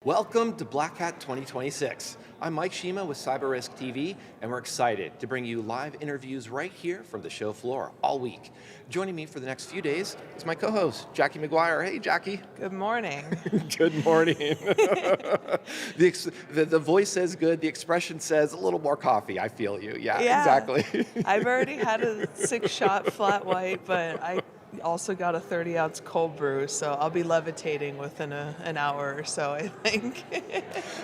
Welcome to Black Hat 2026. I'm Mike Shema with CyberRisk TV, and we're excited to bring you live interviews right here from the show floor all week. Joining me for the next few days is my co-host, Jackie McGuire. Hey, Jackie. Good morning. Good morning. The voice says good, the expression says a little more coffee. I feel you. Yeah. Exactly. I've already had a 6-shot flat white, but I also got a 30-ounce cold brew, so I'll be levitating within an hour or so, I think.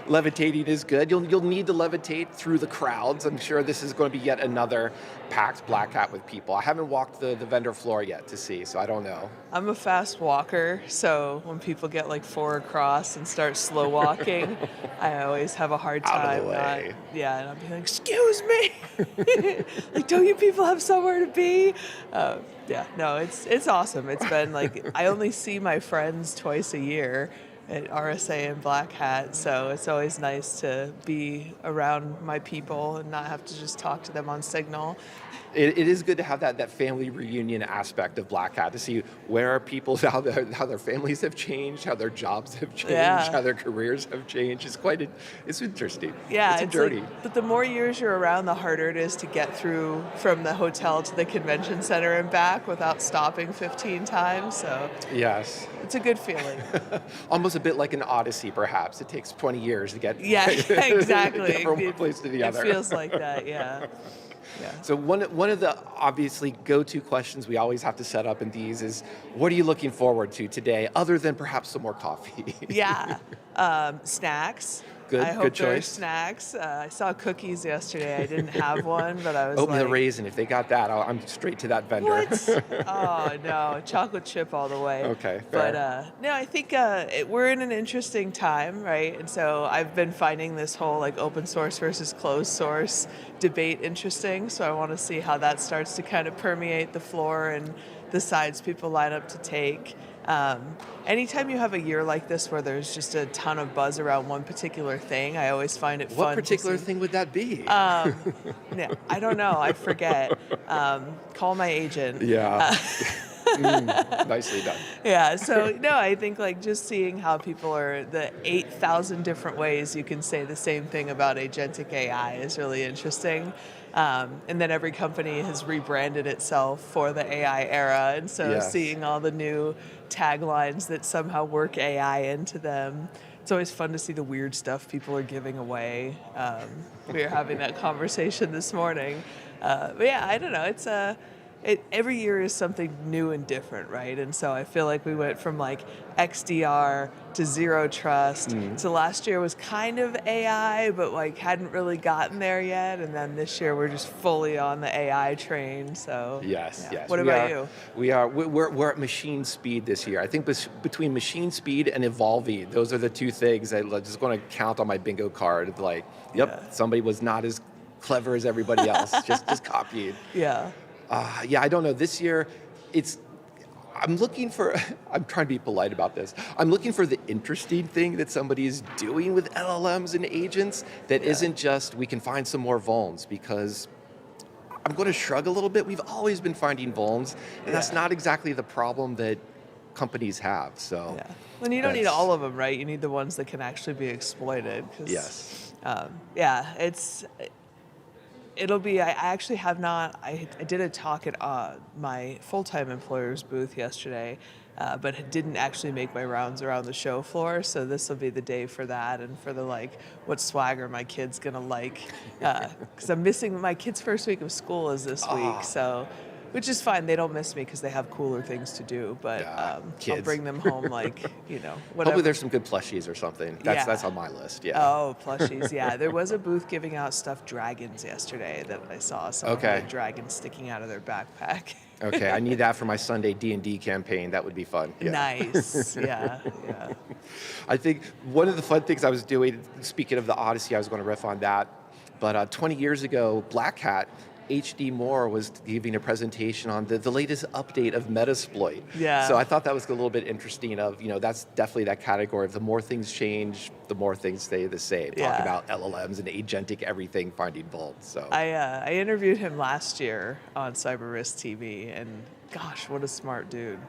Levitating is good. You'll need to levitate through the crowds. I'm sure this is going to be yet another packed Black Hat with people. I haven't walked the vendor floor yet to see, so I don't know. I'm a fast walker, so when people get like 4 across and start slow walking, I always have a hard time. Out of the way. And I'll be like, excuse me! Like, don't you people have somewhere to be? It's awesome. It's been like, I only see my friends twice a year at RSA and Black Hat, so it's always nice to be around my people and not have to just talk to them on Signal. It is good to have that family reunion aspect of Black Hat, to see where are people, how their families have changed, how their jobs have changed, how their careers have changed. It's interesting. Yeah, it's a journey. But the more years you're around, the harder it is to get through from the hotel to the convention center and back without stopping 15 times. So yes, it's a good feeling. Almost a bit like an odyssey, perhaps. It takes 20 years to get exactly from one place to the other. It feels like that, yeah. Yeah. So one of the obviously go-to questions we always have to set up in these is, what are you looking forward to today, other than perhaps some more coffee? Yeah, snacks. Good, I hope good there's choice. Snacks. I saw cookies yesterday. I didn't have one, but I was Open like, the raisin. If they got that, I'm straight to that vendor. What? Oh no, chocolate chip all the way. Okay, fair. But no, I think we're in an interesting time, right? And so I've been finding this whole like open source versus closed source debate interesting. So I want to see how that starts to kind of permeate the floor and the sides people line up to take. Anytime you have a year like this where there's just a ton of buzz around one particular thing, I always find it fun. What particular thing would that be? I don't know. I forget. Call my agent. Yeah. Nicely done. Yeah, so no, I think like just seeing how people are, the 8,000 different ways you can say the same thing about agentic AI is really interesting. And then every company has rebranded itself for the AI era, and so seeing all the new taglines that somehow work AI into them, it's always fun to see the weird stuff people are giving away. We were having that conversation this morning. But yeah, I don't know, every year is something new and different, right? And so I feel like we went from like XDR to zero trust. So last year was kind of AI, but like hadn't really gotten there yet. And then this year we're just fully on the AI train. So yes. What about you? We're at machine speed this year. I think between machine speed and evolving, those are the two things I'm just going to count on my bingo card. Like, somebody was not as clever as everybody else, just copied. Yeah. I don't know. This year, I'm trying to be polite about this. I'm looking for the interesting thing that somebody is doing with LLMs and agents that isn't just, we can find some more vulns, because I'm going to shrug a little bit. We've always been finding vulns, and that's not exactly the problem that companies have. So, well, you don't need all of them, right? You need the ones that can actually be exploited. Yes. It'll be, I actually have not, I did a talk at my full-time employer's booth yesterday, but didn't actually make my rounds around the show floor, so this will be the day for that, and for the like, what swagger my kid's gonna like, because I'm missing, my kid's first week of school is this week, so, which is fine, they don't miss me because they have cooler things to do, but I'll bring them home like, whatever. Hopefully there's some good plushies or something. That's on my list, Oh, plushies, There was a booth giving out stuffed dragons yesterday that I saw. Someone had a dragon sticking out of their backpack. Okay, I need that for my Sunday D&D campaign. That would be fun. Yeah. Nice, yeah. I think one of the fun things I was doing, speaking of the Odyssey, I was going to riff on that, but 20 years ago, Black Hat, HD Moore was giving a presentation on the latest update of Metasploit. Yeah. So I thought that was a little bit interesting of, that's definitely that category of the more things change, the more things stay the same. Talk about LLMs and agentic everything finding vulns. So I interviewed him last year on CyberRisk TV, and gosh, what a smart dude.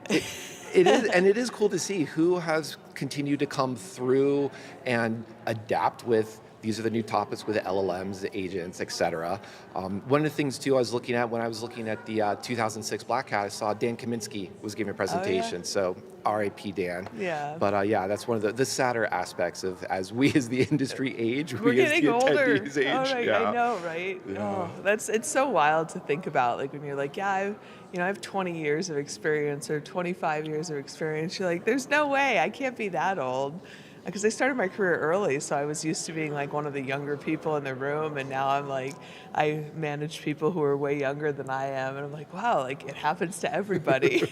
It is, and it is cool to see who has continued to come through and adapt with. These are the new topics with the LLMs, the agents, et cetera. One of the things, too, I was looking at when I was looking at the 2006 Black Hat, I saw Dan Kaminsky was giving a presentation. Oh, So R.I.P. Dan. yeah. But yeah, that's one of the sadder aspects of as we as the industry age, We're we as getting the older. attendees age. Oh, right, Yeah. I know, right? Yeah. Oh, it's so wild to think about. Like when you're like, yeah, I have 20 years of experience or 25 years of experience. You're like, there's no way I can't be that old. Because I started my career early, so I was used to being like one of the younger people in the room, and now I'm like, I manage people who are way younger than I am, and I'm like, wow, like it happens to everybody.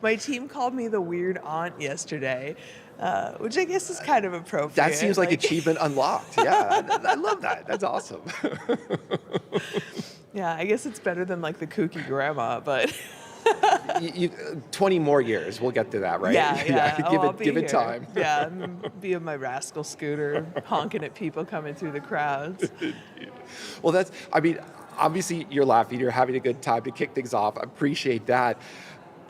My team called me the weird aunt yesterday, which I guess is kind of appropriate. That seems like achievement unlocked. Yeah, I love that. That's awesome. Yeah, I guess it's better than like the kooky grandma, but 20 more years, we'll get to that, right? yeah. Oh, Give it time. Yeah, be on my rascal scooter, honking at people coming through the crowds. Well, obviously you're laughing, you're having a good time to kick things off. I appreciate that.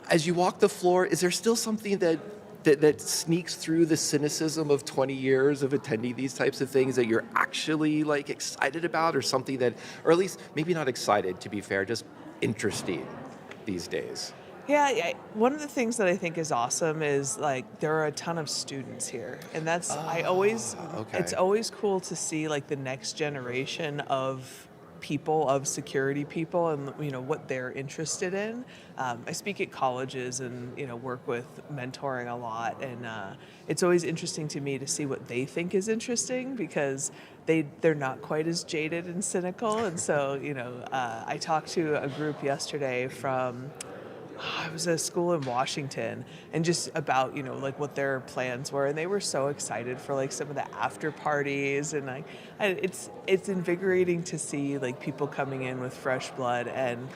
As you walk the floor, is there still something that sneaks through the cynicism of 20 years of attending these types of things that you're actually like excited about, or something that, or at least maybe not excited, to be fair, just interesting these days? Yeah, one of the things that I think is awesome is like there are a ton of students here, and that's it's always cool to see like the next generation of people, of security people, and what they're interested in. I speak at colleges and work with mentoring a lot, and it's always interesting to me to see what they think is interesting, because they're not quite as jaded and cynical. And so I talked to a group yesterday from it was a school in Washington, and just about like what their plans were, and they were so excited for like some of the after parties, and like it's invigorating to see like people coming in with fresh blood, and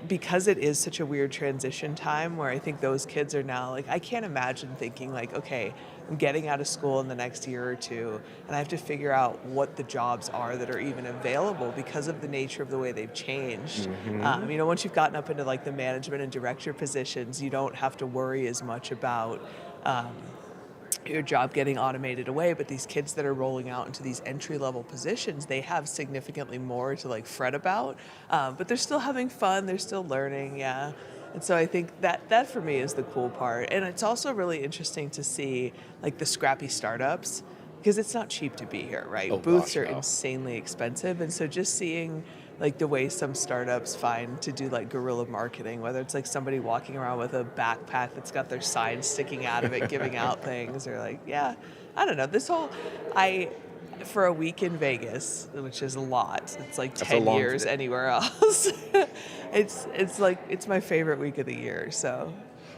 because it is such a weird transition time where I think those kids are now like, I can't imagine thinking like, okay, I'm getting out of school in the next year or two, and I have to figure out what the jobs are that are even available because of the nature of the way they've changed. Mm-hmm. Once you've gotten up into like the management and director positions, you don't have to worry as much about your job getting automated away, but these kids that are rolling out into these entry-level positions, they have significantly more to like fret about, but they're still having fun, they're still learning, yeah. And so I think that for me is the cool part. And it's also really interesting to see like the scrappy startups, because it's not cheap to be here, right? Oh, Booths gosh, are no. insanely expensive, and so just seeing like the way some startups find to do like guerrilla marketing, whether it's like somebody walking around with a backpack that's got their sign sticking out of it, giving out things, or like, yeah, I don't know. For a week in Vegas, which is a lot, it's like 10 years anywhere else. it's my favorite week of the year, so.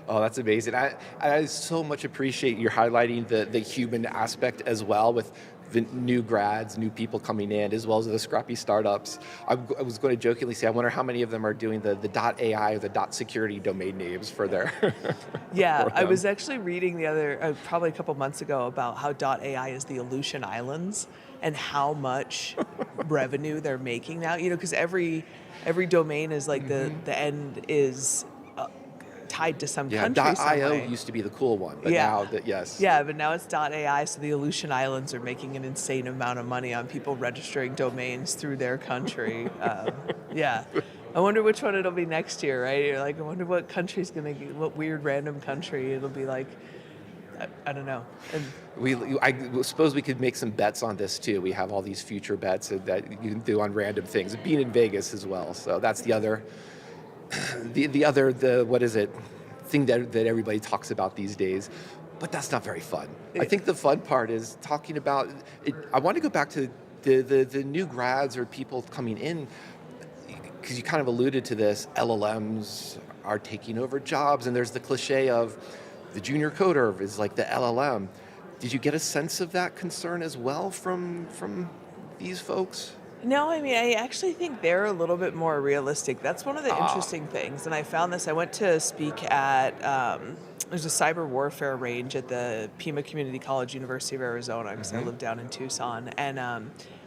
Oh, that's amazing. I so much appreciate you highlighting the human aspect as well, with the new grads, new people coming in, as well as the scrappy startups. I was going to jokingly say, I wonder how many of them are doing the .ai or the .security domain names for their... Yeah, for I was actually reading the other, probably a couple months ago, about how .ai is the Aleutian Islands and how much revenue they're making now. Because every domain is like the end is tied to some country. .io used to be the cool one, but now yes. Yeah, but now it's .ai, so the Aleutian Islands are making an insane amount of money on people registering domains through their country. Yeah. I wonder which one it'll be next year, right? You're like, I wonder what country's going to get, what weird random country it'll be like. I don't know. And I suppose we could make some bets on this too. We have all these future bets that you can do on random things, being in Vegas as well. So that's the other... what is it, thing that everybody talks about these days, but that's not very fun. I think the fun part is talking about it. I want to go back to the new grads or people coming in, because you kind of alluded to this. LLMs are taking over jobs, and there's the cliche of the junior coder is like the LLM. Did you get a sense of that concern as well from these folks? No, I mean, I actually think they're a little bit more realistic. That's one of the interesting things. And I found this, I went to speak at, there's a cyber warfare range at the Pima Community College, University of Arizona, because I live down in Tucson. And I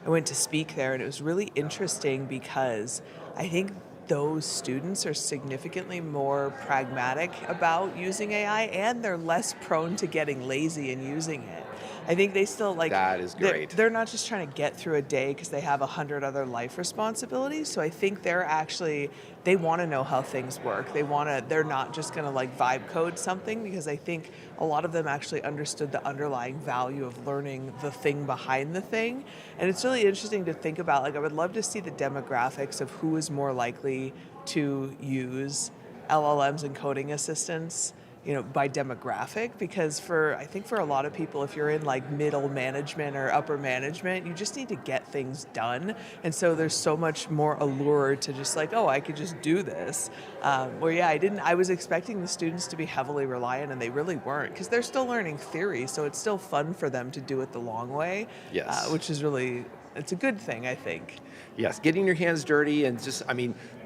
went to speak there, and it was really interesting because I think those students are significantly more pragmatic about using AI, and they're less prone to getting lazy and using it. I think they still That is great. they're not just trying to get through a day because they have 100 other life responsibilities. So I think they want to know how things work. They're not just going to like vibe code something, because I think a lot of them actually understood the underlying value of learning the thing behind the thing. And it's really interesting to think about, like I would love to see the demographics of who is more likely to use LLMs and coding assistants, by demographic, because I think for a lot of people, if you're in like middle management or upper management, you just need to get things done. And so there's so much more allure to just like, oh, I could just do this. I was expecting the students to be heavily reliant, and they really weren't, because they're still learning theory. So it's still fun for them to do it the long way, Yes. which is really, it's a good thing, I think. Yes, getting your hands dirty, and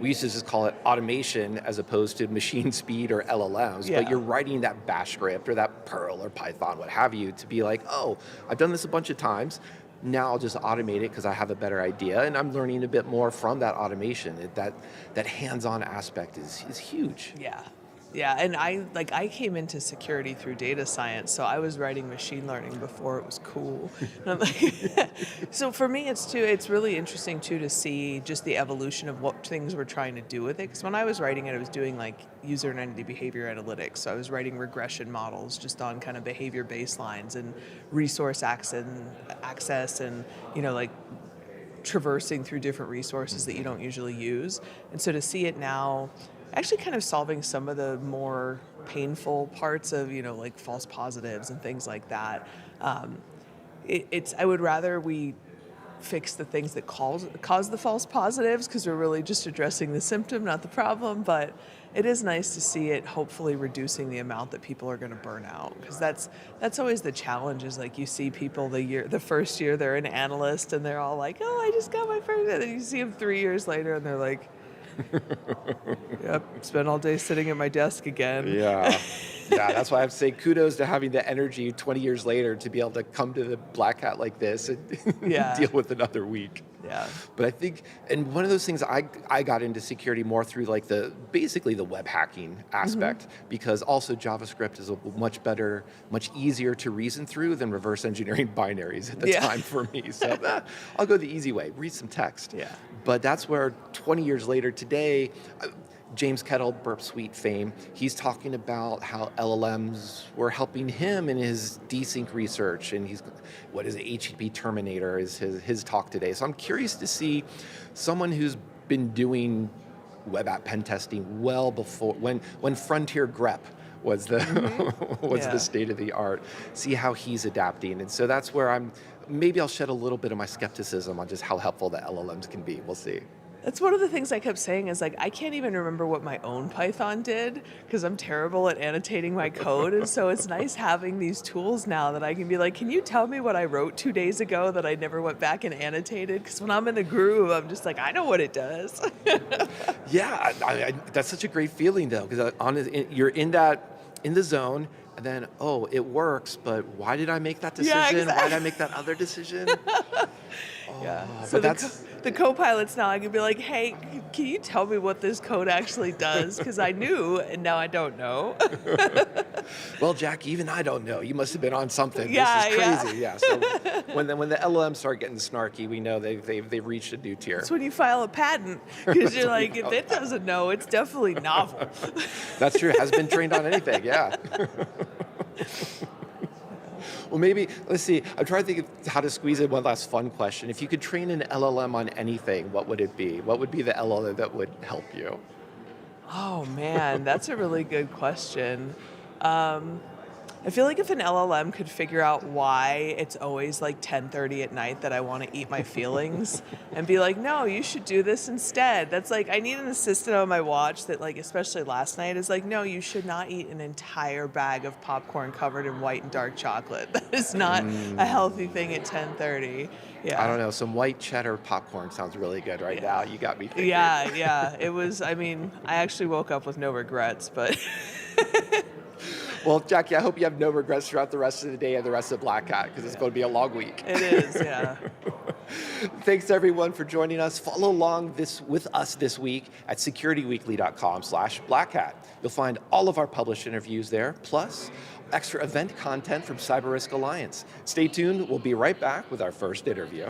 we used to just call it automation as opposed to machine speed or LLMs, Yeah. but you're writing that bash script or that Perl or Python, what have you, to be like, oh, I've done this a bunch of times, now I'll just automate it because I have a better idea, and I'm learning a bit more from that automation. That hands-on aspect is huge. Yeah, and I came into security through data science, so I was writing machine learning before it was cool. And I'm like, so for me, it's really interesting too to see just the evolution of what things we're trying to do with it. Because when I was writing it, I was doing like user and entity behavior analytics. So I was writing regression models just on kind of behavior baselines and resource access and like traversing through different resources that you don't usually use. And so to see it now actually kind of solving some of the more painful parts of, like false positives and things like that. I would rather we fix the things that cause the false positives, because we're really just addressing the symptom, not the problem. But it is nice to see it hopefully reducing the amount that people are going to burn out, because that's always the challenge. Is like you see people the first year they're an analyst and they're all like, oh, I just got my first, and then you see them 3 years later and they're like, yep, spent all day sitting at my desk again. Yeah, that's why I have to say kudos to having the energy 20 years later to be able to come to the black hat like this and deal with another week. Yeah. But I think, and one of those things I got into security more through like basically the web hacking aspect, because also JavaScript is a much easier to reason through than reverse engineering binaries at the time for me. So I'll go the easy way, read some text. Yeah. But that's where 20 years later today, James Kettle, Burp Suite fame, he's talking about how LLMs were helping him in his desync research, and what is it, HTTP Terminator is his talk today. So I'm curious to see someone who's been doing web app pen testing well before, when Frontier grep was the state of the art, see how he's adapting. And so that's where maybe I'll shed a little bit of my skepticism on just how helpful the LLMs can be. We'll see. That's one of the things I kept saying is like, I can't even remember what my own Python did because I'm terrible at annotating my code. And so it's nice having these tools now that I can be like, can you tell me what I wrote 2 days ago that I never went back and annotated? Because when I'm in the groove, I'm just like, I know what it does. Yeah, that's such a great feeling though, because you're in the zone. And then, oh, it works, but why did I make that decision? Yeah, exactly. Why did I make that other decision? So the co-pilots now, I can be like, hey, can you tell me what this code actually does? Because I knew, and now I don't know. Well, Jack, even I don't know. You must have been on something. Yeah, this is crazy. Yeah. So when the LLMs start getting snarky, we know they've reached a new tier. That's when you file a patent, because you're like, if it doesn't know, it's definitely novel. That's true. It has been trained on anything. Yeah. Well, maybe, let's see, I'm trying to think of how to squeeze in one last fun question. If you could train an LLM on anything, what would it be? What would be the LLM that would help you? Oh, man, that's a really good question. I feel like if an LLM could figure out why it's always like 10:30 at night that I want to eat my feelings and be like, no, you should do this instead. That's like, I need an assistant on my watch that, like, especially last night, is like, no, you should not eat an entire bag of popcorn covered in white and dark chocolate. That is not a healthy thing at 10:30. Yeah. I don't know. Some white cheddar popcorn sounds really good right now. You got me thinking. Yeah. It was, I actually woke up with no regrets, but... Well, Jackie, I hope you have no regrets throughout the rest of the day and the rest of Black Hat, because it's going to be a long week. It is, yeah. Thanks everyone for joining us. Follow along with us this week at securityweekly.com/blackhat. You'll find all of our published interviews there, plus extra event content from CyberRisk Alliance. Stay tuned, we'll be right back with our first interview.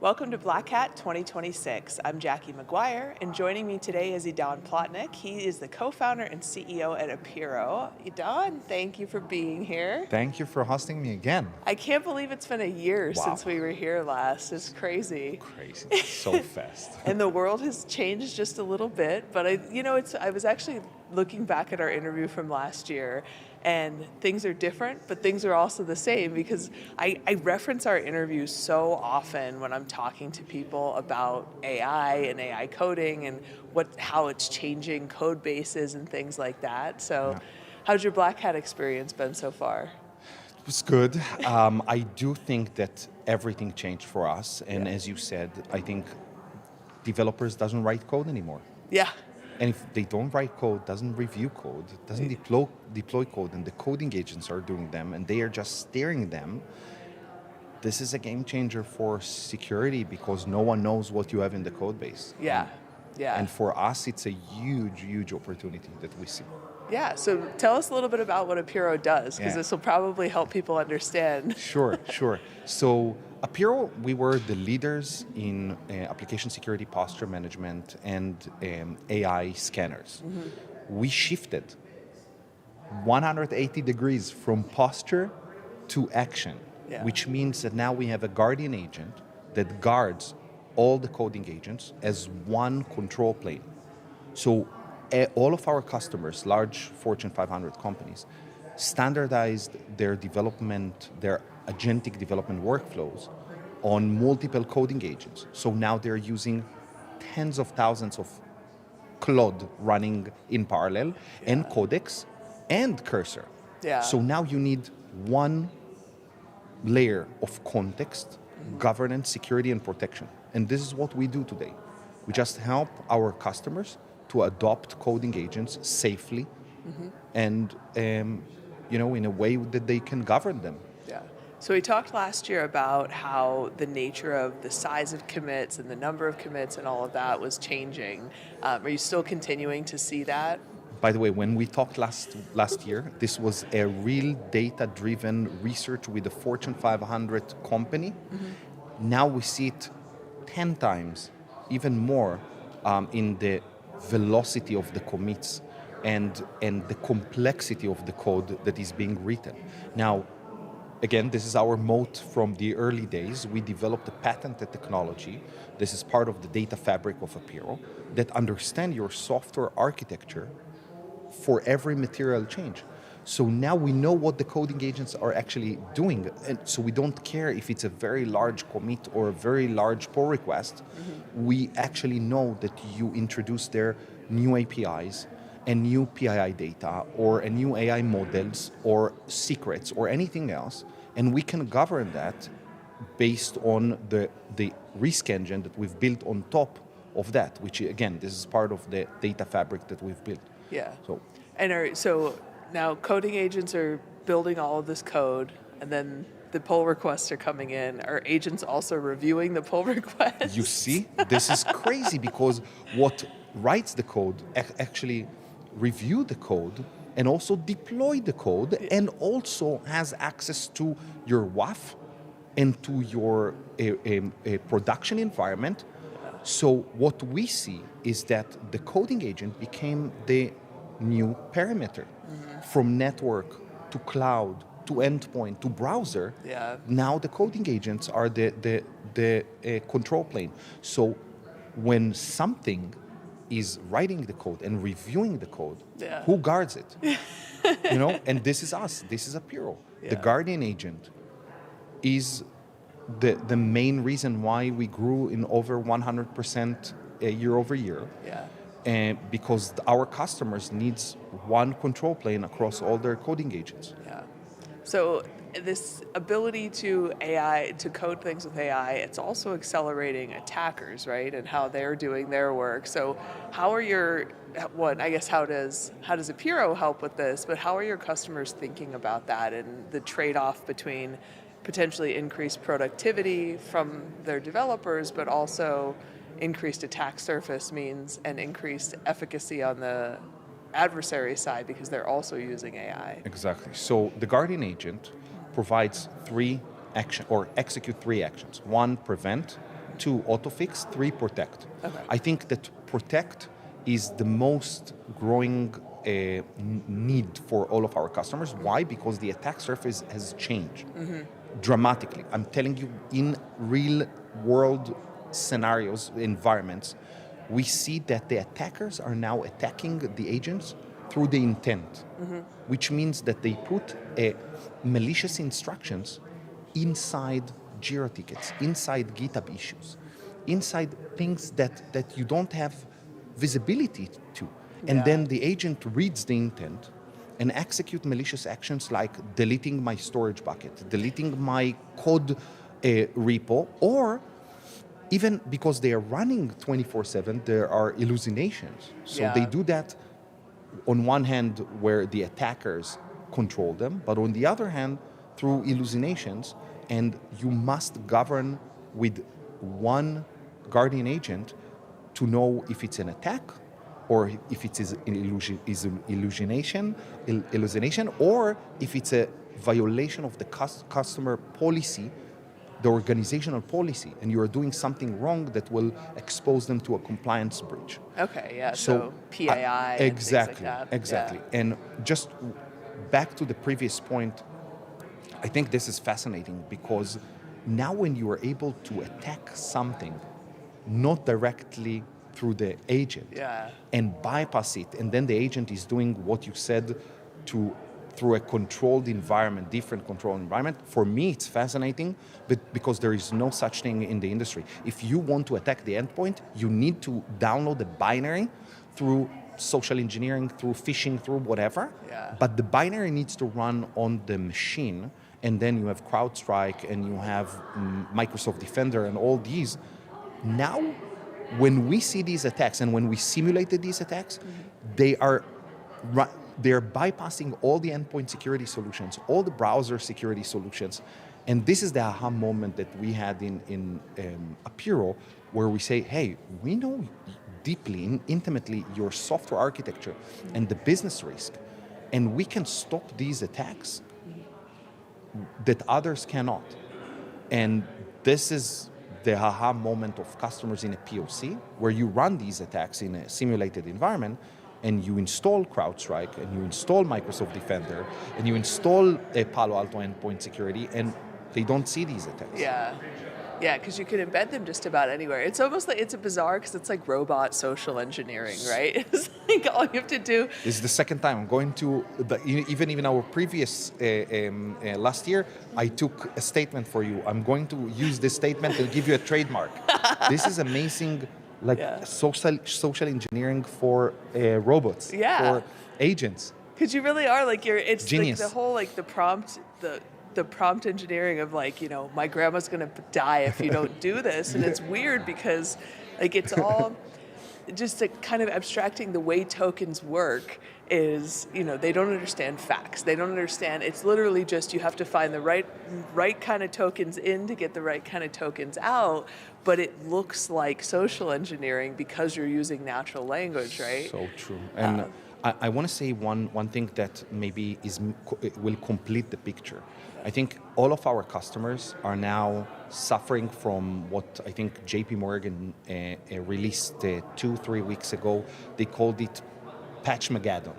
Welcome to Black Hat 2026. I'm Jackie McGuire, and joining me today is Idan Plotnik. He is the co-founder and CEO at Apiiro. Idan, thank you for being here. Thank you for hosting me again. I can't believe it's been a year Wow. since we were here last. It's crazy. Crazy, so fast. And the world has changed just a little bit, but I was actually looking back at our interview from last year, and things are different, but things are also the same, because I reference our interviews so often when I'm talking to people about AI and AI coding and how it's changing code bases and things like that. So Yeah. how's your Black Hat experience been so far? It was good. I do think that everything changed for us, and Yeah. as you said, I think developers doesn't write code anymore. Yeah. And if they don't write code, doesn't review code, doesn't deploy code, and the coding agents are doing them, and they are just steering them, this is a game changer for security, because no one knows what you have in the code base. Yeah. Yeah. And for us, it's a huge, huge opportunity that we see. Yeah, so tell us a little bit about what Apiiro does, because Yeah. this will probably help people understand. Sure. So Apiiro, we were the leaders in application security posture management and AI scanners. Mm-hmm. We shifted 180 degrees from posture to action, Yeah. which means that now we have a guardian agent that guards all the coding agents as one control plane. So all of our customers, large Fortune 500 companies, standardized their development, their agentic development workflows on multiple coding agents. So now they're using tens of thousands of Claude running in parallel, and Codex and Cursor. Yeah. So now you need one layer of context, governance, security, and protection. And this is what we do today. We just help our customers to adopt coding agents safely and in a way that they can govern them. Yeah. So we talked last year about how the nature of the size of commits and the number of commits and all of that was changing. Are you still continuing to see that? By the way, when we talked last year, this was a real data-driven research with a Fortune 500 company. Now we see it 10 times, even more, in the velocity of the commits and the complexity of the code that is being written. Now, again, this is our moat from the early days. We developed a patented technology. This is part of the data fabric of Apiiro that understand your software architecture for every material change. So now we know what the coding agents are actually doing. And so we don't care if it's a very large commit or a very large pull request. We actually know that you introduce their new APIs and new PII data or a new AI models or secrets or anything else. And we can govern that based on the risk engine that we've built on top of that, which again, this is part of the data fabric that we've built. Yeah. So So now coding agents are building all of this code, and then the pull requests are coming in. Are agents also reviewing the pull requests? you see, this is crazy, because what writes the code actually review the code and also deploy the code, and also has access to your WAF and to your production environment. So what we see is that the coding agent became the new parameter. From network to cloud to endpoint to browser. Yeah. Now the coding agents are the control plane. So when something is writing the code and reviewing the code, who guards it? And this is us. This is Apiiro. The guardian agent is the main reason why we grew in over 100% year over year. Yeah. Because our customers needs one control plane across all their coding agents. Yeah. So this ability to code things with AI, it's also accelerating attackers, right? And how they're doing their work. So how does Apiiro help with this? But how are your customers thinking about that and the trade-off between potentially increased productivity from their developers, but also increased attack surface means an increased efficacy on the adversary side because they're also using AI. Exactly. So the guardian agent provides execute three actions. One, prevent. 2, autofix, 3, protect. Okay. I think that protect is the most growing need for all of our customers. Why? Because the attack surface has changed dramatically. I'm telling you, in real world scenarios, environments, we see that the attackers are now attacking the agents through the intent, which means that they put malicious instructions inside Jira tickets, inside GitHub issues, inside things that you don't have visibility to. And then the agent reads the intent and execute malicious actions like deleting my storage bucket, deleting my code repo, or even because they are running 24/7, there are hallucinations. So they do that on one hand where the attackers control them, but on the other hand through hallucinations, and you must govern with one guardian agent to know if it's an attack or if it is an hallucination, or if it's a violation of the customer policy, the organizational policy, and you are doing something wrong that will expose them to a compliance breach. Okay, yeah, so PAI exactly, and things like that. exactly. Yeah. And just back to the previous point, I think this is fascinating because now when you are able to attack something, not directly through the agent, and bypass it, and then the agent is doing what you said through a controlled environment, different controlled environment. For me, it's fascinating, but because there is no such thing in the industry. If you want to attack the endpoint, you need to download the binary through social engineering, through phishing, through whatever. But the binary needs to run on the machine, and then you have CrowdStrike, and you have Microsoft Defender, and all these. Now, when we see these attacks and when we simulated these attacks, they are bypassing all the endpoint security solutions, all the browser security solutions. And this is the aha moment that we had in Apiiro, where we say, hey, we know deeply, intimately your software architecture and the business risk, and we can stop these attacks that others cannot. And this is the aha moment of customers in a POC, where you run these attacks in a simulated environment, and you install CrowdStrike, and you install Microsoft Defender, and you install a Palo Alto endpoint security, and they don't see these attacks. Yeah, because you can embed them just about anywhere. It's almost like, it's bizarre because it's like robot social engineering, right? It's like all you have to do. This is the second time I'm going to, even in our previous, last year, I took a statement for you. I'm going to use this statement and give you a trademark. This is amazing, like social engineering for robots, for agents. Because you really are like, it's genius. Like the whole, like the prompt engineering of like, my grandma's gonna die if you don't do this. And it's weird because like it's all just a kind of abstracting the way tokens work is, they don't understand facts. They don't understand, it's literally just you have to find the right kind of tokens in to get the right kind of tokens out. But it looks like social engineering because you're using natural language, right? So true. And I want to say one thing that maybe will complete the picture. I think all of our customers are now suffering from what I think JP Morgan released 2-3 weeks ago. They called it Patchmageddon.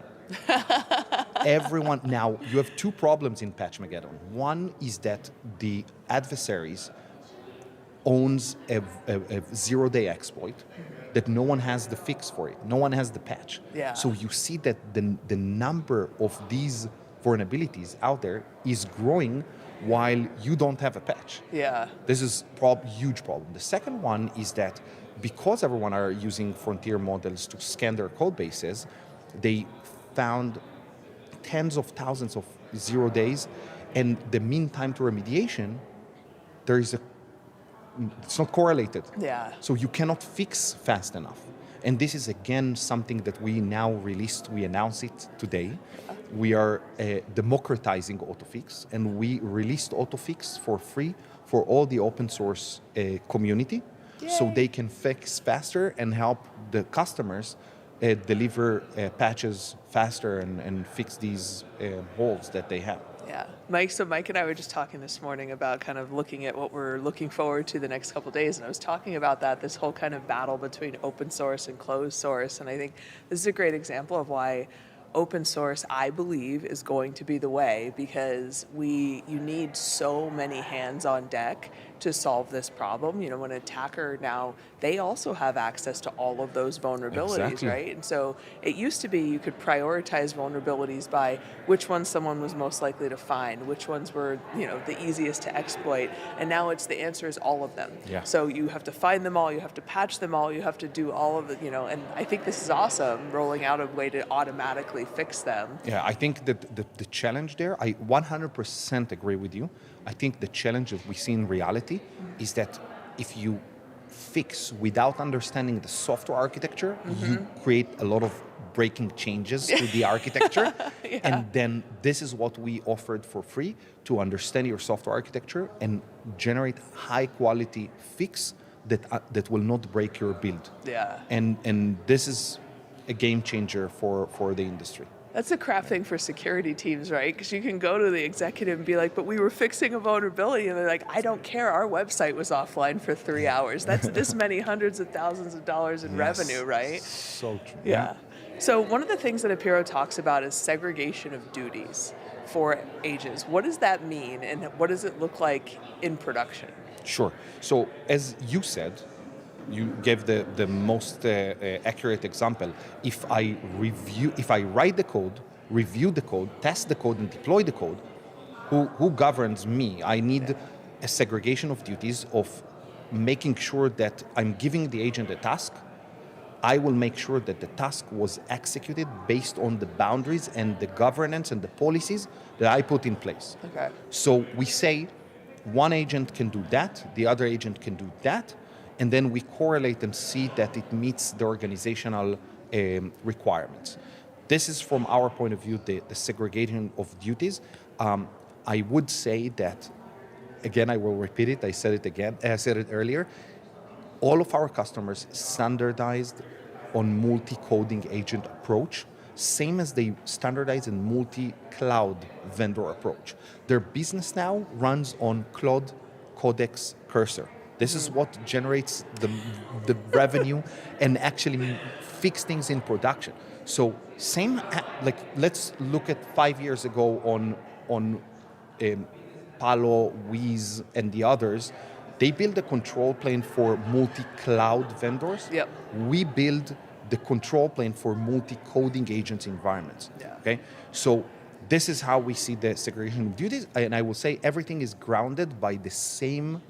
Everyone, now you have two problems in Patchmageddon. One is that the adversaries owns a zero-day exploit that no one has the fix for it. No one has the patch. So you see that the number of these vulnerabilities out there is growing while you don't have a patch. This is huge problem. The second one is that because everyone are using frontier models to scan their code bases, they found tens of thousands of 0 days, and the mean time to remediation, it's not correlated. So you cannot fix fast enough. And this is again something that we now released, we announced it today. We are democratizing AutoFix, and we released AutoFix for free for all the open source community. So they can fix faster and help the customers deliver patches faster and fix these holes that they have. Yeah, Mike. So Mike and I were just talking this morning about kind of looking at what we're looking forward to the next couple of days, and I was talking about this whole kind of battle between open source and closed source, and I think this is a great example of why open source, I believe, is going to be the way, because you need so many hands on deck to solve this problem. You know, when an attacker now, they also have access to all of those vulnerabilities, Exactly. right? And so it used to be you could prioritize vulnerabilities by which ones someone was most likely to find, which ones were, the easiest to exploit. And now the answer is all of them. Yeah. So you have to find them all, you have to patch them all, you have to do all of it, and I think this is awesome, rolling out a way to automatically fix them. Yeah, I think that the challenge there, I 100% agree with you. I think the challenge that we see in reality is that if you fix without understanding the software architecture, you create a lot of breaking changes to the architecture. Yeah. And then this is what we offered for free, to understand your software architecture and generate high quality fix that will not break your build. Yeah. And this is a game changer for the industry. That's a crap thing for security teams, right? Because you can go to the executive and be like, but we were fixing a vulnerability. And they're like, I don't care. Our website was offline for 3 hours. That's this many hundreds of thousands of dollars in revenue, right? So true. Yeah. So one of the things that Apiiro talks about is segregation of duties for agents. What does that mean? And what does it look like in production? Sure. So as you said, you gave the most accurate example. If I write the code, review the code, test the code, and deploy the code, who governs me? I need a segregation of duties of making sure that I'm giving the agent a task. I will make sure that the task was executed based on the boundaries and the governance and the policies that I put in place. Okay. So we say one agent can do that, the other agent can do that, and then we correlate and see that it meets the organizational requirements. This is, from our point of view, the segregation of duties. I would say that, again, I will repeat it, I said it earlier, all of our customers standardized on multi-coding agent approach, same as they standardize in multi-cloud vendor approach. Their business now runs on Cloud Codex Cursor. This is what generates the revenue and actually fix things in production. So let's look at 5 years ago on Palo, Wiz, and the others. They build a control plane for multi-cloud vendors. Yep. We build the control plane for multi-coding agents environments. Yeah. Okay, so this is how we see the segregation of duties, and I will say everything is grounded by the same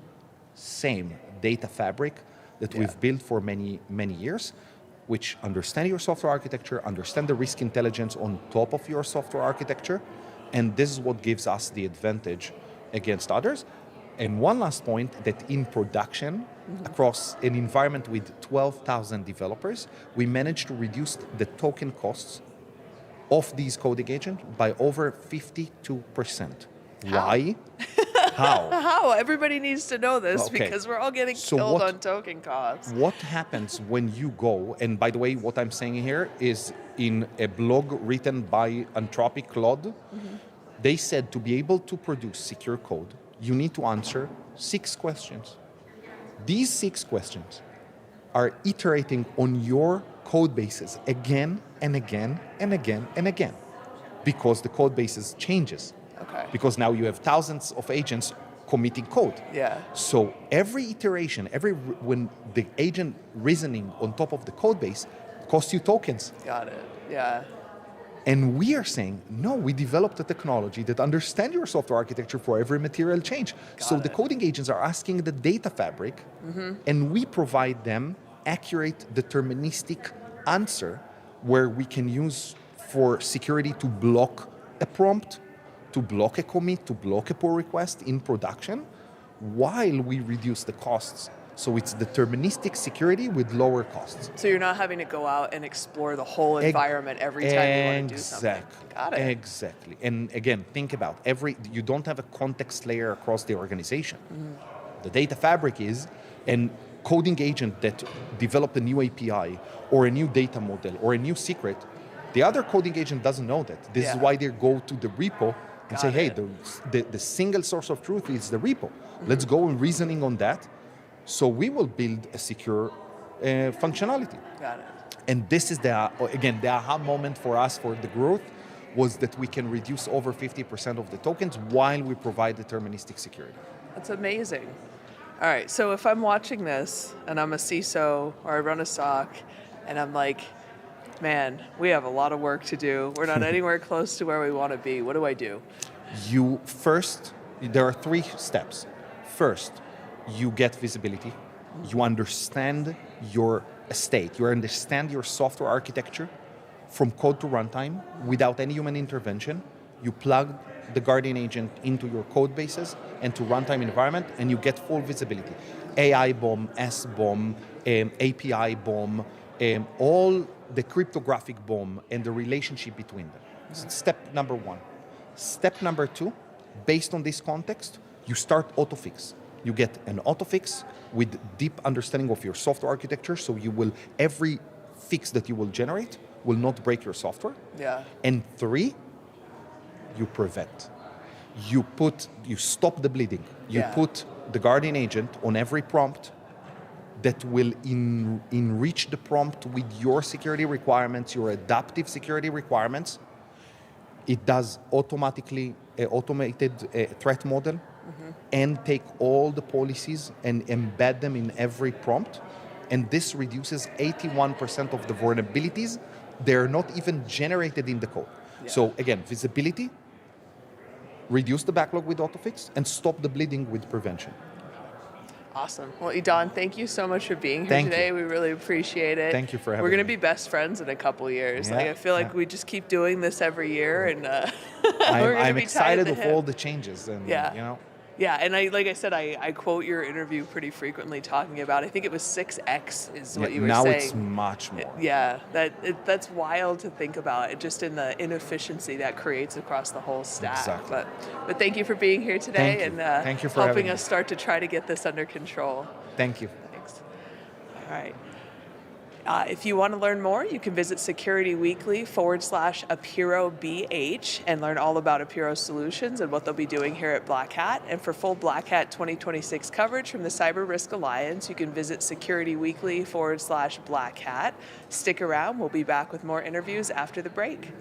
data fabric that we've built for many years, which understand your software architecture, understand the risk intelligence on top of your software architecture, and this is what gives us the advantage against others. And one last point, that in production, across an environment with 12,000 developers, we managed to reduce the token costs of these coding agents by over 52%. Why? How? How? Everybody needs to know this, Okay. because we're all getting So killed what- on token costs. What happens when you go, and by the way, what I'm saying here is in a blog written by Anthropic Claude, they said to be able to produce secure code, you need to answer 6 questions. These 6 questions are iterating on your code bases again and again and again and again, because the code bases changes. Okay. Because now you have thousands of agents committing code. Yeah. So every iteration, when the agent reasoning on top of the code base costs you tokens. Got it. Yeah. And we are saying, no, we developed a technology that understands your software architecture for every material change. So the coding agents are asking the data fabric, and we provide them accurate, deterministic answer where we can use for security to block a prompt, to block a commit, to block a pull request in production, while we reduce the costs. So it's deterministic security with lower costs. So you're not having to go out and explore the whole environment every time you want to do something. Got it. Exactly. And again, think about you don't have a context layer across the organization. The data fabric is, and coding agent that developed a new API or a new data model or a new secret, the other coding agent doesn't know that. This is why they go to the repo and say, hey, the single source of truth is the repo. Let's go and reasoning on that. So we will build a secure functionality. Got it. And this is the aha moment for us for the growth was that we can reduce over 50% of the tokens while we provide deterministic security. That's amazing. All right, so if I'm watching this and I'm a CISO or I run a SOC and I'm like, man, we have a lot of work to do. We're not anywhere close to where we want to be. What do I do? There are 3 steps. First, you get visibility. You understand your estate. You understand your software architecture from code to runtime without any human intervention. You plug the Guardian agent into your code bases and to runtime environment, and you get full visibility. AI bomb, S bomb, API bomb, all the cryptographic bomb and the relationship between them. So step number 1. Step number 2, based on this context, you start autofix. You get an autofix with deep understanding of your software architecture, so every fix that you will generate will not break your software. Yeah. And 3, you prevent. You stop the bleeding. You put the Guardian agent on every prompt that will enrich the prompt with your security requirements, your adaptive security requirements. It does automated threat model and take all the policies and embed them in every prompt. And this reduces 81% of the vulnerabilities. They're not even generated in the code. Yeah. So again, visibility, reduce the backlog with autofix, and stop the bleeding with prevention. Awesome. Well, Idan, thank you so much for being here today. We really appreciate it. Thank you for having me. We're going to be best friends in a couple years. I feel like we just keep doing this every year, and I'm excited of all the changes. And, Yeah, and like I said, I quote your interview pretty frequently talking about, I think it was 6x is what you were saying. Now it's much more. Yeah, that's wild to think about, just in the inefficiency that creates across the whole stack. Exactly. But thank you for being here today Thank you for helping us start to try to get this under control. Thank you. Thanks. All right. If you want to learn more, you can visit securityweekly.com/Apiiro BH and learn all about Apiiro solutions and what they'll be doing here at Black Hat. And for full Black Hat 2026 coverage from the CyberRisk Alliance, you can visit securityweekly.com/Black Hat. Stick around. We'll be back with more interviews after the break.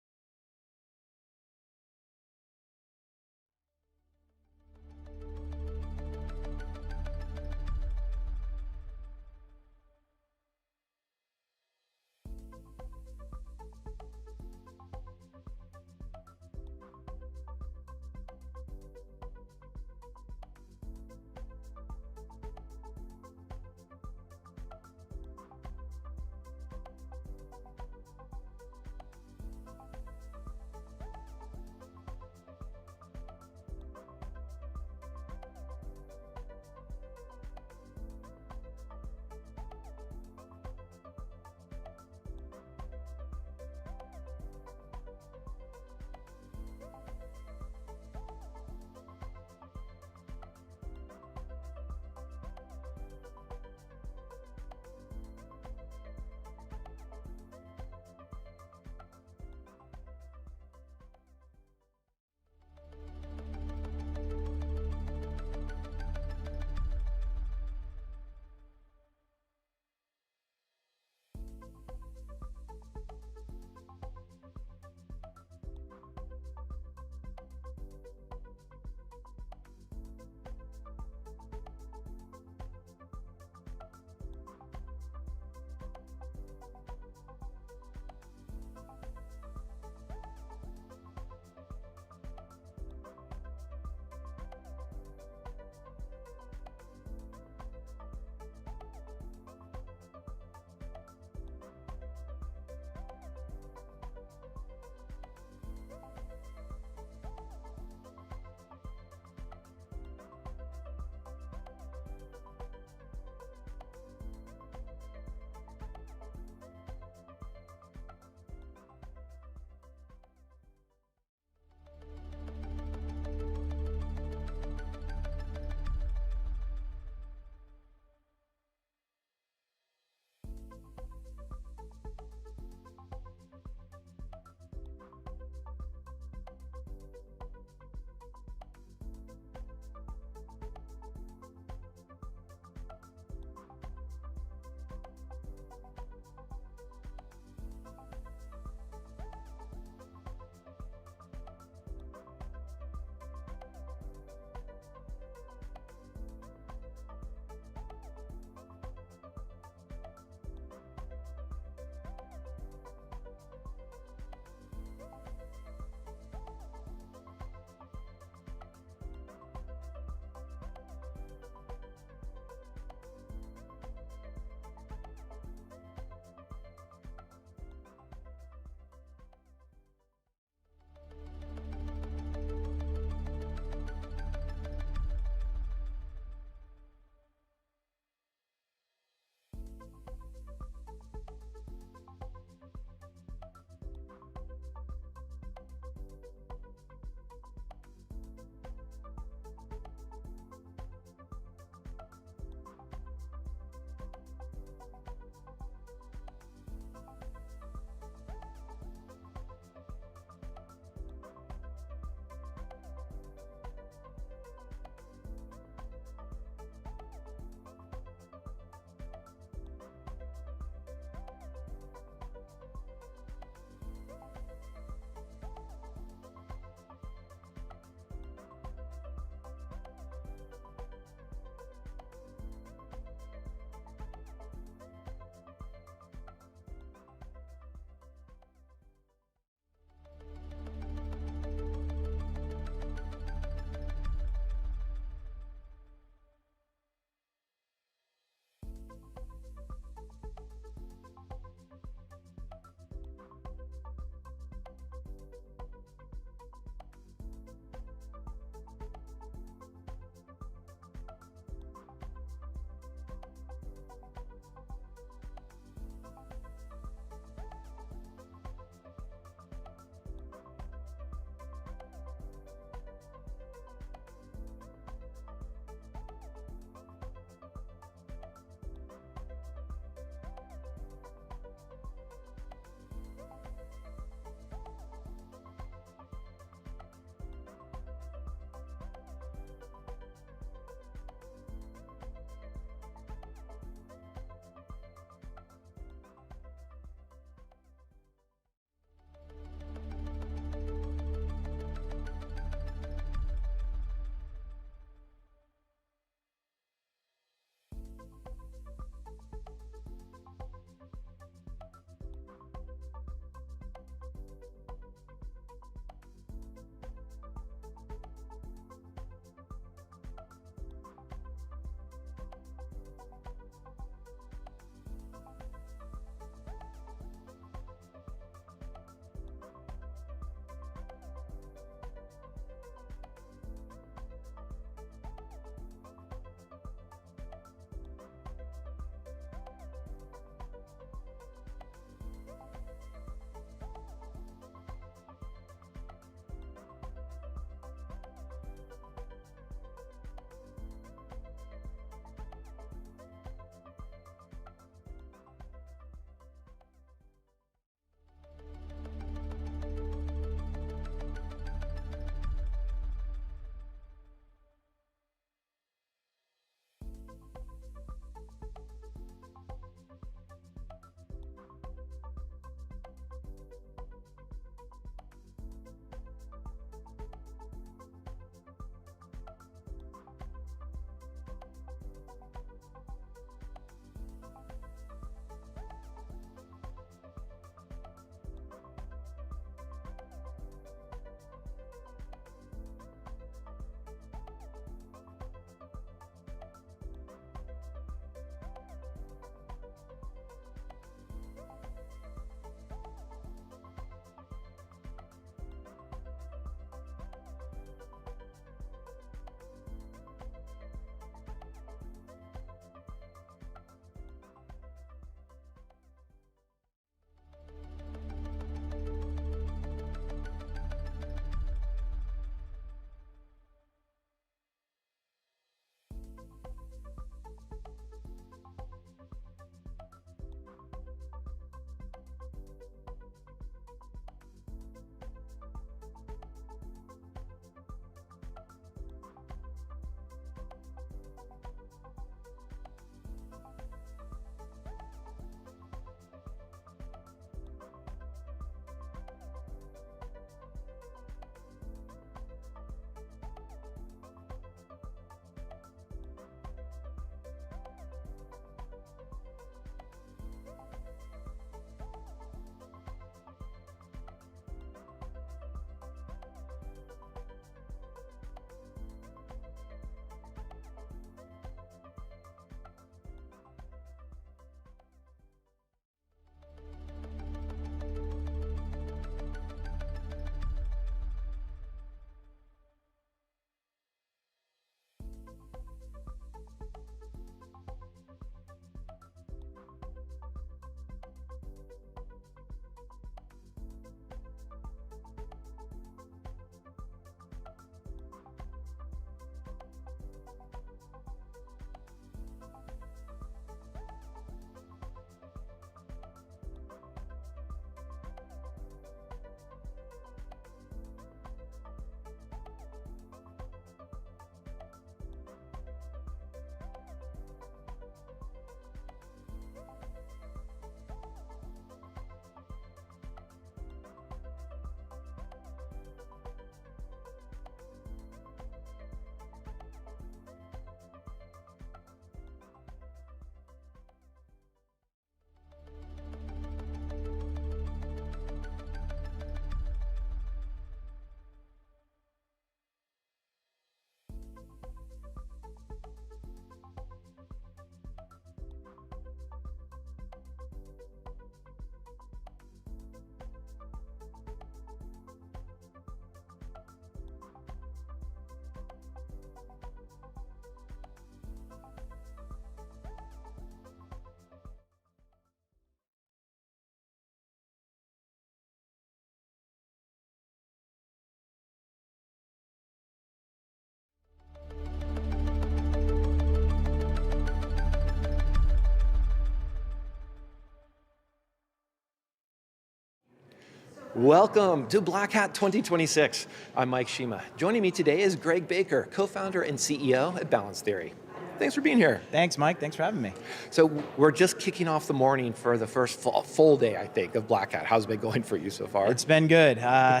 Welcome to Black Hat 2026. I'm Mike Shema. Joining me today is Greg Baker, co-founder and CEO at Balance Theory. Thanks for being here. Thanks, Mike. Thanks for having me. So we're just kicking off the morning for the first full day, I think, of Black Hat. How's it been going for you so far? It's been good. I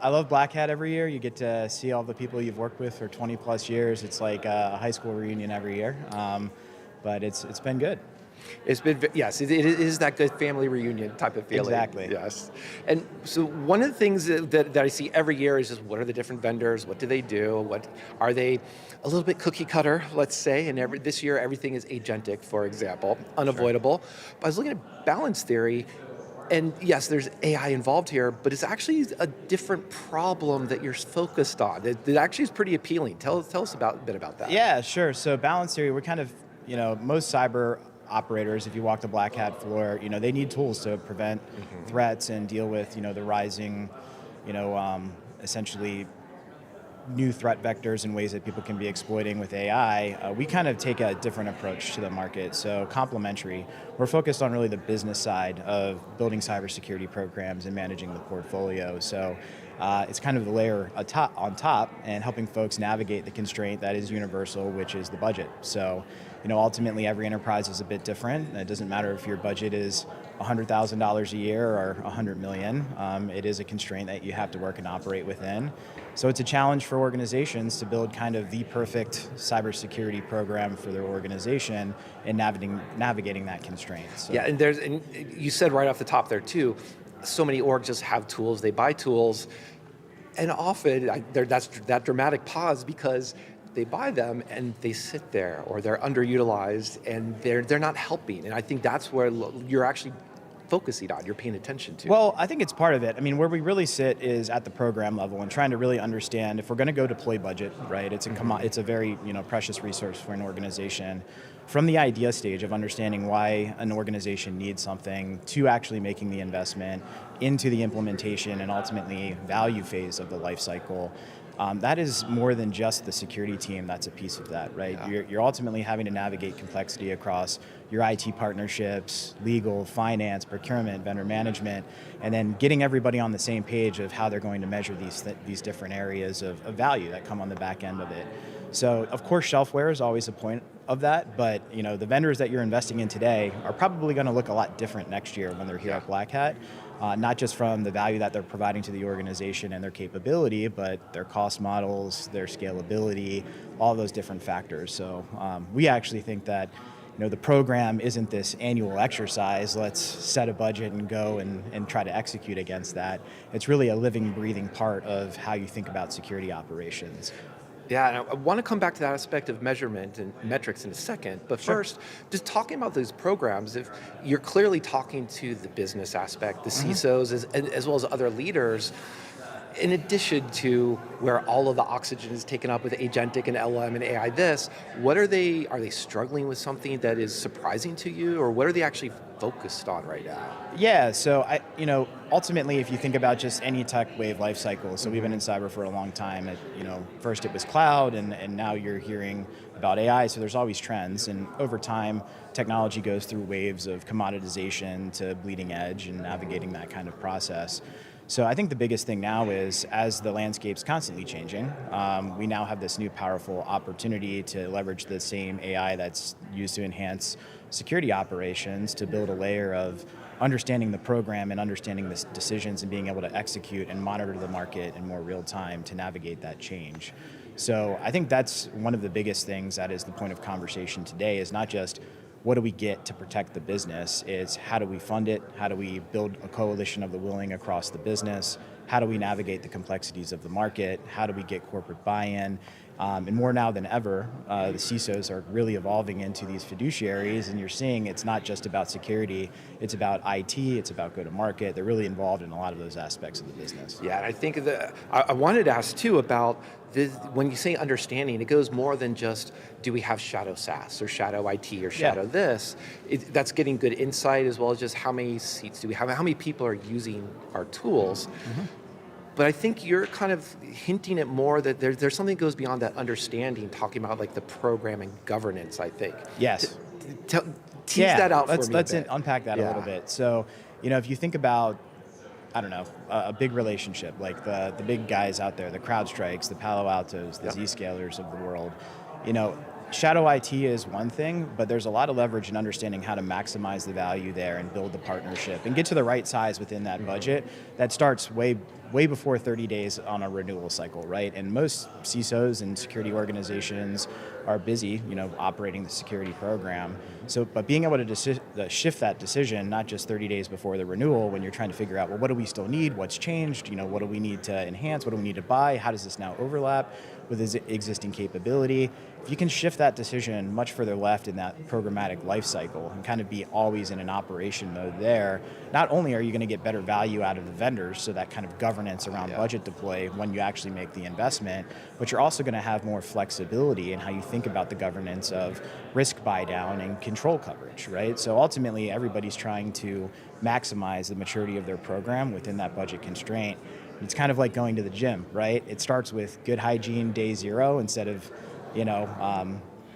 love Black Hat every year. You get to see all the people you've worked with for 20 plus years. It's like a high school reunion every year, but it's been good. It's been, yes, it is that good family reunion type of feeling. Exactly. Yes. And so one of the things that I see every year is just what are the different vendors, what do they do, what are they a little bit cookie cutter, let's say, and this year everything is agentic, for example, unavoidable. Sure. But I was looking at Balance Theory, and yes, there's AI involved here, but it's actually a different problem that you're focused on. It actually is pretty appealing. Tell us a bit about that. Yeah, sure. So Balance Theory, we're kind of, most cyber operators, if you walk the Black Hat floor, they need tools to prevent threats and deal with, the rising, essentially new threat vectors and ways that people can be exploiting with AI. We kind of take a different approach to the market. So complementary, we're focused on really the business side of building cybersecurity programs and managing the portfolio. So it's kind of the layer on top and helping folks navigate the constraint that is universal, which is the budget. So, ultimately every enterprise is a bit different. It doesn't matter if your budget is $100,000 a year or $100 million. It is a constraint that you have to work and operate within. So it's a challenge for organizations to build kind of the perfect cybersecurity program for their organization and navigating that constraint. So. Yeah, and you said right off the top there too, so many orgs just have tools, they buy tools, and often that's that dramatic pause because they buy them and they sit there or they're underutilized and they're not helping. And I think that's where you're actually focusing on, you're paying attention to. Well, I think it's part of it. I mean, where we really sit is at the program level and trying to really understand if we're going to go deploy budget, right? It's a very precious resource for an organization. From the idea stage of understanding why an organization needs something to actually making the investment into the implementation and ultimately value phase of the life cycle. That is more than just the security team that's a piece of that, right? Yeah. You're ultimately having to navigate complexity across your IT partnerships, legal, finance, procurement, vendor management, and then getting everybody on the same page of how they're going to measure these different areas of value that come on the back end of it. So, of course, shelfware is always a point of that, but the vendors that you're investing in today are probably going to look a lot different next year when they're here at Black Hat. Not just from the value that they're providing to the organization and their capability, but their cost models, their scalability, all those different factors. So we actually think that the program isn't this annual exercise, let's set a budget and go and try to execute against that. It's really a living, breathing part of how you think about security operations. Yeah, and I want to come back to that aspect of measurement and metrics in a second, but first, just talking about those programs, if you're clearly talking to the business aspect, the CISOs, as well as other leaders, in addition to where all of the oxygen is taken up with agentic and LLM and AI are they struggling with something that is surprising to you, or what are they actually focused on right now? Yeah, so ultimately, if you think about just any tech wave life cycle, so we've been in cyber for a long time. First it was cloud, and now you're hearing about AI. So there's always trends, and over time, technology goes through waves of commoditization to bleeding edge and navigating that kind of process. So I think the biggest thing now is, as the landscape's constantly changing, we now have this new powerful opportunity to leverage the same AI that's used to enhance security operations to build a layer of understanding the program and understanding the decisions and being able to execute and monitor the market in more real time to navigate that change. So I think that's one of the biggest things that is the point of conversation today, is not just what do we get to protect the business, it's how do we fund it, how do we build a coalition of the willing across the business, how do we navigate the complexities of the market, how do we get corporate buy-in, and more now than ever, the CISOs are really evolving into these fiduciaries, and you're seeing it's not just about security, it's about IT, it's about go-to-market. They're really involved in a lot of those aspects of the business. Yeah, and I think I wanted to ask too about when you say understanding, it goes more than just, do we have shadow SaaS or shadow IT or shadow this? That's getting good insight, as well as just how many seats do we have, how many people are using our tools. But I think you're kind of hinting at more that there's something that goes beyond that understanding, talking about like the program and governance, I think. Yes. Tease that out for me. Let's unpack that a little bit. So, if you think about I don't know, a big relationship, like the big guys out there, the CrowdStrikes, the Palo Altos, the Zscalers of the world, shadow IT is one thing, but there's a lot of leverage in understanding how to maximize the value there and build the partnership and get to the right size within that budget that starts way before 30 days on a renewal cycle, right? And most CISOs and security organizations are busy, operating the security program. So, but being able to shift that decision, not just 30 days before the renewal, when you're trying to figure out, well, what do we still need? What's changed? What do we need to enhance? What do we need to buy? How does this now overlap with existing capability? If you can shift that decision much further left in that programmatic life cycle and kind of be always in an operation mode there, not only are you going to get better value out of the vendors, so that kind of governance around budget deploy when you actually make the investment, but you're also going to have more flexibility in how you think about the governance of risk buy down and control coverage, right? So ultimately, everybody's trying to maximize the maturity of their program within that budget constraint. It's kind of like going to the gym, right? It starts with good hygiene day zero instead of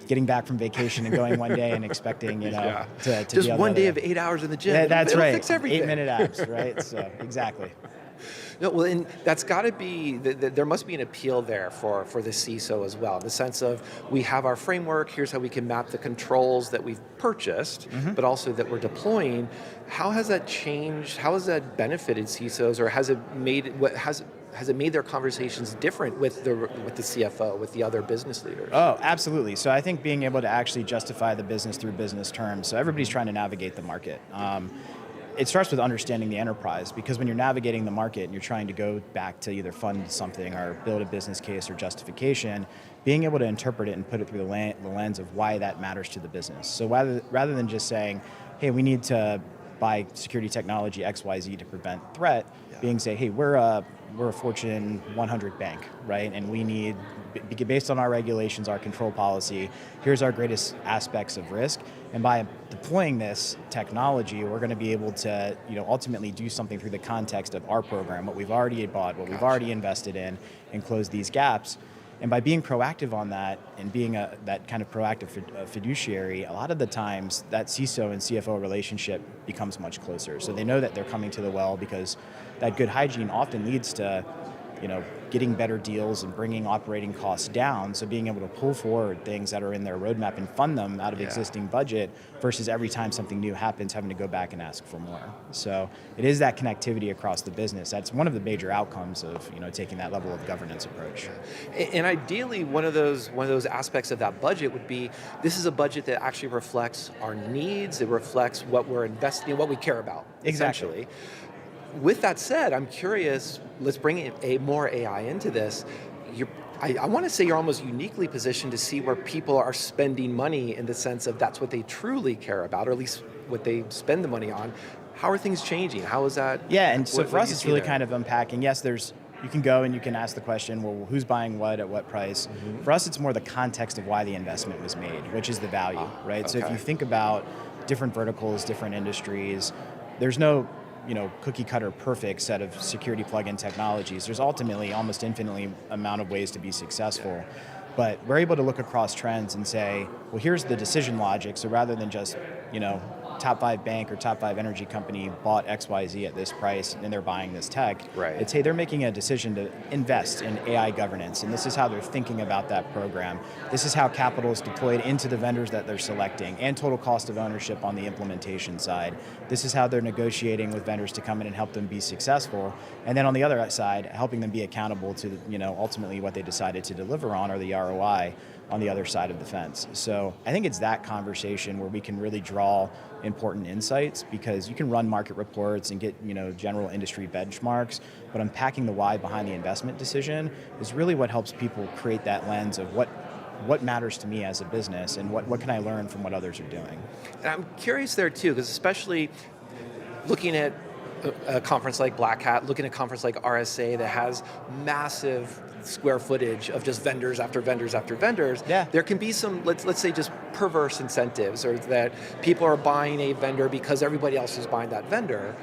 getting back from vacation and going one day and expecting, to just one day of 8 hours in the gym. Yeah, that's It'll right. Fix everything. 8-minute abs, right? So exactly. No, well, and that's got to be, there must be an appeal there for the CISO as well, in the sense of we have our framework, here's how we can map the controls that we've purchased, but also that we're deploying. How has that changed? How has that benefited CISOs, or has it made their conversations different with the CFO, with the other business leaders? Oh, absolutely. So I think being able to actually justify the business through business terms. So everybody's trying to navigate the market. It starts with understanding the enterprise, because when you're navigating the market and you're trying to go back to either fund something or build a business case or justification, being able to interpret it and put it through the lens of why that matters to the business. So rather than just saying, hey, we need to buy security technology XYZ to prevent threat, being say, hey, we're a Fortune 100 bank, right? And we need, based on our regulations, our control policy, here's our greatest aspects of risk. And by deploying this technology, we're going to be able to, ultimately do something through the context of our program, what we've already bought, what we've already invested in, and close these gaps. And by being proactive on that and being that kind of proactive fiduciary, a lot of the times that CISO and CFO relationship becomes much closer. So they know that they're coming to the well, because that good hygiene often leads to, getting better deals and bringing operating costs down. So being able to pull forward things that are in their roadmap and fund them out of existing budget, versus every time something new happens, having to go back and ask for more. So it is that connectivity across the business. That's one of the major outcomes of taking that level of governance approach. And ideally, one of those aspects of that budget would be, this is a budget that actually reflects our needs. It reflects what we're investing in, what we care about. Exactly. Essentially. With that said, I'm curious, let's bring more AI into this. I want to say you're almost uniquely positioned to see where people are spending money, in the sense of that's what they truly care about, or at least what they spend the money on. How are things changing? How is that? Yeah, and so for us, it's really kind of unpacking. Yes, you can go and you can ask the question, well, who's buying what at what price? For us, it's more the context of why the investment was made, which is the value, right? Okay. So if you think about different verticals, different industries, there's no cookie cutter perfect set of security plugin technologies. There's ultimately almost infinitely amount of ways to be successful. But we're able to look across trends and say, well, here's the decision logic. So rather than just, top 5 bank or top 5 energy company bought XYZ at this price and they're buying this tech, it's, hey, they're making a decision to invest in AI governance, and this is how they're thinking about that program. This is how capital is deployed into the vendors that they're selecting, and total cost of ownership on the implementation side. This is how they're negotiating with vendors to come in and help them be successful. And then on the other side, helping them be accountable to, ultimately what they decided to deliver on, or the ROI on the other side of the fence. So I think it's that conversation where we can really draw important insights, because you can run market reports and get general industry benchmarks, but unpacking the why behind the investment decision is really what helps people create that lens of what matters to me as a business, and what can I learn from what others are doing. And I'm curious there too, because especially looking at a conference like Black Hat, looking at a conference like RSA that has massive square footage of just vendors after vendors after vendors, there can be some, let's say, just perverse incentives, or that people are buying a vendor because everybody else is buying that vendor.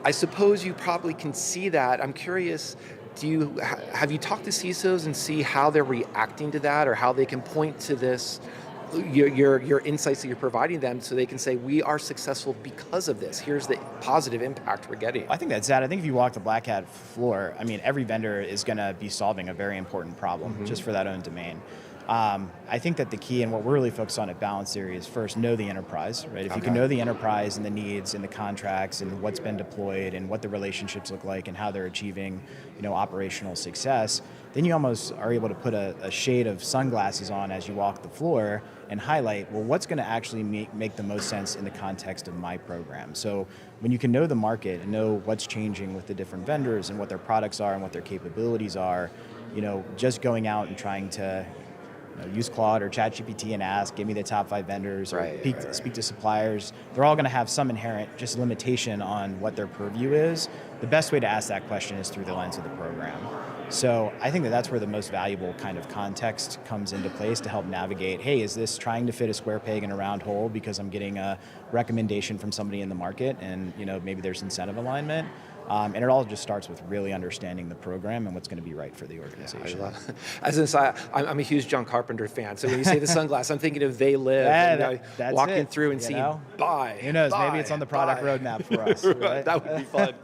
I suppose you probably can see that. I'm curious, have you talked to CISOs and see how they're reacting to that, or how they can point to this your insights that you're providing them so they can say, we are successful because of this. Here's the positive impact we're getting. I think that's that. I think if you walk the Black Hat floor, I mean, every vendor is going to be solving a very important problem just for that own domain. I think that the key and what we're really focused on at Balance Theory is first know the enterprise, right? If you can know the enterprise and the needs and the contracts and what's been deployed and what the relationships look like and how they're achieving, operational success, then you almost are able to put a shade of sunglasses on as you walk the floor and highlight, well, what's going to actually make the most sense in the context of my program. So when you can know the market and know what's changing with the different vendors and what their products are and what their capabilities are, just going out and trying to use Claude or ChatGPT and ask, give me the top 5 vendors, or speak to suppliers. They're all going to have some inherent just limitation on what their purview is. The best way to ask that question is through the lens of the program. So I think that that's where the most valuable kind of context comes into place to help navigate, hey, is this trying to fit a square peg in a round hole because I'm getting a recommendation from somebody in the market and maybe there's incentive alignment? And it all just starts with really understanding the program and what's going to be right for the organization. As an aside, I'm a huge John Carpenter fan, so when you say the sunglasses, I'm thinking of They Live, and, walking through and seeing buy. Who knows? Maybe it's on the product roadmap for us. Right? That would be fun.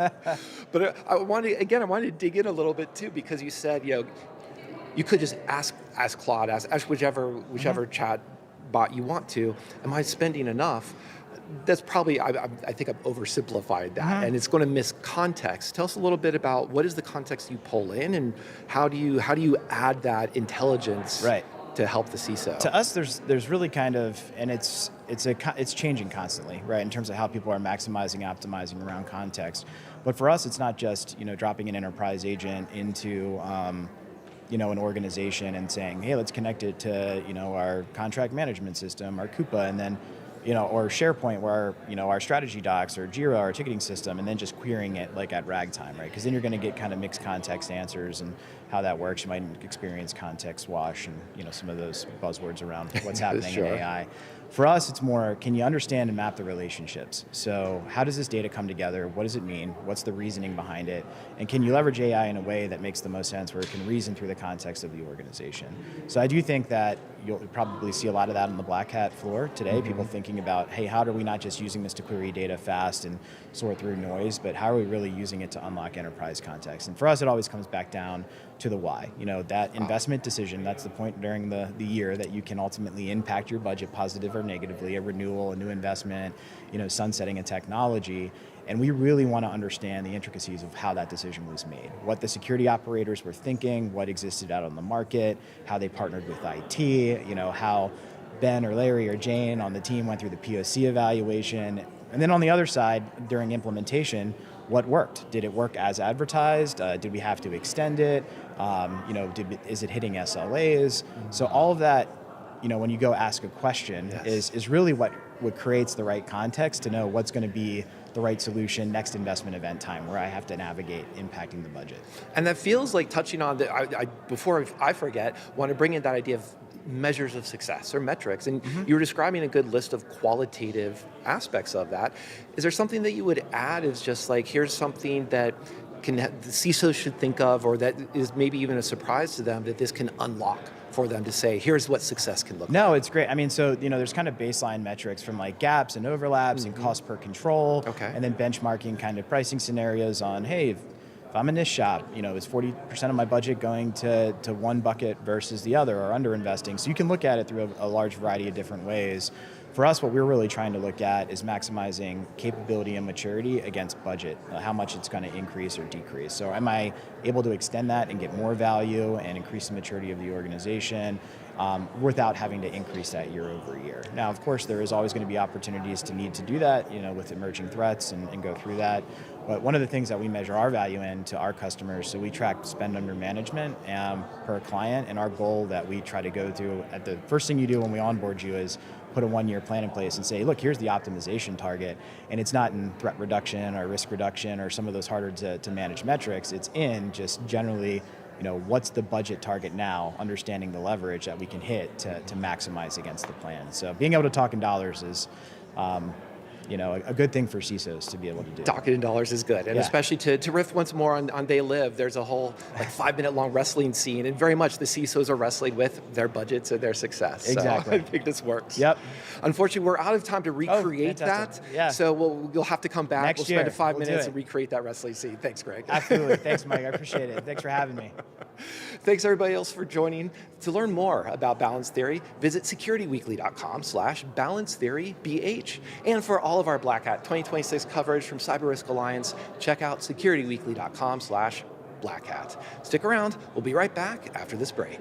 But I wanted to dig in a little bit too, because you said you could just ask Claude, ask whichever chat bot you want to. Am I spending enough? That's probably, I think I've oversimplified that, and it's going to miss context. Tell us a little bit about what is the context you pull in, and how do you add that intelligence to help the CISO? To us, there's really kind of, and it's changing constantly, right? In terms of how people are maximizing, optimizing around context. But for us, it's not just dropping an enterprise agent into an organization and saying, hey, let's connect it to our contract management system, our Coupa, and then or SharePoint, where our strategy docs, or Jira, our ticketing system, and then just querying it like at ragtime, right? Because then you're going to get kind of mixed context answers and how that works. You might experience context wash and some of those buzzwords around what's happening in AI. For us, it's more, can you understand and map the relationships? So how does this data come together? What does it mean? What's the reasoning behind it? And can you leverage AI in a way that makes the most sense, where it can reason through the context of the organization? So I do think that you'll probably see a lot of that on the Black Hat floor today, people thinking about, hey, how are we not just using this to query data fast and sort through noise, but how are we really using it to unlock enterprise context? And for us, it always comes back down to the why. That investment decision, that's the point during the year that you can ultimately impact your budget positive or negatively, a renewal, a new investment, sunsetting a technology. And we really want to understand the intricacies of how that decision was made, what the security operators were thinking, what existed out on the market, how they partnered with IT, how Ben or Larry or Jane on the team went through the POC evaluation. And then on the other side, during implementation, what worked? Did it work as advertised? Did we have to extend it? Is it hitting SLAs? So all of that, when you go ask a question, is really what creates the right context to know what's going to be the right solution next investment event time, where I have to navigate impacting the budget. And that feels like touching on before I forget, want to bring in that idea of measures of success or metrics. And you were describing a good list of qualitative aspects of that. Is there something that you would add as just like, here's something that the CISO should think of, or that is maybe even a surprise to them, that this can unlock for them to say, here's what success can look like? No, it's great. I mean, so, there's kind of baseline metrics from like gaps and overlaps and cost per control, and then benchmarking kind of pricing scenarios on, hey, if I'm in this shop, is 40% of my budget going to one bucket versus the other, or under investing? So you can look at it through a large variety of different ways. For us, what we're really trying to look at is maximizing capability and maturity against budget, how much it's going to increase or decrease. So am I able to extend that and get more value and increase the maturity of the organization without having to increase that year over year? Now, of course, there is always going to be opportunities to need to do that, with emerging threats and go through that. But one of the things that we measure our value in to our customers, so we track spend under management per client, and our goal that we try to go through at the first thing you do when we onboard you is put a one-year plan in place and say, look, here's the optimization target. And it's not in threat reduction or risk reduction or some of those harder to manage metrics. It's in just generally, what's the budget target now, understanding the leverage that we can hit to maximize against the plan. So being able to talk in dollars is a good thing for CISOs to be able to do. Dock it in dollars is good, and Yeah. especially to riff once more on They Live, there's a whole 5-minute long wrestling scene, and very much the CISOs are wrestling with their budgets and their success. Exactly. So I think this works. Yep. Unfortunately, we're out of time to recreate that, fantastic. Yeah. so you'll have to come back. Next we'll spend year, 5 we'll do minutes it. and recreate that wrestling scene. Thanks, Greg. Absolutely. Thanks, Mike. I appreciate it. Thanks for having me. Thanks everybody else for joining. To learn more about Balance Theory, visit securityweekly.com/balancetheorybh. And for all of our Black Hat 2026 coverage from CyberRisk Alliance, check out securityweekly.com/blackhat. Stick around, we'll be right back after this break.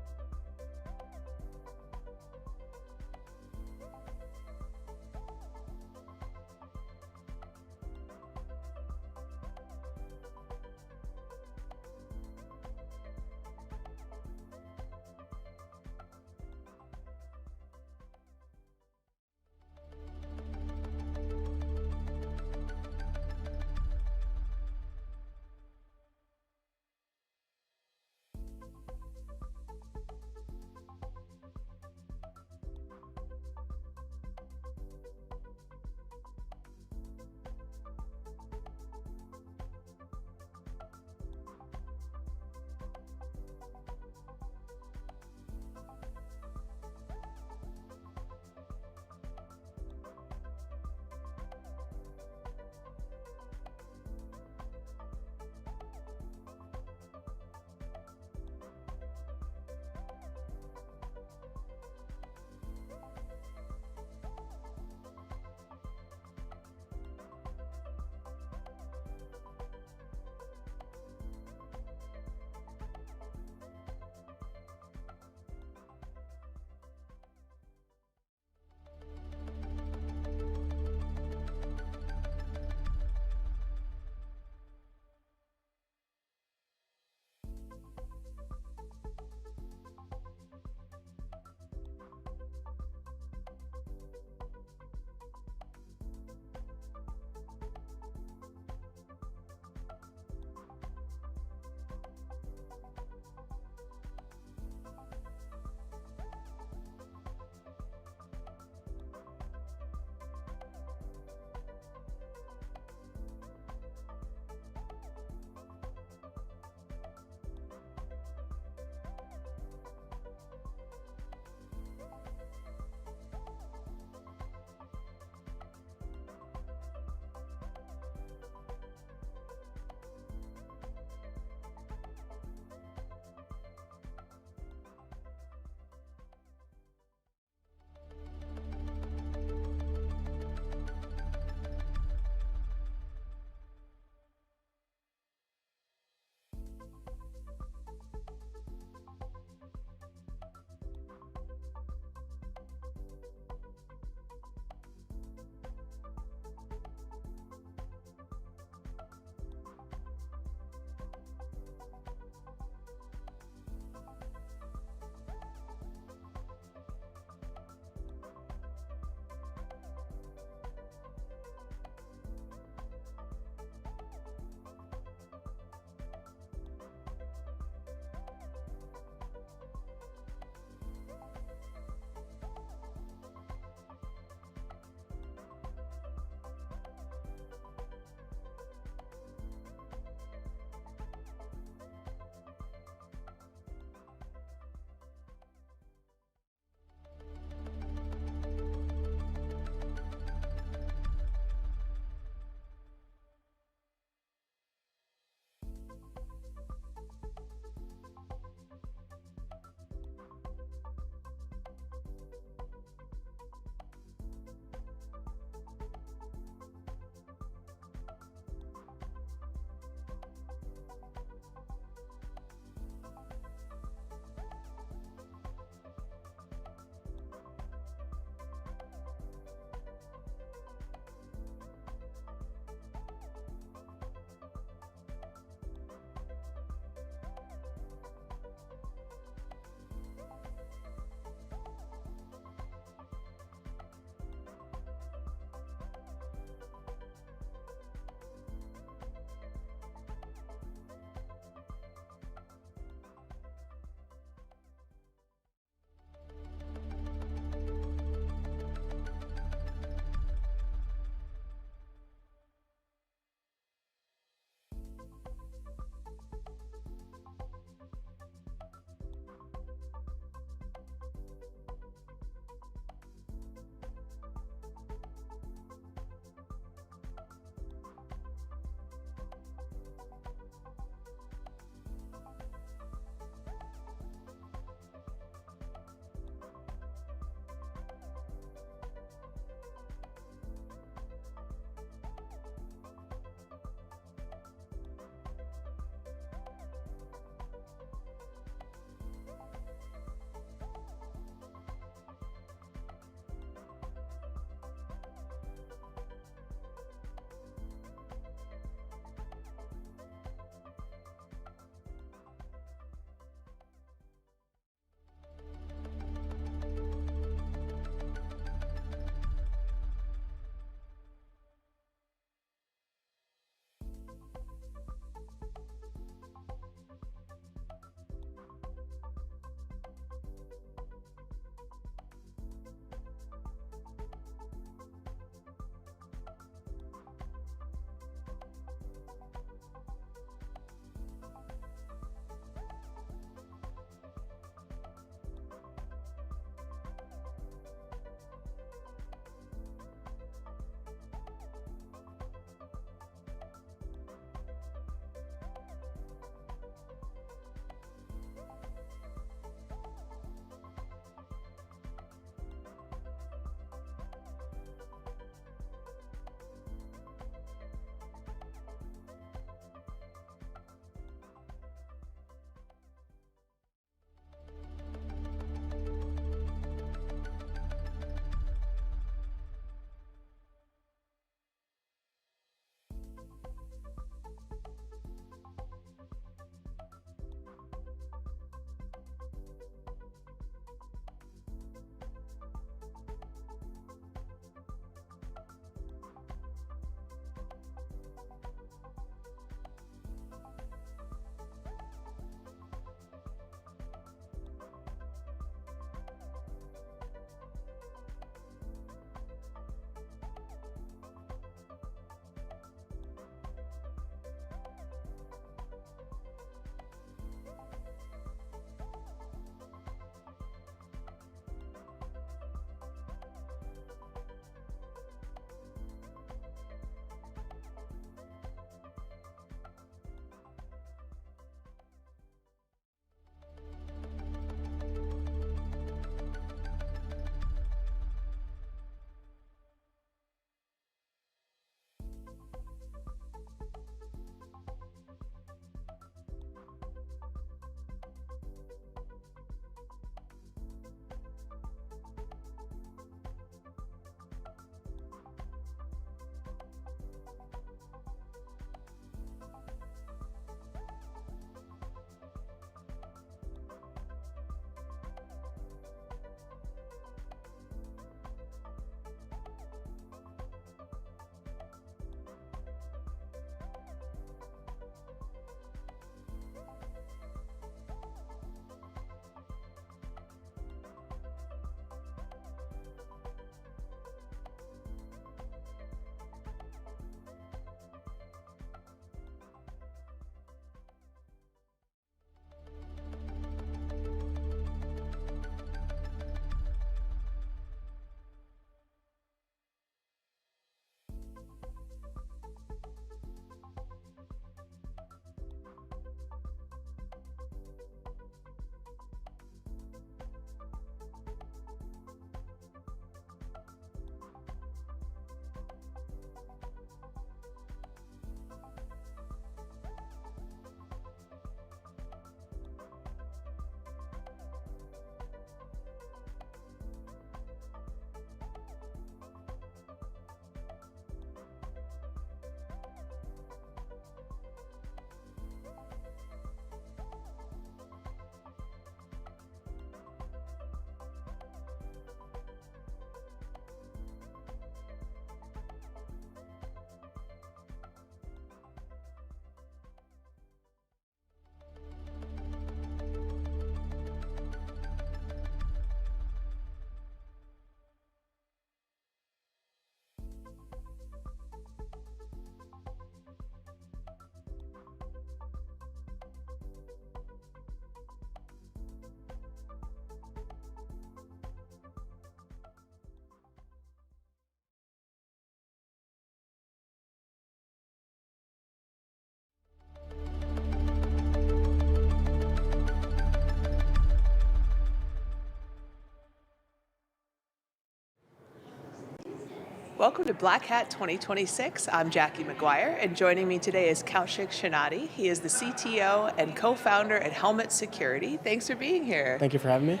Welcome to Black Hat 2026. I'm Jackie McGuire, and joining me today is Kaushik Shinati. He is the CTO and co-founder at Helmet Security. Thanks for being here. Thank you for having me.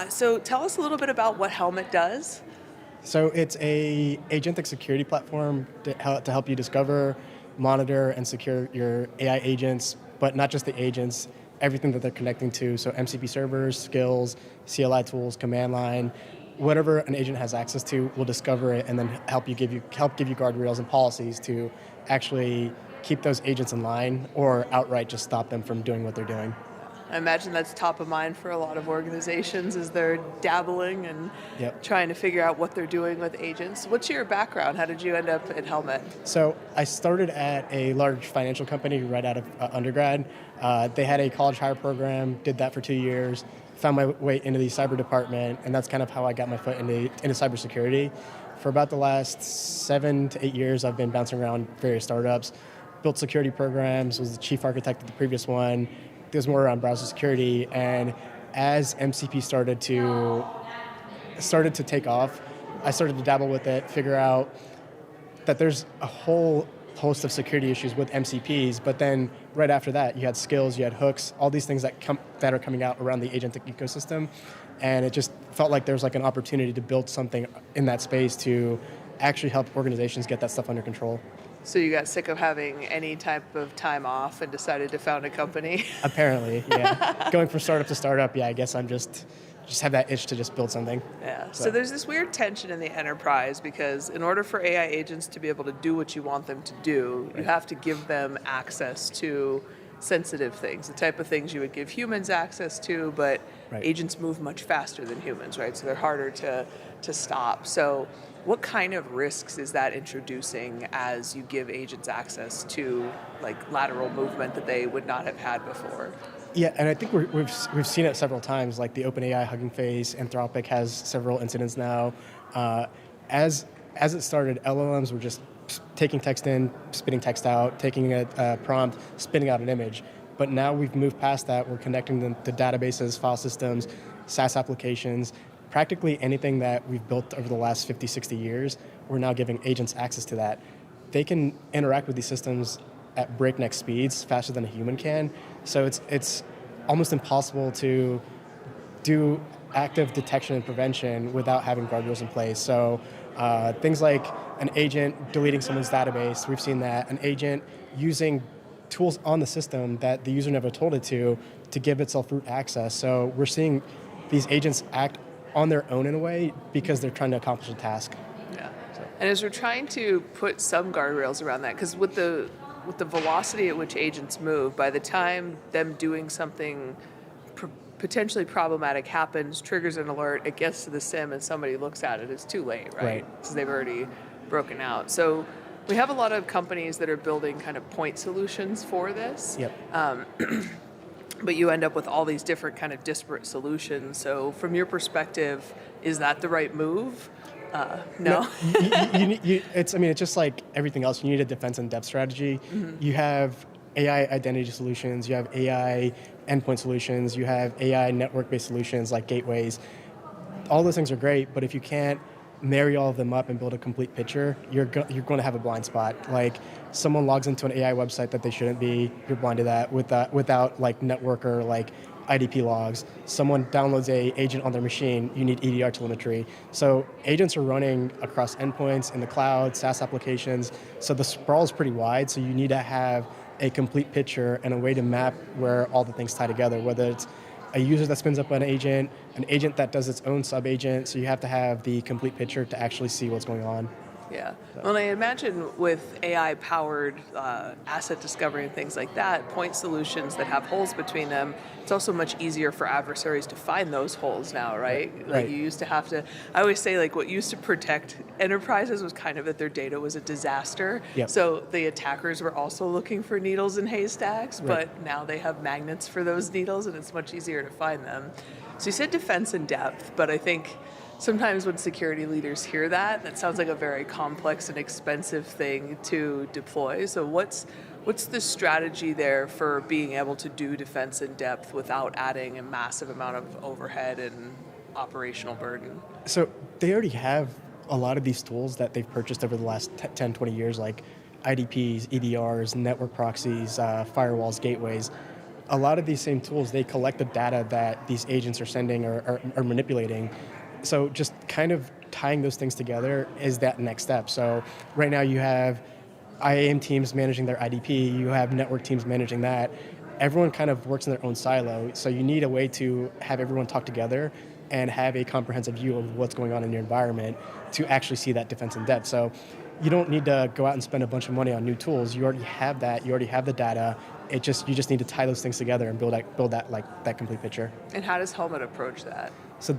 So tell us a little bit about what Helmet does. So it's a agentic security platform to help you discover, monitor, and secure your AI agents, but not just the agents, everything that they're connecting to. So MCP servers, skills, CLI tools, command line, whatever an agent has access to, we'll discover it and then help give you guardrails and policies to actually keep those agents in line or outright just stop them from doing what they're doing. I imagine that's top of mind for a lot of organizations as they're dabbling and trying to figure out what they're doing with agents. What's your background? How did you end up at Helmet? So I started at a large financial company right out of undergrad. They had a college hire program, did that for 2 years, found my way into the cyber department, and that's kind of how I got my foot into cybersecurity. For about the last 7 to 8 years, I've been bouncing around various startups, built security programs, was the chief architect of the previous one. There's more around browser security, and as MCP started to take off, I started to dabble with it, figure out that there's a whole host of security issues with MCPs, but then right after that, you had skills, you had hooks, all these things that are coming out around the agentic ecosystem, and it just felt like there was like an opportunity to build something in that space to actually help organizations get that stuff under control. So you got sick of having any type of time off and decided to found a company? Apparently, yeah. Going from startup to startup, yeah, I guess I'm just have that itch to just build something. Yeah, so there's this weird tension in the enterprise because in order for AI agents to be able to do what you want them to do, you have to give them access to sensitive things, the type of things you would give humans access to, but agents move much faster than humans, right? So they're harder to stop. So what kind of risks is that introducing as you give agents access to like lateral movement that they would not have had before? Yeah, and I think we've seen it several times, like the OpenAI Hugging Face, Anthropic has several incidents now. As it started, LLMs were just taking text in, spitting text out, taking a prompt, spitting out an image. But now we've moved past that. We're connecting them to databases, file systems, SaaS applications. Practically anything that we've built over the last 50, 60 years, we're now giving agents access to that. They can interact with these systems at breakneck speeds, faster than a human can. So it's almost impossible to do active detection and prevention without having guardrails in place. So things like an agent deleting someone's database, we've seen that. An agent using tools on the system that the user never told it to give itself root access. So we're seeing these agents act on their own in a way because they're trying to accomplish a task. Yeah. And as we're trying to put some guardrails around that, because with the velocity at which agents move, by the time them doing something potentially problematic happens, triggers an alert, it gets to the SIM and somebody looks at it, it's too late, right? Because they've already broken out. So we have a lot of companies that are building kind of point solutions for this. But you end up with all these different kind of disparate solutions. So from your perspective, is that the right move? No. It's just like everything else. You need a defense and depth strategy. Mm-hmm. You have AI identity solutions. You have AI endpoint solutions. You have AI network-based solutions like gateways. All those things are great, but if you can't marry all of them up and build a complete picture, you're going to have a blind spot. Like someone logs into an AI website that they shouldn't be, you're blind to that without like network or like IDP logs. Someone downloads a agent on their machine, you need EDR telemetry. So agents are running across endpoints in the cloud, SaaS applications. So the sprawl is pretty wide. So you need to have a complete picture and a way to map where all the things tie together, whether it's a user that spins up an agent that does its own sub-agent. So you have to have the complete picture to actually see what's going on. Yeah. Well, I imagine with AI-powered asset discovery and things like that, point solutions that have holes between them, it's also much easier for adversaries to find those holes now, right? Like you used to have to, I always say like what used to protect enterprises was kind of that their data was a disaster. Yep. So the attackers were also looking for needles in haystacks, but now they have magnets for those needles and it's much easier to find them. So you said defense in depth, but I think sometimes when security leaders hear that, that sounds like a very complex and expensive thing to deploy. So what's the strategy there for being able to do defense in depth without adding a massive amount of overhead and operational burden? So they already have a lot of these tools that they've purchased over the last 10, 20 years, like IDPs, EDRs, network proxies, firewalls, gateways, a lot of these same tools, they collect the data that these agents are sending or manipulating. So just kind of tying those things together is that next step. So right now you have IAM teams managing their IDP, you have network teams managing that. Everyone kind of works in their own silo, so you need a way to have everyone talk together and have a comprehensive view of what's going on in your environment to actually see that defense in depth. So you don't need to go out and spend a bunch of money on new tools. You already have that. You already have the data. You just need to tie those things together and build that complete picture. And how does Helmet approach that? So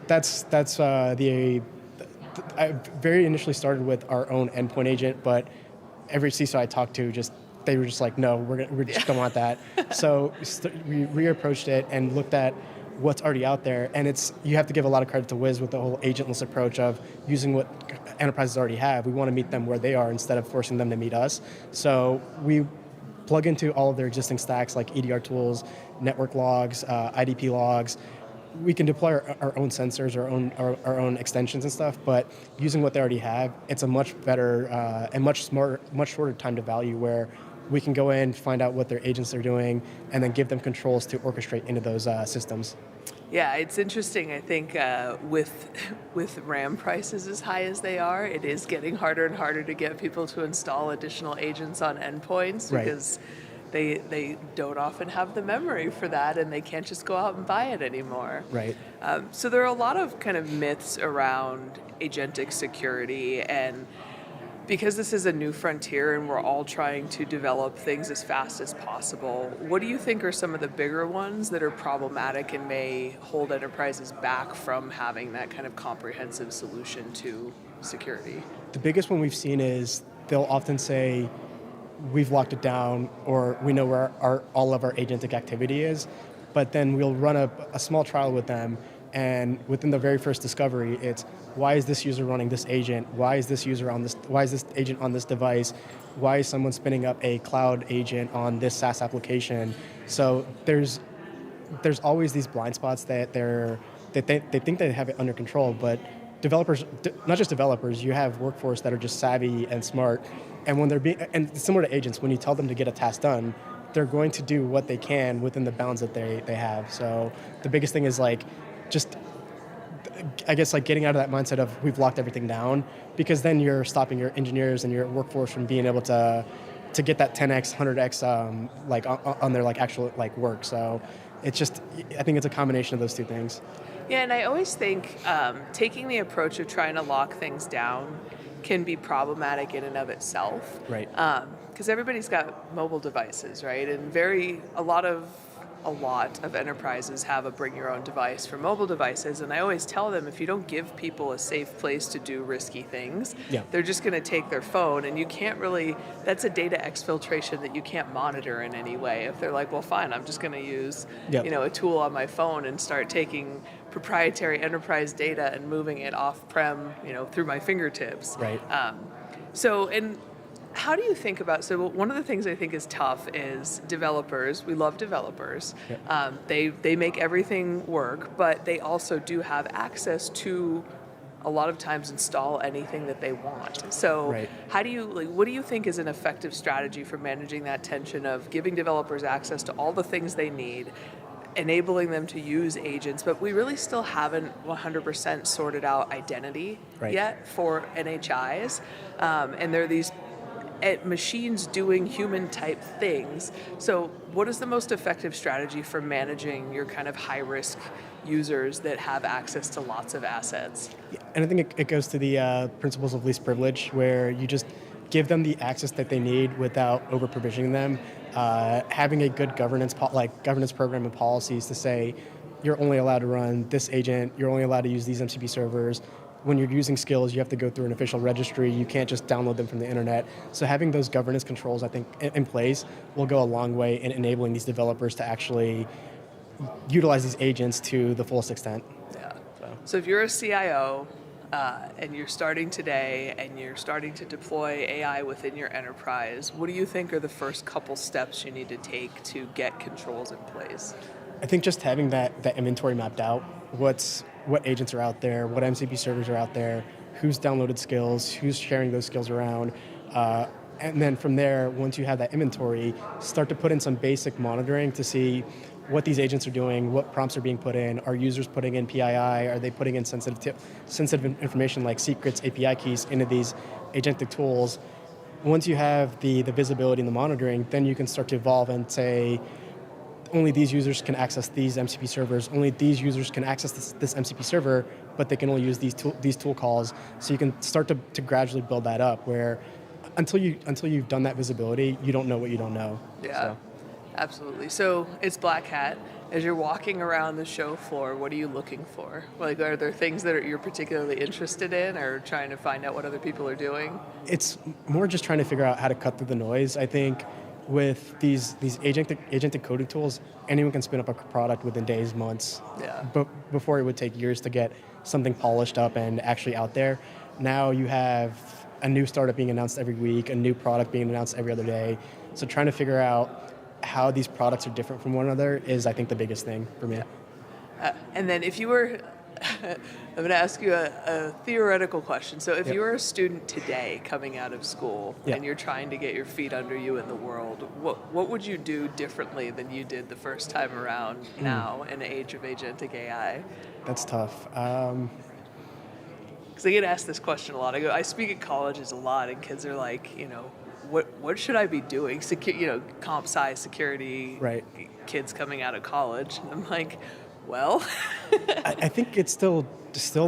I very initially started with our own endpoint agent, but every CISO I talked to they were just like, no, we just don't want that. So we reapproached it and looked at what's already out there, and you have to give a lot of credit to Wiz with the whole agentless approach of using what enterprises already have. We want to meet them where they are instead of forcing them to meet us. So we plug into all of their existing stacks like EDR tools, network logs, IDP logs. We can deploy our own sensors, our own extensions and stuff, but using what they already have, it's a much better and much shorter time to value where we can go in, find out what their agents are doing, and then give them controls to orchestrate into those systems. Yeah, it's interesting. I think with RAM prices as high as they are, it is getting harder and harder to get people to install additional agents on endpoints because they don't often have the memory for that, and they can't just go out and buy it anymore. Right. So there are a lot of kind of myths around agentic security, and because this is a new frontier and we're all trying to develop things as fast as possible, what do you think are some of the bigger ones that are problematic and may hold enterprises back from having that kind of comprehensive solution to security? The biggest one we've seen is they'll often say, we've locked it down, or we know where all of our agentic activity is, but then we'll run a small trial with them, and within the very first discovery, it's why is this user running this agent? Why is this agent on this device? Why is someone spinning up a cloud agent on this SaaS application? So there's always these blind spots that they think they have it under control, but developers, not just developers, you have workforce that are just savvy and smart, and when and similar to agents, when you tell them to get a task done, they're going to do what they can within the bounds that they have. So the biggest thing is getting out of that mindset of we've locked everything down, because then you're stopping your engineers and your workforce from being able to get that 10x, 100x on their actual work. So it's just, I think it's a combination of those two things. Yeah, and I always think taking the approach of trying to lock things down can be problematic in and of itself. Right. Because everybody's got mobile devices, right? And a lot of enterprises have a bring your own device for mobile devices, and I always tell them, if you don't give people a safe place to do risky things, they're just going to take their phone, and you can't really, that's a data exfiltration that you can't monitor in any way. If they're like, well, fine, I'm just going to use a tool on my phone and start taking proprietary enterprise data and moving it off-prem, through my fingertips. Right. How do you think about, so one of the things I think is tough is developers. We love developers. They make everything work, but they also do have access to a lot of times install anything that they want. So what do you think is an effective strategy for managing that tension of giving developers access to all the things they need, enabling them to use agents, but we really still haven't 100% sorted out identity yet for NHIs, and there are these machines doing human type things. So what is the most effective strategy for managing your kind of high risk users that have access to lots of assets? And I think it goes to the principles of least privilege, where you just give them the access that they need without over provisioning them. Having a good governance program and policies to say, you're only allowed to run this agent, you're only allowed to use these MCP servers. When you're using skills, you have to go through an official registry. You can't just download them from the internet. So having those governance controls, I think, in place will go a long way in enabling these developers to actually utilize these agents to the fullest extent. Yeah. So if you're a CIO and you're starting today and you're starting to deploy AI within your enterprise, what do you think are the first couple steps you need to take to get controls in place? I think just having that inventory mapped out, what agents are out there, what MCP servers are out there, who's downloaded skills, who's sharing those skills around. And then from there, once you have that inventory, start to put in some basic monitoring to see what these agents are doing, what prompts are being put in, are users putting in PII, are they putting in sensitive information like secrets, API keys into these agentic tools. Once you have the visibility and the monitoring, then you can start to evolve and say, only these users can access these MCP servers, only these users can access this MCP server, but they can only use these tool calls. So you can start to gradually build that up where until you've done that visibility, you don't know what you don't know. Yeah, So. absolutely. So it's Black Hat. As you're walking around the show floor, what are you looking for? Like, are there things that you're particularly interested in or trying to find out what other people are doing? It's more just trying to figure out how to cut through the noise. I think with these agentic coding tools, anyone can spin up a product within days, months. Yeah. But before it would take years to get something polished up and actually out there. Now you have a new startup being announced every week, a new product being announced every other day. So trying to figure out how these products are different from one another is, I think, the biggest thing for me. And then if you were, I'm going to ask you a theoretical question. So if you were a student today coming out of school and you're trying to get your feet under you in the world, what would you do differently than you did the first time around now in the age of agentic AI? That's tough. Because I get asked this question a lot. I speak at colleges a lot, and kids are like, what should I be doing? Comp sci security, Right. kids coming out of college. And I'm like, well, I think it's still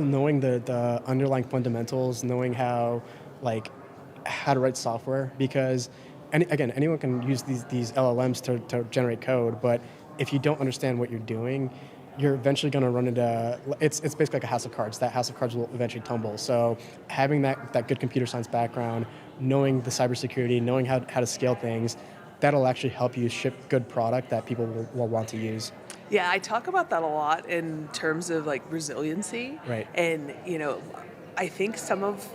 knowing the underlying fundamentals, knowing how to write software, because anyone can use these LLMs to generate code, but if you don't understand what you're doing, you're eventually going to run into, it's basically like a house of cards. That house of cards will eventually tumble. So having that good computer science background, knowing the cybersecurity, knowing how to scale things, that'll actually help you ship good product that people will want to use. yeah, I talk about that a lot in terms of like resiliency. Right. And, I think some of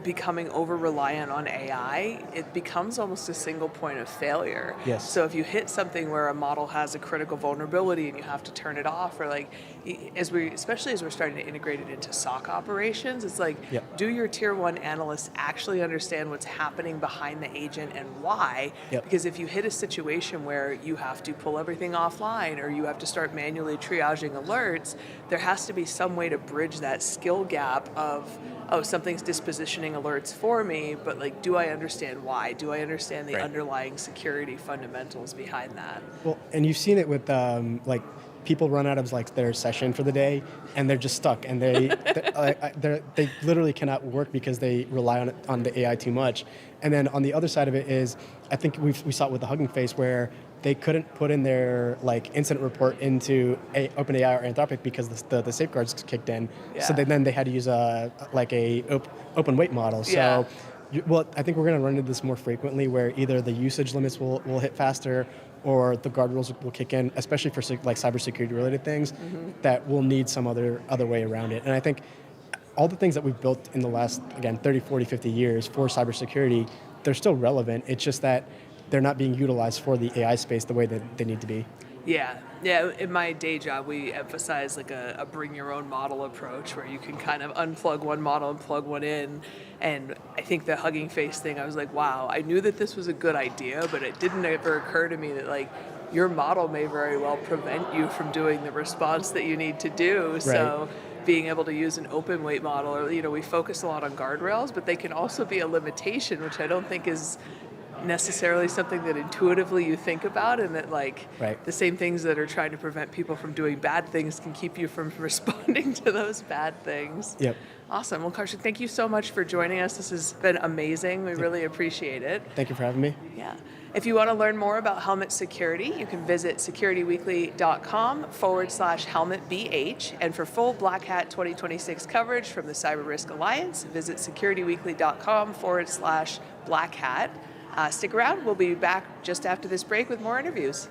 becoming over-reliant on AI, it becomes almost a single point of failure. Yes. So if you hit something where a model has a critical vulnerability and you have to turn it off, or especially as we're starting to integrate it into SOC operations, it's like, do your tier one analysts actually understand what's happening behind the agent and why? Because if you hit a situation where you have to pull everything offline or you have to start manually triaging alerts, there has to be some way to bridge that skill gap of, oh, something's dispositioning alerts for me, but do I understand why? Do I understand the underlying security fundamentals behind that? Well, and you've seen it with people run out of their session for the day, and they're just stuck, and they literally cannot work because they rely on the AI too much. And then on the other side of it is, I think we saw it with the Hugging Face where they couldn't put in their incident report into OpenAI or Anthropic because the safeguards kicked in. Yeah. So then they had to use a open weight model. So, I think we're going to run into this more frequently where either the usage limits will hit faster or the guardrails will kick in, especially for cybersecurity related things that will need some other way around it. And I think all the things that we've built in the last, 30, 40, 50 years for cybersecurity, they're still relevant. It's just that they're not being utilized for the AI space the way that they need to be. Yeah. In my day job, we emphasize a bring your own model approach where you can kind of unplug one model and plug one in. And I think the Hugging Face thing, I was like, wow, I knew that this was a good idea, but it didn't ever occur to me that your model may very well prevent you from doing the response that you need to do. Right. So being able to use an open weight model, or we focus a lot on guardrails, but they can also be a limitation, which I don't think is necessarily something that intuitively you think about, and that the same things that are trying to prevent people from doing bad things can keep you from responding to those bad things. Yep. Awesome. Well, Kaushik, thank you so much for joining us. This has been amazing. We really appreciate it. Thank you for having me. Yeah. If you want to learn more about helmet security, you can visit securityweekly.com/helmetbh. And for full Black Hat 2026 coverage from the CyberRisk Alliance, visit securityweekly.com/Black Hat. Stick around. We'll be back just after this break with more interviews.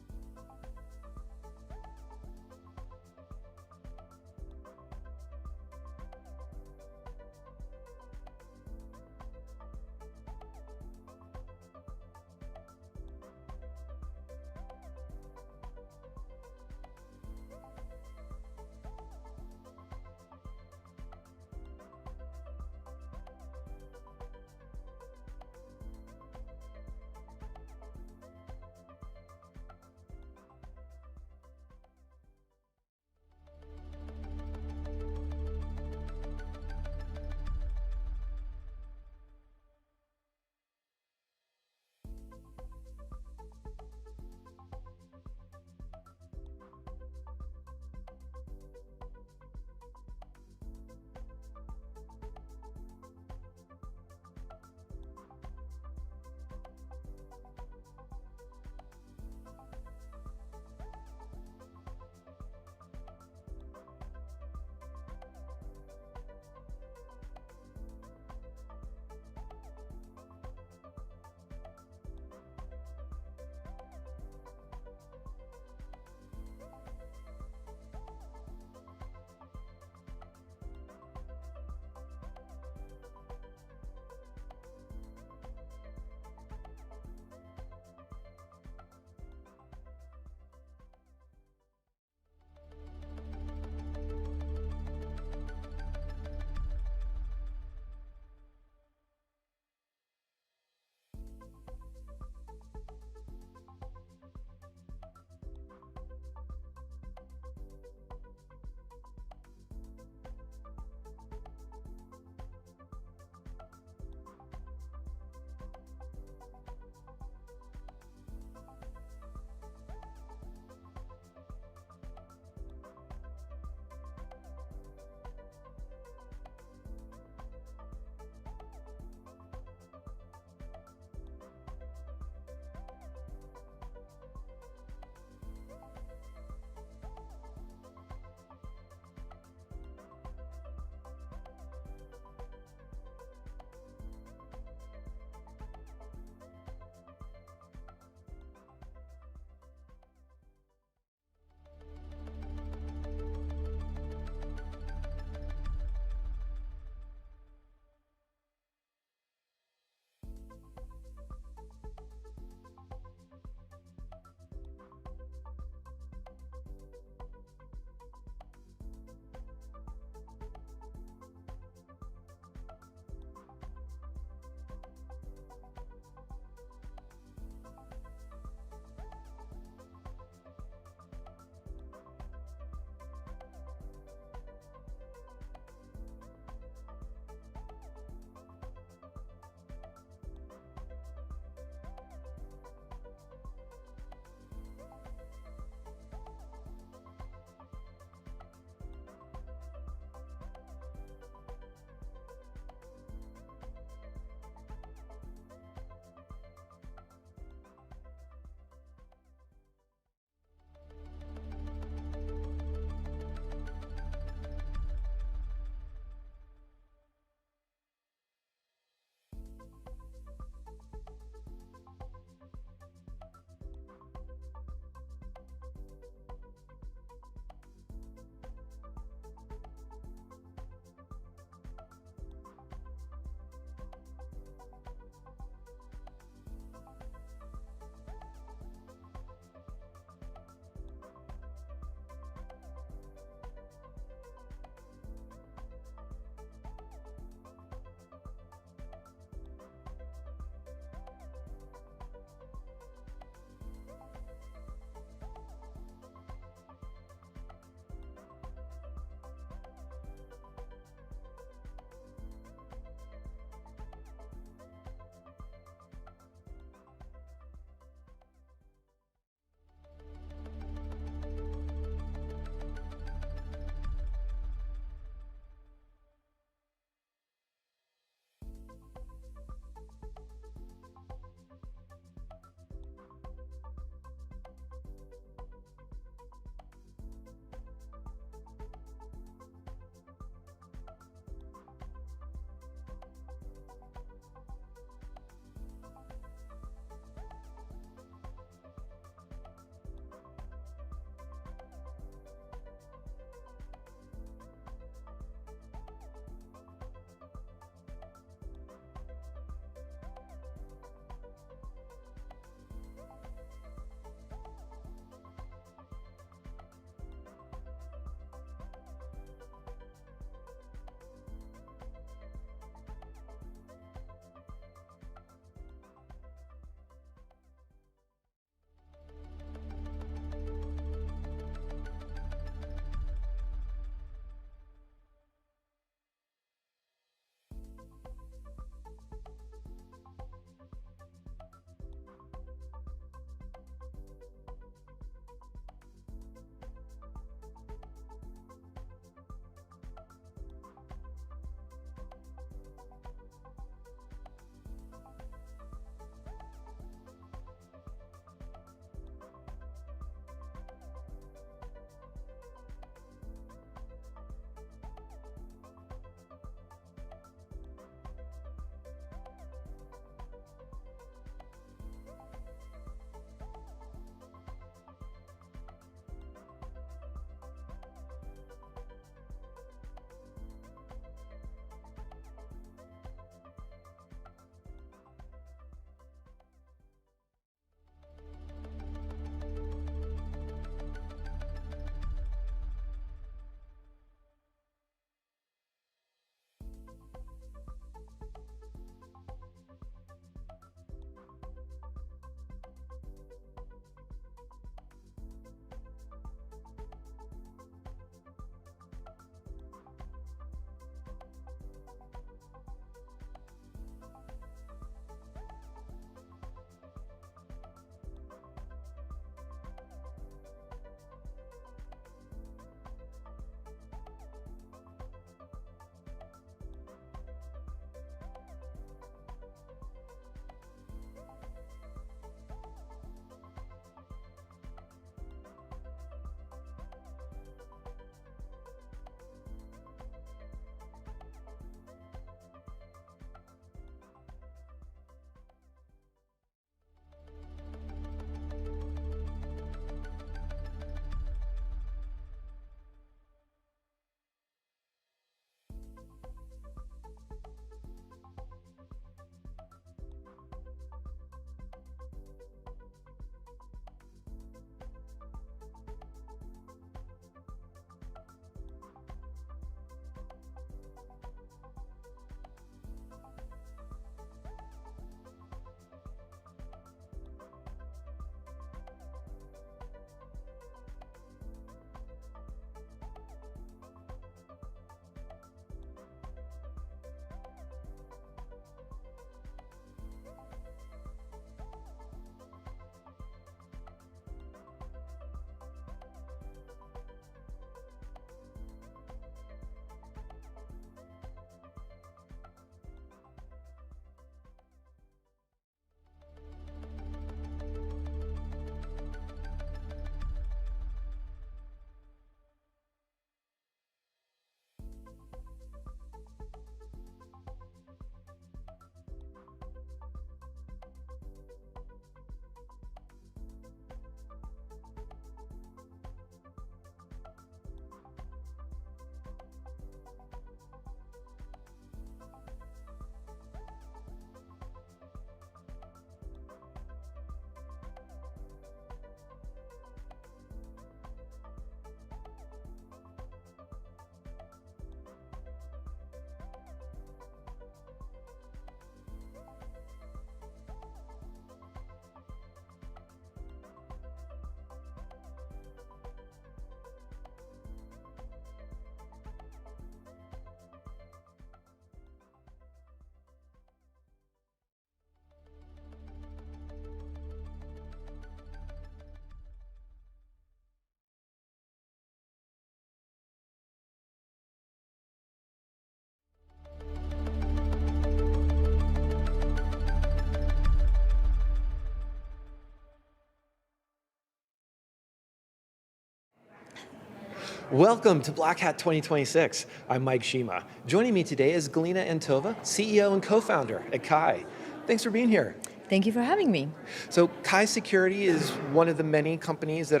Welcome to Black Hat 2026. I'm Mike Shema. Joining me today is Galina Antova, CEO and co-founder at Kai. Thanks for being here. Thank you for having me. So Kai Security is one of the many companies that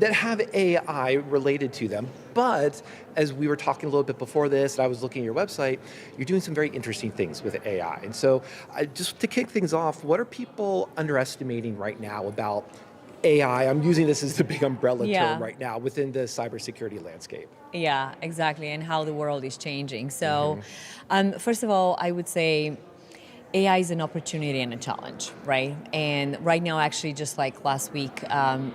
have AI related to them, but as we were talking a little bit before this, and I was looking at your website, you're doing some very interesting things with AI. And so just to kick things off, what are people underestimating right now about AI? I'm using this as the big umbrella term right now within the cybersecurity landscape. Yeah, exactly, and how the world is changing. So first of all, I would say AI is an opportunity and a challenge, right? And right now, actually, just like last week,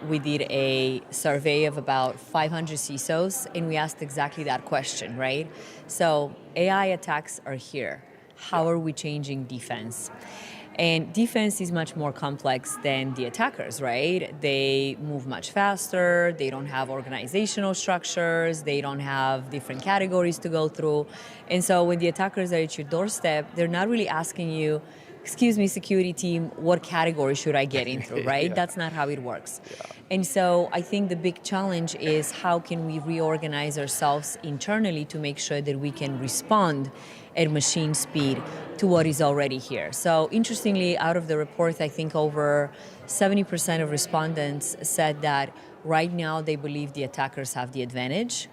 we did a survey of about 500 CISOs, and we asked exactly that question, right? So AI attacks are here. How are we changing defense? And defense is much more complex than the attackers, right? They move much faster, they don't have organizational structures, they don't have different categories to go through. And so when the attackers are at your doorstep, they're not really asking you, excuse me, security team, what category should I get into, right? That's not how it works. And so I think the big challenge is how can we reorganize ourselves internally to make sure that we can respond at machine speed to what is already here. So interestingly, out of the report, I think over 70% of respondents said that right now they believe the attackers have the advantage,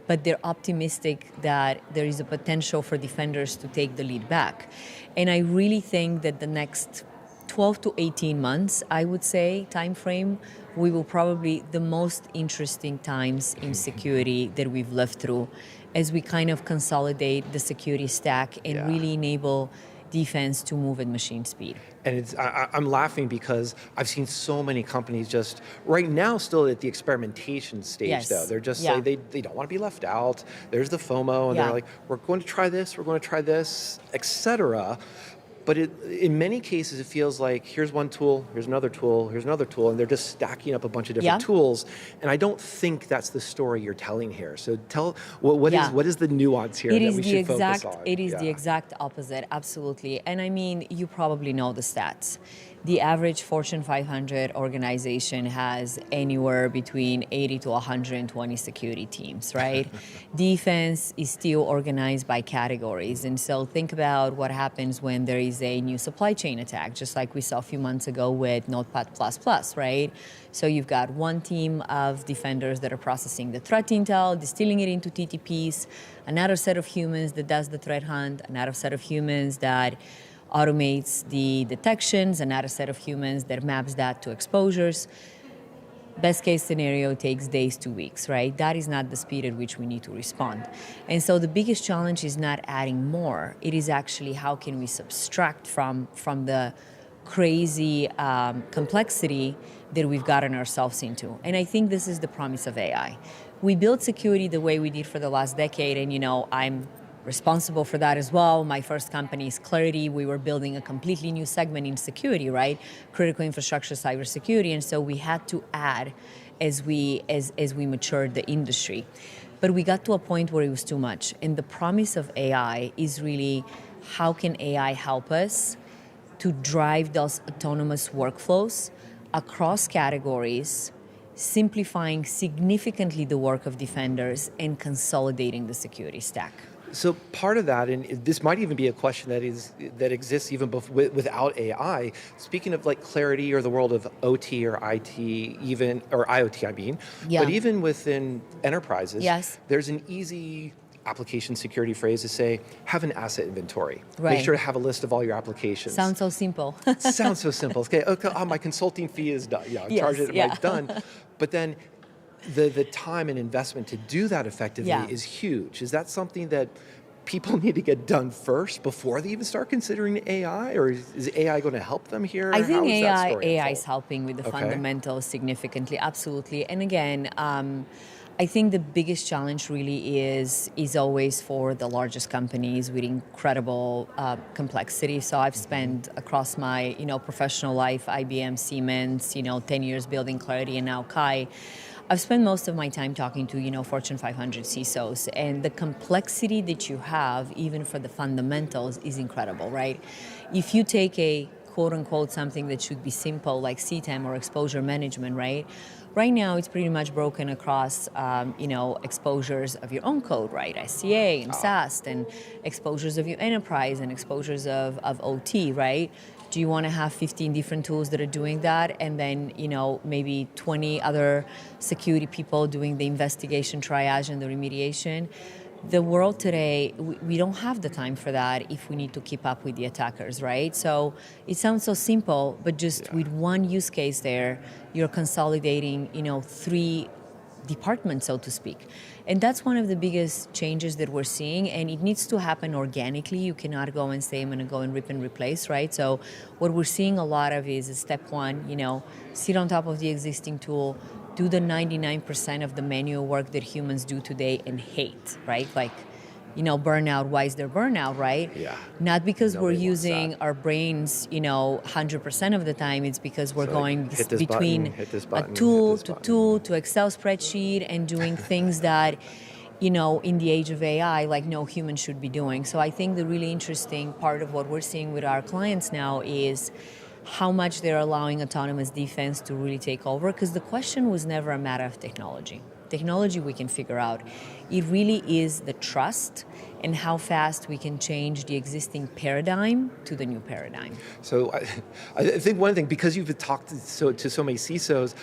but they're optimistic that there is a potential for defenders to take the lead back. And I really think that the next 12 to 18 months, I would say, time frame, we will probably the most interesting times in security that we've lived through as we kind of consolidate the security stack and really enable defense to move at machine speed. And I'm laughing because I've seen so many companies just right now still at the experimentation stage though. They're just saying they don't want to be left out. There's the FOMO and they're like, we're going to try this, etc. But in many cases, it feels like here's one tool, here's another tool, and they're just stacking up a bunch of different tools. And I don't think that's the story you're telling here. So tell, what is the nuance here that we should focus on? It is the exact opposite, absolutely. And I mean, you probably know the stats. The average Fortune 500 organization has anywhere between 80 to 120 security teams, right? Defense is still organized by categories. And so think about what happens when there is a new supply chain attack, just like we saw a few months ago with Notepad++, right? So you've got one team of defenders that are processing the threat intel, distilling it into TTPs, another set of humans that does the threat hunt, another set of humans that automates the detections, another set of humans that maps that to exposures. Best case scenario takes days to weeks, right? That is not the speed at which we need to respond. And so the biggest challenge is not adding more. It is actually how can we subtract from the crazy complexity that we've gotten ourselves into. And I think this is the promise of AI. We built security the way we did for the last decade, and I'm responsible for that as well. My first company is Clarity. We were building a completely new segment in security, right? Critical infrastructure, cybersecurity, and so we had to add as we matured the industry. But we got to a point where it was too much. And the promise of AI is really how can AI help us to drive those autonomous workflows across categories, simplifying significantly the work of defenders and consolidating the security stack. So part of that, and this might even be a question that exists even without AI. Speaking of like Clarity or the world of OT or IT, or IoT, I mean, but even within enterprises, there's an easy application security phrase to say, have an asset inventory. Make sure to have a list of all your applications. Sounds so simple. Sounds so simple. Okay, my consulting fee is done. Charge it, it's done. But then the time and investment to do that effectively is huge. Is that something that people need to get done first before they even start considering AI, or is AI going to help them here? I think AI is helping with the fundamentals significantly, absolutely. And again, I think the biggest challenge really is always for the largest companies with incredible complexity. So I've spent across my professional life, IBM, Siemens, 10 years building Clarity, and now Kai. I've spent most of my time talking to Fortune 500 CISOs, and the complexity that you have, even for the fundamentals, is incredible, right? If you take a quote unquote something that should be simple like CTEM or exposure management, right? Right now, it's pretty much broken across, exposures of your own code, right? SCA and SAST, and exposures of your enterprise and exposures of OT, right? Do you want to have 15 different tools that are doing that, and then maybe 20 other security people doing the investigation, triage, and the remediation? The world today, we don't have the time for that if we need to keep up with the attackers, right? So it sounds so simple, but just with one use case there, you're consolidating, 3 departments, so to speak. And that's one of the biggest changes that we're seeing, and it needs to happen organically. You cannot go and say, I'm going to go and rip and replace, right? So what we're seeing a lot of is step 1, sit on top of the existing tool, do the 99% of the manual work that humans do today and hate, right? Like, burnout. Why is there burnout, right? Yeah. Not because Nobody we're wants using that. our brains, 100% of the time. It's because we're So, going hit this between button, hit this a button, tool hit this to button. tool to Excel spreadsheet and doing things that, in the age of AI, like no human should be doing. So I think the really interesting part of what we're seeing with our clients now is how much they're allowing autonomous defense to really take over, because the question was never a matter of technology. Technology we can figure out. It really is the trust and how fast we can change the existing paradigm to the new paradigm. So I think one thing, because you've talked to so many CISOs,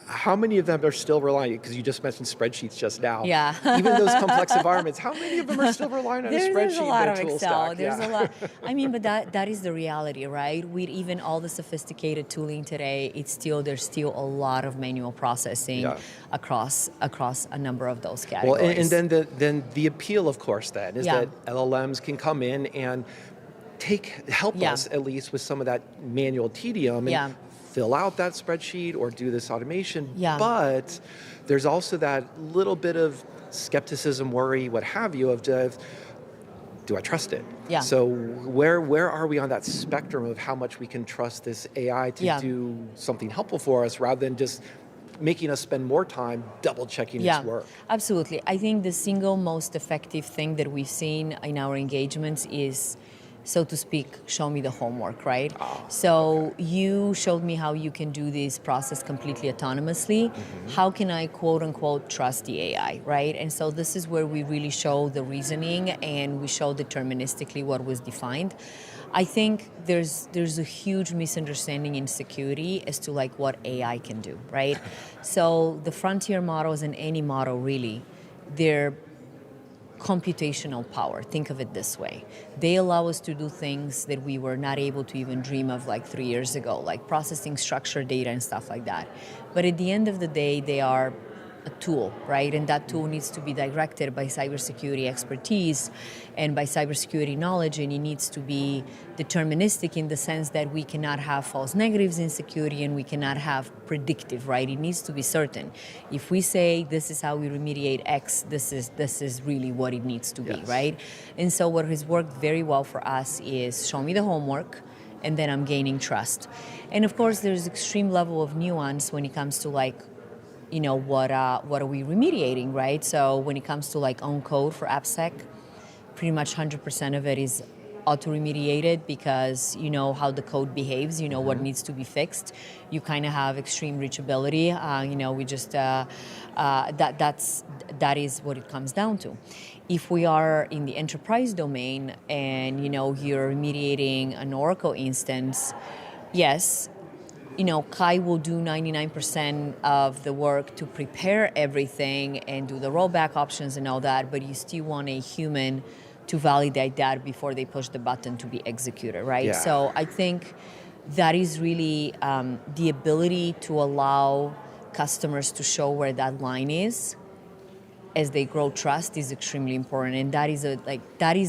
how many of them are still relying, because you just mentioned spreadsheets just now. Yeah. Even those complex environments, how many of them are still relying on a spreadsheet? There's a lot of tool Excel. stack? There's a lot. I mean, but that is the reality, right? With even all the sophisticated tooling today, there's still a lot of manual processing across a number of those categories. Well, and then the appeal, of course, then is that LLMs can come in and help us at least with some of that manual tedium. And fill out that spreadsheet or do this automation, but there's also that little bit of skepticism, worry, what have you, of do I trust it? Yeah. So where are we on that spectrum of how much we can trust this AI to do something helpful for us rather than just making us spend more time double checking its work? Absolutely. I think the single most effective thing that we've seen in our engagements is, so to speak, show me the homework, right? You showed me how you can do this process completely autonomously. Mm-hmm. How can I, quote unquote, trust the AI, right? And so this is where we really show the reasoning and we show deterministically what was defined. I think there's a huge misunderstanding in security as to like what AI can do, right? So the frontier models and any model really, they're computational power. Think of it this way. They allow us to do things that we were not able to even dream of like 3 years ago, like processing structured data and stuff like that. But at the end of the day, they are a tool, right? And that tool needs to be directed by cybersecurity expertise and by cybersecurity knowledge, and it needs to be deterministic in the sense that we cannot have false negatives in security and we cannot have predictive, right? It needs to be certain. If we say this is how we remediate X, this is really what it needs to be, right? And so what has worked very well for us is show me the homework, and then I'm gaining trust. And of course, there's extreme level of nuance when it comes to like, what are we remediating, right? So when it comes to like own code for AppSec, pretty much 100% of it is auto-remediated because you know how the code behaves, you know what needs to be fixed. You kind of have extreme reachability. We just that is what it comes down to. If we are in the enterprise domain and you're remediating an Oracle instance, yes. Kai will do 99% of the work to prepare everything and do the rollback options and all that, but you still want a human to validate that before they push the button to be executed, right? Yeah. So I think that is really the ability to allow customers to show where that line is as they grow trust is extremely important, and that is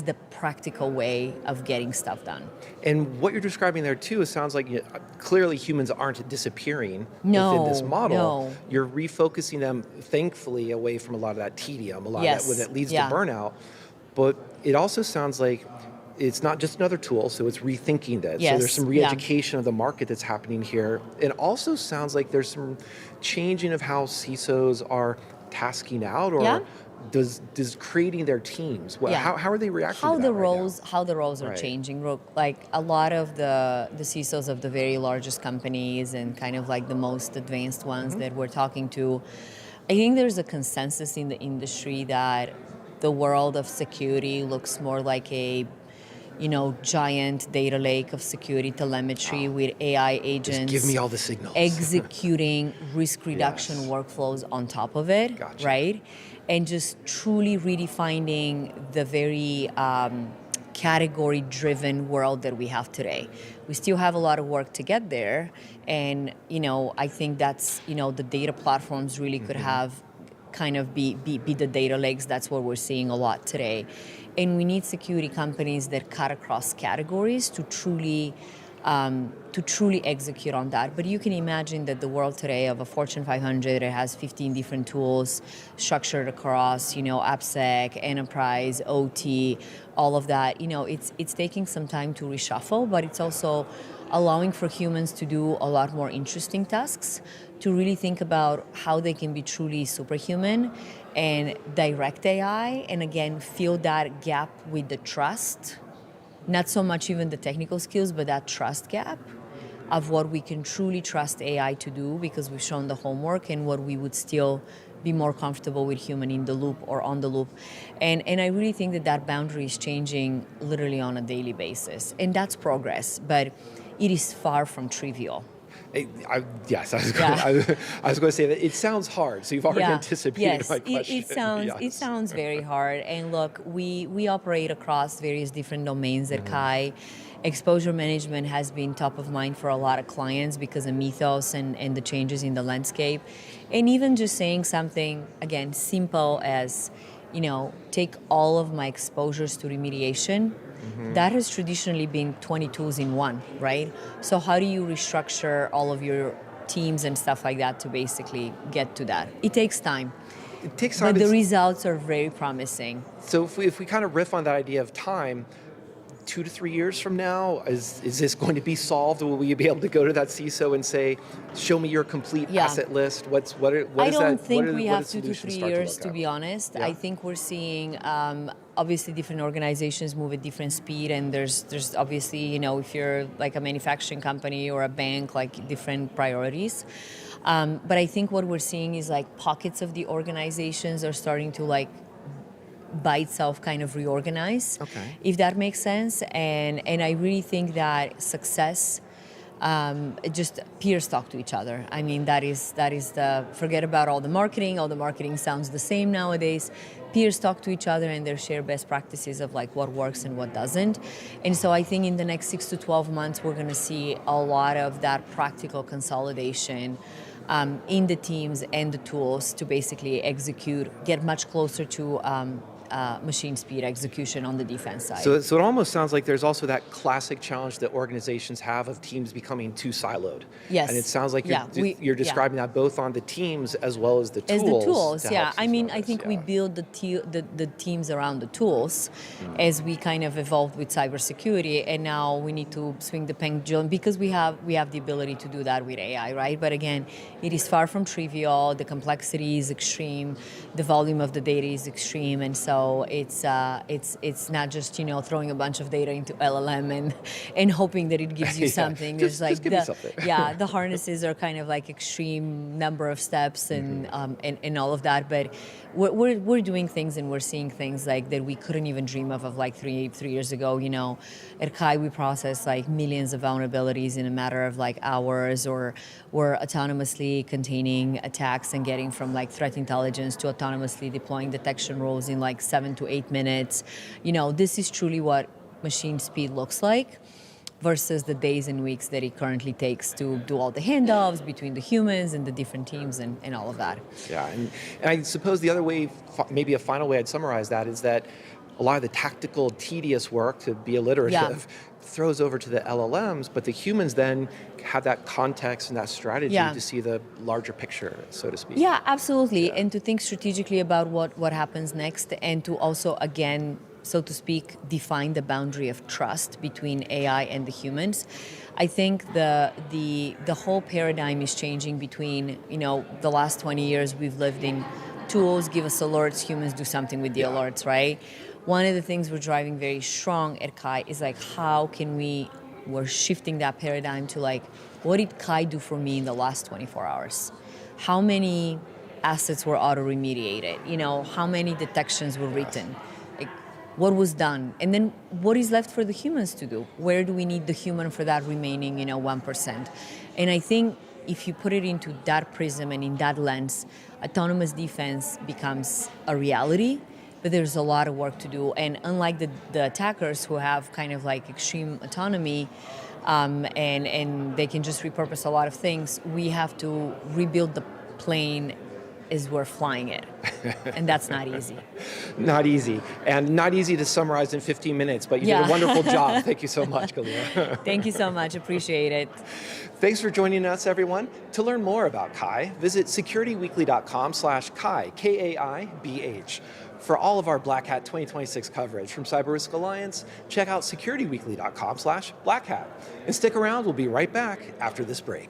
the practical way of getting stuff done. And what you're describing there too, it sounds like clearly humans aren't disappearing within this model. No. You're refocusing them, thankfully, away from a lot of that tedium, a lot of that leads to burnout. But it also sounds like it's not just another tool, so it's rethinking that. Yes. So there's some re-education of the market that's happening here. It also sounds like there's some changing of how CISOs are tasking out or does creating their teams? How are they reacting how to the that right roles now? how the roles are Right. changing. Like a lot of the CISOs of the very largest companies and kind of like the most advanced ones that we're talking to, I think there's a consensus in the industry that the world of security looks more like a giant data lake of security telemetry with AI agents. Just give me all the signals. Executing risk reduction Yes. workflows on top of it, Gotcha. right? And just truly redefining the very category-driven world that we have today. We still have a lot of work to get there, and I think that's the data platforms really could have kind of be the data lakes. That's what we're seeing a lot today. And we need security companies that cut across categories to truly execute on that. But you can imagine that the world today of a Fortune 500, it has 15 different tools structured across, AppSec, enterprise, OT, all of that. It's taking some time to reshuffle, but it's also allowing for humans to do a lot more interesting tasks, to really think about how they can be truly superhuman and direct AI, and again, fill that gap with the trust. Not so much even the technical skills, but that trust gap of what we can truly trust AI to do because we've shown the homework, and what we would still be more comfortable with human in the loop or on the loop. And I really think that boundary is changing literally on a daily basis. And that's progress, but it is far from trivial. Yes, I was going to say that it sounds hard. So you've already anticipated my question. It sounds very hard. And look, we operate across various different domains at Kai. Exposure management has been top of mind for a lot of clients because of Mythos and the changes in the landscape. And even just saying something, again, simple as, take all of my exposures to remediation. That has traditionally been 20 tools in one, right? So how do you restructure all of your teams and stuff like that to basically get to that? It takes time. It takes time. But the results are very promising. So if we kind of riff on that idea of time, 2 to 3 years from now, is this going to be solved? Will we be able to go to that CISO and say, show me your complete asset list? I don't think we have 2 to 3 years, to be honest. Yeah. I think we're seeing obviously different organizations move at different speed, and there's obviously, if you're like a manufacturing company or a bank, like different priorities. But I think what we're seeing is like pockets of the organizations are starting to like by itself kind of reorganize, if that makes sense. And I really think that success, just peers talk to each other. I mean, that is the, forget about all the marketing. All the marketing sounds the same nowadays. Peers talk to each other and they share best practices of like what works and what doesn't. And so I think in the next 6 to 12 months, we're going to see a lot of that practical consolidation in the teams and the tools to basically execute, get much closer to machine speed execution on the defense side. So it almost sounds like there's also that classic challenge that organizations have of teams becoming too siloed. Yes. And it sounds like you're describing that both on the teams as well as the tools. As the tools, to yeah. help I mean, these I think progress, we build the teams around the tools as we kind of evolved with cybersecurity, and now we need to swing the pendulum because we have the ability to do that with AI, right? But again, it is far from trivial. The complexity is extreme. The volume of the data is extreme, and so it's not just throwing a bunch of data into LLM and hoping that it gives you something. Just give me something. The harnesses are kind of like extreme number of steps and all of that. But we're doing things and we're seeing things like that we couldn't even dream of like three years ago. At Kai we process like millions of vulnerabilities in a matter of like hours, or we're autonomously containing attacks and getting from like threat intelligence to autonomously deploying detection rules in like 7 to 8 minutes. This is truly what machine speed looks like versus the days and weeks that it currently takes to do all the handoffs between the humans and the different teams and all of that. Yeah, and I suppose the other way, maybe a final way I'd summarize that, is that a lot of the tactical, tedious work, to be alliterative, throws over to the LLMs, but the humans then have that context and that strategy to see the larger picture, so to speak. Yeah, absolutely. And to think strategically about what happens next, and to also, again, so to speak, define the boundary of trust between AI and the humans. I think the whole paradigm is changing between, the last 20 years we've lived in tools give us alerts, humans do something with the alerts, right? One of the things we're driving very strong at Kai is like, how can we're shifting that paradigm to like, what did Kai do for me in the last 24 hours? How many assets were auto-remediated? You know, how many detections were written? Like, what was done? And then what is left for the humans to do? Where do we need the human for that remaining, 1%? And I think if you put it into that prism and in that lens, autonomous defense becomes a reality, but there's a lot of work to do. And unlike the attackers who have kind of like extreme autonomy, and they can just repurpose a lot of things, we have to rebuild the plane as we're flying it. And that's not easy. Not easy. And not easy to summarize in 15 minutes, but you did a wonderful job. Thank you so much, Galila. Thank you so much. Appreciate it. Thanks for joining us, everyone. To learn more about Kai, visit securityweekly.com/Kai, K-A-I-B-H. For all of our Black Hat 2026 coverage from CyberRisk Alliance, check out securityweekly.com/blackhat. And stick around, we'll be right back after this break.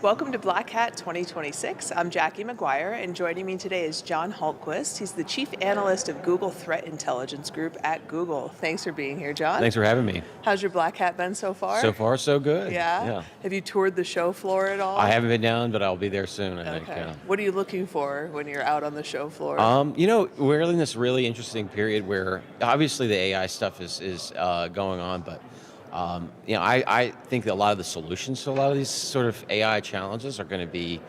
Welcome to Black Hat 2026. I'm Jackie McGuire, and joining me today is John Hultquist. He's the Chief Analyst of Google Threat Intelligence Group at Google. Thanks for being here, John. Thanks for having me. How's your Black Hat been so far? So far, so good. Yeah? Have you toured the show floor at all? I haven't been down, but I'll be there soon, I think. Okay. What are you looking for when you're out on the show floor? We're in this really interesting period where obviously the AI stuff is going on, but I think that a lot of the solutions to a lot of these sort of AI challenges are going to be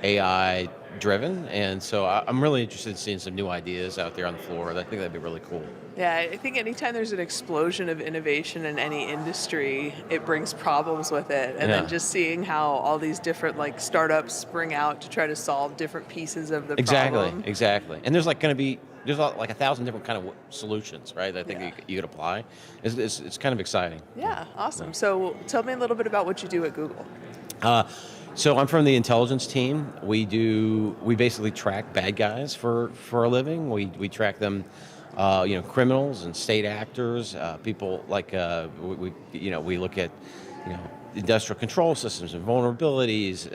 AI driven, and so I'm really interested in seeing some new ideas out there on the floor. I think that'd be really cool. Yeah, I think anytime there's an explosion of innovation in any industry, it brings problems with it. And then just seeing how all these different startups spring out to try to solve different pieces of the problem. Exactly. And there's like 1,000 different kind of solutions, right? I think you could apply. It's kind of exciting. Yeah, awesome. So tell me a little bit about what you do at Google. So I'm from the intelligence team. We basically track bad guys for a living. We track them, criminals and state actors, people like we look at industrial control systems and vulnerabilities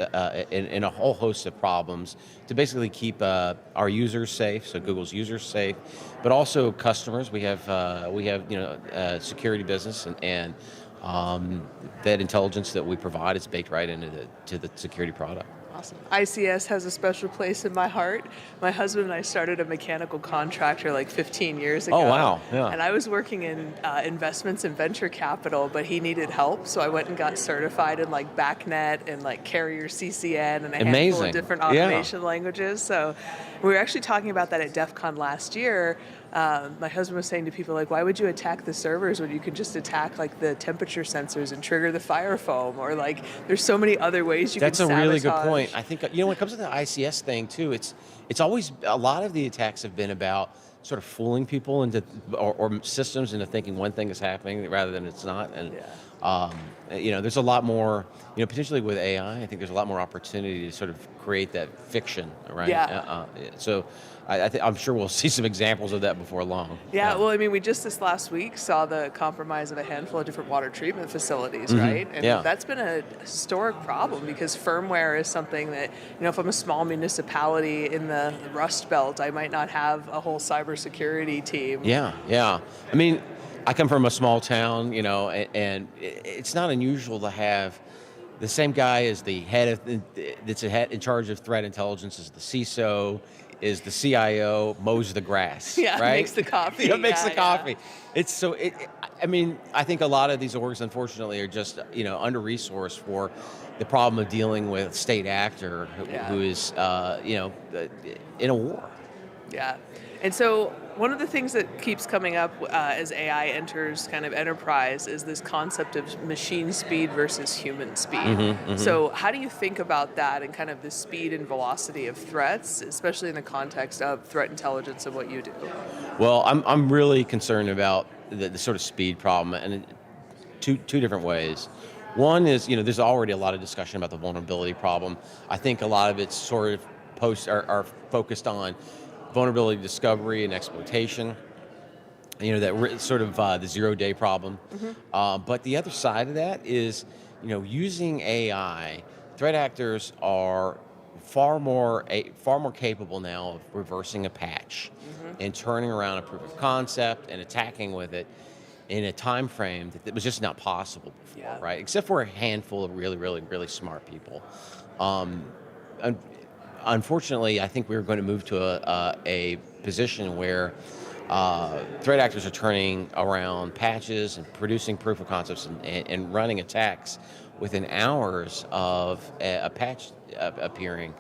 and a whole host of problems to basically keep our users safe, so Google's users safe, but also customers. We have security business and that intelligence that we provide is baked right into the security product. Awesome. ICS has a special place in my heart. My husband and I started a mechanical contractor 15 years ago. Oh, wow. Yeah. And I was working in investments and venture capital, but he needed help, so I went and got certified in BACnet and carrier CCN and a handful of different automation languages. So we were actually talking about that at DEF CON last year. My husband was saying to people, why would you attack the servers when you could just attack the temperature sensors and trigger the fire foam, or there's so many other ways you can sabotage. That's a really good point. I think when it comes to the ICS thing too, it's always a lot of the attacks have been about sort of fooling people into or systems into thinking one thing is happening rather than it's not. And there's a lot more. Potentially with AI, I think there's a lot more opportunity to sort of create that fiction, right? Yeah. So I'm sure we'll see some examples of that before long. Yeah, well, we just this last week saw the compromise of a handful of different water treatment facilities, right? And that's been a historic problem because firmware is something that, if I'm a small municipality in the Rust Belt, I might not have a whole cybersecurity team. Yeah. I come from a small town, and it's not unusual to have the same guy as the head that's in charge of threat intelligence as the CISO, is the CIO, mows the grass, right? Makes the coffee. Makes the coffee. It's so. I think a lot of these orgs, unfortunately, are just under-resourced for the problem of dealing with state actor who is in a war. Yeah, and so one of the things that keeps coming up as AI enters kind of enterprise is this concept of machine speed versus human speed. So how do you think about that and kind of the speed and velocity of threats, especially in the context of threat intelligence and what you do? Well, I'm really concerned about the sort of speed problem, and two different ways. One is, there's already a lot of discussion about the vulnerability problem. I think a lot of it's sort of are focused on vulnerability discovery and exploitation, that sort of the zero-day problem. But the other side of that is, using AI, threat actors are far more capable now of reversing a patch and turning around a proof of concept and attacking with it in a time frame that was just not possible before, right? Except for a handful of really, really, really smart people. Unfortunately, I think we're going to move to a position where threat actors are turning around patches and producing proof of concepts and running attacks within hours of a patch appearing.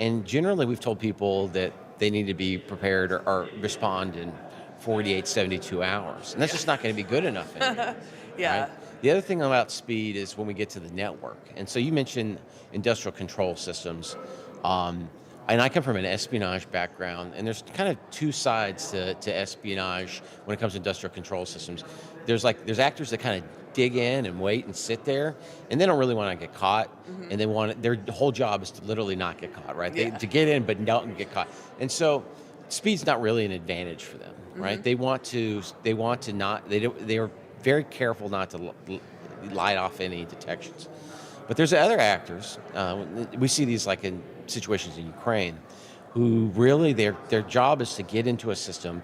And generally, we've told people that they need to be prepared or respond in 48, 72 hours. And that's just not going to be good enough anymore. Right? The other thing about speed is when we get to the network. And so you mentioned industrial control systems. And I come from an espionage background, and there's kind of two sides to espionage when it comes to industrial control systems. There's actors that kind of dig in and wait and sit there, and they don't really want to get caught, and their whole job is to literally not get caught, right? To get in but don't get caught. And so speed's not really an advantage for them, right? They are very careful not to light off any detections. But there's other actors. We see these like in situations in Ukraine, who really their job is to get into a system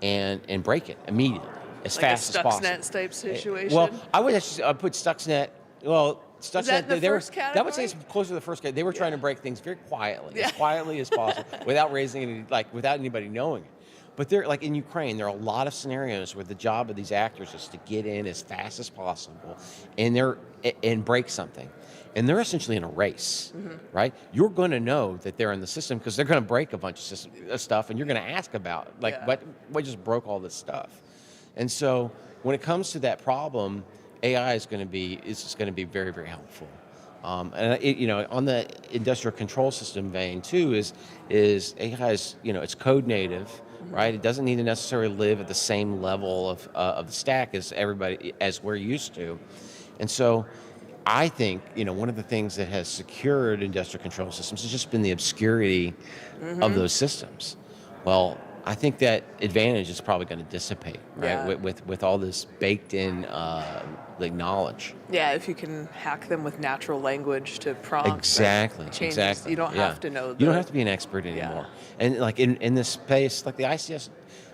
and break it immediately, as Like fast a as possible. Stuxnet type situation? Well, I would actually put Stuxnet. Well, Stuxnet. Is that the first That would say category? it's closer to the first category. They were trying to break things very quietly, as quietly as possible, without raising any, without anybody knowing it. But they're like in Ukraine, there are a lot of scenarios where the job of these actors is to get in as fast as possible and break something. And they're essentially in a race, right? You're going to know that they're in the system because they're going to break a bunch of stuff, and you're going to ask about what just broke all this stuff. And so when it comes to that problem, AI is going to be very, very helpful. And on the industrial control system vein too, is AI is it's code native, right? It doesn't need to necessarily live at the same level of the stack as we're used to, and so I think one of the things that has secured industrial control systems has just been the obscurity of those systems. Well, I think that advantage is probably going to dissipate, right? Yeah. With all this baked in knowledge. Yeah, if you can hack them with natural language to prompt. Exactly. Changes. Exactly. You don't have to know. You don't have to be an expert anymore. And like in this space, like the ICS.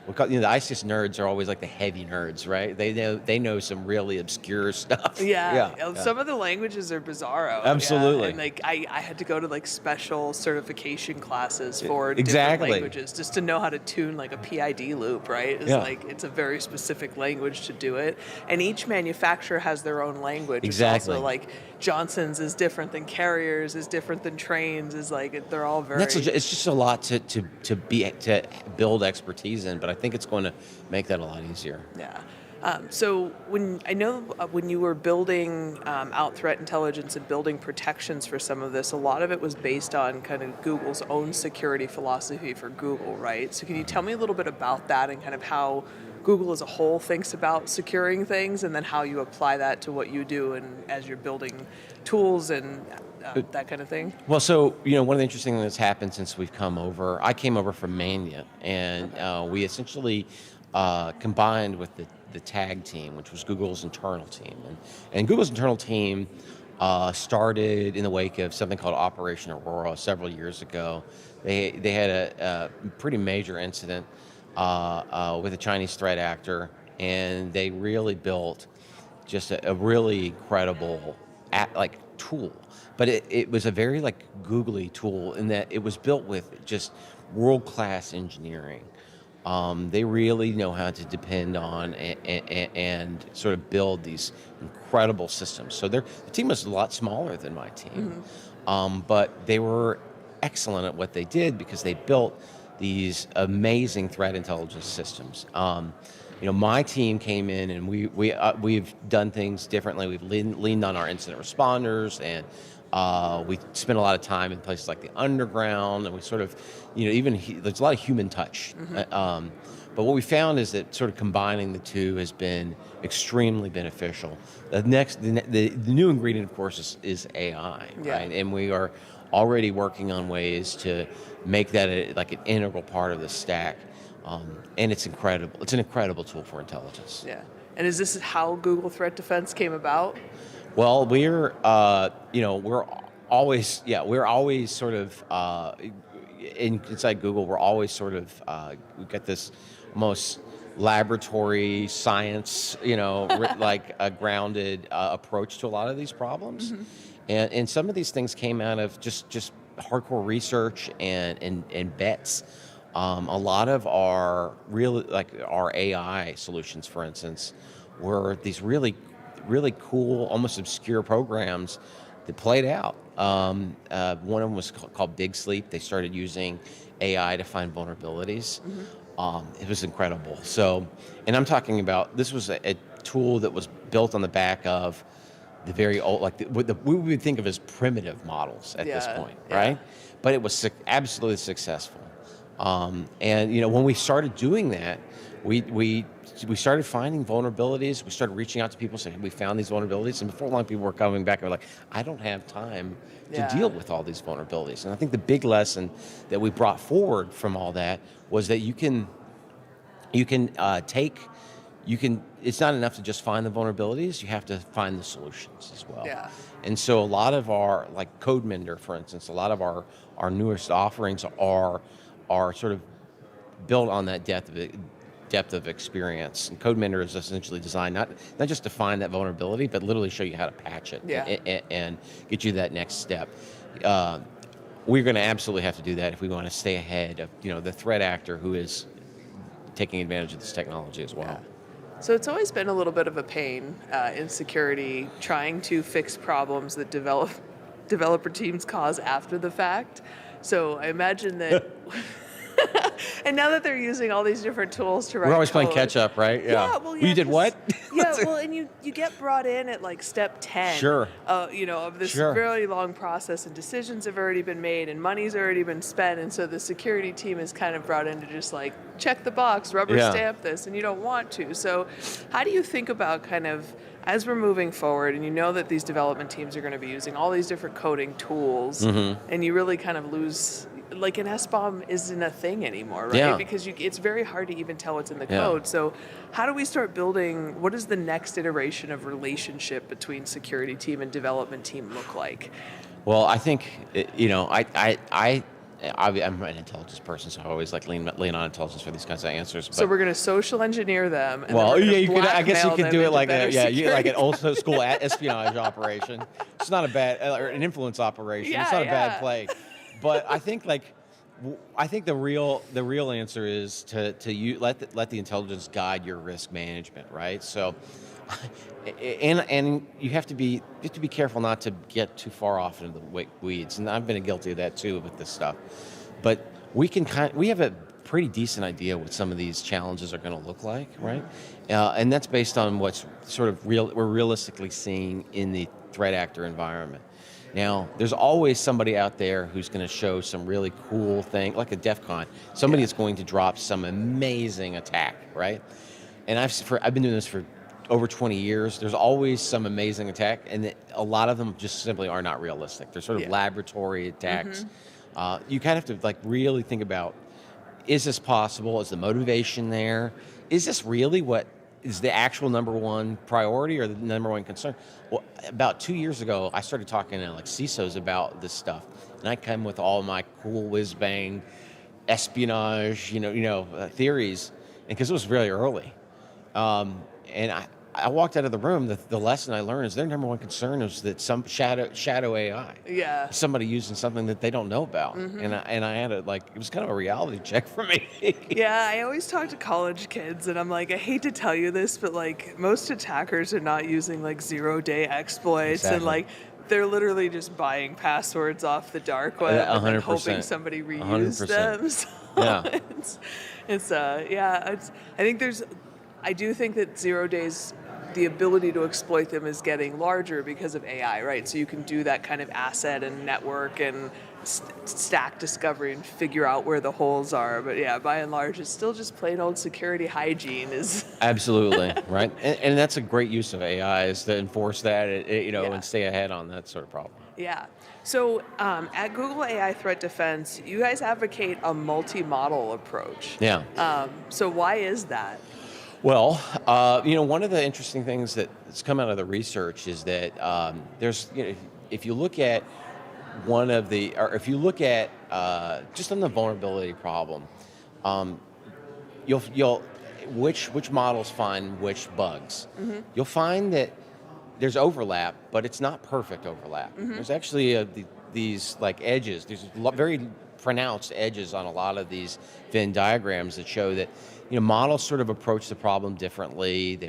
The ICS nerds are always like the heavy nerds, right? They know some really obscure stuff. Yeah. Some of the languages are bizarro. Absolutely. Yeah. And like I had to go to like special certification classes for Exactly. different languages just to know how to tune like a PID loop, right? It's a very specific language to do it. And each manufacturer has their own language. Exactly. It's also like Johnson's is different than Carrier's, is different than Train's, is like they're all very. It's just a lot to build expertise in, but I think it's going to make that a lot easier. Yeah. So when you were building out threat intelligence and building protections for some of this, a lot of it was based on kind of Google's own security philosophy for Google, right? So can you tell me a little bit about that and kind of how Google as a whole thinks about securing things, and then how you apply that to what you do and as you're building tools and that kind of thing? Well, so one of the interesting things that's happened since we've come over, I came over from Mania, and we essentially combined with the TAG team, which was Google's internal team, and Google's internal team started in the wake of something called Operation Aurora several years ago. They had a pretty major incident with a Chinese threat actor, and they really built just a really incredible tool. But it was a very googly tool in that it was built with just world-class engineering. They really know how to depend on and sort of build these incredible systems. So the team was a lot smaller than my team, but they were excellent at what they did because they built these amazing threat intelligence systems. My team came in and we've done things differently. We've leaned on our incident responders, and we spent a lot of time in places like the underground, and we sort of, there's a lot of human touch. But what we found is that sort of combining the two has been extremely beneficial. The new ingredient, of course, is AI, right? And we are already working on ways to make that an integral part of the stack. And it's incredible. It's an incredible tool for intelligence. Yeah. And is this how Google Threat Defense came about? Well, we're always sort of inside Google. We're always sort of we've got this almost laboratory science, a grounded approach to a lot of these problems, and some of these things came out of just hardcore research and bets. A lot of our our AI solutions, for instance, were these really cool, almost obscure programs that played out. One of them was called Big Sleep. They started using AI to find vulnerabilities. It was incredible. So, and I'm talking about, this was a tool that was built on the back of the very old, what we would think of as primitive models at this point, right? But it was absolutely successful. And when we started doing that, we started finding vulnerabilities. We started reaching out to people saying, we found these vulnerabilities. And before long, people were coming back and were like, I don't have time to deal with all these vulnerabilities. And I think the big lesson that we brought forward from all that was that you can take it's not enough to just find the vulnerabilities, you have to find the solutions as well. Yeah. And so a lot of our, like CodeMender, for instance, a lot of our newest offerings are sort of built on that depth of experience. And CodeMender is essentially designed not just to find that vulnerability, but literally show you how to patch it and get you that next step. We're going to absolutely have to do that if we want to stay ahead of the threat actor who is taking advantage of this technology as well. Yeah. So it's always been a little bit of a pain in security trying to fix problems that developer teams cause after the fact. So I imagine that. And now that they're using all these different tools to write We're always playing code, catch up, right? Yeah. Well, yeah, you did what? Yeah, well, and you get brought in at like step 10. Sure. Of this really long process, and decisions have already been made, and money's already been spent, and so the security team is kind of brought in to just like check the box, rubber stamp this, and you don't want to. So, how do you think about kind of as we're moving forward, and you know that these development teams are going to be using all these different coding tools, and you really kind of lose. Like an SBOM isn't a thing anymore, right? Yeah. Because it's very hard to even tell what's in the code. So how do we start building, what does the next iteration of relationship between security team and development team look like? Well, I think, I'm an intelligence person, so I always like lean on intelligence for these kinds of answers. But, So we're going to social engineer them. And well, then we're you gonna could. I guess you blackmail could them do it into like better like an security. old school espionage operation. It's not a bad, or an influence operation. It's not a bad play. But I think the real answer is to let the intelligence guide your risk management, right? So, and you have to be careful not to get too far off into the weeds. And I've been guilty of that too with this stuff. But we have a pretty decent idea what some of these challenges are going to look like, right? And that's based on what's sort of we're realistically seeing in the threat actor environment. Now, there's always somebody out there who's going to show some really cool thing, like a DEF CON. Somebody is going to drop some amazing attack, right? And I've been doing this for over 20 years. There's always some amazing attack, and a lot of them just simply are not realistic. They're sort of laboratory attacks. You kind of have to really think about, is this possible? Is the motivation there? Is this really what is the actual number one priority or the number one concern? Well, about 2 years ago, I started talking to CISOs about this stuff, and I come with all my cool whiz-bang espionage, theories, and because it was really early, and I walked out of the room. The lesson I learned is their number one concern is that some shadow AI, somebody using something that they don't know about, and I had it was kind of a reality check for me. Yeah, I always talk to college kids, and I'm like, I hate to tell you this, but most attackers are not using 0-day exploits, and they're literally just buying passwords off the dark web and then hoping somebody reused 100%. them. I do think that 0 days, the ability to exploit them is getting larger because of AI, right? So you can do that kind of asset and network and stack discovery and figure out where the holes are. But yeah, by and large, it's still just plain old security hygiene. Absolutely, right? And that's a great use of AI, is to enforce that, and stay ahead on that sort of problem. Yeah. So at Google AI Threat Defense, you guys advocate a multi-model approach. Yeah. So why is that? Well, one of the interesting things that's come out of the research is that there's, if you look at just on the vulnerability problem, which models find which bugs. You'll find that there's overlap, but it's not perfect overlap. There's actually these edges. There's very pronounced edges on a lot of these Venn diagrams that show that models sort of approach the problem differently. They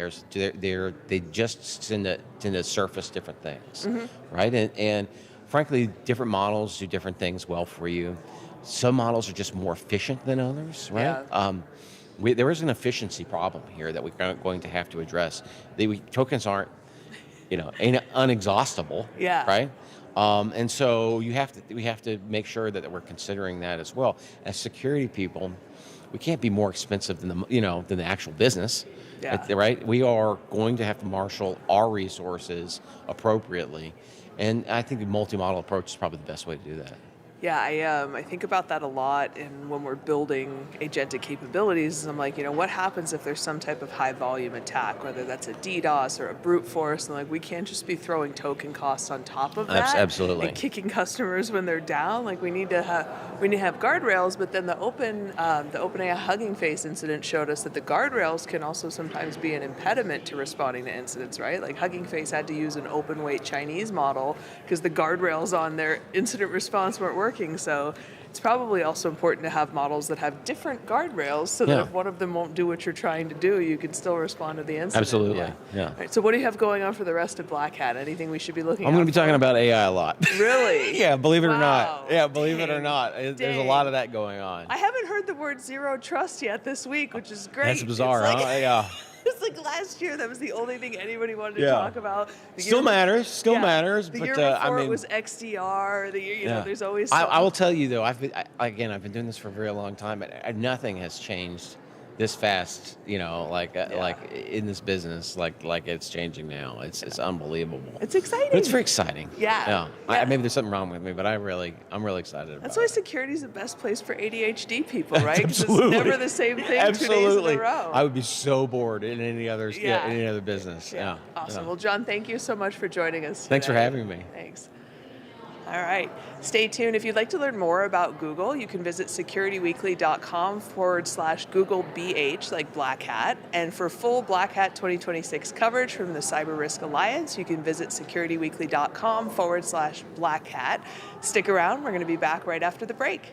just tend to surface different things, right? And frankly, different models do different things well for you. Some models are just more efficient than others, right? Yeah. There is an efficiency problem here that we're going to have to address. Tokens aren't, unexhaustible, right? And so we have to make sure that we're considering that as well. As security people, we can't be more expensive than the actual business, right? We are going to have to marshal our resources appropriately, and I think the multi-model approach is probably the best way to do that. Yeah, I think about that a lot, and when we're building agentic capabilities, I'm like, what happens if there's some type of high volume attack, whether that's a DDoS or a brute force, and like we can't just be throwing token costs on top of that, Absolutely. and kicking customers when they're down. Like we need to have guardrails, but then the OpenAI Hugging Face incident showed us that the guardrails can also sometimes be an impediment to responding to incidents, right? Like Hugging Face had to use an open weight Chinese model because the guardrails on their incident response weren't working. So it's probably also important to have models that have different guardrails so that Yeah. if one of them won't do what you're trying to do, you can still respond to the incident. Absolutely. Yeah. All right, so what do you have going on for the rest of Black Hat? Anything we should be looking at? I'm going to be talking about AI a lot. Really? Yeah, believe it or Wow. not. Yeah, believe it or Dang. not. There's a Dang. lot of that going on. I haven't heard the word zero trust yet this week, which is great. That's bizarre, It's like- huh? Yeah. It's like last year, that was the only thing anybody wanted to Yeah. talk about. The Still year- matters. Yeah. Matters. The But year before I mean, it was XDR. The year, yeah. there's always. I will tell you though. I've been doing this for a very long time, but nothing has changed this fast. Like in this business, like it's changing now. It's unbelievable. It's exciting. But it's very exciting. Yeah. Maybe there's something wrong with me, but I'm really excited about That's it. why security is the best place for ADHD people, right? 'Cause Absolutely. it's never the same thing Absolutely. 2 days in a row. I would be so bored in any other any other business. Yeah. Awesome. Yeah. Well, John, thank you so much for joining us today. Thanks for having me. Thanks. All right. Stay tuned. If you'd like to learn more about Google, you can visit securityweekly.com/GoogleBH, like Black Hat. And for full Black Hat 2026 coverage from the CyberRisk Alliance, you can visit securityweekly.com/Black Hat. Stick around. We're going to be back right after the break.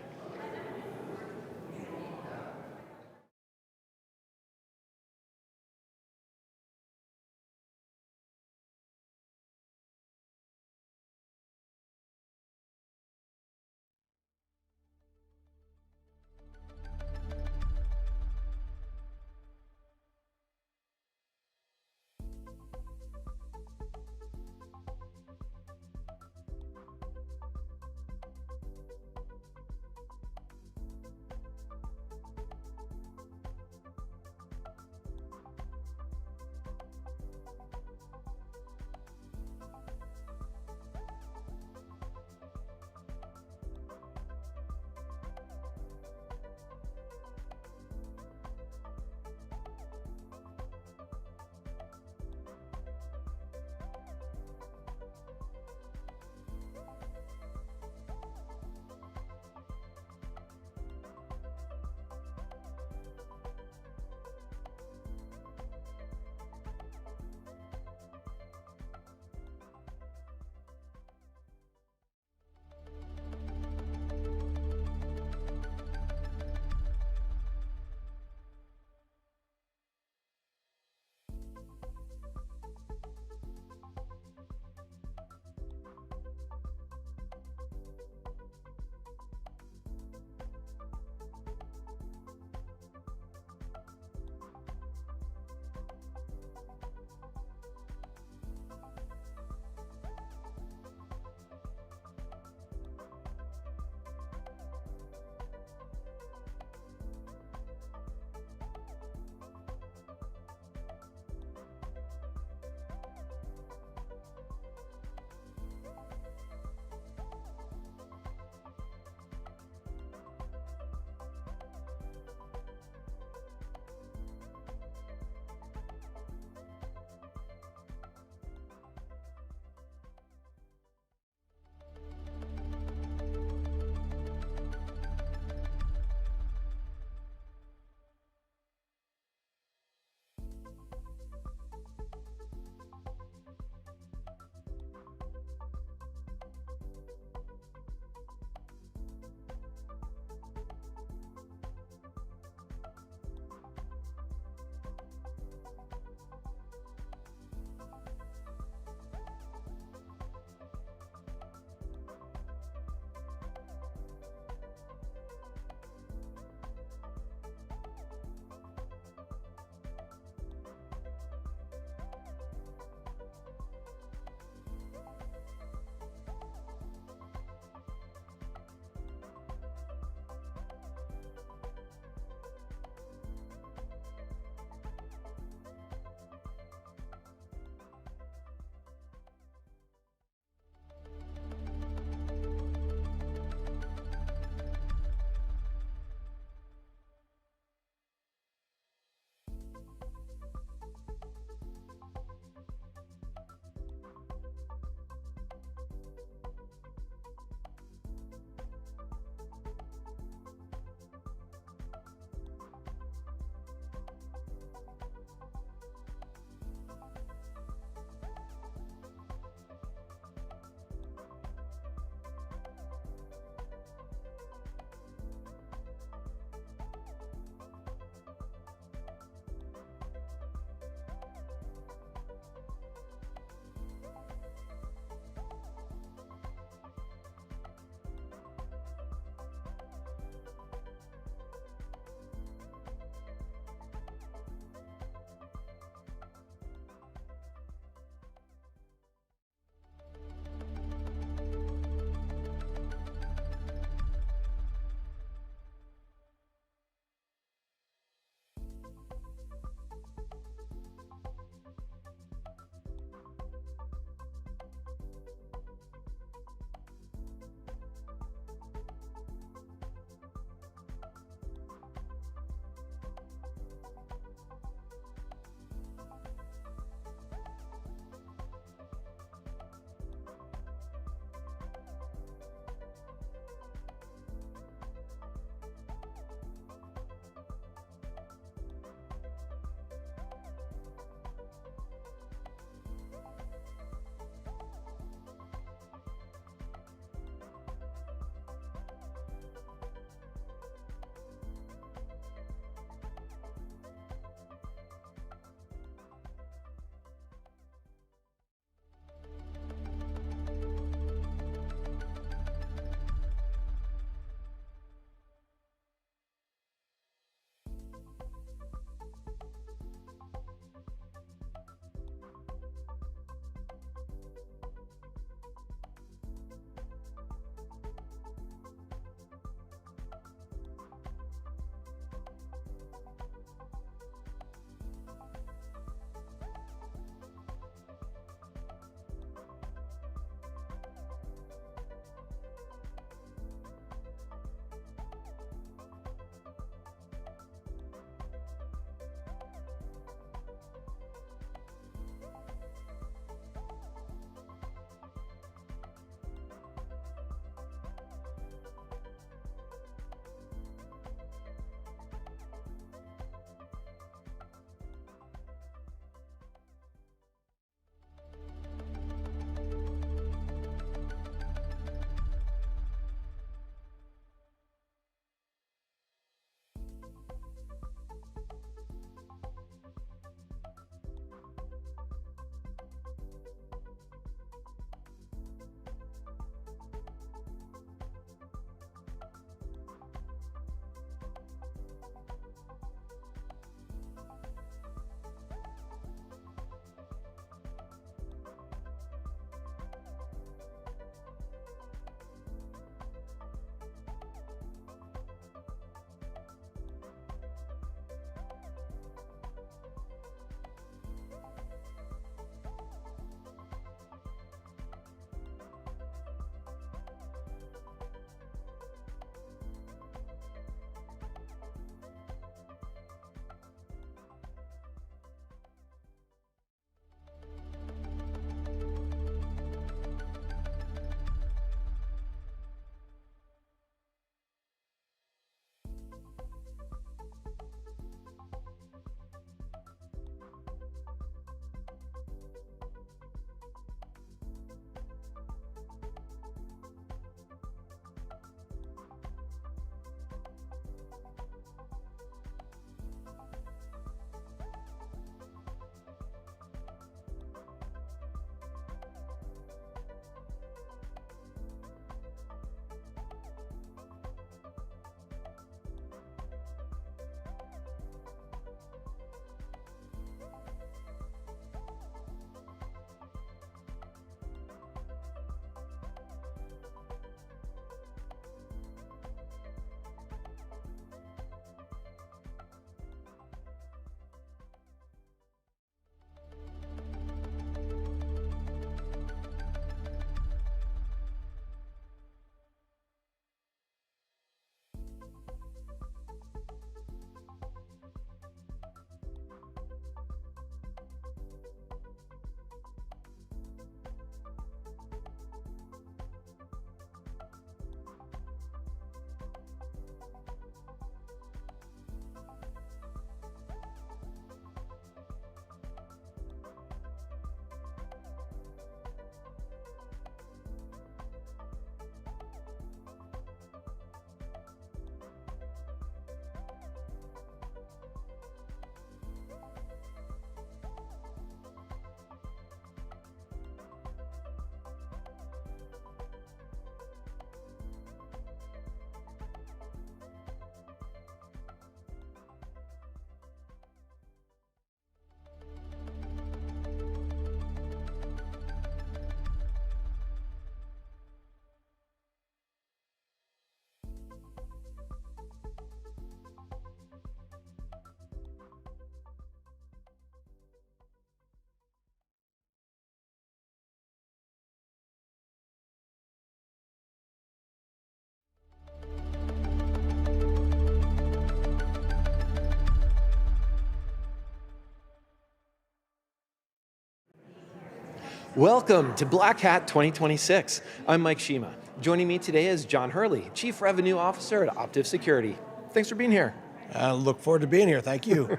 Welcome to Black Hat 2026. I'm Mike Shema. Joining me today is John Hurley, Chief Revenue Officer at Optiv Security. Thanks for being here. I look forward to being here. Thank you.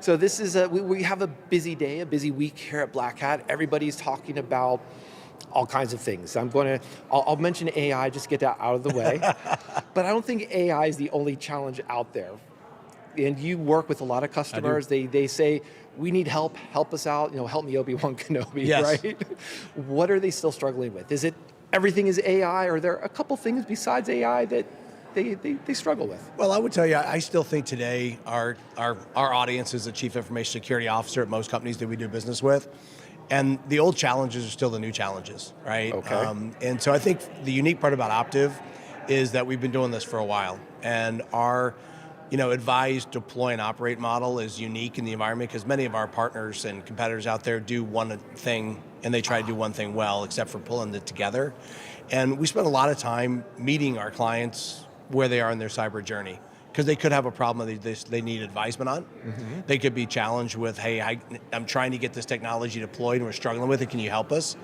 So this is we have a busy day, a busy week here at Black Hat. Everybody's talking about all kinds of things. I'll mention AI just to get that out of the way. But I don't think AI is the only challenge out there. And you work with a lot of customers. They say, we need help us out, help me Obi-Wan Kenobi, Yes. right? What are they still struggling with? Is it everything is AI, or are there a couple things besides AI that they struggle with? Well, I would tell you, I still think today our audience is the Chief Information Security Officer at most companies that we do business with. And the old challenges are still the new challenges, right? Okay. And so I think the unique part about Optiv is that we've been doing this for a while. And our advise, deploy, and operate model is unique in the environment because many of our partners and competitors out there do one thing and they try to do one thing well, except for pulling it together. And we spend a lot of time meeting our clients where they are in their cyber journey because they could have a problem that they need advisement on. Mm-hmm. They could be challenged with, hey, I'm trying to get this technology deployed and we're struggling with it. Can you help us?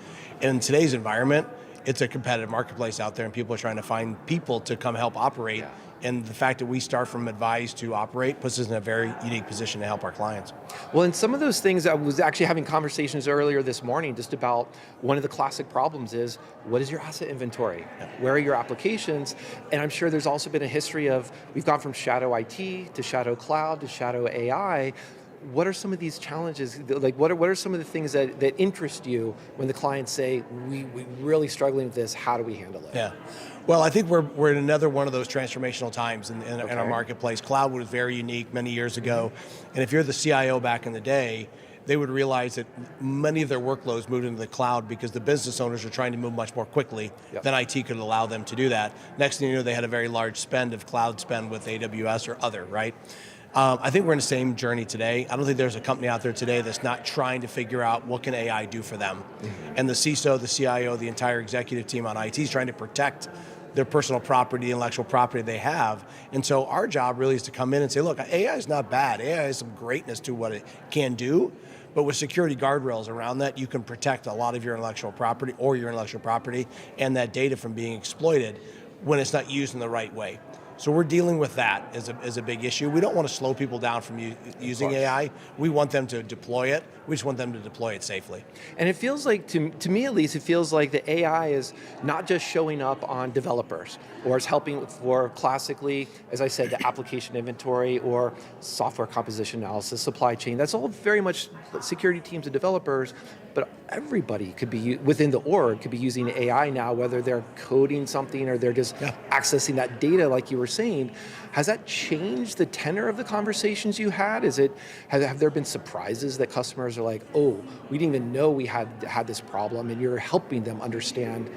And in today's environment, it's a competitive marketplace out there and people are trying to find people to come help operate. Yeah. And the fact that we start from advise to operate puts us in a very unique position to help our clients. Well, and some of those things, I was actually having conversations earlier this morning just about one of the classic problems is, what is your asset inventory? Yeah. Where are your applications? And I'm sure there's also been a history of, we've gone from shadow IT to shadow cloud to shadow AI. What are some of these challenges? Like, what are some of the things that interest you when the clients say, we're really struggling with this, how do we handle it? Yeah. Well, I think we're in another one of those transformational times in our marketplace. Cloud was very unique many years ago. And if you're the CIO back in the day, they would realize that many of their workloads moved into the cloud because the business owners are trying to move much more quickly than IT could allow them to do that. Next thing you know, they had a very large spend of cloud spend with AWS or other, right? I think we're in the same journey today. I don't think there's a company out there today that's not trying to figure out what can AI do for them. Mm-hmm. And the CISO, the CIO, the entire executive team on IT is trying to protect their personal property, intellectual property they have. And so our job really is to come in and say, look, AI is not bad. AI has some greatness to what it can do. But with security guardrails around that, you can protect a lot of your intellectual property and that data from being exploited when it's not used in the right way. So we're dealing with that as a big issue. We don't want to slow people down from using AI. We want them to deploy it. We just want them to deploy it safely. And it feels like, to me at least, it feels like the AI is not just showing up on developers, or it's helping for classically, as I said, the application inventory or software composition analysis, supply chain. That's all very much security teams and developers, but everybody could be, within the org, could be using AI now, whether they're coding something or they're just accessing that data like you were saying. Has that changed the tenor of the conversations you had? Have there been surprises that customers are like, oh, we didn't even know we had this problem, and you're helping them understand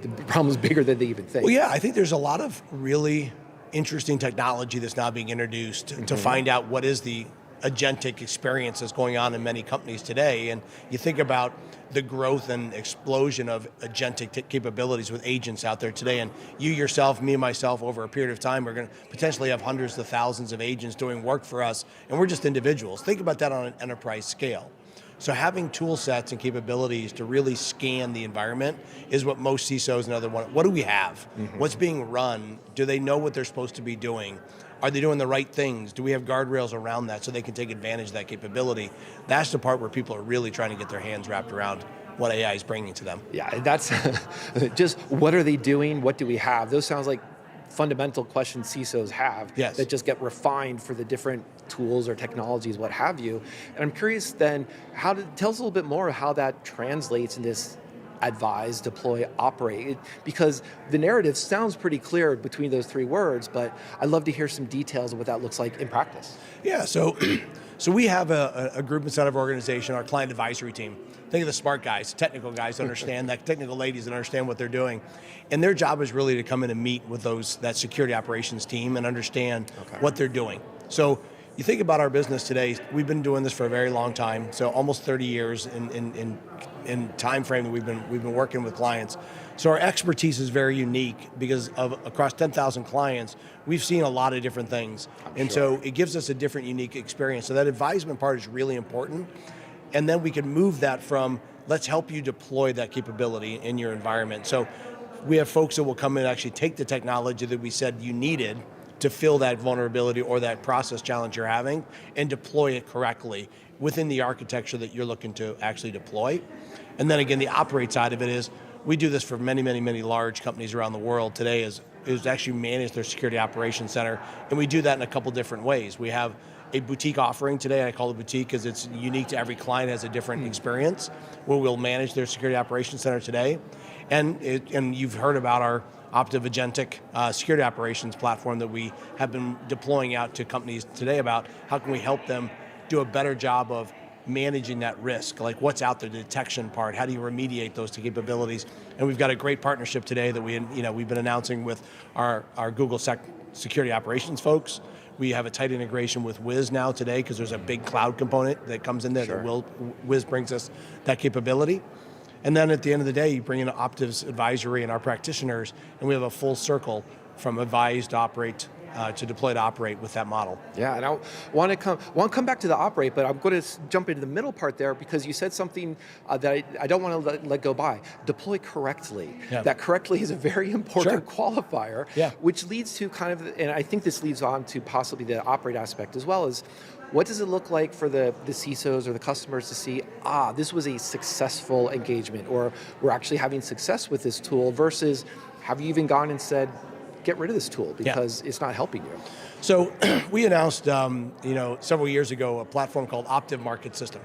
the problem's bigger than they even think? Well, yeah, I think there's a lot of really interesting technology that's now being introduced to find out what is the agentic experience that's going on in many companies today. And you think about the growth and explosion of agentic capabilities with agents out there today. And you yourself, me and myself, over a period of time, we're going to potentially have hundreds of thousands of agents doing work for us. And we're just individuals. Think about that on an enterprise scale. So having tool sets and capabilities to really scan the environment is what most CISOs and other want. What do we have? Mm-hmm. What's being run? Do they know what they're supposed to be doing? Are they doing the right things? Do we have guardrails around that so they can take advantage of that capability? That's the part where people are really trying to get their hands wrapped around what AI is bringing to them. Yeah, that's just what are they doing? What do we have? Those sounds like fundamental questions CISOs have that just get refined for the different tools or technologies, what have you. And I'm curious then, tell us a little bit more how that translates in this advise, deploy, operate, because the narrative sounds pretty clear between those three words, but I'd love to hear some details of what that looks like in practice. Yeah, so we have a group inside of our organization, our client advisory team. Think of the smart guys, technical guys that understand, that technical ladies that understand what they're doing. And their job is really to come in and meet with that security operations team and understand what they're doing. So you think about our business today, we've been doing this for a very long time, so almost 30 years in time frame that we've been working with clients. So our expertise is very unique because across 10,000 clients, we've seen a lot of different things. So it gives us a different, unique experience. So that advisement part is really important. And then we can move that from let's help you deploy that capability in your environment. So we have folks that will come in and actually take the technology that we said you needed to fill that vulnerability or that process challenge you're having and deploy it correctly within the architecture that you're looking to actually deploy. And then again, the operate side of it is, we do this for many, many, many large companies around the world today, is actually manage their security operations center. And we do that in a couple different ways. We have a boutique offering today. I call it boutique because it's unique to every client, has a different experience, where we'll manage their security operations center today. And you've heard about our Optiv Agentic security operations platform that we have been deploying out to companies today about how can we help them do a better job of managing that risk, like what's out there, the detection part, how do you remediate those two capabilities? And we've got a great partnership today that we've been announcing with our Google security operations folks. We have a tight integration with Wiz now today because there's a big cloud component that comes in there. Sure. Wiz brings us that capability. And then at the end of the day, you bring in Optiv's advisory and our practitioners, and we have a full circle from advise to operate to deploy to operate with that model. Yeah, and I want to come back to the operate, but I'm going to jump into the middle part there because you said something that I don't want to let go by. Deploy correctly. Yeah. That correctly is a very important qualifier, which leads to kind of, and I think this leads on to possibly the operate aspect as well, as what does it look like for the CISOs or the customers to see, this was a successful engagement, or we're actually having success with this tool, versus have you even gone and said, get rid of this tool because it's not helping you? So we announced several years ago a platform called Optiv Market System.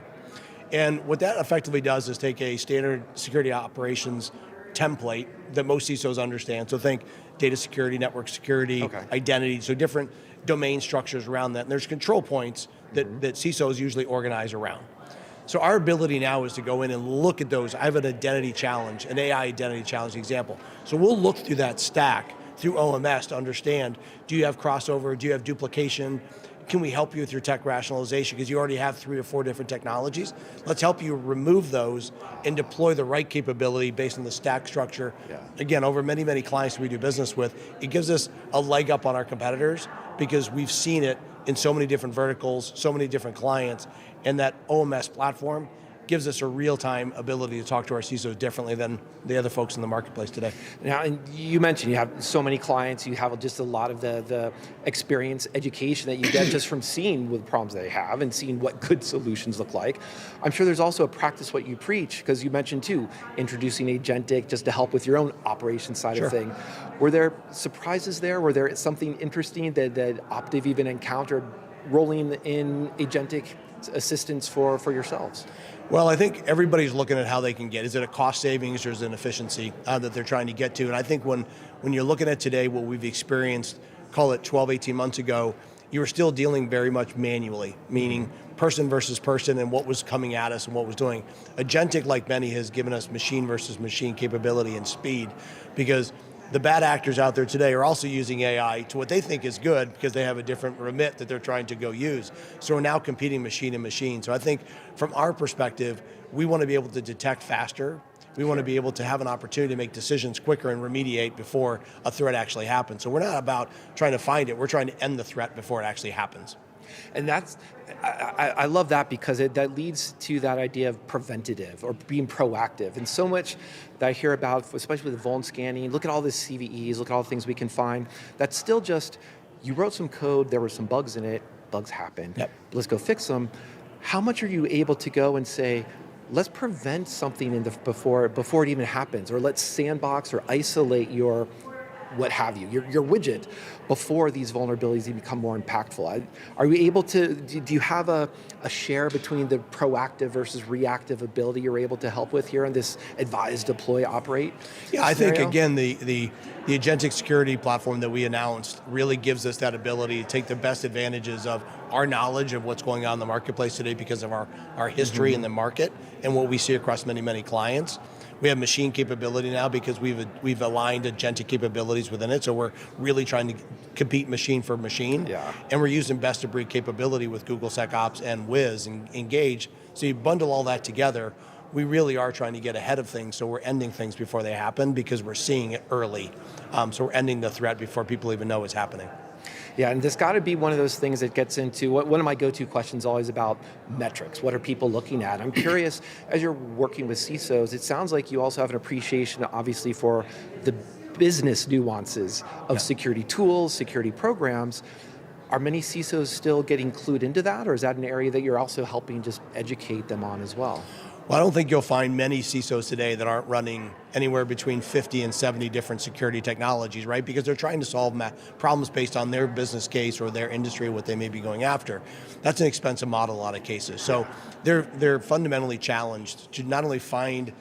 And what that effectively does is take a standard security operations template that most CISOs understand. So think data security, network security, identity, so different domain structures around that. And there's control points that CISOs usually organize around. So our ability now is to go in and look at those. I have an identity challenge, an AI identity challenge example. So we'll look through that stack through OMS to understand, do you have crossover, do you have duplication? Can we help you with your tech rationalization? Because you already have 3 or 4 different technologies. Let's help you remove those and deploy the right capability based on the stack structure. Yeah. Again, over many, many clients we do business with, it gives us a leg up on our competitors because we've seen it in so many different verticals, so many different clients, and that OMS platform gives us a real-time ability to talk to our CISOs differently than the other folks in the marketplace today. Now, and you mentioned you have so many clients, you have just a lot of the experience, education that you get just from seeing what problems they have and seeing what good solutions look like. I'm sure there's also a practice what you preach, because you mentioned too, introducing agentic just to help with your own operations side of thing. Were there surprises there? Were there something interesting that Optiv even encountered rolling in agentic assistance for yourselves? Well, I think everybody's looking at how they can get. Is it a cost savings or is it an efficiency that they're trying to get to? And I think when you're looking at today what we've experienced, call it 12, 18 months ago, you were still dealing very much manually, meaning person versus person and what was coming at us and what was doing. Agentic, like many, has given us machine versus machine capability and speed, because the bad actors out there today are also using AI to what they think is good because they have a different remit that they're trying to go use. So we're now competing machine and machine. So I think from our perspective, we want to be able to detect faster. We want to be able to have an opportunity to make decisions quicker and remediate before a threat actually happens. So we're not about trying to find it, we're trying to end the threat before it actually happens. And I love that, because that leads to that idea of preventative or being proactive. And so much that I hear about, especially with vuln scanning, look at all the CVEs, look at all the things we can find. That's still just, you wrote some code, there were some bugs in it, bugs happen, let's go fix them. How much are you able to go and say, let's prevent something before it even happens, or let's sandbox or isolate your what have you, your widget, before these vulnerabilities become more impactful? Are we able to, do you have a share between the proactive versus reactive ability you're able to help with here in this advise, deploy, operate scenario? I think, again, the The agentic security platform that we announced really gives us that ability to take the best advantages of our knowledge of what's going on in the marketplace today because of our history in the market and what we see across many, many clients. We have machine capability now because we've aligned agentic capabilities within it, so we're really trying to compete machine for machine. Yeah. And we're using best-of-breed capability with Google SecOps and Wiz and Engage. So you bundle all that together, we really are trying to get ahead of things, so we're ending things before they happen because we're seeing it early. So we're ending the threat before people even know it's happening. Yeah, and this got to be one of those things that gets into one of my go-to questions always about metrics. What are people looking at? I'm curious, as you're working with CISOs, it sounds like you also have an appreciation, obviously, for the business nuances of security tools, security programs. Are many CISOs still getting clued into that, or is that an area that you're also helping just educate them on as well? Well, I don't think you'll find many CISOs today that aren't running anywhere between 50 and 70 different security technologies, right? Because they're trying to solve problems based on their business case or their industry, what they may be going after. That's an expensive model in a lot of cases. So they're fundamentally challenged to not only find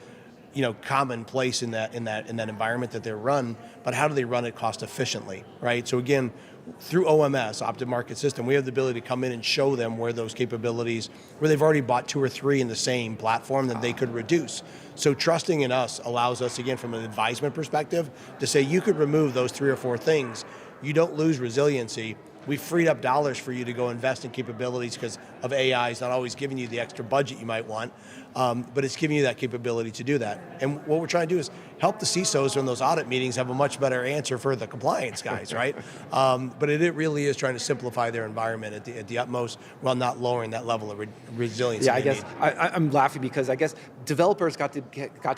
common place in that environment that they're run, but how do they run it cost efficiently, right? So again, through OMS, Opted Market System, we have the ability to come in and show them where those capabilities, where they've already bought 2 or 3 in the same platform that they could reduce. So trusting in us allows us, again, from an advisement perspective, to say you could remove those 3 or 4 things. You don't lose resiliency. We freed up dollars for you to go invest in capabilities because of AI is not always giving you the extra budget you might want, but it's giving you that capability to do that. And what we're trying to do is help the CISOs in those audit meetings have a much better answer for the compliance guys, right? But it really is trying to simplify their environment at the utmost while not lowering that level of resilience. Yeah, I guess I'm laughing because I guess developers got to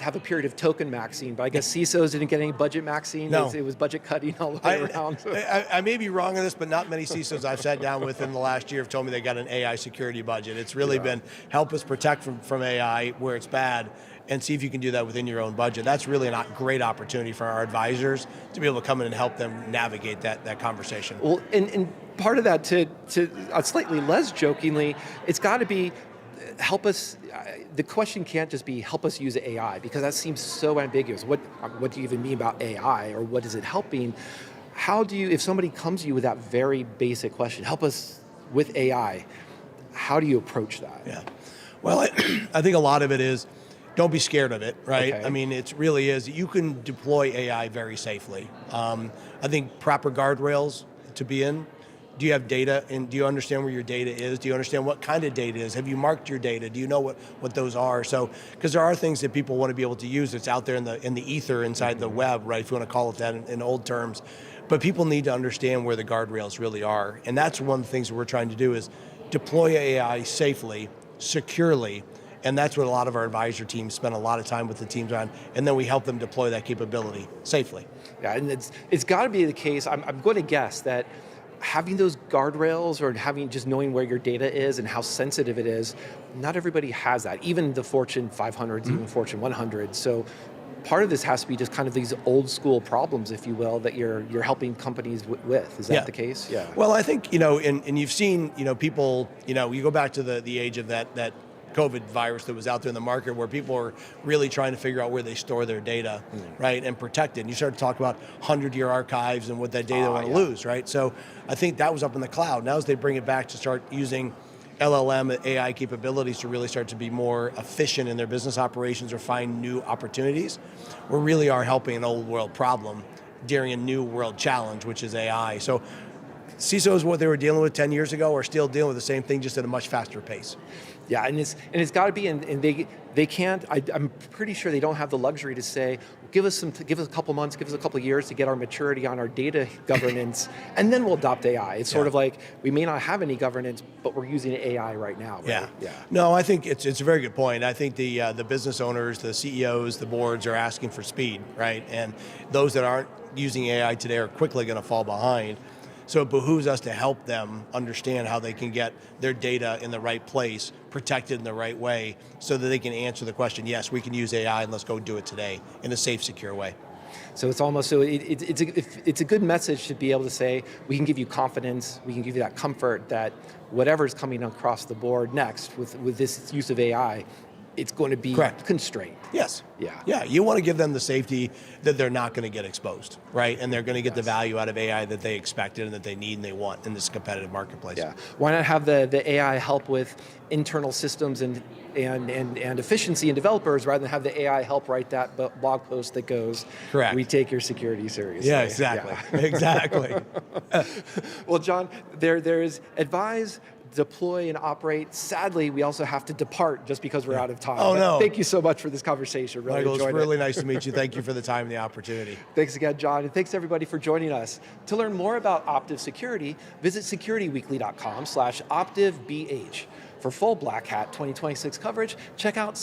have a period of token maxing, but I guess CISOs didn't get any budget maxing. No. It was budget cutting all the way around. I may be wrong on this, but not many CISOs I've sat down with in the last year have told me they got an AI security budget. It's really been help us protect from AI where it's bad and see if you can do that within your own budget. That's really a great opportunity for our advisors to be able to come in and help them navigate that conversation. Well, and part of that, to slightly less jokingly, it's got to be help us. The question can't just be help us use AI, because that seems so ambiguous. What do you even mean about AI, or what is it helping? How do you, if somebody comes to you with that very basic question, help us with AI, how do you approach that? Yeah, well, I think a lot of it is, don't be scared of it, right? Okay. I mean, it really is. You can deploy AI very safely. I think proper guardrails to be in. Do you have data, and do you understand where your data is? Do you understand what kind of data is? Have you marked your data? Do you know what those are? So, because there are things that people want to be able to use that's out there in the ether inside the web, right? If you want to call it that in old terms. But people need to understand where the guardrails really are. And that's one of the things that we're trying to do is deploy AI safely, securely, and that's what a lot of our advisor teams spend a lot of time with the teams on, and then we help them deploy that capability safely. Yeah, and it's got to be the case, I'm going to guess that having those guardrails or just knowing where your data is and how sensitive it is, not everybody has that, even the Fortune 500s, even Fortune 100. So part of this has to be just kind of these old school problems, if you will, that you're helping companies with. Is that the case? Yeah. Well, I think, and you've seen, people, you go back to the age of that COVID virus that was out there in the market where people were really trying to figure out where they store their data, right, and protect it. And you start to talk about 100-year archives and what that data want to lose, right? So I think that was up in the cloud. Now as they bring it back to start using LLM AI capabilities to really start to be more efficient in their business operations or find new opportunities, we really are helping an old world problem during a new world challenge, which is AI. So CISOs, what they were dealing with 10 years ago, are still dealing with the same thing, just at a much faster pace. Yeah, and it's got to be, and they can't. I'm pretty sure they don't have the luxury to say, give us a couple months, give us a couple of years to get our maturity on our data governance, and then we'll adopt AI. It's sort of like we may not have any governance, but we're using AI right now. Right? Yeah. No, I think it's a very good point. I think the business owners, the CEOs, the boards are asking for speed, right? And those that aren't using AI today are quickly going to fall behind. So it behooves us to help them understand how they can get their data in the right place, protected in the right way, so that they can answer the question, yes, we can use AI and let's go do it today in a safe, secure way. So it's almost, it's a good message to be able to say, we can give you confidence, we can give you that comfort that whatever's coming across the board next with this use of AI, it's going to be constrained. Yes. Yeah. Yeah, you want to give them the safety that they're not going to get exposed, right? And they're going to get the value out of AI that they expected and that they need and they want in this competitive marketplace. Yeah. Why not have the AI help with internal systems and efficiency in developers rather than have the AI help write that blog post that goes, we take your security seriously. Yeah, exactly. Yeah. Exactly. Well, John, there is advise deploy and operate. Sadly, we also have to depart just because we're out of time. Oh, But no. thank you so much for this conversation. Really Michael, it's enjoyed really it. nice to meet you. Thank you for the time and the opportunity. Thanks again, John, and thanks everybody for joining us. To learn more about Optiv Security, visit securityweekly.com/OptivBH. For full Black Hat 2026 coverage, check out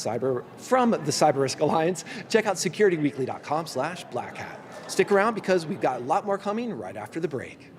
from the CyberRisk Alliance, check out securityweekly.com/Black Hat. Stick around because we've got a lot more coming right after the break.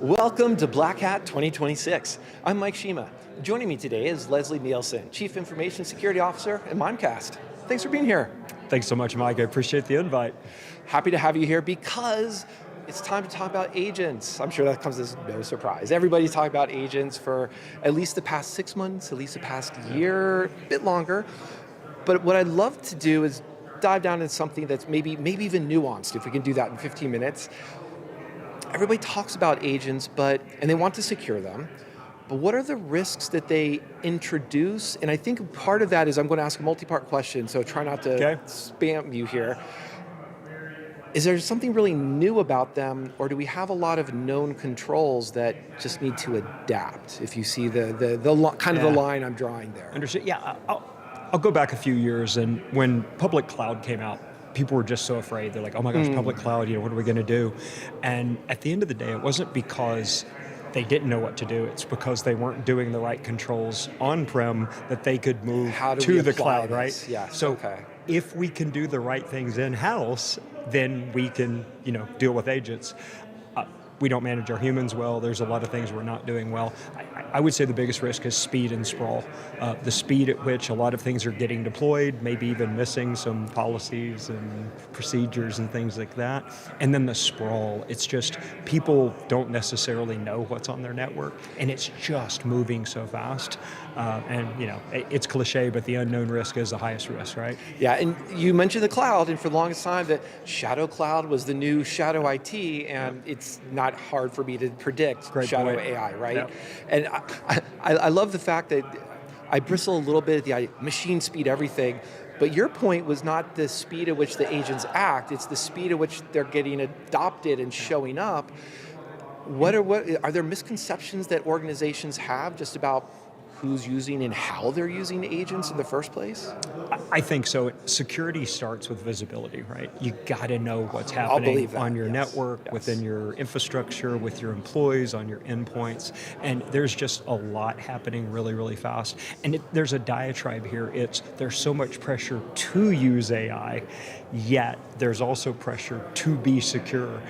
Welcome to Black Hat 2026. I'm Mike Shema. Joining me today is Leslie Nielsen, Chief Information Security Officer at Mimecast. Thanks for being here. Thanks so much, Mike. I appreciate the invite. Happy to have you here because it's time to talk about agents. I'm sure that comes as no surprise. Everybody's talking about agents for at least the past 6 months, at least the past year, a bit longer. But what I'd love to do is dive down into something that's maybe even nuanced, if we can do that in 15 minutes. Everybody talks about agents, and they want to secure them, but what are the risks that they introduce? And I think part of that is I'm going to ask a multi-part question, so try not to spam you here. Is there something really new about them, or do we have a lot of known controls that just need to adapt? If you see the line I'm drawing there. Understood. Yeah, I'll go back a few years, and when public cloud came out, people were just so afraid. They're like, oh my gosh, public cloud, what are we going to do? And at the end of the day, it wasn't because they didn't know what to do. It's because they weren't doing the right controls on-prem that they could move to the cloud, right? Yes. So if we can do the right things in-house, then we can, deal with agents. We don't manage our humans well. There's a lot of things we're not doing well. I would say the biggest risk is speed and sprawl. The speed at which a lot of things are getting deployed, maybe even missing some policies and procedures and things like that. And then the sprawl, it's just people don't necessarily know what's on their network, and it's just moving so fast. It's cliche, but the unknown risk is the highest risk, right? Yeah, and you mentioned the cloud, and for the longest time that shadow cloud was the new shadow IT, and it's not hard for me to predict shadow AI, right? Yep. And I love the fact that I bristle a little bit at the machine speed everything, but your point was not the speed at which the agents act, it's the speed at which they're getting adopted and showing up. Are there misconceptions that organizations have just about who's using and how they're using agents in the first place? I think so. Security starts with visibility, right? You got to know what's happening on your network, within your infrastructure, with your employees, on your endpoints, and there's just a lot happening really, really fast. And there's a diatribe here. There's so much pressure to use AI, yet there's also pressure to be secure.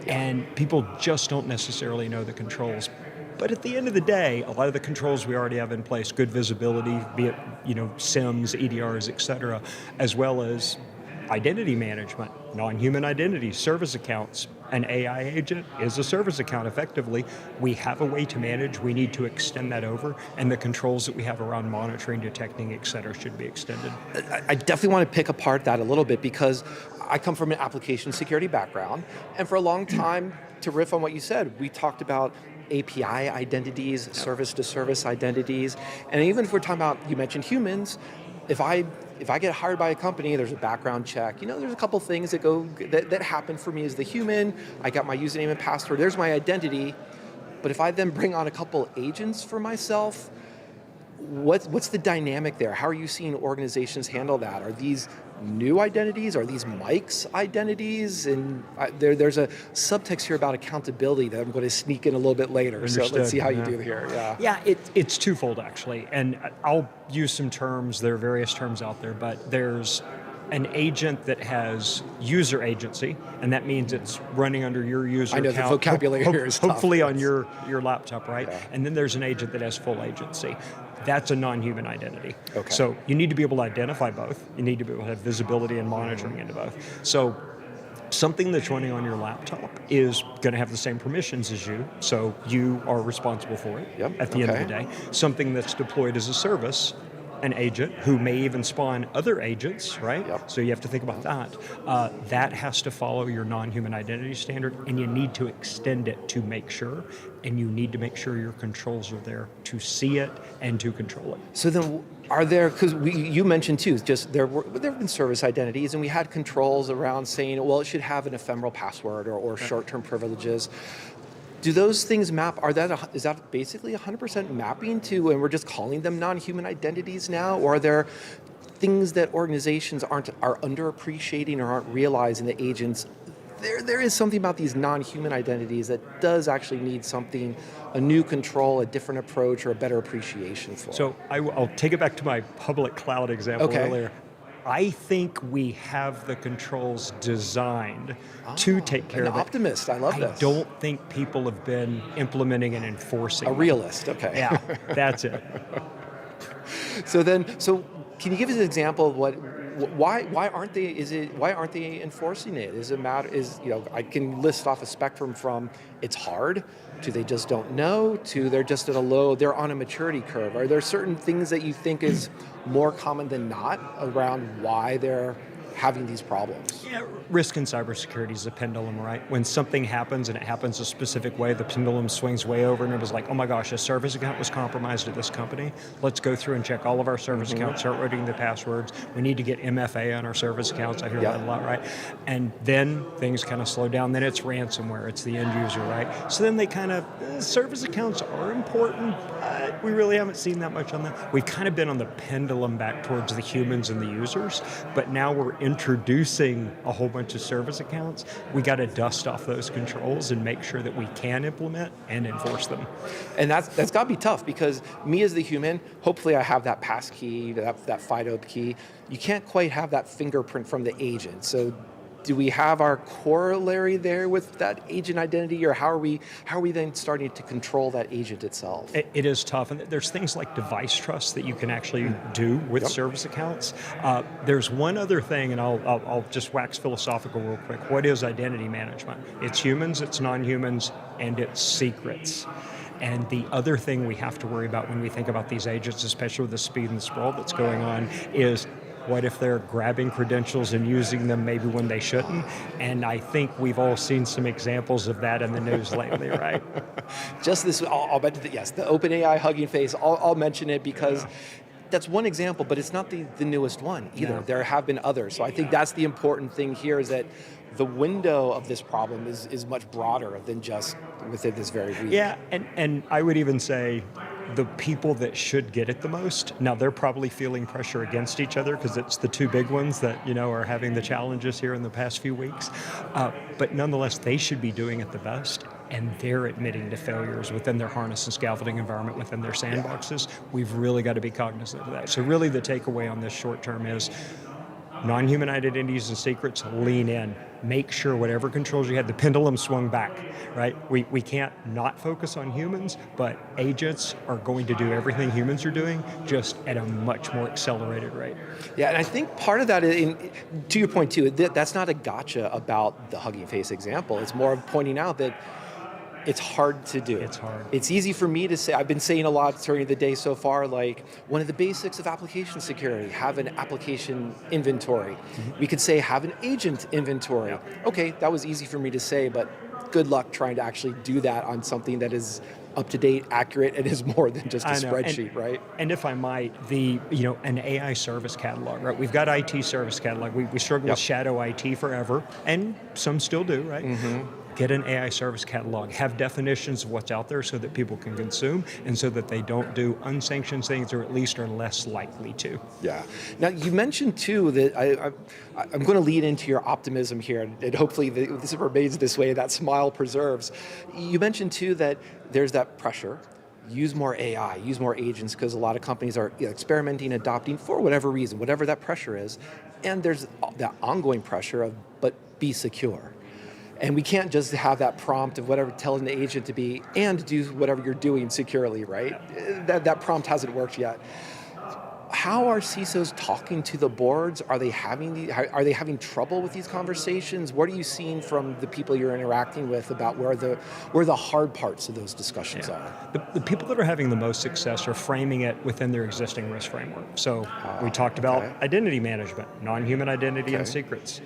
And people just don't necessarily know the controls. But at the end of the day, a lot of the controls we already have in place, good visibility, be it SIMs, EDRs, et cetera, as well as identity management, non-human identity, service accounts. An AI agent is a service account effectively. We have a way to manage. We need to extend that over, and the controls that we have around monitoring, detecting, et cetera, should be extended. I definitely want to pick apart that a little bit because I come from an application security background, and for a long time, to riff on what you said, we talked about API identities, service-to-service identities, and even if we're talking about, you mentioned humans, if I get hired by a company, there's a background check. There's a couple things that happen for me as the human. I got my username and password. There's my identity. But if I then bring on a couple agents for myself, what's the dynamic there? How are you seeing organizations handle that? Are these new identities? Are these Mike's identities? And there's a subtext here about accountability that I'm going to sneak in a little bit later. Understood. So let's see how you do here. Yeah, it's twofold actually. And I'll use some terms. There are various terms out there, but there's an agent that has user agency, and that means it's running under your user account. I know the vocabulary here is tough. Hopefully on your laptop, right? Yeah. And then there's an agent that has full agency. That's a non-human identity. Okay. So you need to be able to identify both. You need to be able to have visibility and monitoring into both. So something that's running on your laptop is going to have the same permissions as you, so you are responsible for it at the end of the day. Something that's deployed as a service, an agent who may even spawn other agents, right? Yep. So you have to think about that. That has to follow your non-human identity standard, and you need to extend it to make sure, and you need to make sure your controls are there to see it and to control it. So then are there, because you mentioned too, just there have been service identities, and we had controls around saying, well, it should have an ephemeral password or short-term privileges. Do those things map, is that basically 100% mapping to, and we're just calling them non-human identities now? Or are there things that organizations are underappreciating or aren't realizing that agents, there is something about these non-human identities that does actually need something, a new control, a different approach, or a better appreciation for? So I'll take it back to my public cloud example earlier. I think we have the controls designed to take care An of it. optimist, I love I this. don't think people have been implementing and enforcing A them. realist, okay. Yeah, that's it. So can you give us an example of why aren't they enforcing it? Is it matter I can list off a spectrum from it's hard to they just don't know to they're just they're on a maturity curve. Are there certain things that you think is more common than not around why they're having these problems? Yeah, risk in cybersecurity is a pendulum, right? When something happens and it happens a specific way, the pendulum swings way over and it was like, oh my gosh, a service account was compromised at this company. Let's go through and check all of our service accounts, start writing the passwords. We need to get MFA on our service accounts. I hear that a lot, right? And then things kind of slow down. Then it's ransomware. It's the end user, right? So then they kind of, service accounts are important, but we really haven't seen that much on them. We've kind of been on the pendulum back towards the humans and the users, but now we're introducing a whole bunch of service accounts. We got to dust off those controls and make sure that we can implement and enforce them. And that's got to be tough because me as the human, hopefully I have that pass key, that FIDO key. You can't quite have that fingerprint from the agent. So do we have our corollary there with that agent identity, or how are we then starting to control that agent itself? It is tough, and there's things like device trust that you can actually do with service accounts. There's one other thing, and I'll just wax philosophical real quick. What is identity management? It's humans, it's non-humans, and it's secrets. And the other thing we have to worry about when we think about these agents, especially with the speed and the sprawl that's going on, is what if they're grabbing credentials and using them maybe when they shouldn't? And I think we've all seen some examples of that in the news lately, right? Just this, I'll bet that, yes, the OpenAI Hugging Face, I'll mention it because that's one example, but it's not the newest one either. No. There have been others. So I think that's the important thing here is that the window of this problem is much broader than just within this very week. Yeah, and I would even say the people that should get it the most, now they're probably feeling pressure against each other because it's the two big ones that are having the challenges here in the past few weeks. But nonetheless, they should be doing it the best, and they're admitting to failures within their harness and scaffolding environment, within their sandboxes. We've really got to be cognizant of that. So really the takeaway on this short term is non-human identities and secrets, lean in. Make sure whatever controls you had, the pendulum swung back, right? We can't not focus on humans, but agents are going to do everything humans are doing, just at a much more accelerated rate. Yeah, and I think part of that, to your point too, that's not a gotcha about the Hugging Face example. It's more of pointing out that it's hard to do. It's hard. It's easy for me to say, I've been saying a lot during the day so far, like one of the basics of application security, have an application inventory. Mm-hmm. We could say have an agent inventory. Yeah. Okay, that was easy for me to say, but good luck trying to actually do that on something that is up to date, accurate, and is more than just a spreadsheet, right? And if I might, an AI service catalog, right? We've got IT service catalog. We struggle with shadow IT forever, and some still do, right? Mm-hmm. Get an AI service catalog, have definitions of what's out there so that people can consume and so that they don't do unsanctioned things, or at least are less likely to. Yeah. Now, you mentioned too that I'm going to lead into your optimism here, and hopefully this remains this way, that smile preserves. You mentioned too that there's that pressure. Use more AI, use more agents, because a lot of companies are experimenting, adopting for whatever reason, whatever that pressure is. And there's that ongoing pressure of, but be secure. And we can't just have that prompt of whatever telling the agent to be and do whatever you're doing securely, right? That prompt hasn't worked yet. How are CISOs talking to the boards? Are they having trouble with these conversations? What are you seeing from the people you're interacting with about where the hard parts of those discussions are? The people that are having the most success are framing it within their existing risk framework. So we talked about identity management, non-human identity and secrets.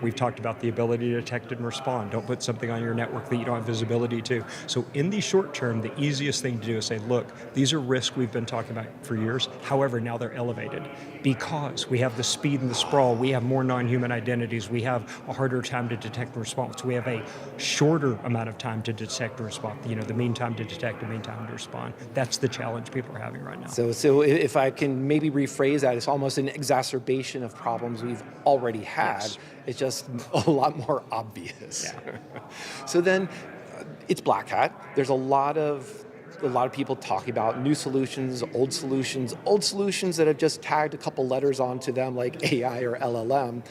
We've talked about the ability to detect and respond. Don't put something on your network that you don't have visibility to. So in the short term, the easiest thing to do is say, look, these are risks we've been talking about for years. However, now they're elevated because we have the speed and the sprawl. We have more non-human identities. We have a harder time to detect and respond. So we have a shorter amount of time to detect and respond. The mean time to detect and mean time to respond. That's the challenge people are having right now. So if I can maybe rephrase that, it's almost an exacerbation of problems we've already had. Yes. It's just a lot more obvious. Yeah. So then, it's Black Hat. There's a lot of a lot of people talking about new solutions, old solutions that have just tagged a couple letters onto them like AI or LLM.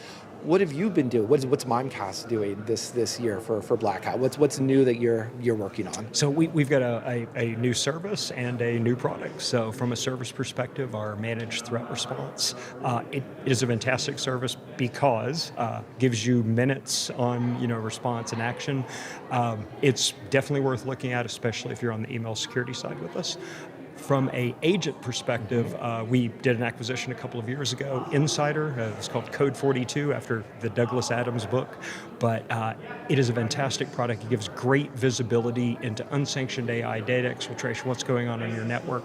What have you been doing? What's Mimecast doing this year for Black Hat? What's new that you're working on? So we've got a new service and a new product. So from a service perspective, our managed threat response, it is a fantastic service because gives you minutes on response and action. It's definitely worth looking at, especially if you're on the email security side with us. From a agent perspective, we did an acquisition a couple of years ago, Insider. It's called Code 42 after the Douglas Adams book. But it is a fantastic product. It gives great visibility into unsanctioned AI data exfiltration, what's going on your network.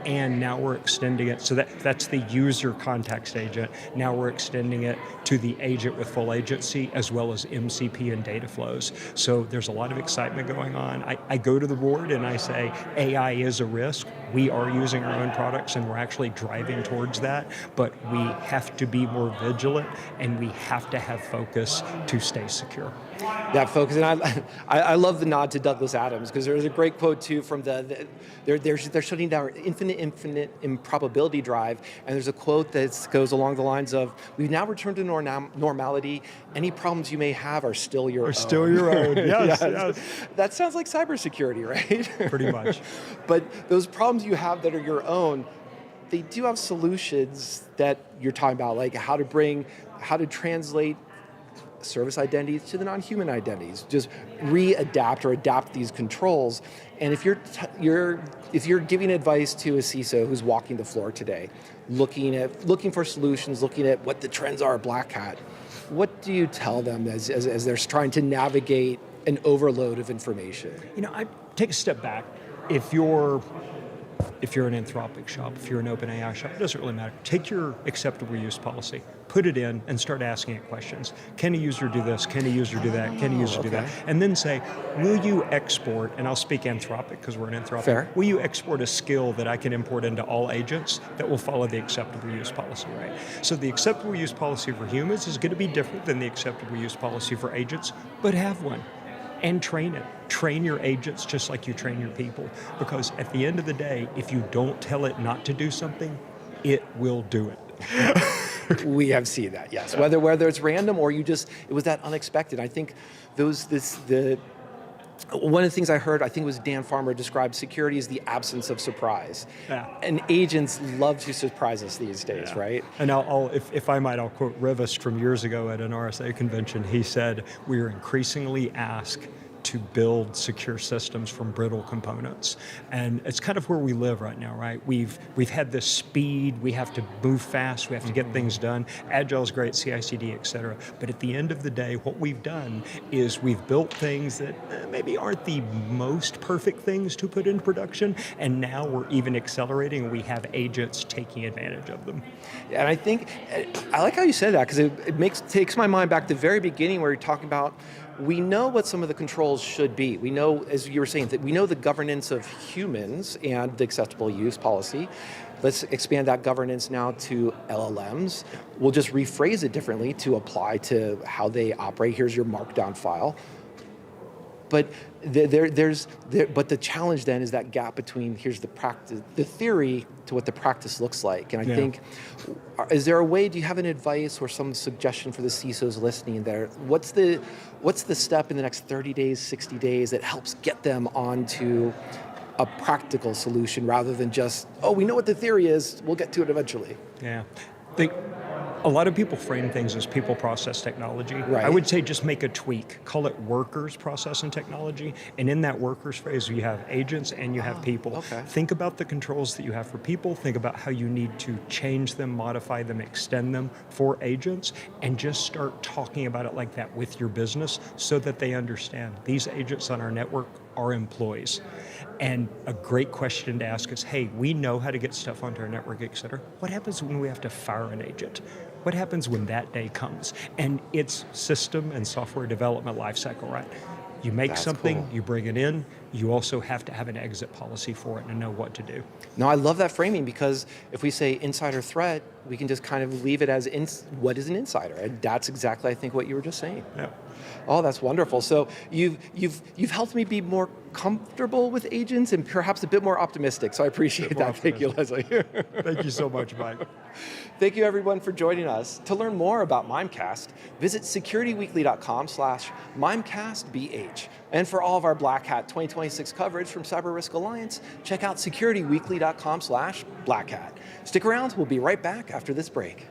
And now we're extending it. So that's the user context agent. Now we're extending it to the agent with full agency as well as MCP and data flows. So there's a lot of excitement going on. I go to the board and I say, AI is a risk. We are using our own products and we're actually driving towards that, but we have to be more vigilant and we have to have focus to stay secure. That focus, and I love the nod to Douglas Adams because there's a great quote too from they're shutting down infinite improbability drive, and there's a quote that goes along the lines of, "We've now returned to normality. Any problems you may have are still your own." Still your own. Yes, yes. That sounds like cybersecurity, right? Pretty much. But those problems you have that are your own, they do have solutions that you're talking about, like how to translate service identities to the non-human identities, just readapt or adapt these controls. And if you're giving advice to a CISO who's walking the floor today, looking for solutions, looking at what the trends are at Black Hat, what do you tell them as they're trying to navigate an overload of information? I take a step back. If you're an Anthropic shop, if you're an OpenAI shop, it doesn't really matter. Take your acceptable use policy, put it in, and start asking it questions. Can a user do this? Can a user do that? Can a user do that? And then say, will you export, and I'll speak Anthropic because we're an Anthropic, Fair. Will you export a skill that I can import into all agents that will follow the acceptable use policy, right? So the acceptable use policy for humans is going to be different than the acceptable use policy for agents, but have one. And train it. Train your agents just like you train your people. Because at the end of the day, if you don't tell it not to do something, it will do it. We have seen that, yes. Whether it's random or it was that unexpected. I think one of the things I heard, I think it was Dan Farmer described security as the absence of surprise. Yeah. And agents love to surprise us these days, right? And if I might, I'll quote Rivest from years ago at an RSA convention. He said, we are increasingly asked to build secure systems from brittle components. And it's kind of where we live right now, right? We've had this speed, we have to move fast, we have to get things done. Agile is great, CI/CD, et cetera. But at the end of the day, what we've done is we've built things that maybe aren't the most perfect things to put into production, and now we're even accelerating and we have agents taking advantage of them. And I think, I like how you said that, because it takes my mind back to the very beginning where you're talking about, we know what some of the controls should be. We know, as you were saying, that we know the governance of humans and the acceptable use policy. Let's expand that governance now to LLMs. We'll just rephrase it differently to apply to how they operate. Here's your markdown file. But but the challenge then is that gap between here's the practice, the theory to what the practice looks like. And I think, is there a way? Do you have an advice or some suggestion for the CISOs listening there? What's the step in the next 30 days, 60 days that helps get them onto a practical solution rather than just, oh, we know what the theory is, we'll get to it eventually? Yeah. A lot of people frame things as people, process, technology. Right. I would say just make a tweak. Call it workers, process, and technology. And in that workers phase, you have agents and you have people. Okay. Think about the controls that you have for people. Think about how you need to change them, modify them, extend them for agents, and just start talking about it like that with your business so that they understand these agents on our network are employees. And a great question to ask is, hey, we know how to get stuff onto our network, et cetera. What happens when we have to fire an agent? What happens when that day comes? And it's system and software development lifecycle, right? You make That's something, cool. You bring it in, you also have to have an exit policy for it and know what to do. No, I love that framing, because if we say insider threat, we can just kind of leave it as what is an insider? And that's exactly, I think, what you were just saying. Yeah. Oh, that's wonderful. So you've helped me be more comfortable with agents and perhaps a bit more optimistic. So I appreciate that. Thank you, Leslie. Thank you so much, Mike. Thank you, everyone, for joining us. To learn more about Mimecast, visit securityweekly.com/MimecastBH. And for all of our Black Hat 2026 coverage from CyberRisk Alliance, check out securityweekly.com/Black Hat. Stick around. We'll be right back after this break.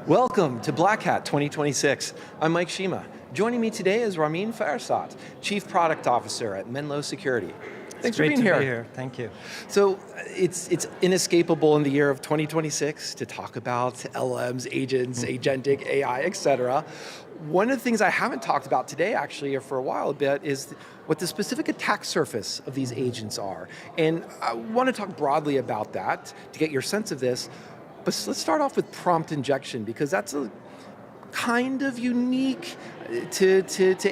Welcome to Black Hat 2026. I'm Mike Shema. Joining me today is Ramin Farsad, Chief Product Officer at Menlo Security. Thanks for being here. Great to be here. Thank you. So it's inescapable in the year of 2026 to talk about LLMs, agents, agentic AI, etc. One of the things I haven't talked about today, actually, or for a while a bit, is what the specific attack surface of these agents are. And I want to talk broadly about that to get your sense of this. But let's start off with prompt injection, because that's a kind of unique to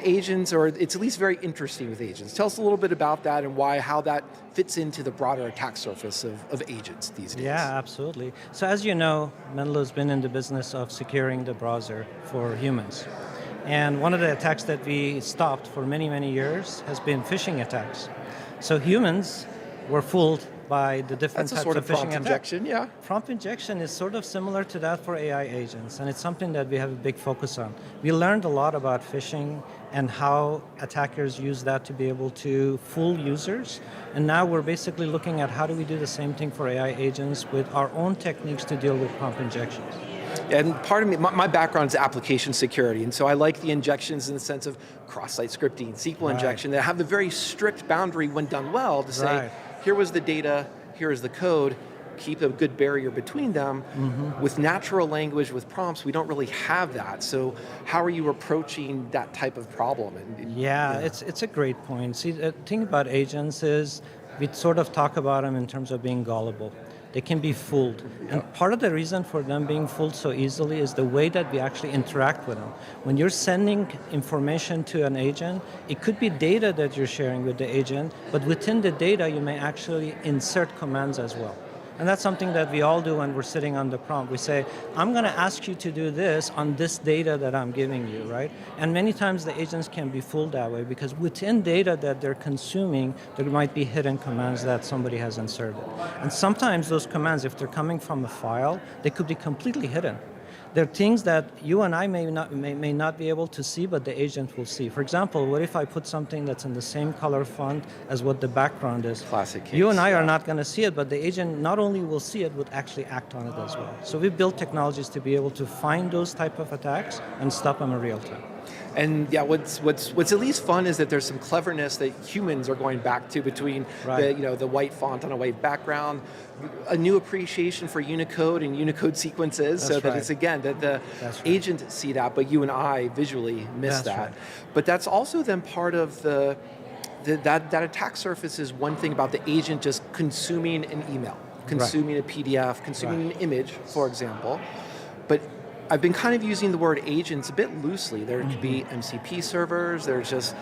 agents, or it's at least very interesting with agents. Tell us a little bit about that and how that fits into the broader attack surface of agents these days. Yeah, absolutely. So as you know, Menlo's been in the business of securing the browser for humans. And one of the attacks that we stopped for many, many years has been phishing attacks. So humans were fooled by the different That's a types sort of of phishing prompt attacks. injection, yeah. Prompt injection is sort of similar to that for AI agents, and it's something that we have a big focus on. We learned a lot about phishing and how attackers use that to be able to fool users, and now we're basically looking at how do we do the same thing for AI agents with our own techniques to deal with prompt injections. And part of me, my background is application security, and so I like the injections in the sense of cross-site scripting, SQL injection, that have a very strict boundary when done well to say, here was the data, here is the code, keep a good barrier between them. With natural language, with prompts, we don't really have that. So how are you approaching that type of problem? It's a great point. See, the thing about agents is we sort of talk about them in terms of being gullible. They can be fooled. And part of the reason for them being fooled so easily is the way that we actually interact with them. When you're sending information to an agent, it could be data that you're sharing with the agent, but within the data you may actually insert commands as well. And that's something that we all do when we're sitting on the prompt. We say, I'm going to ask you to do this on this data that I'm giving you, right? And many times the agents can be fooled that way because within data that they're consuming, there might be hidden commands that somebody has inserted. And sometimes those commands, if they're coming from a file, they could be completely hidden. There are things that you and I may not be able to see, but the agent will see. For example, what if I put something that's in the same color font as what the background is? Classic case. You and I are not going to see it, but the agent not only will see it, would actually act on it as well. So we built technologies to be able to find those type of attacks and stop them in real time. And yeah, what's at least fun is that there's some cleverness that humans are going back to between the white font on a white background, a new appreciation for Unicode and Unicode sequences, that it's again that the agent see that, but you and I visually miss that. But that's also then part of that attack surface is one thing about the agent just consuming an email, consuming a PDF, consuming an image, for example. But I've been kind of using the word agents a bit loosely. There could be MCP servers, there's just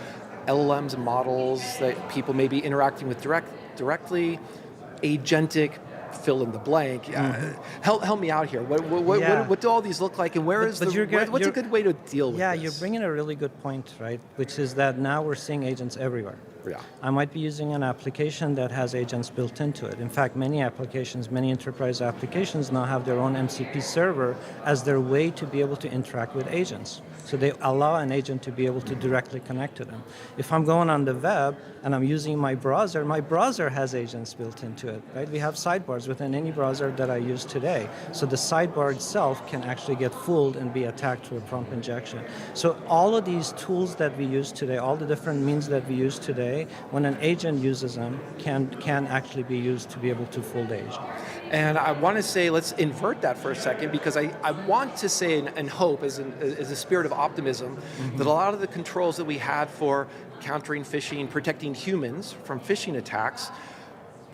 LLMs and models that people may be interacting with directly, agentic, fill in the blank. Help me out here. What do all these look like, and what's a good way to deal with this? Yeah, you're bringing a really good point, right? Which is that now we're seeing agents everywhere. Yeah. I might be using an application that has agents built into it. In fact, many enterprise applications now have their own MCP server as their way to be able to interact with agents. So they allow an agent to be able to directly connect to them. If I'm going on the web and I'm using my browser has agents built into it, right? We have sidebars within any browser that I use today. So the sidebar itself can actually get fooled and be attacked through a prompt injection. So all of these tools that we use today, all the different means that we use today, when an agent uses them, can actually be used to be able to fool the agent. And I want to say, let's invert that for a second, because I want to say and hope, as a spirit of optimism, that a lot of the controls that we had for countering phishing, protecting humans from phishing attacks,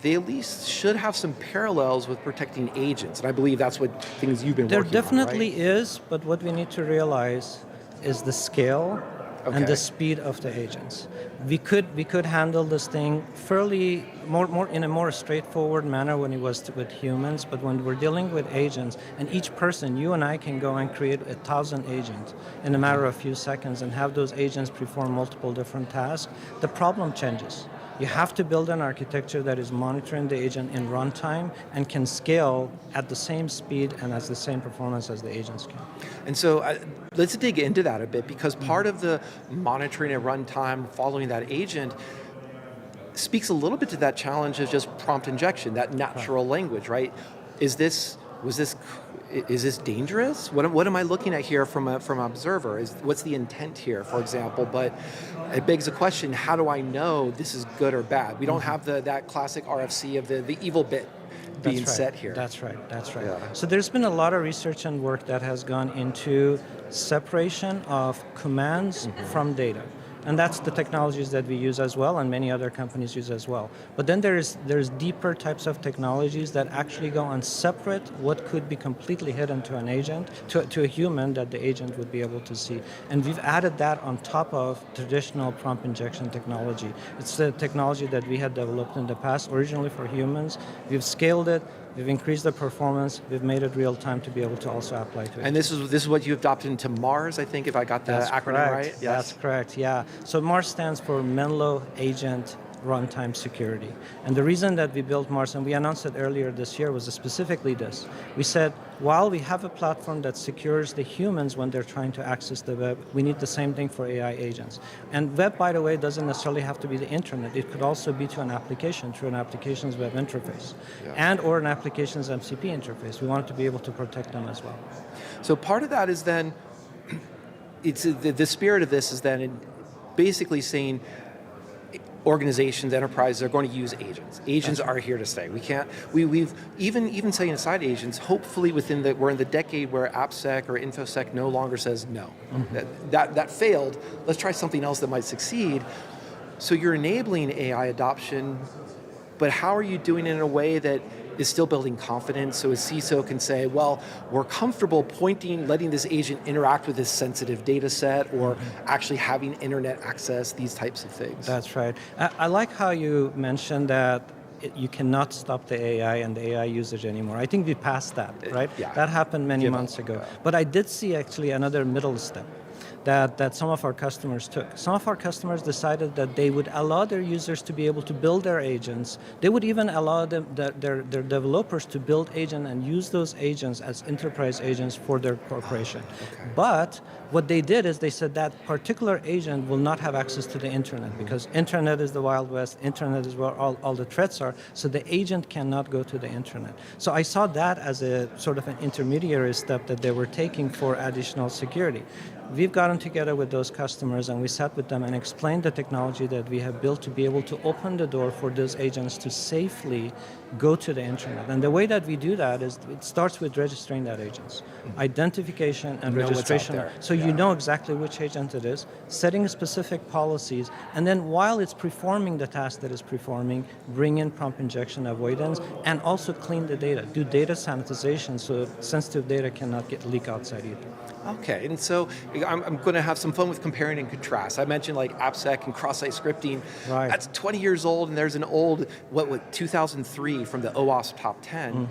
they at least should have some parallels with protecting agents. And I believe that's what things you've been working on, There definitely is, but what we need to realize is the scale and the speed of the agents. We could handle this thing fairly more in a more straightforward manner when it was with humans, but when we're dealing with agents, and each person, you and I can go and create 1,000 agents in a matter of a few seconds and have those agents perform multiple different tasks, the problem changes. You have to build an architecture that is monitoring the agent in runtime and can scale at the same speed and as the same performance as the agents can. And so let's dig into that a bit, because part of the monitoring at runtime, following that agent, speaks a little bit to that challenge of just prompt injection, that natural language, right? Was this is this dangerous? What am I looking at here from an observer? What's the intent here, for example? But it begs the question: how do I know this is good or bad? We don't have that classic RFC of the evil bit being set here. That's right. Yeah. So there's been a lot of research and work that has gone into separation of commands from data. And that's the technologies that we use as well, and many other companies use as well. But then there's deeper types of technologies that actually go and separate what could be completely hidden to an agent, to a human that the agent would be able to see. And we've added that on top of traditional prompt injection technology. It's the technology that we had developed in the past, originally for humans. We've scaled it. We've increased the performance. We've made it real time to be able to also apply to it. And this is what you adopted into MARS, I think, if I got the acronym right. Yes. That's correct. Yeah. So MARS stands for Menlo Agent Runtime Security. And the reason that we built MARS, and we announced it earlier this year, was specifically this. We said, while we have a platform that secures the humans when they're trying to access the web, we need the same thing for AI agents. And web, by the way, doesn't necessarily have to be the internet. It could also be to an application, through an application's web interface, and or an application's MCP interface. We wanted to be able to protect them as well. So part of that is then, it's the spirit of this is then basically saying, organizations, enterprises are going to use agents. Agents are here to stay. We've even setting aside agents, hopefully we're in the decade where AppSec or InfoSec no longer says no. That failed, let's try something else that might succeed. So you're enabling AI adoption, but how are you doing it in a way that is still building confidence, so a CISO can say, well, we're comfortable letting this agent interact with this sensitive data set, or actually having internet access, these types of things. That's right. I like how you mentioned that you cannot stop the AI and the AI usage anymore. I think we passed that, right? Yeah. That happened many months ago. But I did see actually another middle step that some of our customers took. Some of our customers decided that they would allow their users to be able to build their agents. They would even allow their developers to build agents and use those agents as enterprise agents for their corporation. Okay. But what they did is they said that particular agent will not have access to the internet, because internet is the Wild West, internet is where all the threats are, so the agent cannot go to the internet. So I saw that as a sort of an intermediary step that they were taking for additional security. We've gotten together with those customers and we sat with them and explained the technology that we have built to be able to open the door for those agents to safely go to the internet. And the way that we do that is it starts with registering that agents. Identification and registration. So you know exactly which agent it is, setting specific policies, and then while it's performing the task that it's performing, bring in prompt injection avoidance, and also clean the data, do data sanitization so sensitive data cannot leak outside either. Okay, and so I'm going to have some fun with comparing and contrast. I mentioned like AppSec and cross-site scripting. Right. That's 20 years old, and there's an old, 2003 from the OWASP top 10.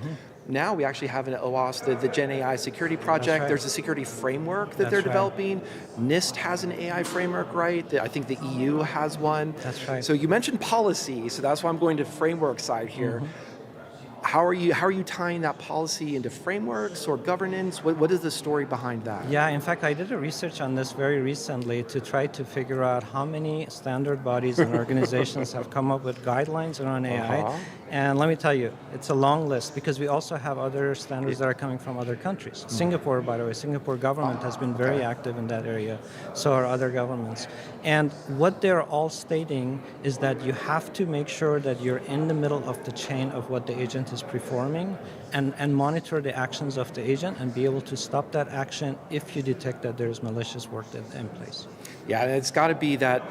Now we actually have an OWASP, the Gen AI security project. Right. There's a security framework that they're developing. NIST has an AI framework, right? I think the EU has one. That's right. So you mentioned policy, so that's why I'm going to framework side here. How are you tying that policy into frameworks or governance? What is the story behind that? Yeah, in fact, I did a research on this very recently to try to figure out how many standard bodies and organizations have come up with guidelines around AI. And let me tell you, it's a long list because we also have other standards that are coming from other countries. Singapore, by the way, Singapore government has been very active in that area. So are other governments. And what they're all stating is that you have to make sure that you're in the middle of the chain of what the agent is performing and monitor the actions of the agent and be able to stop that action if you detect that there's malicious work in place. Yeah, and it's got to be that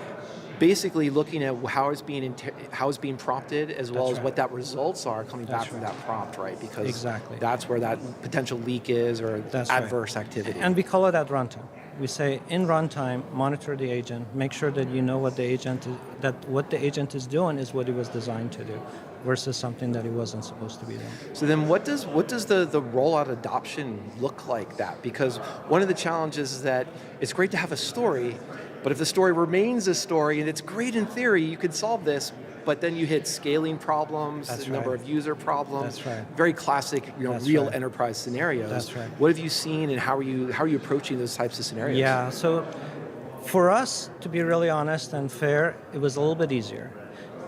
basically looking at how it's being prompted as well as what that results are coming back from that prompt, right? Because that's where that potential leak is or adverse activity. And we call it at runtime. We say in runtime, monitor the agent, make sure that you know what the agent is doing is what it was designed to do, versus something that it wasn't supposed to be doing. So then what does the rollout adoption look like that? Because one of the challenges is that it's great to have a story, but if the story remains a story, and it's great in theory, you could solve this, but then you hit scaling problems, the number of user problems. That's right. Very classic, real enterprise scenarios. That's right. What have you seen, and how are you approaching those types of scenarios? Yeah, so for us, to be really honest and fair, it was a little bit easier.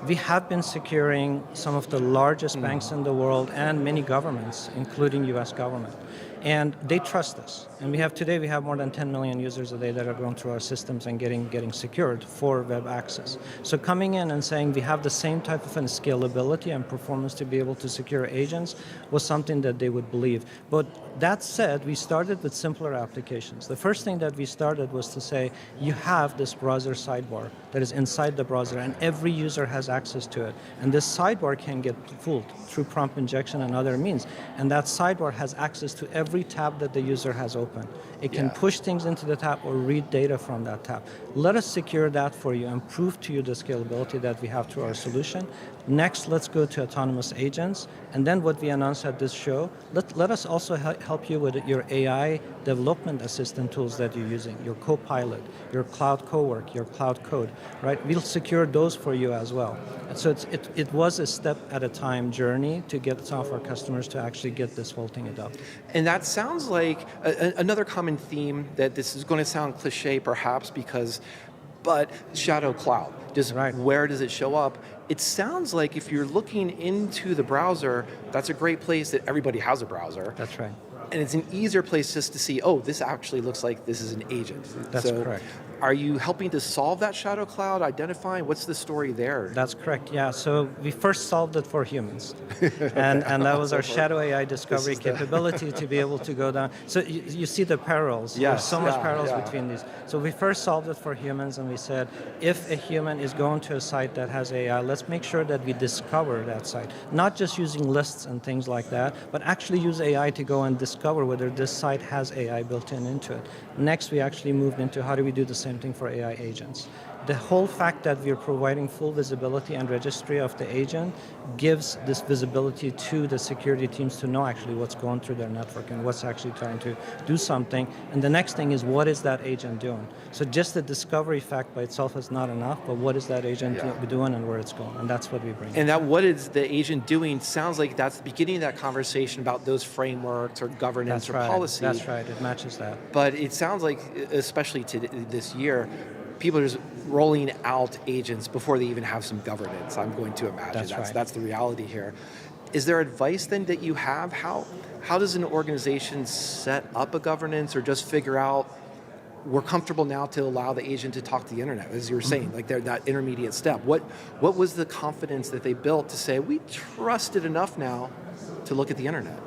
We have been securing some of the largest banks in the world and many governments, including US government. And they trust us. And today we have more than 10 million users a day that are going through our systems and getting secured for web access. So coming in and saying we have the same type of scalability and performance to be able to secure agents was something that they would believe. But that said, we started with simpler applications. The first thing that we started was to say, you have this browser sidebar that is inside the browser, and every user has access to it. And this sidebar can get fooled through prompt injection and other means. And that sidebar has access to every tab that the user has open. It can push things into the tab or read data from that tab. Let us secure that for you and prove to you the scalability that we have through our solution. Next, let's go to autonomous agents. And then what we announced at this show, let us also help you with your AI development assistant tools that you're using, your Copilot, your Cloud Cowork, your Cloud Code, right? We'll secure those for you as well. And so it was a step at a time journey to get some of our customers to actually get this whole thing adopted. And that sounds like another common theme that this is going to sound cliche perhaps but shadow cloud, where does it show up? It sounds like if you're looking into the browser, that's a great place that everybody has a browser. That's right. And it's an easier place just to see, oh, this actually looks like this is an agent. That's correct. Are you helping to solve that shadow cloud, identifying? What's the story there? That's correct, yeah. So we first solved it for humans. and that was our shadow AI discovery capability to be able to go down. So you see the parallels. Yes. There's so much parallels between these. So we first solved it for humans, and we said, if a human is going to a site that has AI, let's make sure that we discover that site. Not just using lists and things like that, but actually use AI to go and discover whether this site has AI built into it. Next, we actually moved into how do we do the same thing for AI agents. The whole fact that we're providing full visibility and registry of the agent gives this visibility to the security teams to know actually what's going through their network and what's actually trying to do something. And the next thing is, what is that agent doing? So just the discovery fact by itself is not enough, but what is that agent doing and where it's going? And that's what we bring. And that what is the agent doing sounds like that's the beginning of that conversation about those frameworks or governance policy. That's right, it matches that. But it sounds like, especially this year, people are just rolling out agents before they even have some governance, I'm going to imagine. That's the reality here. Is there advice then that you have? How does an organization set up a governance or just figure out we're comfortable now to allow the agent to talk to the internet, as you were saying, like they're that intermediate step? What was the confidence that they built to say, we trust it enough now to look at the internet?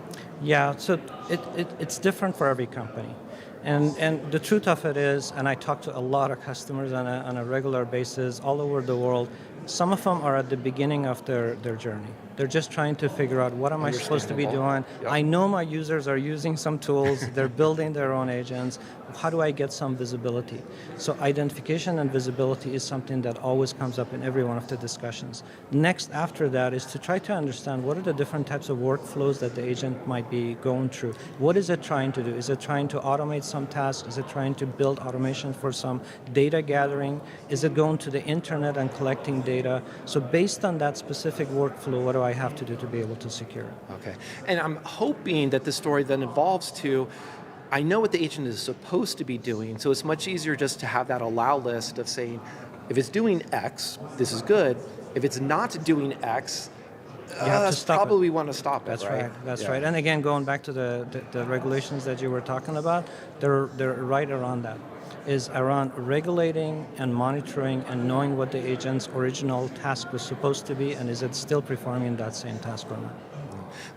Yeah, so it's different for every company. And the truth of it is, and I talk to a lot of customers on a regular basis all over the world, some of them are at the beginning of their journey. They're just trying to figure out, what am I supposed to be doing? Yep. I know my users are using some tools, they're building their own agents. How do I get some visibility? So identification and visibility is something that always comes up in every one of the discussions. Next after that is to try to understand what are the different types of workflows that the agent might be going through. What is it trying to do? Is it trying to automate some tasks? Is it trying to build automation for some data gathering? Is it going to the internet and collecting data? So based on that specific workflow, what do I have to do to be able to secure it? Okay, and I'm hoping that the story then evolves to, I know what the agent is supposed to be doing, so it's much easier just to have that allow list of saying, if it's doing X, this is good. If it's not doing X, that's probably we want to stop it. That's right. That's right. And again, going back to the regulations that you were talking about, they're right around that. Is around regulating and monitoring and knowing what the agent's original task was supposed to be, and is it still performing that same task or not?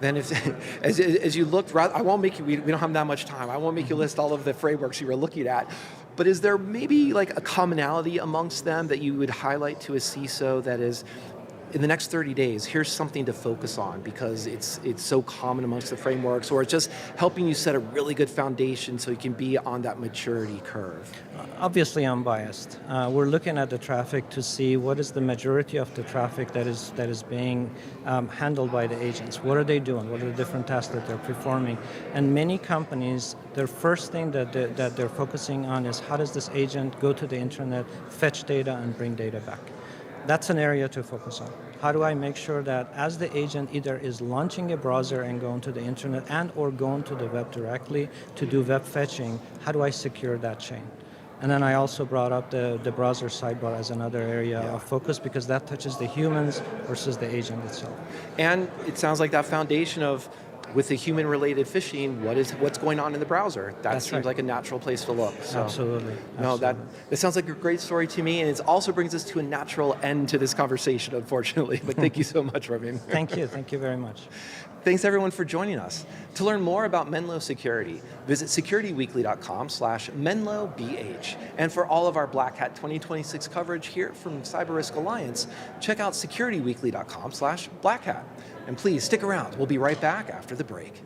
Then as you looked, I won't make you, we don't have that much time, I won't make you list all of the frameworks you were looking at, but is there maybe like a commonality amongst them that you would highlight to a CISO that is, in the next 30 days, here's something to focus on because it's so common amongst the frameworks, or it's just helping you set a really good foundation so you can be on that maturity curve? Obviously, I'm biased. We're looking at the traffic to see what is the majority of the traffic that is being handled by the agents. What are they doing? What are the different tasks that they're performing? And many companies, their first thing that they're focusing on is, how does this agent go to the internet, fetch data, and bring data back? That's an area to focus on. How do I make sure that as the agent either is launching a browser and going to the internet and or going to the web directly to do web fetching, how do I secure that chain? And then I also brought up the browser sidebar as another area of focus, because that touches the humans versus the agent itself. And it sounds like that foundation of with the human-related phishing, what's going on in the browser? That That's seems right. like a natural place to look. So, Absolutely. No, that sounds like a great story to me, and it also brings us to a natural end to this conversation, unfortunately. But thank you so much, Ramin. Thank you very much. Thanks everyone for joining us. To learn more about Menlo Security, visit securityweekly.com/MenloBH. And for all of our Black Hat 2026 coverage here from CyberRisk Alliance, check out securityweekly.com/blackhat. And please stick around. We'll be right back after the break.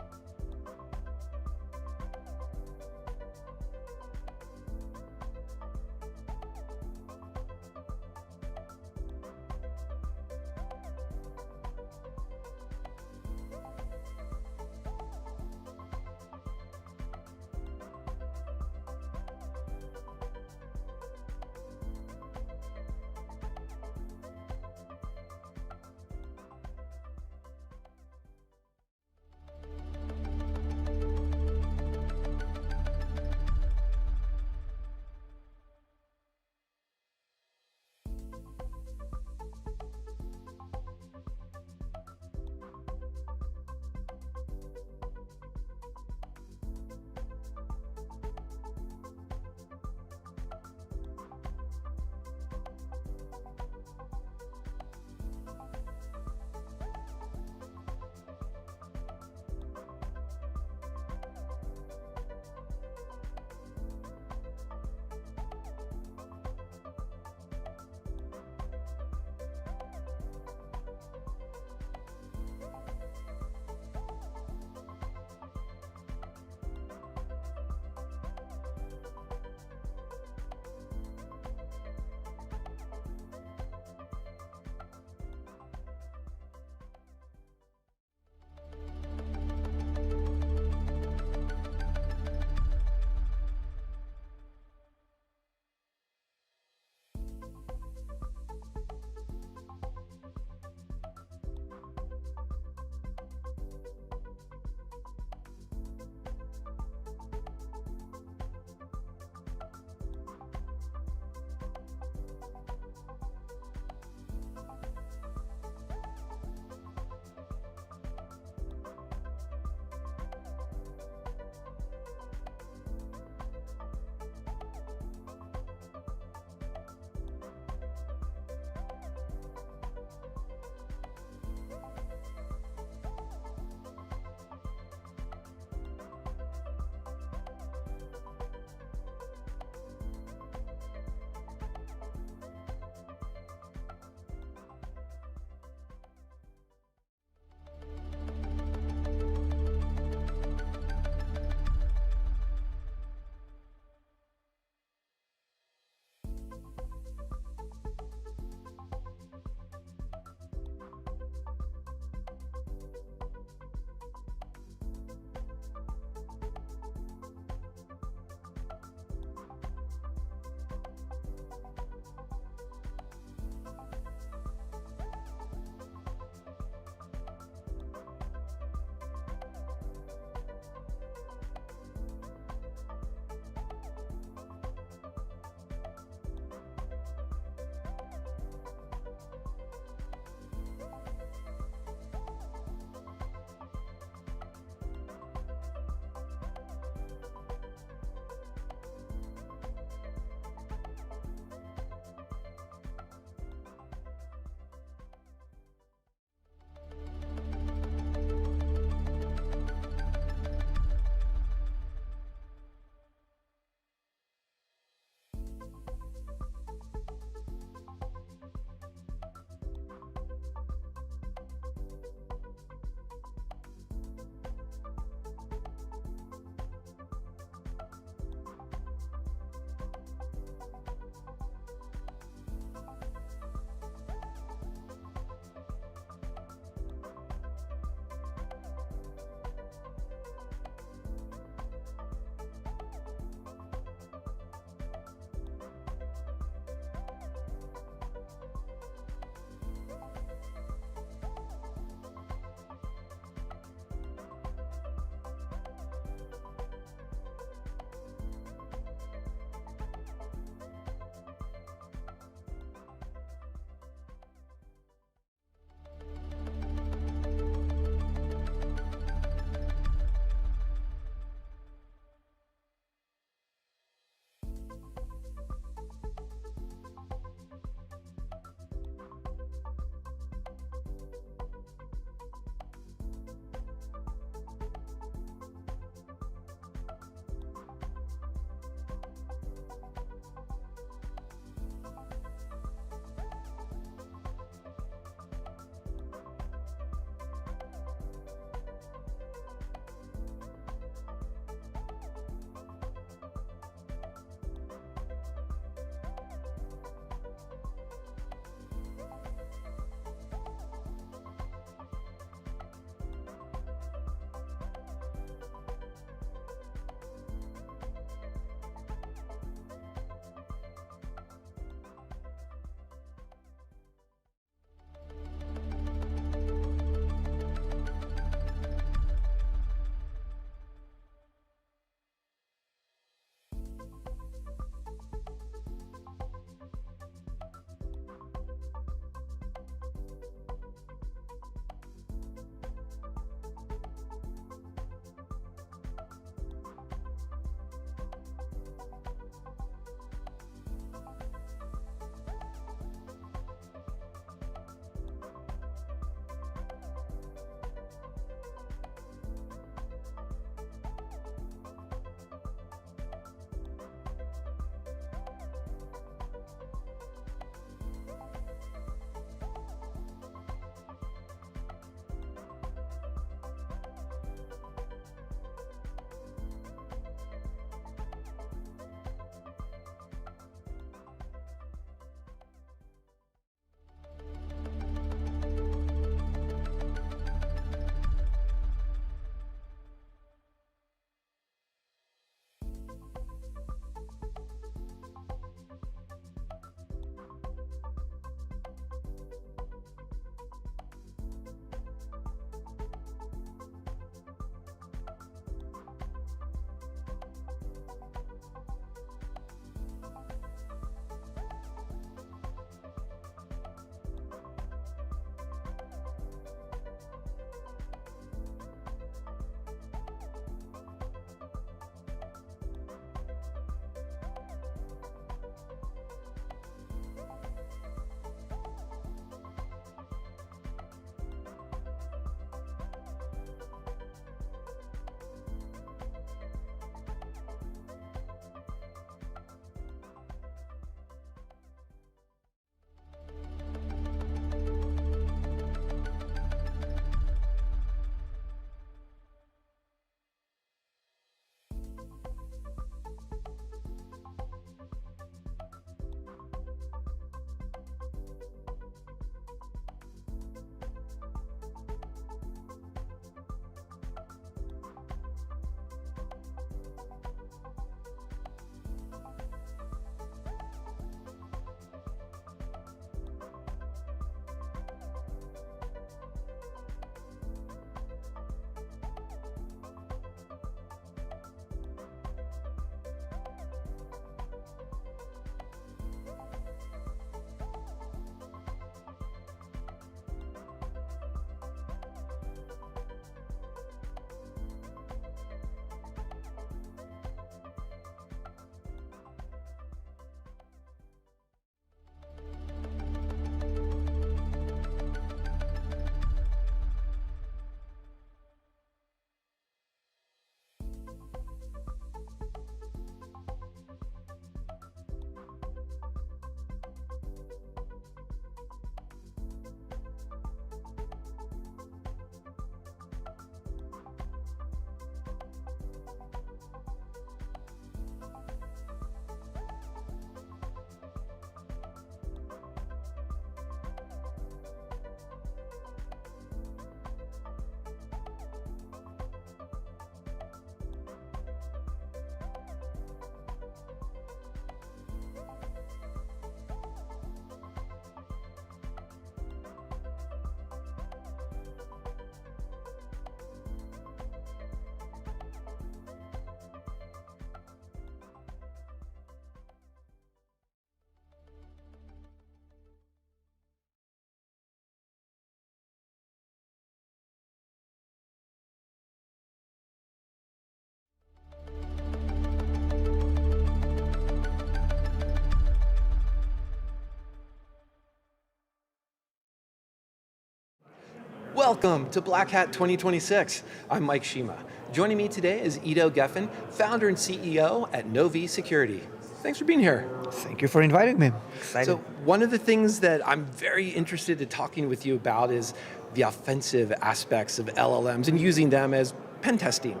Welcome to Black Hat 2026. I'm Mike Shema. Joining me today is Ido Geffen, founder and CEO at Novi Security. Thanks for being here. Thank you for inviting me. Excited. So one of the things that I'm very interested in talking with you about is the offensive aspects of LLMs and using them as pen testing.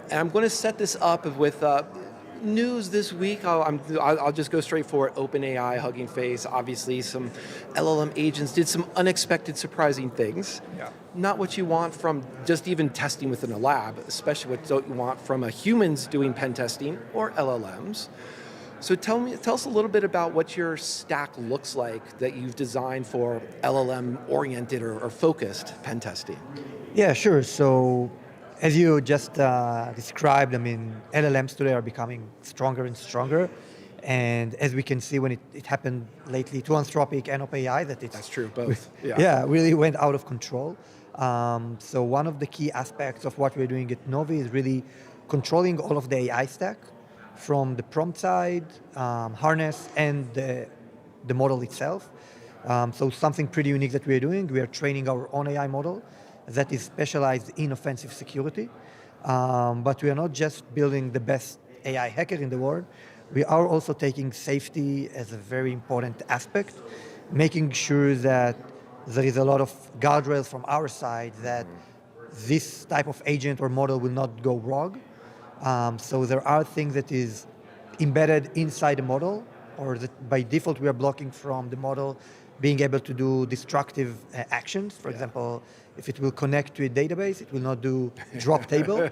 And I'm going to set this up with news this week. I'll just go straight for it. OpenAI, Hugging Face. Obviously, some LLM agents did some unexpected, surprising things. Yeah. Not what you want from just even testing within a lab, especially what you want from humans doing pen testing or LLMs. So tell us a little bit about what your stack looks like that you've designed for LLM-oriented or focused pen testing. Yeah, sure. So as you just described, I mean, LLMs today are becoming stronger and stronger. And as we can see when it happened lately to Anthropic and OpenAI, That's true, both. Yeah, really went out of control. So one of the key aspects of what we're doing at Novi is really controlling all of the AI stack from the prompt side, harness, and the model itself. So something pretty unique that we're doing, we are training our own AI model that is specialized in offensive security. But we are not just building the best AI hacker in the world, we are also taking safety as a very important aspect, making sure that there is a lot of guardrails from our side that this type of agent or model will not go wrong. So there are things that is embedded inside the model, or that by default we are blocking from the model being able to do destructive actions. For example, if it will connect to a database, it will not do drop table.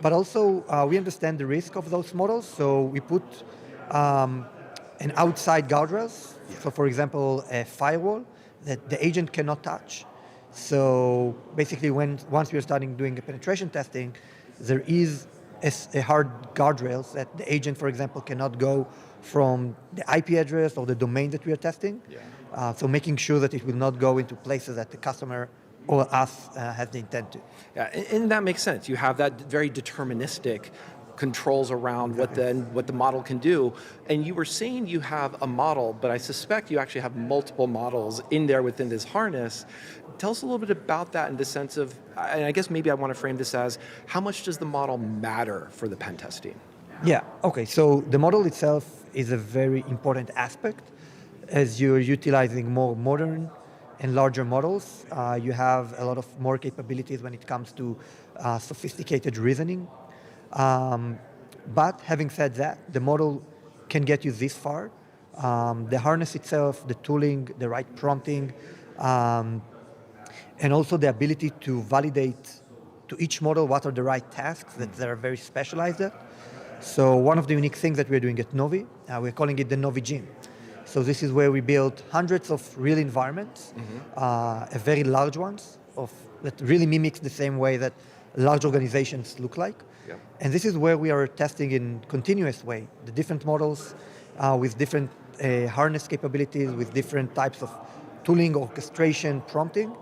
But also we understand the risk of those models, so we put an outside guardrails. So for example, a firewall that the agent cannot touch. So basically once we're starting doing the penetration testing, there is a hard guardrails that the agent, for example, cannot go from the IP address or the domain that we are testing. So making sure that it will not go into places that the customer or us has the intent to. Yeah, and that makes sense. You have that very deterministic controls around what the model can do. And you were saying you have a model, but I suspect you actually have multiple models in there within this harness. Tell us a little bit about that in the sense of, and I guess maybe I want to frame this as, how much does the model matter for the pen testing? Yeah, okay, so the model itself is a very important aspect. As you're utilizing more modern and larger models, you have a lot of more capabilities when it comes to sophisticated reasoning. But having said that, the model can get you this far. The harness itself, the tooling, the right prompting, and also the ability to validate to each model what are the right tasks that they're very specialized at. So one of the unique things that we're doing at Novi, we're calling it the Novi Gym. So this is where we build hundreds of real environments, very large ones, that really mimics the same way that large organizations look like. And this is where we are testing in continuous way, the different models with different harness capabilities, with different types of tooling, orchestration, prompting.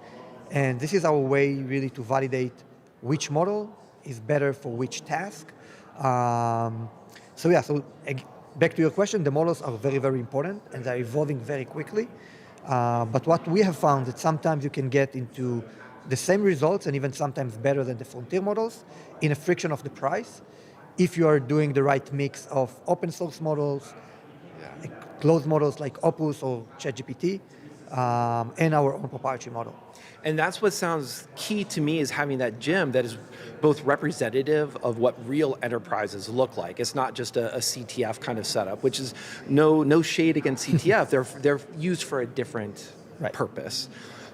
And this is our way really to validate which model is better for which task. So back to your question, the models are very, very important and they're evolving very quickly. But what we have found that sometimes you can get into the same results and even sometimes better than the frontier models in a fraction of the price if you are doing the right mix of open source models, closed models like Opus or ChatGPT, and our own proprietary model. And that's what sounds key to me, is having that gym that is both representative of what real enterprises look like. It's not just a CTF kind of setup, which is no shade against CTF. They're used for a different purpose.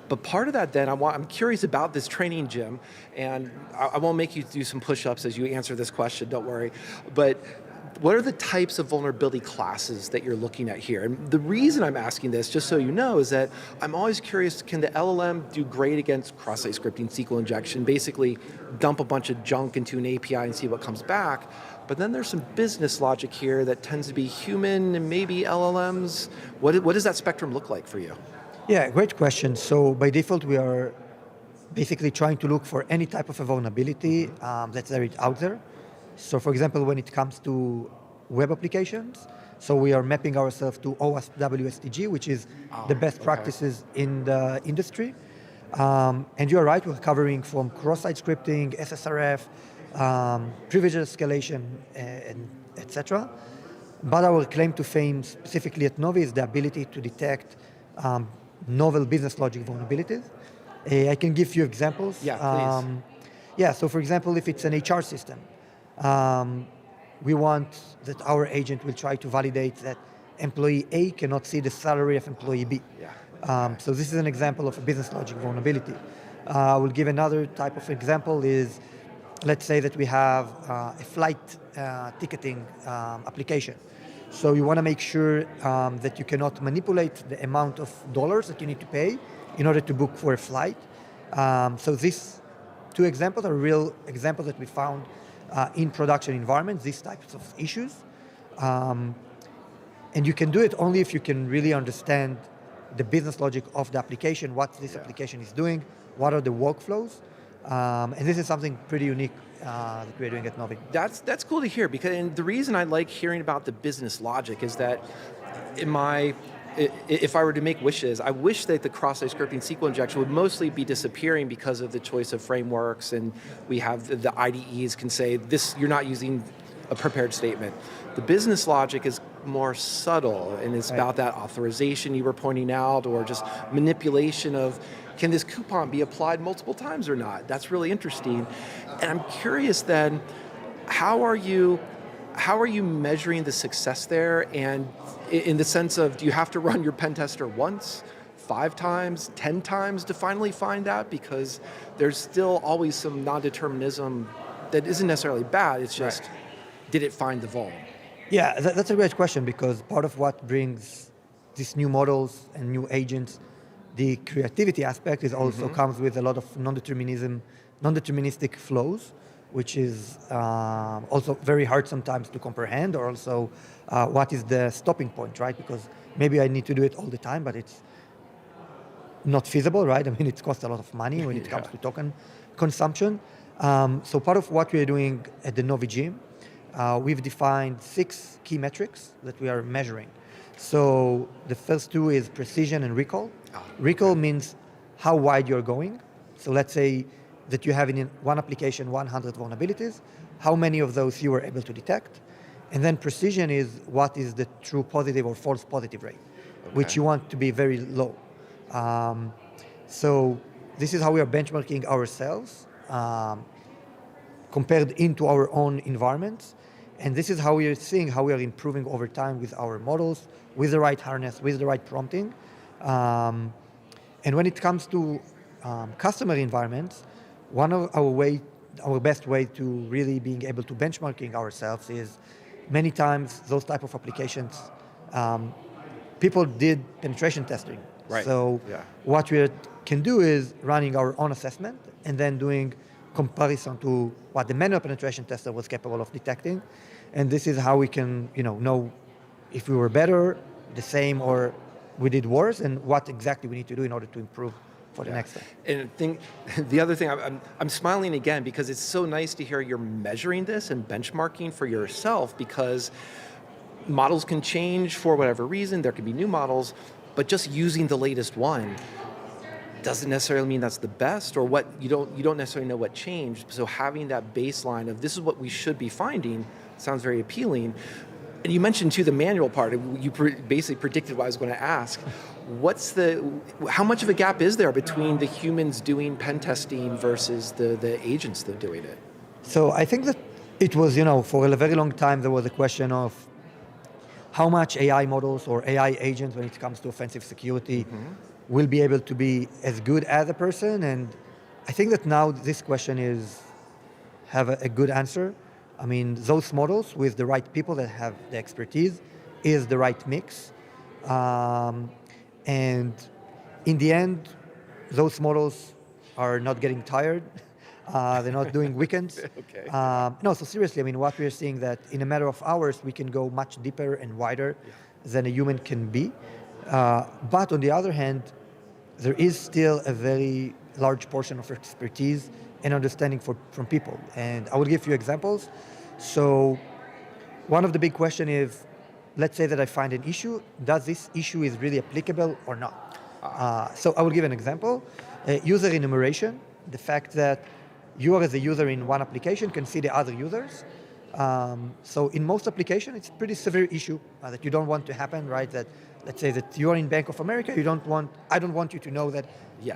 But part of that then, I'm curious about this training gym, and I won't make you do some push-ups as you answer this question, don't worry. But what are the types of vulnerability classes that you're looking at here? And the reason I'm asking this, just so you know, is that I'm always curious, can the LLM do great against cross-site scripting, SQL injection, basically dump a bunch of junk into an API and see what comes back? But then there's some business logic here that tends to be human and maybe LLMs. What does that spectrum look like for you? Yeah, great question. So by default, we are basically trying to look for any type of a vulnerability that's out there. So for example, when it comes to web applications, so we are mapping ourselves to OWASP WSTG, which is the best practices in the industry. And you're right, we're covering from cross-site scripting, SSRF, privilege escalation, and etc. But our claim to fame specifically at Novi is the ability to detect novel business logic vulnerabilities. I can give you examples. Yeah, please. So for example, if it's an HR system, we want that our agent will try to validate that employee A cannot see the salary of employee B. So this is an example of a business logic vulnerability. I will give another type of example is, let's say that we have a flight ticketing application. So you want to make sure that you cannot manipulate the amount of dollars that you need to pay in order to book for a flight. So these two examples are real examples that we found in production environments, these types of issues. And you can do it only if you can really understand the business logic of the application, what this application is doing, what are the workflows. And this is something pretty unique that we're doing at Novi. That's cool to hear, because and the reason I like hearing about the business logic is that if I were to make wishes, I wish that the cross-site scripting SQL injection would mostly be disappearing because of the choice of frameworks, and we have the IDEs can say this, you're not using a prepared statement. The business logic is more subtle, and it's about that authorization you were pointing out, or just manipulation of, can this coupon be applied multiple times or not? That's really interesting. And I'm curious then, how are you measuring the success there? And in the sense of, do you have to run your pen tester once, 5 times, 10 times to finally find that? Because there's still always some non-determinism that isn't necessarily bad, it's just, did it find the vuln? Yeah, that's a great question, because part of what brings these new models and new agents, the creativity aspect is also comes with a lot of non-deterministic flows, which is also very hard sometimes to comprehend, or also what is the stopping point, right? Because maybe I need to do it all the time, but it's not feasible, right? I mean, it costs a lot of money when it comes to token consumption. So part of what we're doing at the Novi Gym, we've defined 6 key metrics that we are measuring. So the first 2 is precision and recall. Recall means how wide you're going. So let's say that you have in one application 100 vulnerabilities, how many of those you were able to detect. And then precision is what is the true positive or false positive rate, which you want to be very low. So this is how we are benchmarking ourselves compared into our own environments. And this is how we are seeing how we are improving over time with our models, with the right harness, with the right prompting. And when it comes to customer environments, one of our best way to really being able to benchmarking ourselves is many times those type of applications, people did penetration testing. Right. So what we can do is running our own assessment and then doing comparison to what the manual penetration tester was capable of detecting. And this is how we can know if we were better, the same, or we did worse, and what exactly we need to do in order to improve for the next time. And the other thing, I'm smiling again because it's so nice to hear you're measuring this and benchmarking for yourself, because models can change for whatever reason, there can be new models, but just using the latest one doesn't necessarily mean that's the best, or what you don't necessarily know what changed. So having that baseline of this is what we should be finding sounds very appealing. And you mentioned too the manual part. You basically predicted what I was going to ask. How much of a gap is there between the humans doing pen testing versus the agents that are doing it? So I think that it was, for a very long time there was a question of how much AI models or AI agents when it comes to offensive security will be able to be as good as a person. And I think that now this question have a good answer. I mean, those models with the right people that have the expertise is the right mix. And in the end, those models are not getting tired. They're not doing weekends. No, so seriously, I mean, what we're seeing that in a matter of hours, we can go much deeper and wider than a human can be. But on the other hand, there is still a very large portion of expertise and understanding from people. And I will give you examples. So one of the big questions is, let's say that I find an issue. Does this issue is really applicable or not? So I will give an example. User enumeration, the fact that you as a user in one application can see the other users. So in most applications, it's a pretty severe issue that you don't want to happen, right? That let's say that you are in Bank of America, I don't want you to know that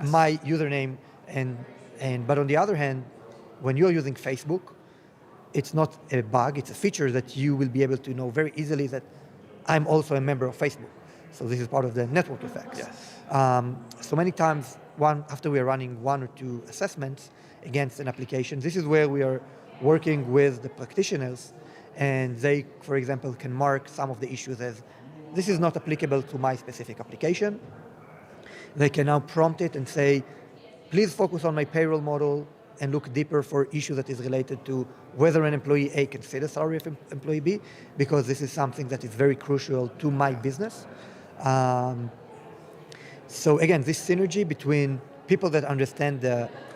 my username but on the other hand, when you're using Facebook, it's not a bug, it's a feature that you will be able to know very easily that I'm also a member of Facebook. So this is part of the network effects. Yes. So many times, after we are running one or two assessments against an application, this is where we are working with the practitioners, and they, for example, can mark some of the issues as this is not applicable to my specific application. They can now prompt it and say, please focus on my payroll model and look deeper for issues that is related to whether an employee A can see the salary of employee B, because this is something that is very crucial to my business. So again, this synergy between people that understand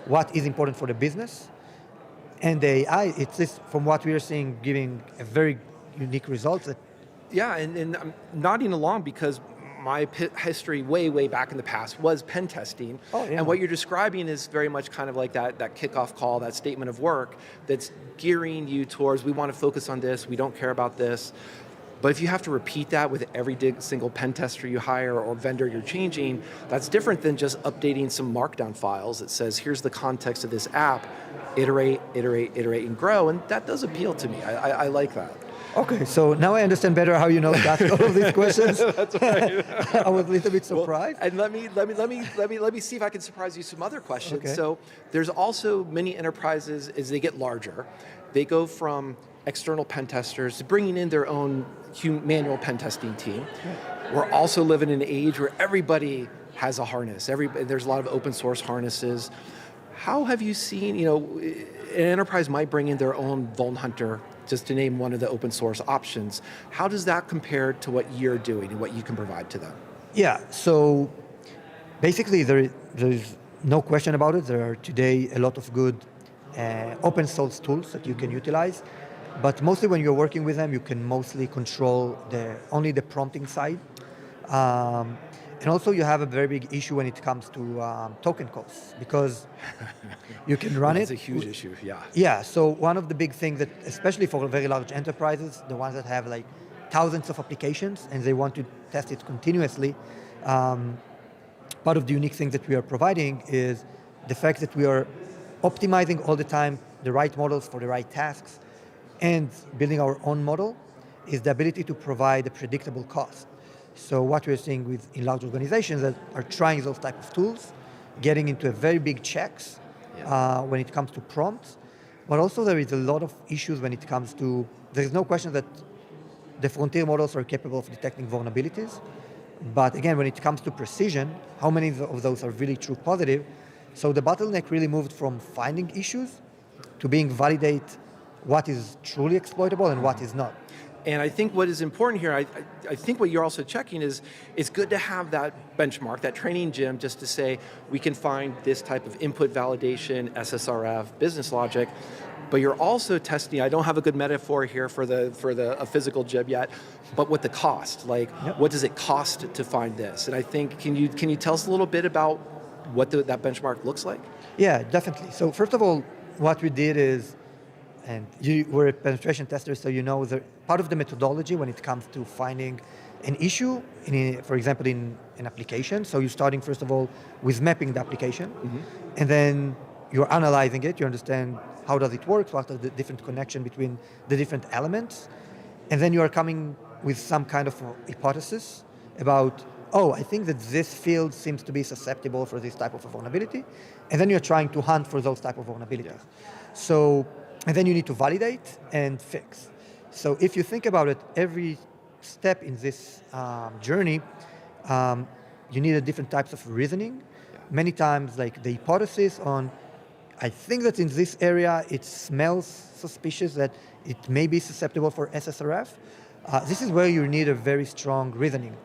what is important for the business and the AI, it's this, from what we are seeing, giving a very unique results. Yeah, and I'm nodding along because my history way back in the past was pen testing. Oh, yeah. And what you're describing is very much kind of like that kickoff call, that statement of work that's gearing you towards, we want to focus on this, we don't care about this. But if you have to repeat that with every single pen tester you hire or vendor you're changing, that's different than just updating some markdown files that says, here's the context of this app, iterate, and grow. And that does appeal to me. I like that. Okay, so now I understand better how you know that all of these questions. That's right. I was a little bit surprised. Well, and let me see if I can surprise you some other questions. Okay. So there's also many enterprises, as they get larger, they go from external pen testers to bringing in their own manual pen testing team. We're also living in an age where everybody has a harness. There's a lot of open source harnesses. How have you seen, an enterprise might bring in their own Vuln Hunter, just to name one of the open source options. How does that compare to what you're doing and what you can provide to them? Yeah, so basically there's no question about it. There are today a lot of good open source tools that you can utilize, but mostly when you're working with them, you can mostly control only the prompting side. And also you have a very big issue when it comes to token costs, because you can run That's it. a huge issue, yeah. Yeah, so one of the big things that, especially for very large enterprises, the ones that have like thousands of applications and they want to test it continuously, part of the unique thing that we are providing is the fact that we are optimizing all the time the right models for the right tasks, and building our own model is the ability to provide a predictable cost. So what we're seeing in large organizations that are trying those type of tools, getting into a very big checks when it comes to prompts, but also there is a lot of issues when it comes to, there is no question that the frontier models are capable of detecting vulnerabilities, but again, when it comes to precision, how many of those are really true positive? So the bottleneck really moved from finding issues to being validate what is truly exploitable and what is not. And I think what is important here, I think what you're also checking is, it's good to have that benchmark, that training gym, just to say, we can find this type of input validation, SSRF, business logic, but you're also testing, I don't have a good metaphor here for a physical gym yet, but what the cost, what does it cost to find this? And I think, can you tell us a little bit about what that benchmark looks like? Yeah, definitely. So first of all, what we did is, and you were a penetration tester, so you know part of the methodology when it comes to finding an issue, for example, in an application. So you're starting, first of all, with mapping the application, and then you're analyzing it, you understand how does it work, what are the different connection between the different elements, and then you are coming with some kind of hypothesis about, I think that this field seems to be susceptible for this type of a vulnerability, and then you're trying to hunt for those type of vulnerabilities. So, and then you need to validate and fix. So if you think about it, every step in this journey, you need a different types of reasoning. Many times, like the hypothesis on, I think that in this area it smells suspicious that it may be susceptible for SSRF. This is where you need a very strong reasoning.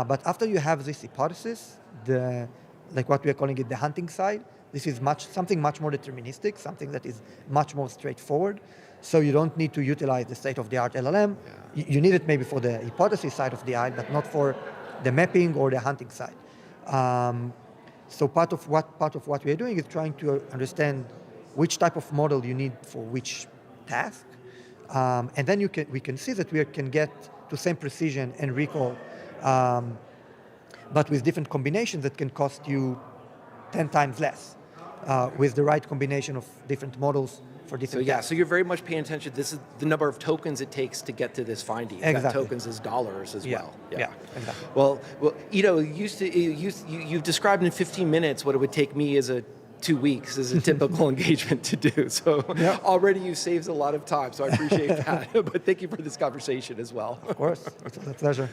But after you have this hypothesis, like what we are calling it the hunting side, this is something much more deterministic, something that is much more straightforward. So you don't need to utilize the state-of-the-art LLM. You need it maybe for the hypothesis side of the eye, but not for the mapping or the hunting side. So part of what we are doing is trying to understand which type of model you need for which task, and then we can see that we can get to same precision and recall, but with different combinations that can cost you 10 times less, with the right combination of different models for different tasks. So you're very much paying attention. This is the number of tokens it takes to get to this finding. You've got Exactly. tokens as dollars as well. Yeah, exactly. Well, you've described in 15 minutes what it would take me as 2 weeks as a typical engagement to do. So already you saved a lot of time. So I appreciate that. But thank you for this conversation as well. Of course, it's a pleasure.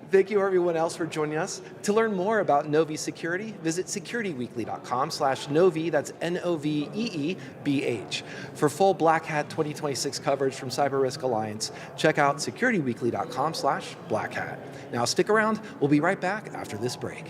Thank you everyone else for joining us. To learn more about Novi Security, visit securityweekly.com/Novi, that's NOVEEBH. For full Black Hat 2026 coverage from CyberRisk Alliance, check out securityweekly.com/Black Hat. Now stick around, we'll be right back after this break.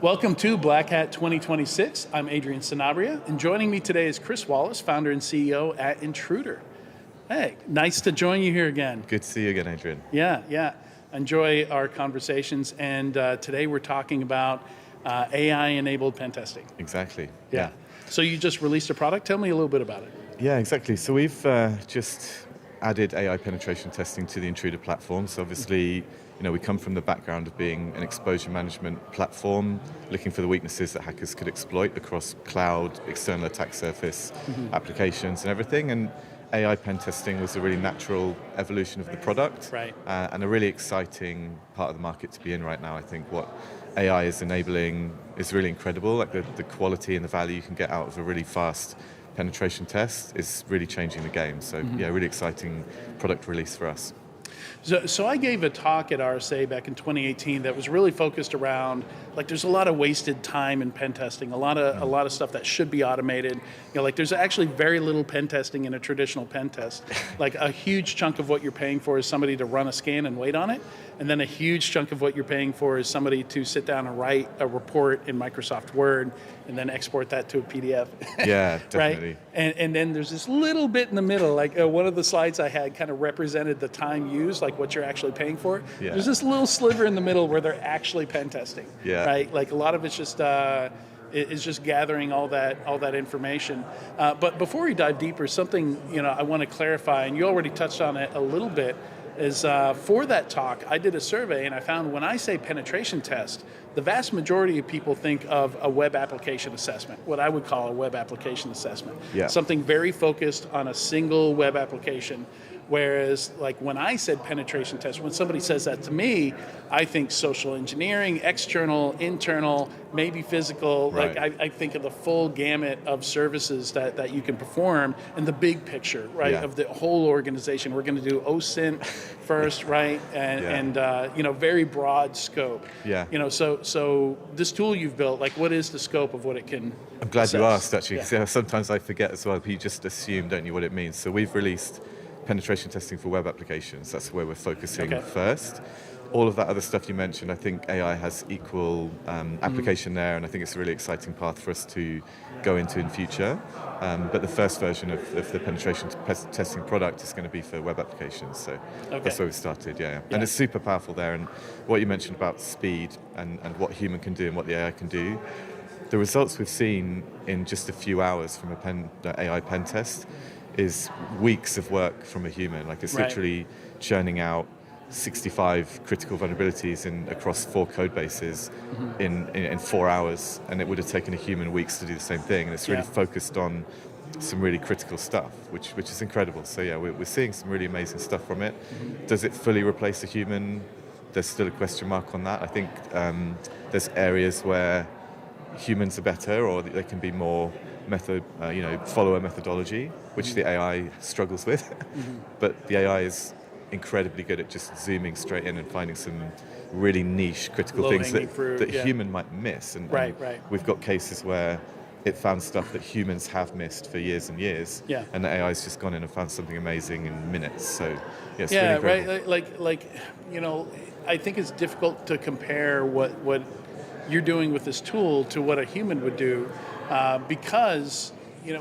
Welcome to Black Hat 2026. I'm Adrian Sanabria, and joining me today is Chris Wallace, founder and CEO at Intruder. Hey, nice to join you here again. Good to see you again, Adrian. Yeah. Enjoy our conversations, and today we're talking about AI-enabled pen testing. Exactly. Yeah. So you just released a product. Tell me a little bit about it. Yeah, exactly. So we've just added AI penetration testing to the Intruder platform. So obviously, we come from the background of being an exposure management platform, looking for the weaknesses that hackers could exploit across cloud, external attack surface, applications and everything. And AI pen testing was a really natural evolution of the product, right. And a really exciting part of the market to be in right now. I think what AI is enabling is really incredible. Like the quality and the value you can get out of a really fast penetration test is really changing the game. So yeah, really exciting product release for us. So I gave a talk at RSA back in 2018 that was really focused around, like, there's a lot of wasted time in pen testing, a lot of stuff that should be automated. There's actually very little pen testing in a traditional pen test. Like, a huge chunk of what you're paying for is somebody to run a scan and wait on it, and then a huge chunk of what you're paying for is somebody to sit down and write a report in Microsoft Word and then export that to a PDF. Yeah, definitely. Right? And then there's this little bit in the middle, like one of the slides I had kind of represented the time used, like what you're actually paying for. Yeah. There's this little sliver in the middle where they're actually pen testing. Yeah. Right? Like, a lot of it's just gathering all that information. But before we dive deeper, something I want to clarify, and you already touched on it a little bit, is for that talk, I did a survey and I found when I say penetration test, the vast majority of people think of a web application assessment, what I would call a web application assessment. Yeah. Something very focused on a single web application. Whereas, like, when I said penetration test, when somebody says that to me, I think social engineering, external, internal, maybe physical. Right. Like, I think of the full gamut of services that you can perform in the big picture, right, Yeah. of the whole organization. We're going to do OSINT first, right, and very broad scope. Yeah. So this tool you've built, like, what is the scope of what it can I'm glad you assess? asked, actually, because sometimes I forget as well. You just assume, don't you, what it means. So we've released penetration testing for web applications. That's where we're focusing first. All of that other stuff you mentioned, I think AI has equal application there, and I think it's a really exciting path for us to go into in future. But the first version of the penetration testing product is going to be for web applications. So that's where we started, yeah. And it's super powerful there. And what you mentioned about speed and what human can do and what the AI can do, the results we've seen in just a few hours from an AI pen test is weeks of work from a human. Like, it's literally churning out 65 critical vulnerabilities across 4 code bases in 4 hours, and it would have taken a human weeks to do the same thing. And it's really focused on some really critical stuff, which is incredible. So yeah, we're seeing some really amazing stuff from it. Does it fully replace a human? There's still a question mark on that. I think there's areas where humans are better, or they can be more follower methodology, which the AI struggles with. But the AI is incredibly good at just zooming straight in and finding some really niche critical things that human might miss. And we've got cases where it found stuff that humans have missed for years and years, and the AI's just gone in and found something amazing in minutes. So it's really incredible. I think it's difficult to compare what you're doing with this tool to what a human would do, because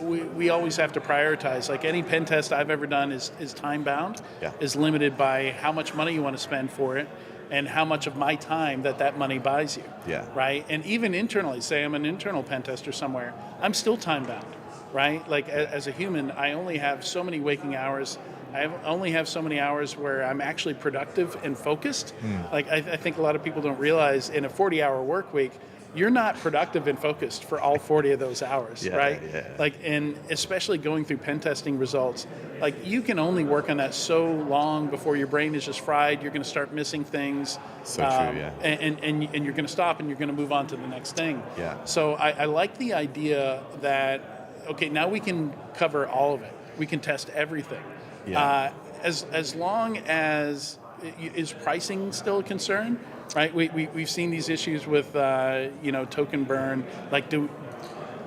we always have to prioritize. Like, any pen test I've ever done is time bound, is limited by how much money you want to spend for it and how much of my time that money buys you. Right? And even internally, say I'm an internal pen tester somewhere, I'm still time bound, right? Like, as a human, I only have so many waking hours. I only have so many hours where I'm actually productive and focused. Like, I think a lot of people don't realize in a 40-hour work week, you're not productive and focused for all 40 of those hours, right? Yeah. Like, and especially going through pen testing results, like, you can only work on that so long before your brain is just fried. You're going to start missing things. So true, yeah. And you're going to stop and you're going to move on to the next thing. Yeah. So I like the idea that, okay, now we can cover all of it. We can test everything. Yeah. As long as, is pricing still a concern? Right, we've seen these issues with token burn. Like,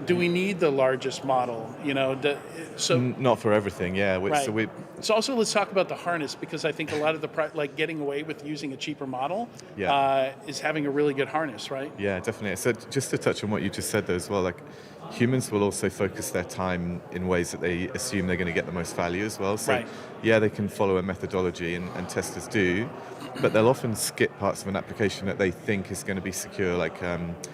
do we need the largest model? You know, Not for everything, yeah. Right. So we So also let's talk about the harness, because I think a lot of the like getting away with using a cheaper model is having a really good harness, right? Yeah, definitely. So just to touch on what you just said there as well, like humans will also focus their time in ways that they assume they're going to get the most value as well. So yeah, they can follow a methodology, and testers do, but they'll often skip parts of an application that they think is going to be secure. Like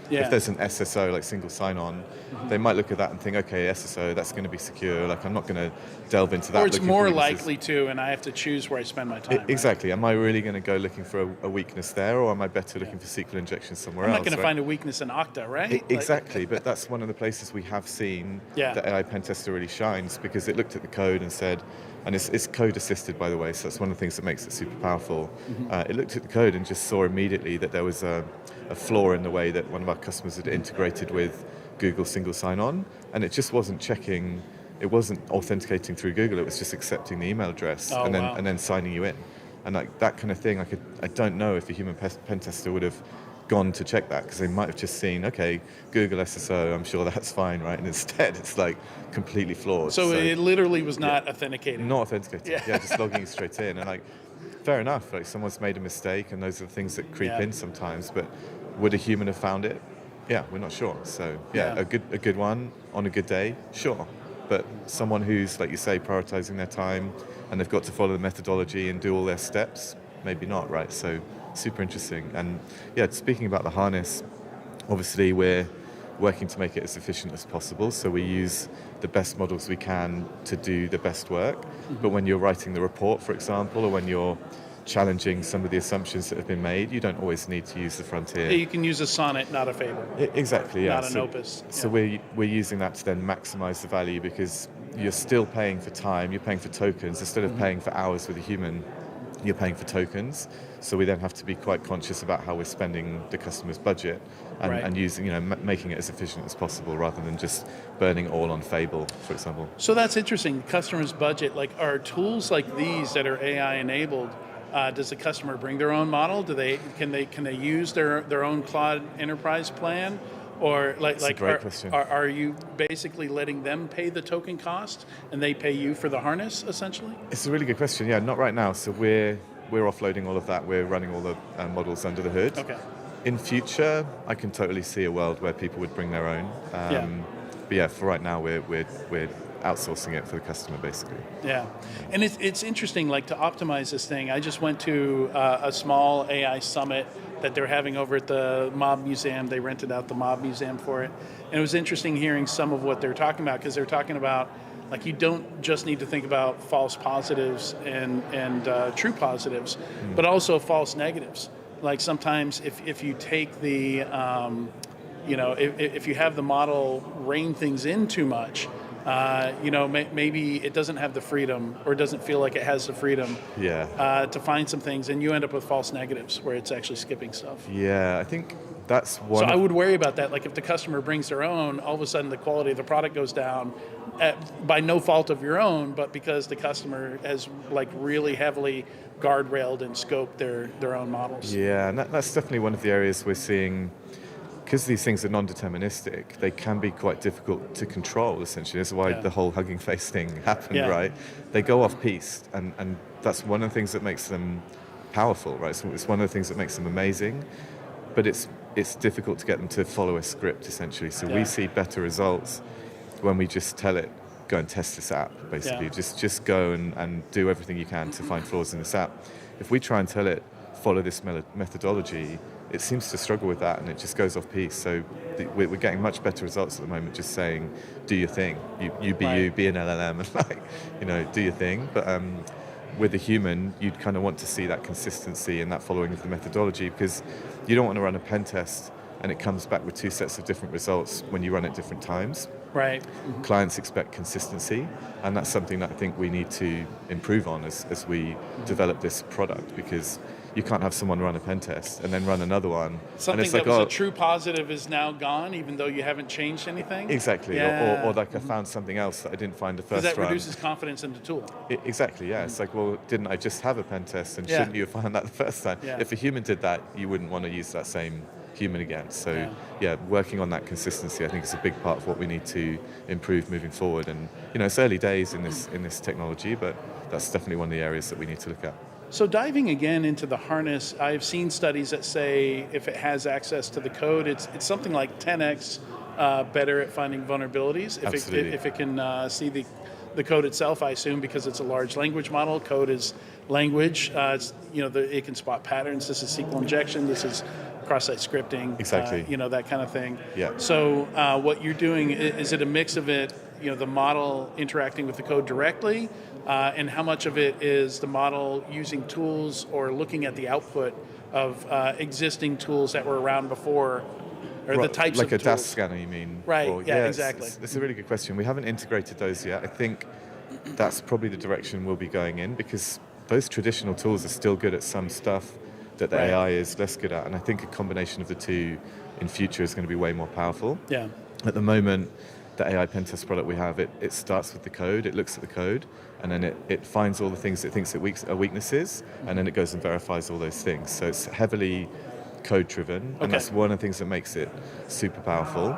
if there's an SSO, like single sign-on, they might look at that and think, okay, SSO, that's going to be secure. Like I'm not going to delve into that. Or it's more likely to, and I have to choose where I spend my time. Exactly. Am I really going to go looking for a weakness there, or am I better looking for SQL injection somewhere else? I'm not going to find a weakness in Okta, right? Exactly, but that's one of the places we have seen that AI pen tester really shines, because it looked at the code and said, and it's code assisted, by the way, so that's one of the things that makes it super powerful. It looked at the code and just saw immediately that there was a flaw in the way that one of our customers had integrated with Google single sign-on, and it just wasn't checking, it wasn't authenticating through Google, it was just accepting the email address and then signing you in. And like that kind of thing, I don't know if a human pen tester would have gone to check that, because they might have just seen, okay, Google SSO, I'm sure that's fine, right? And instead it's like completely flawed. So it literally was not authenticated. Not authenticated, just logging straight in. And like, fair enough, like someone's made a mistake, and those are the things that creep in sometimes, but would a human have found it? Yeah, we're not sure. So a good one on a good day, sure. But someone who's, like you say, prioritizing their time, and they've got to follow the methodology and do all their steps, maybe not, right? So super interesting. And speaking about the harness, obviously we're working to make it as efficient as possible, so we use the best models we can to do the best work. But when you're writing the report, for example, or when you're challenging some of the assumptions that have been made, you don't always need to use the frontier. You can use a sonnet, not a fable. Exactly, yeah. Not an opus. So we're using that to then maximize the value, because you're still paying for time, you're paying for tokens. Instead of paying for hours with a human, you're paying for tokens. So we then have to be quite conscious about how we're spending the customer's budget, and using, making it as efficient as possible, rather than just burning all on Fable, for example. So that's interesting. Customer's budget, like, are tools like these that are AI enabled, does the customer bring their own model? Can they use their own Cloud Enterprise plan? Or are you basically letting them pay the token cost and they pay you for the harness, essentially? It's a really good question. Yeah, not right now. So we're offloading all of that. We're running all the models under the hood. Okay. In future, I can totally see a world where people would bring their own. But yeah, for right now, we're outsourcing it for the customer, basically. Yeah, and it's interesting, like, to optimize this thing. I just went to a small AI summit that they're having over at the Mob Museum. They rented out the Mob Museum for it. And it was interesting hearing some of what they're talking about, because they're talking about, like, you don't just need to think about false positives and true positives, but also false negatives. Like, sometimes if you take the, if you have the model rein things in too much, maybe it doesn't have the freedom, or doesn't feel like it has the freedom to find some things, and you end up with false negatives where it's actually skipping stuff. Yeah, I think that's one. So I would worry about that. Like, if the customer brings their own, all of a sudden the quality of the product goes down by no fault of your own, but because the customer has, like, really heavily guardrailed and scoped their own models. Yeah, and that's definitely one of the areas we're seeing. Because these things are non-deterministic, they can be quite difficult to control, essentially. That's why the whole Hugging Face thing happened, right? They go off-piste, and that's one of the things that makes them powerful, right? So it's one of the things that makes them amazing, but it's difficult to get them to follow a script, essentially. So we see better results when we just tell it, go and test this app, basically. Just go and do everything you can to find flaws in this app. If we try and tell it, follow this methodology, it seems to struggle with that, and it just goes off piece. So we're getting much better results at the moment, just saying, do your thing. You be you, be an LLM, and do your thing. But with a human, you'd kind of want to see that consistency and that following of the methodology, because you don't want to run a pen test and it comes back with two sets of different results when you run at different times. Right. Clients expect consistency, and that's something that I think we need to improve on as we develop this product, because you can't have someone run a pen test and then run another one. Something and it's that like, was a true positive is now gone, even though you haven't changed anything? Exactly. Or like I found something else that I didn't find the first run. Because that reduces confidence in the tool. Exactly, yeah. It's like, well, didn't I just have a pen test, and shouldn't you have found that the first time? Yeah. If a human did that, you wouldn't want to use that same human again. So yeah, working on that consistency, I think, is a big part of what we need to improve moving forward. And it's early days in this technology, but that's definitely one of the areas that we need to look at. So diving again into the harness, I've seen studies that say if it has access to the code, it's something like 10x better at finding vulnerabilities. If it can see the code itself, I assume, because it's a large language model. Code is language. It can spot patterns. This is SQL injection. This is cross-site scripting. Exactly. That kind of thing. Yeah. So what you're doing, is it a mix of it, the model interacting with the code directly, and how much of it is the model using tools or looking at the output of existing tools that were around before, or the types like of a tools? DAS scanner, you mean? Right, Or, exactly. It's a really good question. We haven't integrated those yet. I think that's probably the direction we'll be going in, because those traditional tools are still good at some stuff that the AI is less good at. And I think a combination of the two in future is going to be way more powerful. Yeah. At the moment, the AI pen test product we have, it starts with the code, it looks at the code, and then it finds all the things it thinks are weaknesses, and then it goes and verifies all those things. So it's heavily code-driven, and that's one of the things that makes it super powerful.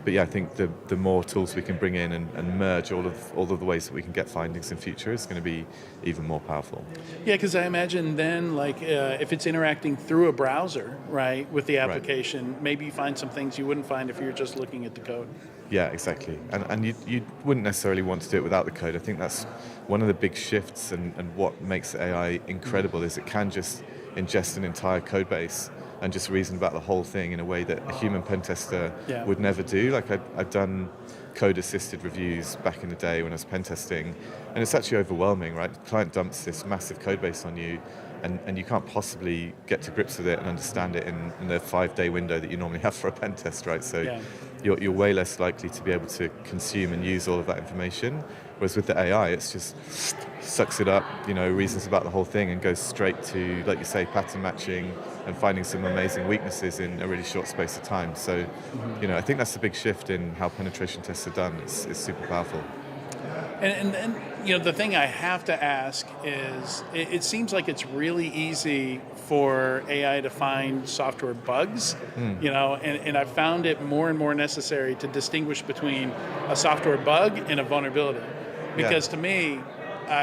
But yeah, I think the more tools we can bring in and merge all of the ways that we can get findings in future is going to be even more powerful. Yeah, because I imagine then, if it's interacting through a browser, right, with the application, maybe you find some things you wouldn't find if you were just looking at the code. Yeah, exactly. And you wouldn't necessarily want to do it without the code. I think that's one of the big shifts, and what makes AI incredible is it can just ingest an entire code base and just reason about the whole thing in a way that a human pen tester would never do. Like I've done code-assisted reviews back in the day when I was pen testing, and it's actually overwhelming, right? The client dumps this massive code base on you, and you can't possibly get to grips with it and understand it in the 5-day window that you normally have for a pen test, right? So you're way less likely to be able to consume and use all of that information. Whereas with the AI, it's just sucks it up, reasons about the whole thing, and goes straight to, like you say, pattern matching and finding some amazing weaknesses in a really short space of time. So, I think that's a big shift in how penetration tests are done. It's super powerful. And the thing I have to ask is, it seems like it's really easy for AI to find software bugs, and I've found it more and more necessary to distinguish between a software bug and a vulnerability. Because to me,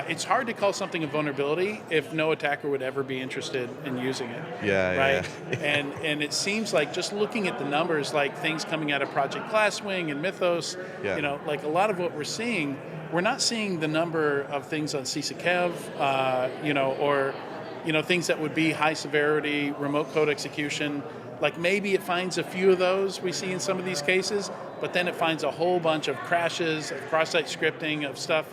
it's hard to call something a vulnerability if no attacker would ever be interested in using it. Right? And it seems like, just looking at the numbers, like things coming out of Project Glasswing and Mythos, like a lot of what we're seeing, we're not seeing the number of things on CSECEV, or things that would be high severity, remote code execution. Like maybe it finds a few of those we see in some of these cases, but then it finds a whole bunch of crashes, of cross-site scripting, of stuff,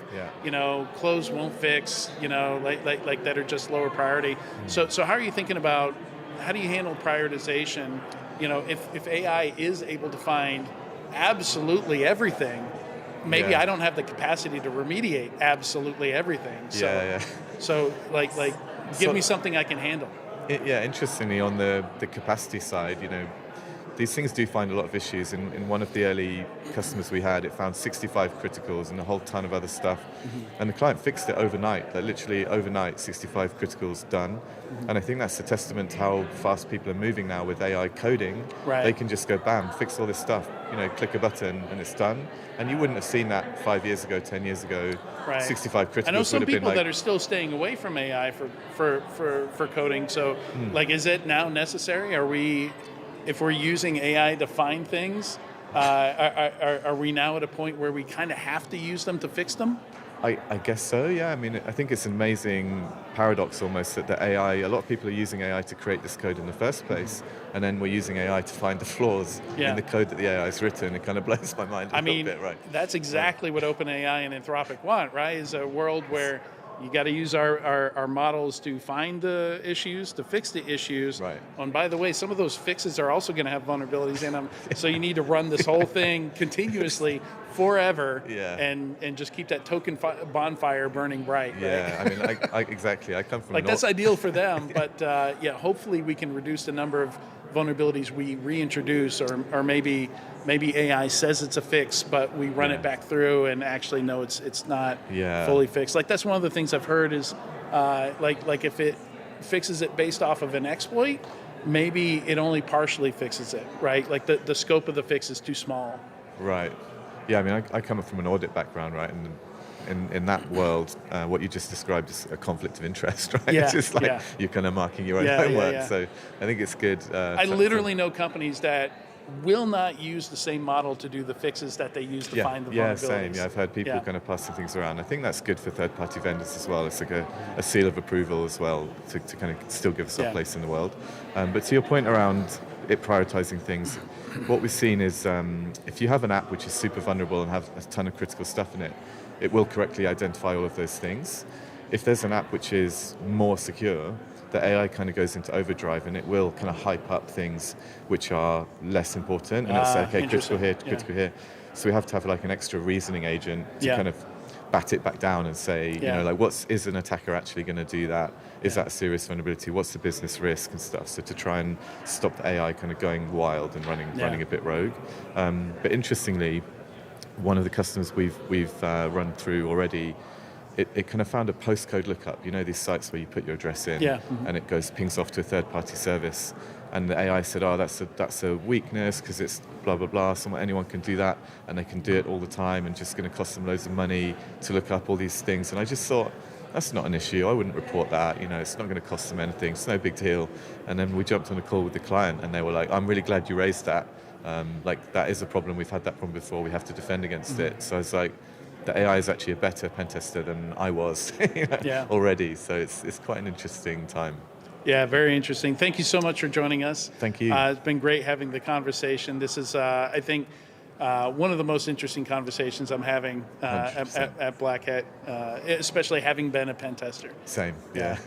close won't fix, like that are just lower priority. So how are you thinking about, how do you handle prioritization? If AI is able to find absolutely everything, maybe I don't have the capacity to remediate absolutely everything. So give me something I can handle. Interestingly, on the capacity side, these things do find a lot of issues. In one of the early customers we had, it found 65 criticals and a whole ton of other stuff. And the client fixed it overnight, literally overnight, 65 criticals done. And I think that's a testament to how fast people are moving now with AI coding. They can just go, bam, fix all this stuff, click a button and it's done. And you wouldn't have seen that 5 years ago, 10 years ago. 65 criticals. I know some would have people been that are still staying away from AI for coding. So, is it now necessary? If we're using AI to find things, are we now at a point where we kind of have to use them to fix them? I guess so, yeah. I mean, I think it's an amazing paradox almost that a lot of people are using AI to create this code in the first place, and then we're using AI to find the flaws in the code that the AI has written. It kind of blows my mind a little bit, right? That's exactly what OpenAI and Anthropic want, right? Is a world where you got to use our models to find the issues, to fix the issues. Right. And by the way, some of those fixes are also going to have vulnerabilities in them. So you need to run this whole thing continuously forever, and just keep that token bonfire burning bright. Yeah, right? I mean, exactly. I come from that's ideal for them, but hopefully we can reduce the number of vulnerabilities we reintroduce, or maybe AI says it's a fix, but we run it back through and actually know it's not fully fixed. Like that's one of the things I've heard is like if it fixes it based off of an exploit, maybe it only partially fixes it, right? Like the scope of the fix is too small. Right. Yeah, I mean, I come from an audit background, right? And in that world, what you just described is a conflict of interest, right? Yeah, It's just like yeah. you're kind of marking your own Yeah, yeah, homework. yeah. So I think it's good. I literally know companies that will not use the same model to do the fixes that they use to find the vulnerabilities. Same. Yeah, I've heard people kind of passing things around. I think that's good for third-party vendors as well. It's like a seal of approval as well to kind of still give us our place in the world. But to your point around it prioritizing things, what we've seen is if you have an app which is super vulnerable and have a ton of critical stuff in it, it will correctly identify all of those things. If there's an app which is more secure, the AI kind of goes into overdrive and it will kind of hype up things which are less important, and it's okay, critical here, critical here. So we have to have like an extra reasoning agent to kind of bat it back down and say, you know, like is an attacker actually going to do that? Is that a serious vulnerability? What's the business risk and stuff? So to try and stop the AI kind of going wild and running a bit rogue. But interestingly, one of the customers we've run through already, it kind of found a postcode lookup. You know these sites where you put your address in, and it pings off to a third-party service. And the AI said, "Oh, that's a weakness because it's blah blah blah. Anyone can do that, and they can do it all the time, and just going to cost them loads of money to look up all these things." And I just thought, that's not an issue. I wouldn't report that. You know, it's not going to cost them anything. It's no big deal. And then we jumped on a call with the client, and they were like, "I'm really glad you raised that. Like that is a problem. We've had that problem before. We have to defend against it." So I was like, the AI is actually a better pen tester than I was already. So it's quite an interesting time. Yeah, very interesting. Thank you so much for joining us. Thank you. It's been great having the conversation. This is, I think, one of the most interesting conversations I'm having at Black Hat, especially having been a pen tester. Same, yeah.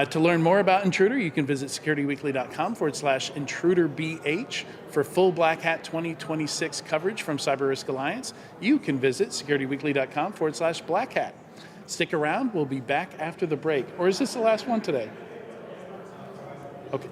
To learn more about Intruder, you can visit securityweekly.com/IntruderBH. For full Black Hat 2026 coverage from CyberRisk Alliance, you can visit securityweekly.com/Black Hat. Stick around, we'll be back after the break. Or is this the last one today? Okay.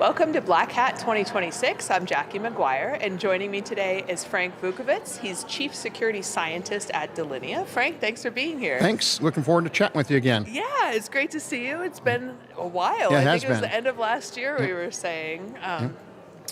Welcome to Black Hat 2026. I'm Jackie McGuire, and joining me today is Frank Vukovitz. He's Chief Security Scientist at Delinea. Frank, thanks for being here. Thanks. Looking forward to chatting with you again. Yeah, it's great to see you. It's been a while. Yeah, I it think has it was been. the end of last year we were saying.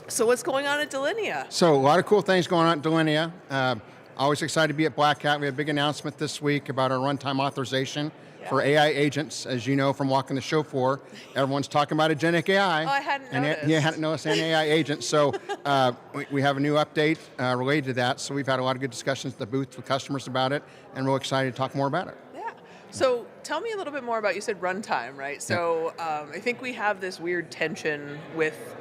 So what's going on at Delinea? So a lot of cool things going on at Delinea. Always excited to be at Black Hat. We had a big announcement this week about our runtime authorization for AI agents. As you know from walking the show floor, everyone's talking about agentic AI. Oh, I hadn't and noticed. You hadn't noticed any AI agents. So we have a new update related to that. So we've had a lot of good discussions at the booth with customers about it, and we're excited to talk more about it. Yeah. So tell me a little bit more about, you said runtime, right? So I think we have this weird tension with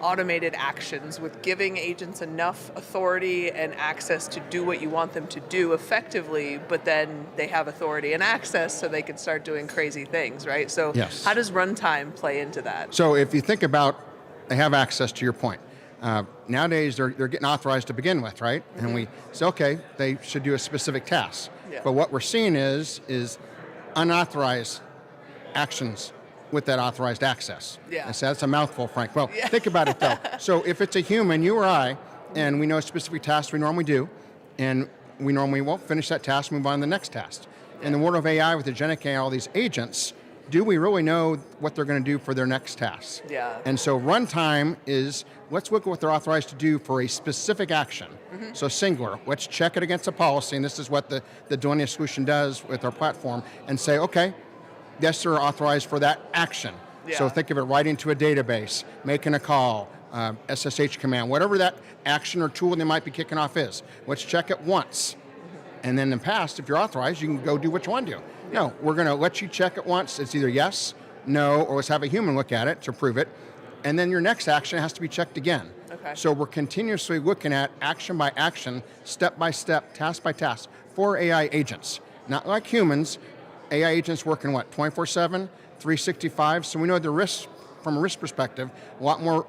automated actions, with giving agents enough authority and access to do what you want them to do effectively, but then they have authority and access so they can start doing crazy things, right? So Yes. how does runtime play into that? So if you think about, they have access to your point. Nowadays, they're getting authorized to begin with, right? And we say, okay, they should do a specific task. Yeah. But what we're seeing is unauthorized actions with that authorized access. Yeah. And so that's a mouthful, Frank. Well, think about it though. So if it's a human, you or I, and we know a specific task we normally do, and we normally won't finish that task, move on to the next task. In the world of AI, with agentic AI, all these agents, do we really know what they're going to do for their next task? Yeah. And so runtime is, let's look at what they're authorized to do for a specific action. So singular, let's check it against a policy, and this is what the Delinea solution does with our platform, and say, okay, yes, they're authorized for that action. So Yeah. think of it right into a database, making a call, SSH command, whatever that action or tool they might be kicking off is. Let's check it once. And then in the past, if you're authorized, you can go do what you want to do. No, we're going to let you check it once. It's either yes, no, or let's have a human look at it to prove it. And then your next action has to be checked again. Okay. So we're continuously looking at action by action, step by step, task by task for AI agents. Not like humans. AI agents working what, 24/7, 365. So we know the risk, from a risk perspective, a lot more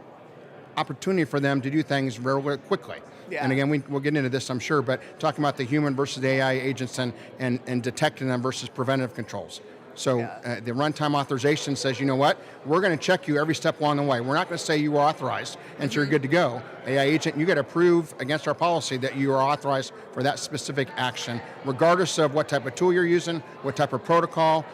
opportunity for them to do things very, very quickly. Yeah. And again, we'll get into this, I'm sure, but talking about the human versus the AI agents and detecting them versus preventative controls. So the runtime authorization says, you know what, we're going to check you every step along the way. We're not going to say you are authorized and so you're good to go. AI agent, you got to prove against our policy that you are authorized for that specific action, regardless of what type of tool you're using, what type of protocol,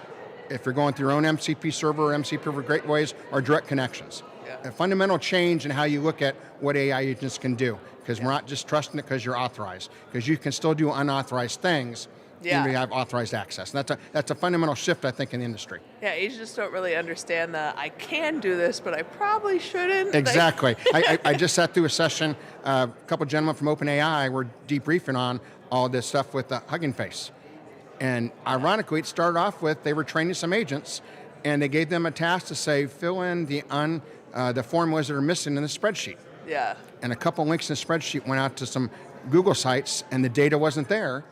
if you're going through your own MCP server, MCP for gateways, or direct connections. A fundamental change in how you look at what AI agents can do, because we're not just trusting it because you're authorized, because you can still do unauthorized things, even if you have authorized access. And that's a fundamental shift, I think, in the industry. Yeah, agents don't really understand that I can do this, but I probably shouldn't. Exactly. I just sat through a session, a couple of gentlemen from OpenAI were debriefing on all this stuff with the Hugging Face. And ironically, it started off with, they were training some agents, and they gave them a task to say, fill in the formulas that are missing in the spreadsheet. Yeah. And a couple links in the spreadsheet went out to some Google sites, and the data wasn't there.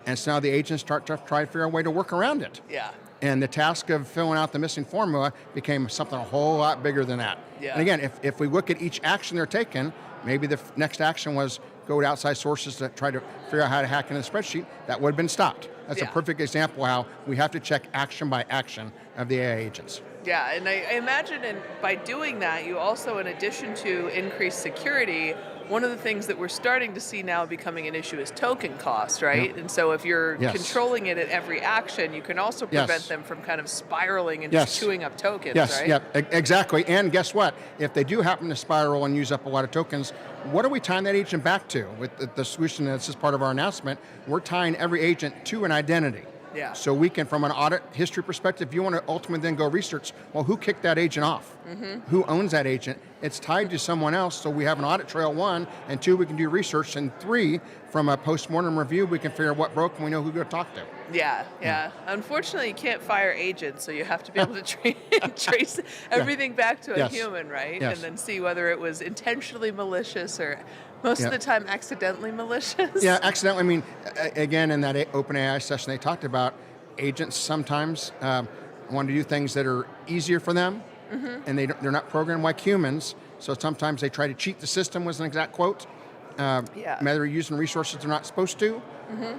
And so now the agents start to try to figure out a way to work around it. Yeah. And the task of filling out the missing formula became something a whole lot bigger than that. Yeah. And again, if we look at each action they're taking, maybe the next action was go to outside sources to try to figure out how to hack in the spreadsheet, that would have been stopped. That's a perfect example of how we have to check action by action of the AI agents. Yeah, and I imagine by doing that, you also, in addition to increased security, one of the things that we're starting to see now becoming an issue is token cost, right? Yep. And so if you're Yes. controlling it at every action, you can also prevent Yes. them from kind of spiraling and Yes. just chewing up tokens, Yes, right? yeah, exactly. And guess what? If they do happen to spiral and use up a lot of tokens, what are we tying that agent back to? With the solution that's just part of our announcement, we're tying every agent to an identity. Yeah. So we can, from an audit history perspective, if you want to ultimately then go research, well, who kicked that agent off? Who owns that agent? It's tied to someone else, so we have an audit trail, 1, and 2, we can do research, and 3, from a post-mortem review, we can figure out what broke and we know who to talk to. Yeah. Unfortunately, you can't fire agents, so you have to be able to trace everything back to a Yes. human, right? Yes. And then see whether it was intentionally malicious or most of the time accidentally malicious. Yeah, accidentally. I mean, again, in that OpenAI session, they talked about agents sometimes want to do things that are easier for them, and they're not programmed like humans, so sometimes they try to cheat the system, was an exact quote. Whether using resources they're not supposed to,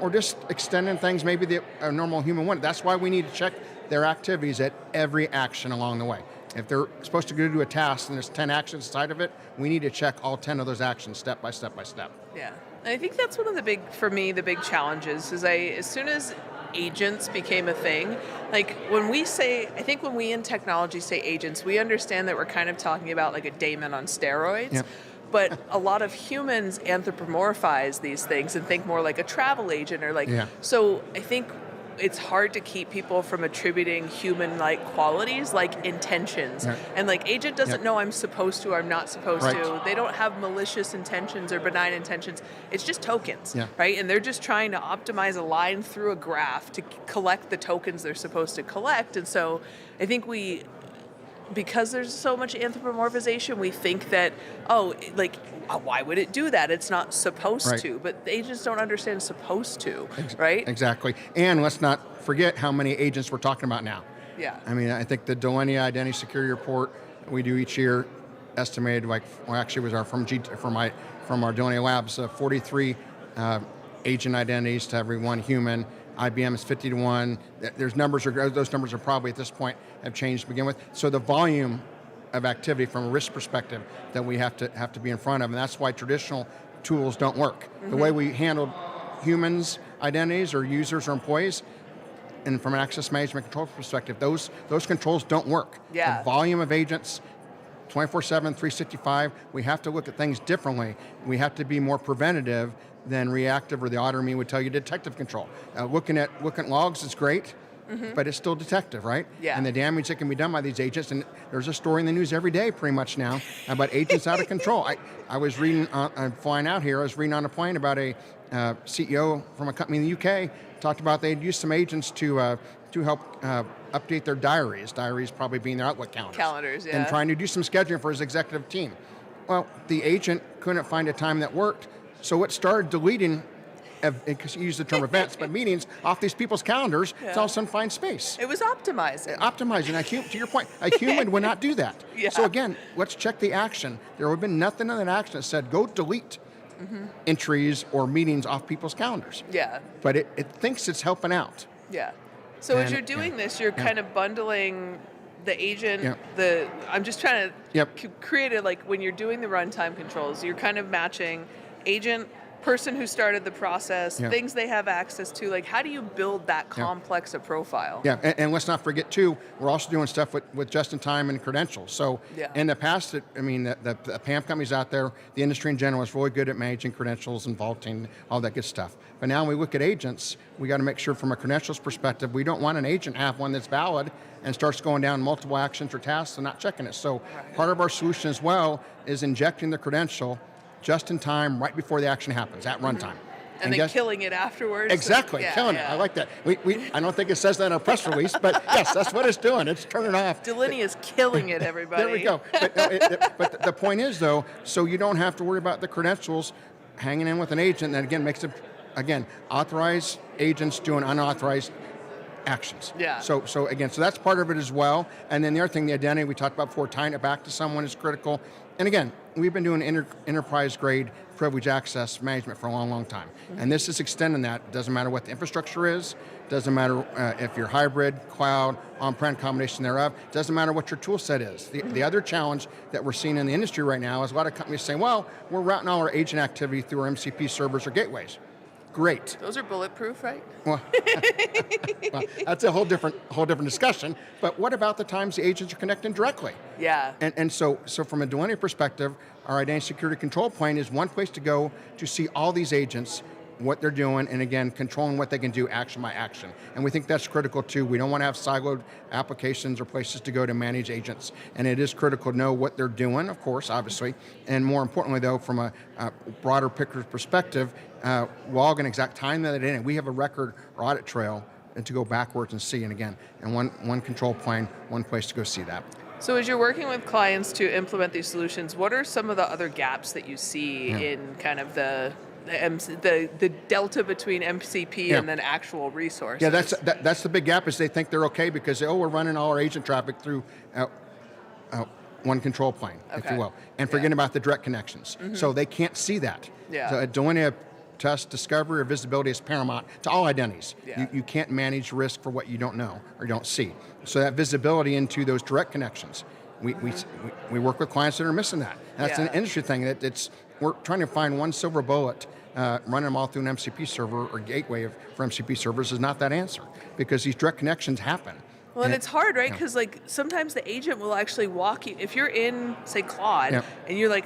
or just extending things maybe a normal human wouldn't. That's why we need to check their activities at every action along the way. If they're supposed to go do a task and there's 10 actions inside of it, we need to check all 10 of those actions step by step by step. Yeah, and I think that's one of the big challenges is as soon as agents became a thing, like when we in technology say agents, we understand that we're kind of talking about like a daemon on steroids. Yep. But a lot of humans anthropomorphize these things and think more like a travel agent or like, so I think it's hard to keep people from attributing human-like qualities like intentions. And like agent doesn't know I'm supposed to or I'm not supposed to. They don't have malicious intentions or benign intentions. It's just tokens, right? And they're just trying to optimize a line through a graph to collect the tokens they're supposed to collect. And so I think because there's so much anthropomorphization, we think that, why would it do that? It's not supposed to, but they just don't understand supposed to, right? Exactly. And let's not forget how many agents we're talking about now. Yeah. I mean, I think the Delinea Identity Security Report we do each year estimated from our Delinea Labs, 43 agent identities to every one human. IBM is 50 to 1. Those numbers are probably at this point have changed to begin with. So the volume of activity from a risk perspective that we have to be in front of, and that's why traditional tools don't work. The way we handle humans' identities or users or employees, and from an access management control perspective, those controls don't work. Yeah. The volume of agents, 24/7, 365, we have to look at things differently. We have to be more preventative than reactive, or the auditor me would tell you detective control. Looking at logs is great, but it's still detective, right? Yeah. And the damage that can be done by these agents, and there's a story in the news every day pretty much now about agents out of control. I was reading, I'm flying out here, I was reading on a plane about a CEO from a company in the UK, talked about they'd used some agents to help update their diaries probably being their Outlook calendars. Yeah. And trying to do some scheduling for his executive team. Well, the agent couldn't find a time that worked, so it started deleting, because you use the term events, but meetings off these people's calendars to all of a sudden find space. It was optimizing. To your point, a human would not do that. Yeah. So again, let's check the action. There would have been nothing in that action that said, go delete entries or meetings off people's calendars. Yeah. But it thinks it's helping out. Yeah. So as you're doing this, you're kind of bundling the agent, I'm just trying to create it, like when you're doing the runtime controls, you're kind of matching agent, person who started the process, things they have access to. Like, how do you build that complex a profile? Yeah, and let's not forget too, we're also doing stuff with just-in-time and credentials. So in the past, the PAM companies out there, the industry in general is really good at managing credentials and vaulting, all that good stuff. But now when we look at agents, we got to make sure from a credentials perspective, we don't want an agent to have one that's valid and starts going down multiple actions or tasks and not checking it. So part of our solution as well is injecting the credential just in time, right before the action happens, at runtime. And then killing it afterwards. Exactly, killing it. I like that. I don't think it says that in our press release, but yes, that's what it's doing. It's turning off. Delinea is killing it, everybody. There we go. But the point is, though, so you don't have to worry about the credentials hanging in with an agent that, again, makes it, authorized agents doing unauthorized actions. Yeah. So that's part of it as well. And then the other thing, the identity we talked about before, tying it back to someone is critical. And again, we've been doing enterprise-grade privilege access management for a long, long time. And this is extending that. It doesn't matter what the infrastructure is. Doesn't matter if you're hybrid, cloud, on-prem combination thereof. Doesn't matter what your tool set is. The other challenge that we're seeing in the industry right now is a lot of companies saying, well, we're routing all our agent activity through our MCP servers or gateways. Great. Those are bulletproof, right? Well, that's a whole different discussion. But what about the times the agents are connecting directly? Yeah. And so from a Delinea perspective, our identity security control plane is one place to go to see all these agents, what they're doing, and again, controlling what they can do action by action. And we think that's critical too. We don't want to have siloed applications or places to go to manage agents. And it is critical to know what they're doing, of course, obviously. And more importantly though, from a broader picture perspective, log an exact time that it in. We have a record or audit trail and to go backwards and see. And again, and one control plane, one place to go see that. So as you're working with clients to implement these solutions, what are some of the other gaps that you see in kind of the delta between MCP and then actual resources? Yeah, that's the big gap, is they think they're okay because we're running all our agent traffic through one control plane, if you will, and forgetting about the direct connections. So they can't see that. Yeah. So Delinea trust, discovery, or visibility is paramount to all identities. Yeah. You can't manage risk for what you don't know or don't see. So that visibility into those direct connections we work with clients that are missing that. That's an industry thing. We're trying to find one silver bullet. Running them all through an MCP server or gateway for MCP servers is not that answer, because these direct connections happen. Well, and it's hard, right? Because like sometimes the agent will actually walk you. If you're in, say, Claude, and you're like,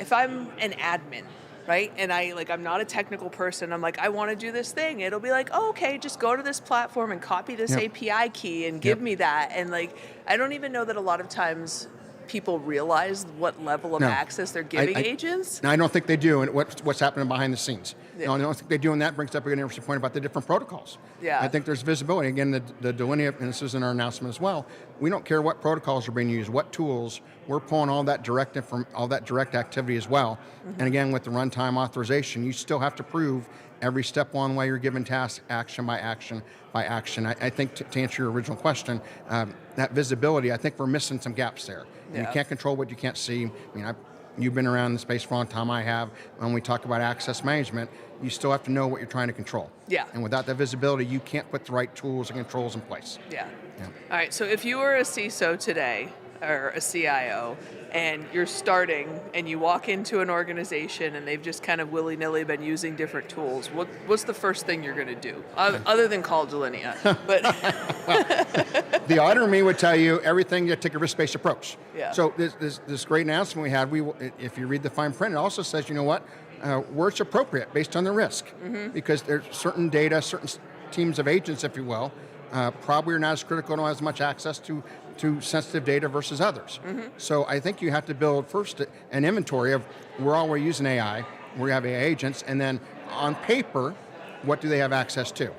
if I'm an admin, right, and I'm not a technical person, I'm like, I want to do this thing. It'll be like, oh, okay, just go to this platform and copy this API key and give me that. And like, I don't even know that a lot of times people realize what level of access they're giving agents. No, I don't think they do, and what's happening behind the scenes. No, I don't think they do, and that brings up an interesting point about the different protocols. Yeah. I think there's visibility. Again, the delineate, and this is in our announcement as well, we don't care what protocols are being used, what tools, we're pulling all that direct activity as well. And again, with the runtime authorization, you still have to prove every step along the way you're given tasks, action by action by action. I think to answer your original question, that visibility, I think we're missing some gaps there. You can't control what you can't see. I mean, you've been around the space for a long time, I have. When we talk about access management, you still have to know what you're trying to control. Yeah. And without that visibility, you can't put the right tools and controls in place. Yeah. All right, so if you were a CISO today, or a CIO, and you're starting and you walk into an organization and they've just kind of willy-nilly been using different tools, what's the first thing you're going to do? Other than call Delinea. But the auditor in me would tell you everything, you take a risk-based approach. Yeah. So this great announcement we had, if you read the fine print, it also says, you know what, where it's appropriate based on the risk. Because there's certain data, certain teams of agents, if you will, probably are not as critical, don't have as much access to sensitive data versus others. So I think you have to build first an inventory of where all we're using AI, we have AI agents, and then on paper, what do they have access to?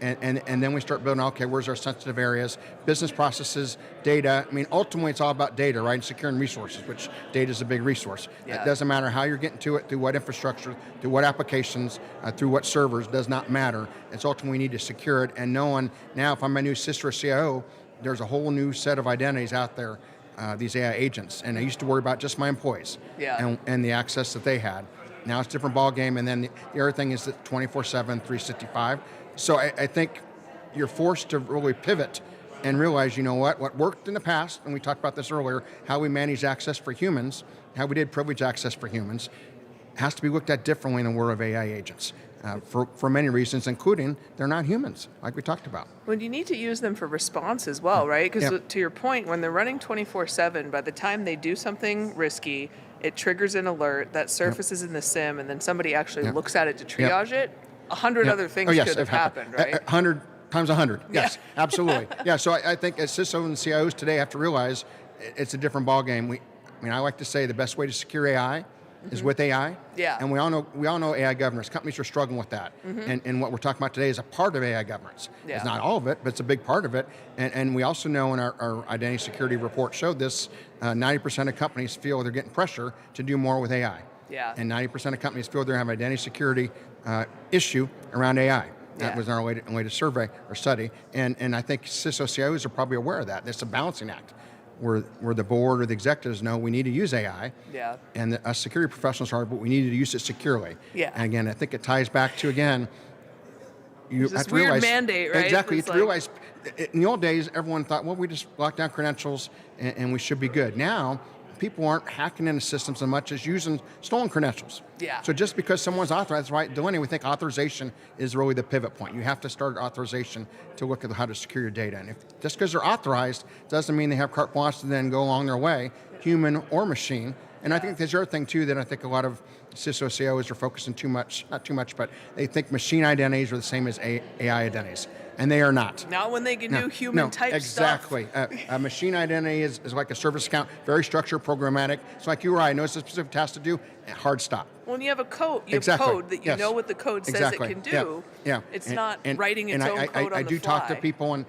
And then we start building, okay, where's our sensitive areas, business processes, data. I mean, ultimately it's all about data, right? And securing resources, which data is a big resource. It doesn't matter how you're getting to it, through what infrastructure, through what applications, through what servers, does not matter. It's ultimately we need to secure it, and knowing now if I'm a new CISO or CIO, there's a whole new set of identities out there, these AI agents. And I used to worry about just my employees and the access that they had. Now it's a different ballgame, and then the other thing is that 24/7, 365. So I think you're forced to really pivot and realize, you know what worked in the past, and we talked about this earlier, how we manage access for humans, how we did privilege access for humans, has to be looked at differently in the world of AI agents. For many reasons, including they're not humans, like we talked about. Well, you need to use them for response as well, right? Because to your point, when they're running 24/7, by the time they do something risky, it triggers an alert that surfaces in the SIM, and then somebody actually looks at it to triage it. 100 other things could have happened, right? 100 times 100, yes, absolutely. So I think as CISOs and CIOs today have to realize it's a different ballgame. I like to say the best way to secure AI is with AI. And we all know AI governance. Companies are struggling with that. And what we're talking about today is a part of AI governance. It's not all of it, but it's a big part of it. And we also know, in our identity security report showed this, 90% of companies feel they're getting pressure to do more with AI. And 90% of companies feel they have an identity security issue around AI. That was our way to survey or study. And I think CISO CIOs are probably aware of that. It's a balancing act. Where the board or the executives know we need to use AI, and us security professionals are, but we need to use it securely. And again, I think it ties back to, again, you have to realize, weird mandate, right? Exactly, you have to realize, in the old days, everyone thought, well, we just lock down credentials and we should be good. Now, people aren't hacking into systems as much as using stolen credentials. So just because someone's authorized, right, Delaney, we think authorization is really the pivot point. You have to start authorization to look at how to secure your data. And just because they're authorized doesn't mean they have carte blanche to then go along their way, human or machine. And I think there's the other thing too that I think a lot of CISO CIOs are focusing not too much, but they think machine identities are the same as AI identities. And they are not. Not when they can do human type exactly. stuff. A machine identity is like a service account, very structured, programmatic. It's like you or I know it's a specific task to do, hard stop. When you have a code, you have code that you know what the code says it can do. It's not writing its own code on the fly. I do talk to people and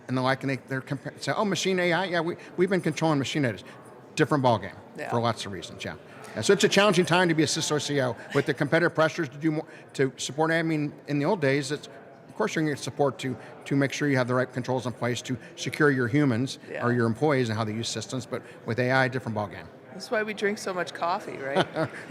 the like, and they're say, oh, machine AI, we've been controlling machine identities. Different ballgame for lots of reasons, So it's a challenging time to be a CISO CEO with the competitive pressures to do more, to support. I mean, in the old days, of course you're going to get support to make sure you have the right controls in place to secure your humans or your employees and how they use systems, but with AI, different ballgame. That's why we drink so much coffee, right?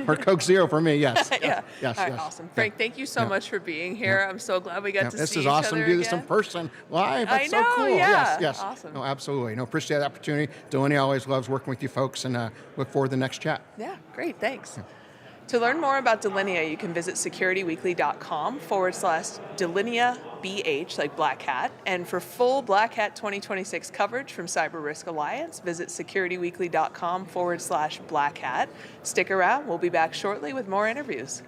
Or Coke Zero for me, yes. Yeah. Yes, All right, yes. awesome. Frank, thank you so much for being here. I'm so glad we got to This see is each awesome other to do this in again. person live. I That's know, so cool. yeah. Yes, yes. Awesome. No, absolutely. No, appreciate the opportunity. Delinea always loves working with you folks, and look forward to the next chat. Yeah, great, thanks. To learn more about Delinea, you can visit securityweekly.com/DelineaBH, like Black Hat. And for full Black Hat 2026 coverage from CyberRisk Alliance, visit securityweekly.com/Black Hat. Stick around, we'll be back shortly with more interviews.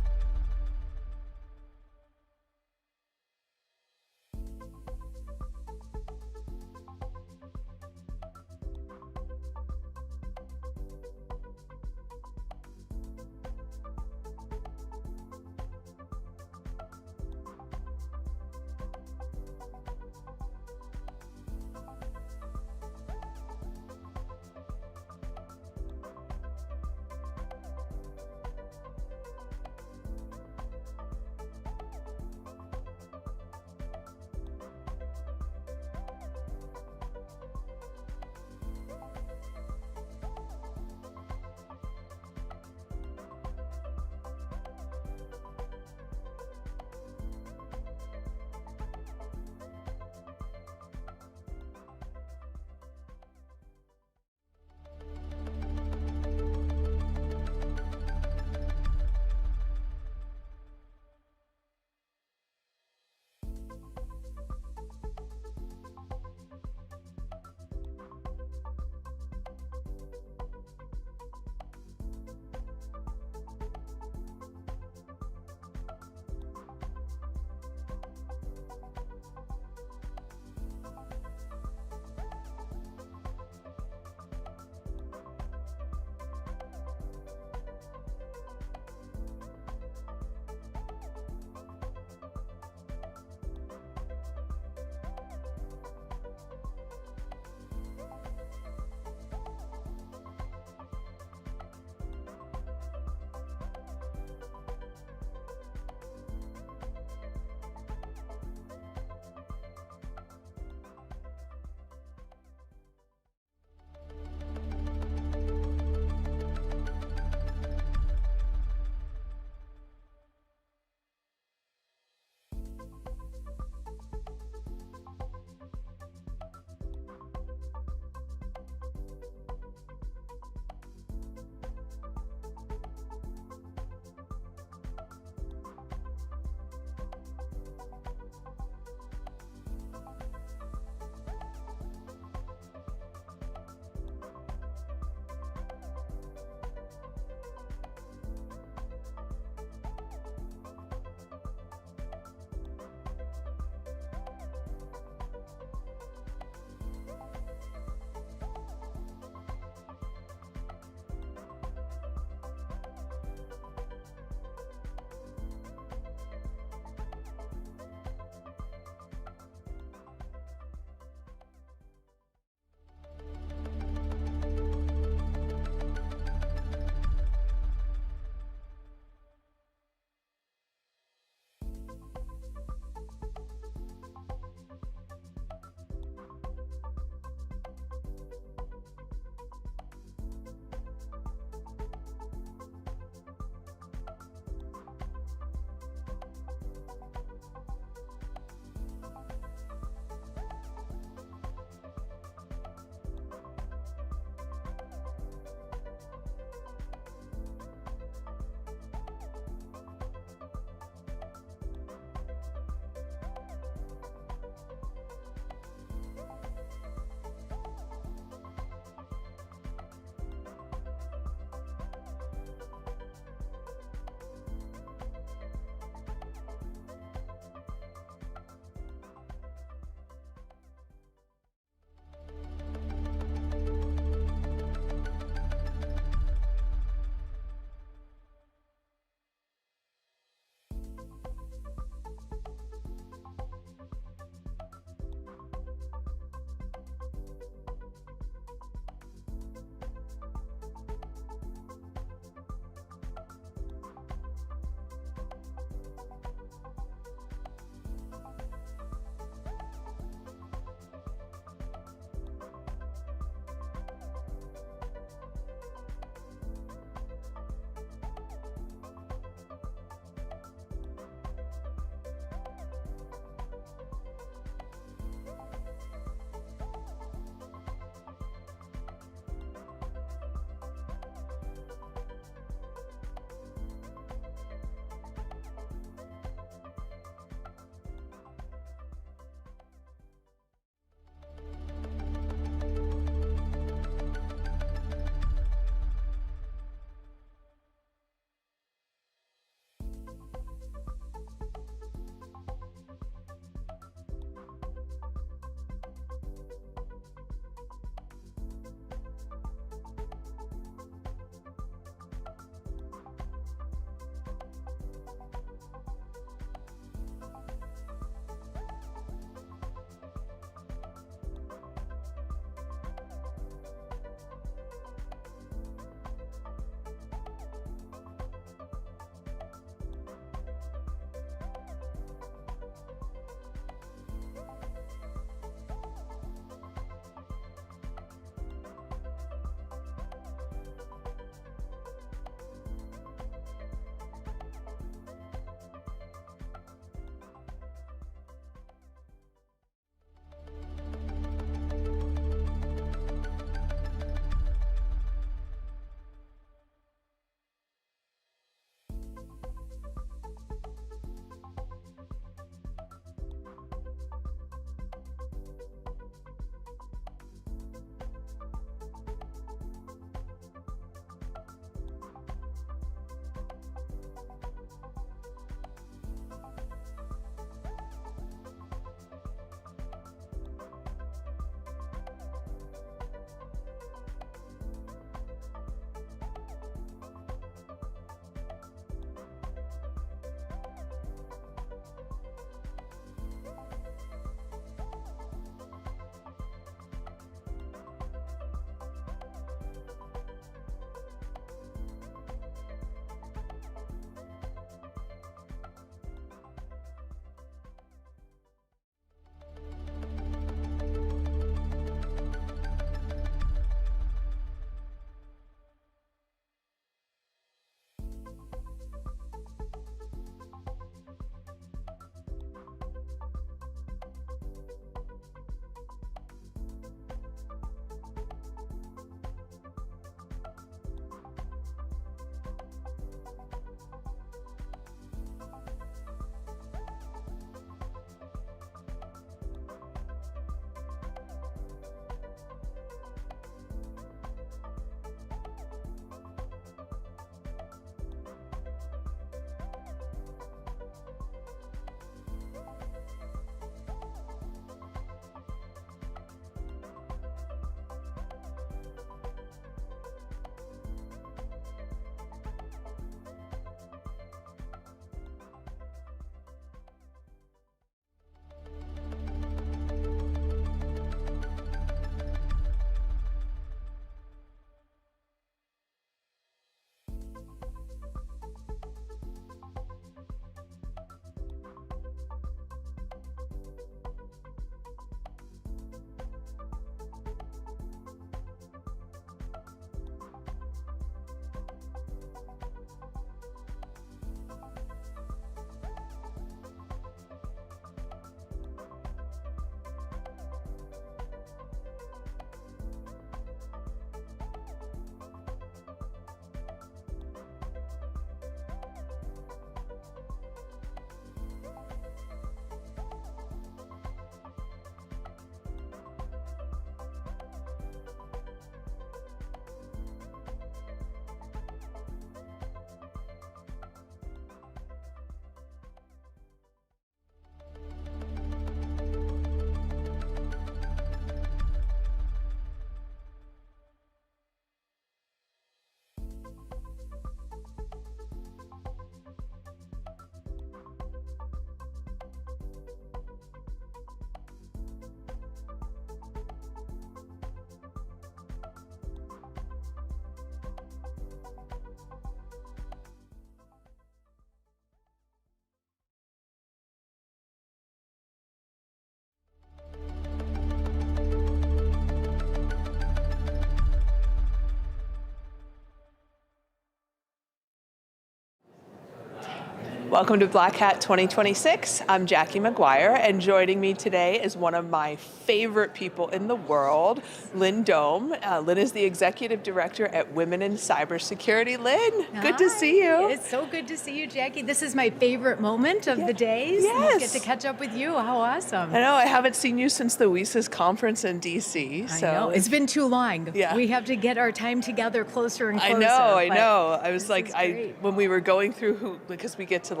Welcome to Black Hat 2026. I'm Jackie McGuire, and joining me today is one of my favorite people in the world, Lynn Dome. Lynn is the Executive Director at Women in Cybersecurity. Lynn, good to see you. It's so good to see you, Jackie. This is my favorite moment of the days. Yes. And get to catch up with you. How awesome. I know, I haven't seen you since the WESIS conference in DC. I know, it's been too long. Yeah. We have to get our time together closer and closer. I know. I was like, when we were going through because we get to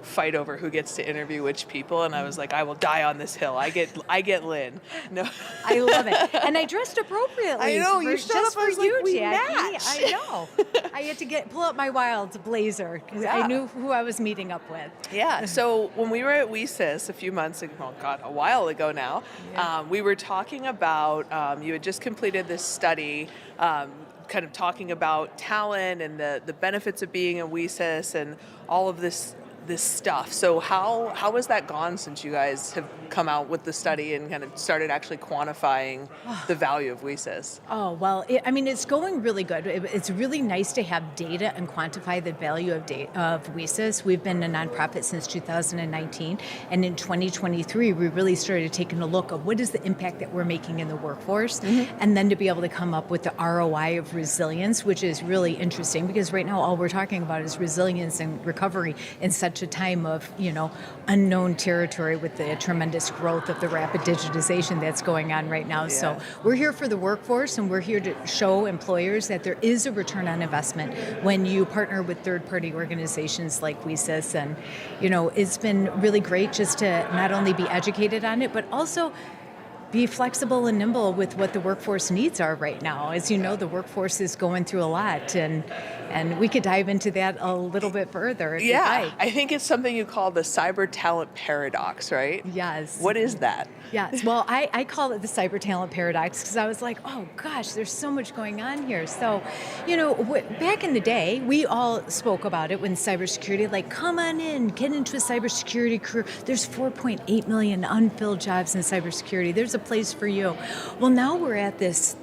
fight over who gets to interview which people, and I was like, I will die on this hill. I get Lynn. No, I love it, and I dressed appropriately. I know, you showed just up, I for was you, like, we Jackie. match. I know. I had to pull up my wild blazer because I knew who I was meeting up with. Yeah. So when we were at WESIS a few months ago, a while ago now, we were talking about you had just completed this study. Kind of talking about talent and the benefits of being a WESIS and all of this stuff. So how has that gone since you guys have come out with the study and kind of started actually quantifying the value of WESIS? Oh, well, it's going really good. It's really nice to have data and quantify the value of WESIS. We've been a nonprofit since 2019, and in 2023, we really started taking a look of what is the impact that we're making in the workforce, and then to be able to come up with the ROI of resilience, which is really interesting because right now all we're talking about is resilience and recovery in such a time of, unknown territory with the tremendous growth of the rapid digitization that's going on right now. Yeah. So we're here for the workforce, and we're here to show employers that there is a return on investment when you partner with third-party organizations like WESIS. And, it's been really great just to not only be educated on it, but also be flexible and nimble with what the workforce needs are right now. As you know, the workforce is going through a lot, and we could dive into that a little bit further if you'd like. I think it's something you call the cyber talent paradox, right? Yes. What is that? Yes. Well, I call it the cyber talent paradox because I was like, oh gosh, there's so much going on here. So, back in the day, we all spoke about it when cybersecurity, like, come on in, get into a cybersecurity career. There's 4.8 million unfilled jobs in cybersecurity. There's a place for you. Well, now we're at this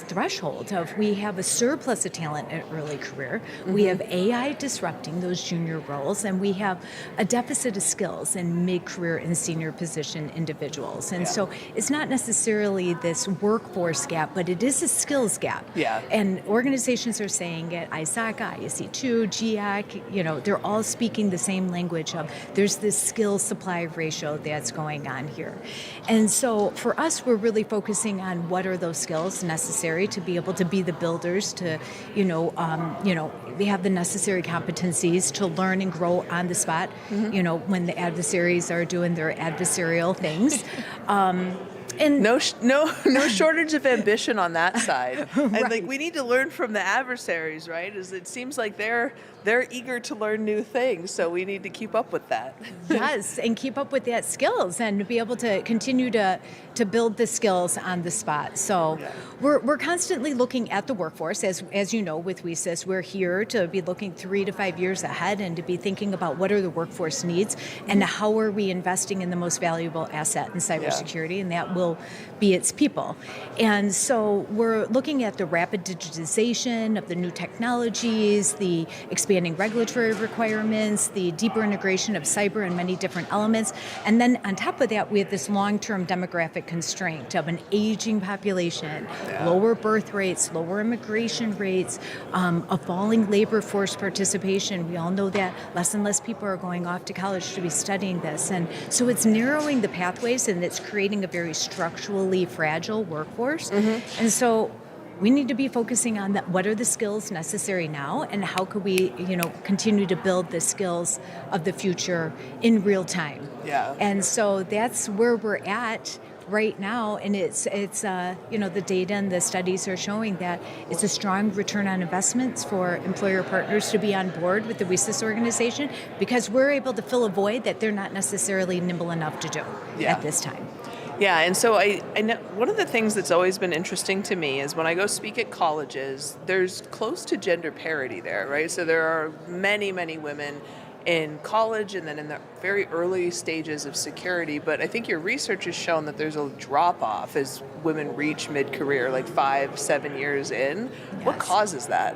threshold of we have a surplus of talent at early career. We have AI disrupting those junior roles, and we have a deficit of skills in mid-career and senior position individuals. And so it's not necessarily this workforce gap, but it is a skills gap. Yeah. And organizations are saying it, ISACA, ISC2, GIAC, they're all speaking the same language of there's this skill supply ratio that's going on here. And so for us, we're really focusing on what are those skills necessary to be able to be the builders, to, we have the necessary competencies to learn and grow on the spot, when the adversaries are doing their adversarial things. And no shortage of ambition on that side. Right. And we need to learn from the adversaries, right? As it seems like they're eager to learn new things, so we need to keep up with that. Yes, and keep up with that skills and be able to continue to build the skills on the spot. So we're constantly looking at the workforce. As you know, with WESIS, we're here to be looking 3 to 5 years ahead and to be thinking about what are the workforce needs and how are we investing in the most valuable asset in cybersecurity, and that will be its people. And so we're looking at the rapid digitization of the new technologies, the expanding regulatory requirements, the deeper integration of cyber and many different elements. And then on top of that, we have this long-term demographic constraint of an aging population, lower birth rates, lower immigration rates, a falling labor force participation. We all know that less and less people are going off to college to be studying this. And so it's narrowing the pathways, and it's creating a very structurally fragile workforce. And so we need to be focusing on that. What are the skills necessary now, and how could we, continue to build the skills of the future in real time? Yeah. And so that's where we're at right now, and it's the data and the studies are showing that it's a strong return on investments for employer partners to be on board with the WESIS organization, because we're able to fill a void that they're not necessarily nimble enough to do at this time. Yeah, and so I know one of the things that's always been interesting to me is when I go speak at colleges, there's close to gender parity there, right? So there are many, many women in college and then in the very early stages of security, but I think your research has shown that there's a drop-off as women reach mid-career, like 5-7 years in. Yes. What causes that?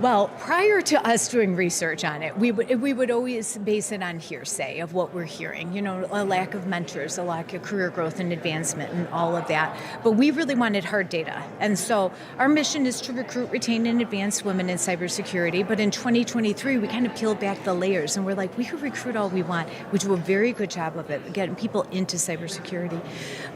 Well, prior to us doing research on it, we would always base it on hearsay of what we're hearing. You know, a lack of mentors, a lack of career growth and advancement, and all of that. But we really wanted hard data, and so our mission is to recruit, retain, and advance women in cybersecurity. But in 2023, we kind of peeled back the layers, and we're like, we could recruit all we want. We do a very good job of it, getting people into cybersecurity.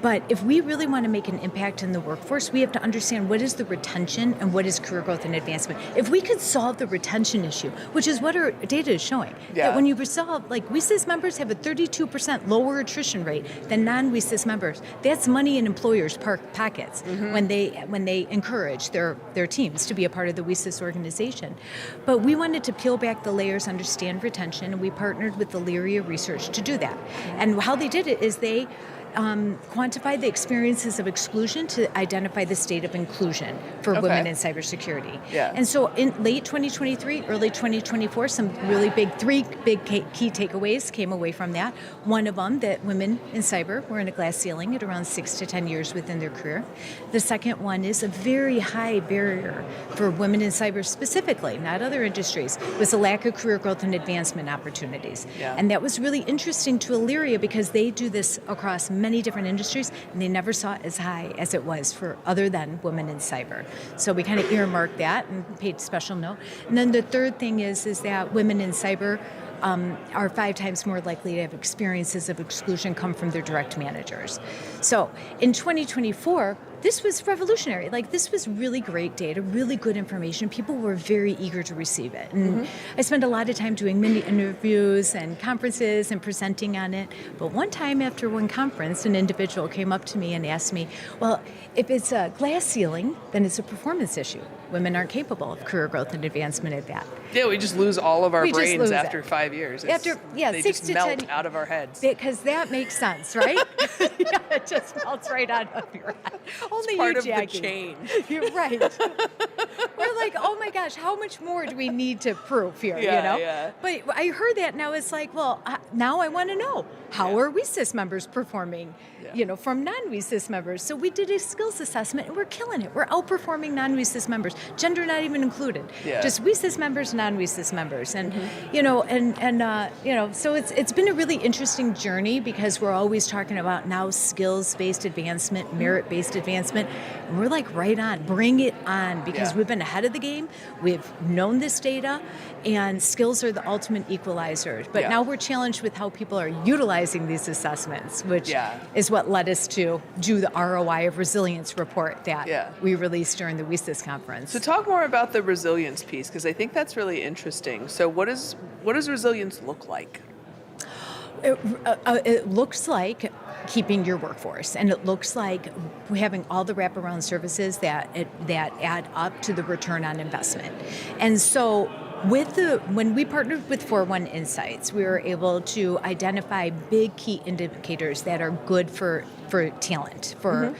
But if we really want to make an impact in the workforce, we have to understand what is the retention and what is career growth and advancement. If we could solve the retention issue, which is what our data is showing, that when you resolve, like WeSys members have a 32% lower attrition rate than non-WeSys members. That's money in employers' pockets when they encourage their teams to be a part of the WeSys organization. But we wanted to peel back the layers, understand retention, and we partnered with the Lyria Research to do that. And how they did it is they quantify the experiences of exclusion to identify the state of inclusion for women in cybersecurity. Yeah. And so in late 2023, early 2024, some really three big key takeaways came away from that. One of them, that women in cyber were in a glass ceiling at around 6 to 10 years within their career. The second one is a very high barrier for women in cyber specifically, not other industries, was a lack of career growth and advancement opportunities. Yeah. And that was really interesting to Illyria because they do this across many different industries, and they never saw it as high as it was for other than women in cyber. So we kind of earmarked that and paid special note. And then the third thing is that women in cyber are 5 times more likely to have experiences of exclusion come from their direct managers. So in 2024, this was revolutionary. Like, this was really great data, really good information. People were very eager to receive it. And I spent a lot of time doing many interviews and conferences and presenting on it. But one time after one conference, an individual came up to me and asked me, well, if it's a glass ceiling, then it's a performance issue. Women aren't capable of career growth and advancement at that. Yeah, we just lose all of our brains after 5 years. They 6 just to melt 10 out of our heads. Because that makes sense, right? Yeah, it just melts right out of your head. Only part you, of Jackie. the change. You're right. We're like, oh my gosh, how much more do we need to prove here? Yeah, you know? yeah. But I heard that and I was like, well, now I want to know, how are WeSys members performing? You know, from non-WeSys members. So we did a skills assessment and we're killing it. We're outperforming non-WeSys members. Gender not even included. Yeah. Just WeSys members, non-WeSys members. And you know, you know, so it's been a really interesting journey because we're always talking about now skills-based advancement, merit-based advancement. And we're like right on, bring it on, because we've been ahead of the game. We've known this data, and skills are the ultimate equalizer. But now we're challenged with how people are utilizing these assessments, which is what led us to do the ROI of resilience report that we released during the WeSys conference. So talk more about the resilience piece, because I think that's really interesting. So what does resilience look like? It looks like keeping your workforce, and it looks like having all the wraparound services that add up to the return on investment. And so when we partnered with 41 Insights, we were able to identify big key indicators that are good for talent, for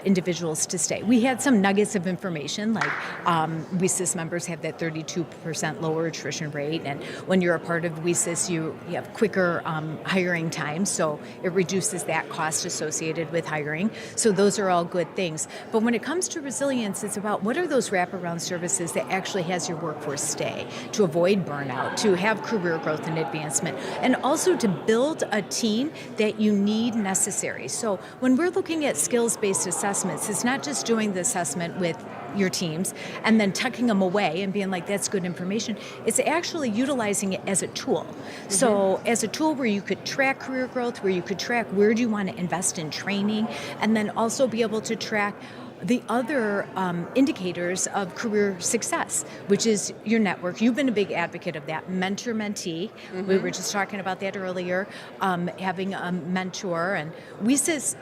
individuals to stay. We had some nuggets of information, like WeSys members have that 32% lower attrition rate, and when you're a part of WeSys, you have quicker hiring time, so it reduces that cost associated with hiring. So those are all good things. But when it comes to resilience, it's about what are those wraparound services that actually has your workforce stay, to avoid burnout, to have career growth and advancement, and also to build a team that you need necessary. So when we're looking at skills-based assessments, it's not just doing the assessment with your teams and then tucking them away and being like, that's good information. It's actually utilizing it as a tool. So as a tool where you could track career growth, where you could track where do you want to invest in training, and then also be able to track the other indicators of career success, which is your network. You've been a big advocate of that. Mentor-mentee. We were just talking about that earlier, having a mentor. And WeSys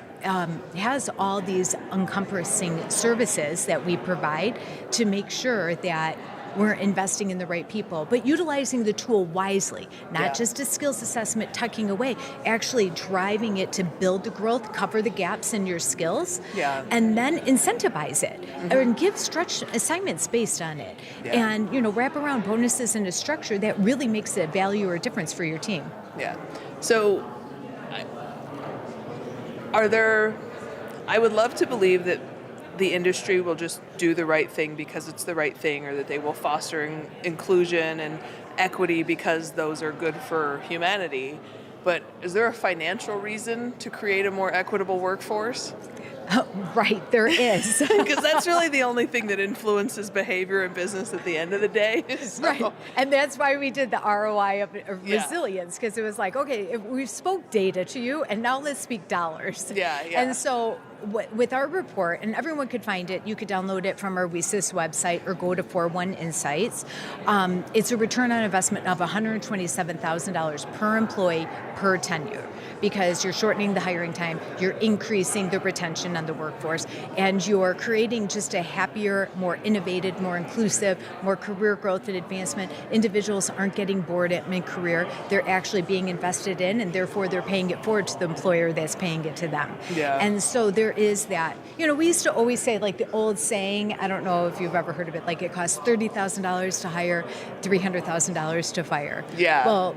has all these encompassing services that we provide to make sure that we're investing in the right people, but utilizing the tool wisely, not just a skills assessment tucking away, actually driving it to build the growth, cover the gaps in your skills, and then incentivize it, or give stretch assignments based on it, and wrap around bonuses in a structure that really makes a value or a difference for your team. Yeah. So I would love to believe that the industry will just do the right thing because it's the right thing, or that they will foster inclusion and equity because those are good for humanity. But is there a financial reason to create a more equitable workforce? Right, there is. Because that's really the only thing that influences behavior in business at the end of the day. So. Right, and that's why we did the ROI of resilience, because it was like, okay, if we spoke data to you, and now let's speak dollars. Yeah. And so with our report, and everyone could find it, you could download it from our WeSys website or go to 41 Insights. It's a return on investment of $127,000 per employee per tenure, because you're shortening the hiring time, you're increasing the retention on the workforce, and you're creating just a happier, more innovative, more inclusive, more career growth and advancement. Individuals aren't getting bored at mid-career, they're actually being invested in, and therefore they're paying it forward to the employer that's paying it to them. Yeah. And so there is that. You know, we used to always say, like the old saying, I don't know if you've ever heard of it, like it costs $30,000 to hire, $300,000 to fire. Yeah. Well,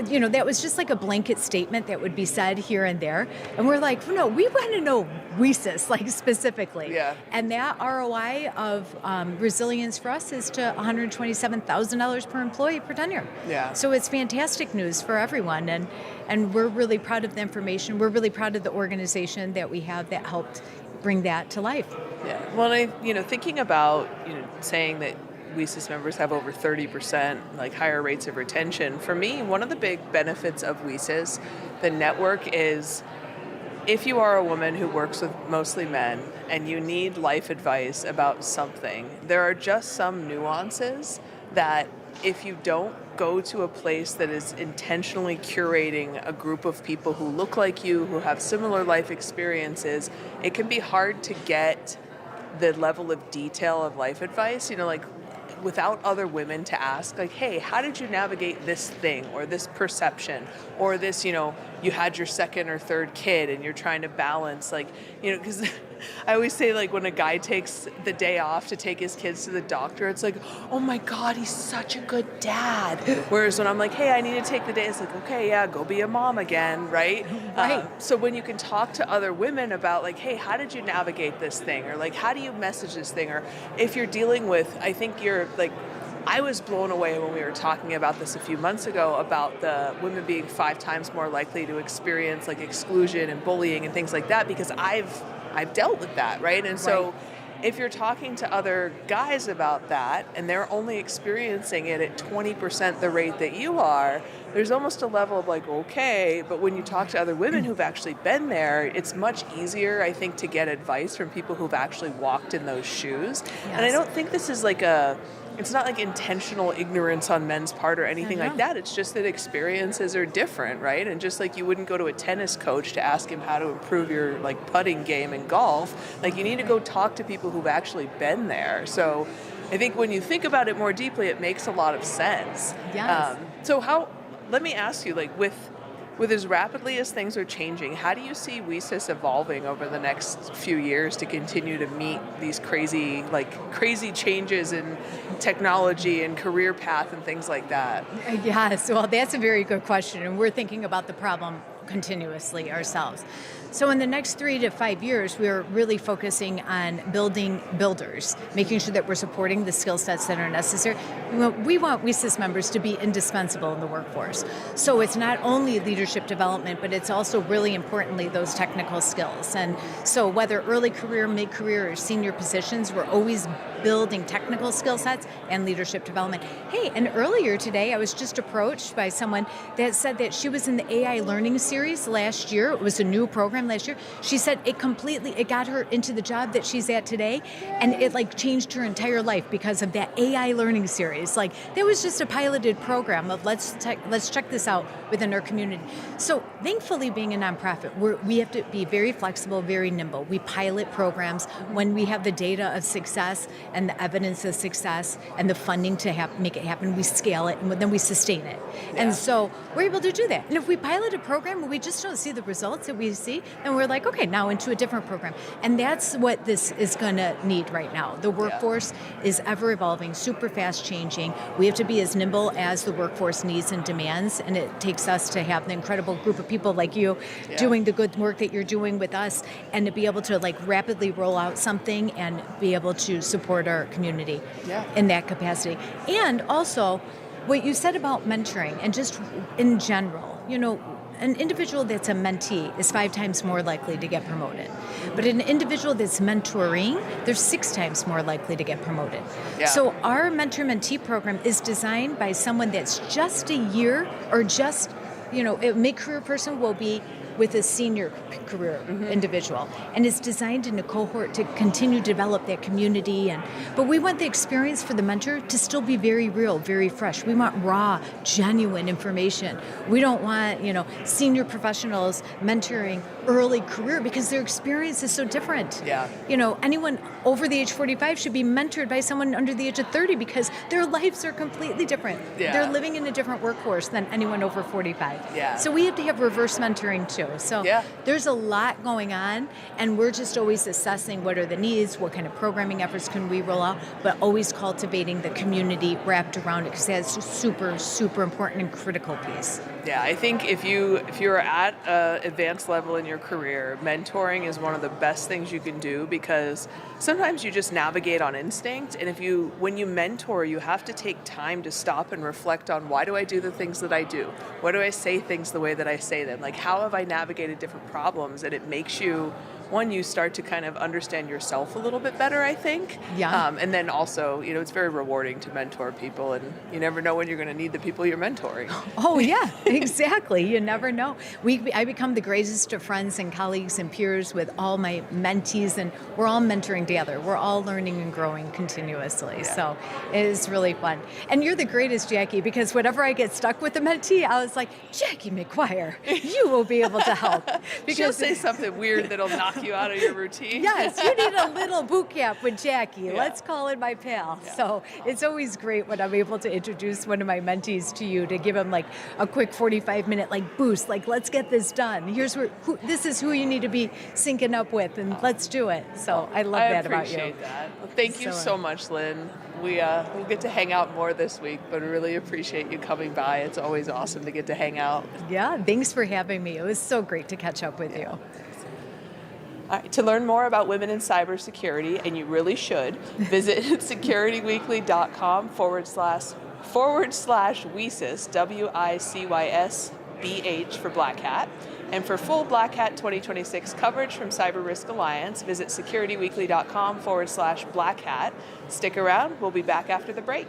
you know, that was just like a blanket statement that would be said here and there. And we're like, no, we want to know WeSys, like specifically. Yeah. And that ROI of resilience for us is to $127,000 per employee per tenure. Yeah. So it's fantastic news for everyone. And we're really proud of the information. We're really proud of the organization that we have that helped bring that to life. Yeah. Well, thinking about, saying that WeSys members have over 30% like higher rates of retention. For me, one of the big benefits of WeSys, the network, is if you are a woman who works with mostly men and you need life advice about something, there are just some nuances that if you don't go to a place that is intentionally curating a group of people who look like you, who have similar life experiences, it can be hard to get the level of detail of life advice, without other women to ask, like, hey, how did you navigate this thing or this perception or this, you had your second or third kid and you're trying to balance, because I always say, like, when a guy takes the day off to take his kids to the doctor, it's like, oh my God, he's such a good dad. Whereas when I'm like, hey, I need to take the day, it's like, okay, yeah, go be a mom again, right? Right. So when you can talk to other women about, like, hey, how did you navigate this thing? Or, like, how do you message this thing? Or if you're dealing with, I think you're, like, I was blown away when we were talking about this a few months ago about the women being 5 times more likely to experience, like, exclusion and bullying and things like that, because I've dealt with that, right? And so if you're talking to other guys about that and they're only experiencing it at 20% the rate that you are, there's almost a level of like, okay, but when you talk to other women who've actually been there, it's much easier, I think, to get advice from people who've actually walked in those shoes. Yes. And I don't think this is like it's not like intentional ignorance on men's part or anything like that. It's just that experiences are different, right? And just like you wouldn't go to a tennis coach to ask him how to improve your like putting game in golf, like you need to go talk to people who've actually been there. So I think when you think about it more deeply, it makes a lot of sense. Yes. Let me ask you, like, with as rapidly as things are changing, how do you see WeSys evolving over the next few years to continue to meet these crazy changes in technology and career path and things like that? Yes, well, that's a very good question, and we're thinking about the problem continuously ourselves. So in the next 3 to 5 years, we're really focusing on building builders, making sure that we're supporting the skill sets that are necessary. We want WeSys members to be indispensable in the workforce. So it's not only leadership development, but it's also really importantly those technical skills. And so whether early career, mid-career, or senior positions, we're always building technical skill sets and leadership development. Hey, and earlier today, I was just approached by someone that said that she was in the AI Learning Series last year. It was a new program last year. She said it got her into the job that she's at today, and it like changed her entire life because of that AI Learning Series. Like, that was just a piloted program of let's check this out within our community. So thankfully, being a nonprofit, we have to be very flexible, very nimble. We pilot programs when we have the data of success and the evidence of success and the funding to make it happen. We scale it and then we sustain it. Yeah. And so we're able to do that. And if we pilot a program, program, we just don't see the results that we see, and we're like, okay, now into a different program. And that's what this is going to need right now. The workforce is ever evolving, super fast changing. We have to be as nimble as the workforce needs and demands, and it takes us to have an incredible group of people like you doing the good work that you're doing with us, and to be able to like rapidly roll out something and be able to support our community in that capacity. And also, what you said about mentoring and just in general, you know, an individual that's a mentee is 5 times more likely to get promoted. But an individual that's mentoring, they're 6 times more likely to get promoted. So our mentor-mentee program is designed by someone that's just a year or just, you know, a mid-career person will be with a senior career individual, and it's designed in a cohort to continue to develop that community. But we want the experience for the mentor to still be very real, very fresh. We want raw, genuine information. We don't want, you know, senior professionals mentoring early career because their experience is so different. You know, anyone over the age 45 should be mentored by someone under the age of 30 because their lives are completely different. They're living in a different workforce than anyone over 45. So we have to have reverse mentoring too. So there's a lot going on, and we're just always assessing what are the needs, what kind of programming efforts can we roll out, but always cultivating the community wrapped around it because that's a super, super important and critical piece. I think if you're at an advanced level in your career, mentoring is one of the best things you can do because sometimes you just navigate on instinct, and when you mentor, you have to take time to stop and reflect on why do I do the things that I do? Why do I say things the way that I say them? Like, how have I navigated different problems? And it makes you, one, you start to kind of understand yourself a little bit better, I think. And then also, you know, it's very rewarding to mentor people, and you never know when you're going to need the people you're mentoring. Oh, yeah, exactly. You never know. I become the greatest of friends and colleagues and peers with all my mentees, and we're all mentoring together. We're all learning and growing continuously. So it is really fun. And you're the greatest, Jackie, because whenever I get stuck with a mentee, I was like, Jackie McGuire, you will be able to help. Because she'll say something weird that'll knock you out of your routine. Yes, you need a little boot camp with Jackie. Let's call it my pal. So it's always great when I'm able to introduce one of my mentees to you, to give him like a quick 45-minute like boost, like let's get this done. Here's this is who you need to be syncing up with, and let's do it. So I love that about you. I appreciate that. Well, thank you so much, Lynn. We'll get to hang out more this week, but I really appreciate you coming by. It's always awesome to get to hang out. Yeah, thanks for having me. It was so great to catch up with you. All right, to learn more about women in cybersecurity, and you really should, visit securityweekly.com/WICYS, WICYSBH for Black Hat. And for full Black Hat 2026 coverage from CyberRisk Alliance, visit securityweekly.com/Black Hat. Stick around, we'll be back after the break.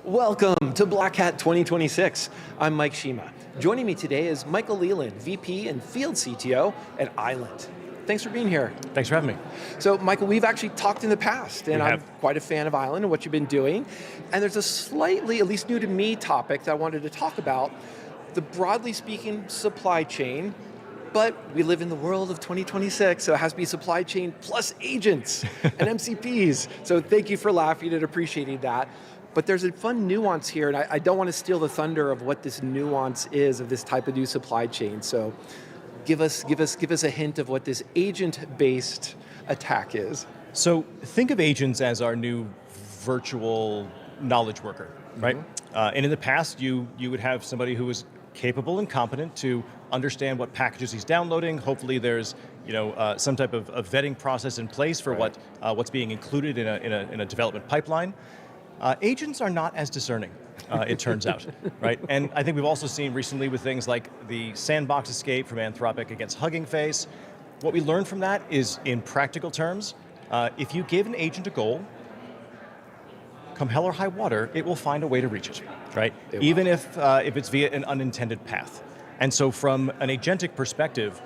Welcome to Black Hat 2026. I'm Mike Shema. Joining me today is Michael Leland, VP and Field CTO at Island. Thanks for being here. Thanks for having me. So, Michael, we've actually talked in the past, and I'm have. quite a fan of Island and what you've been doing. And there's a slightly, at least new to me, topic that I wanted to talk about, the broadly speaking supply chain. But we live in the world of 2026, so it has to be supply chain plus agents and MCPs. So thank you for laughing and appreciating that. But there's a fun nuance here, and I don't want to steal the thunder of what this nuance is of this type of new supply chain. So give us a hint of what this agent-based attack is. So think of agents as our new virtual knowledge worker, right? And in the past, you would have somebody who was capable and competent to understand what packages he's downloading. Hopefully, there's some type of vetting process in place for what's being included in a development pipeline. Agents are not as discerning, it turns out, right? And I think we've also seen recently with things like the sandbox escape from Anthropic against Hugging Face. What we learned from that is, in practical terms, if you give an agent a goal, come hell or high water, it will find a way to reach it, right? Even if it's via an unintended path. And so from an agentic perspective,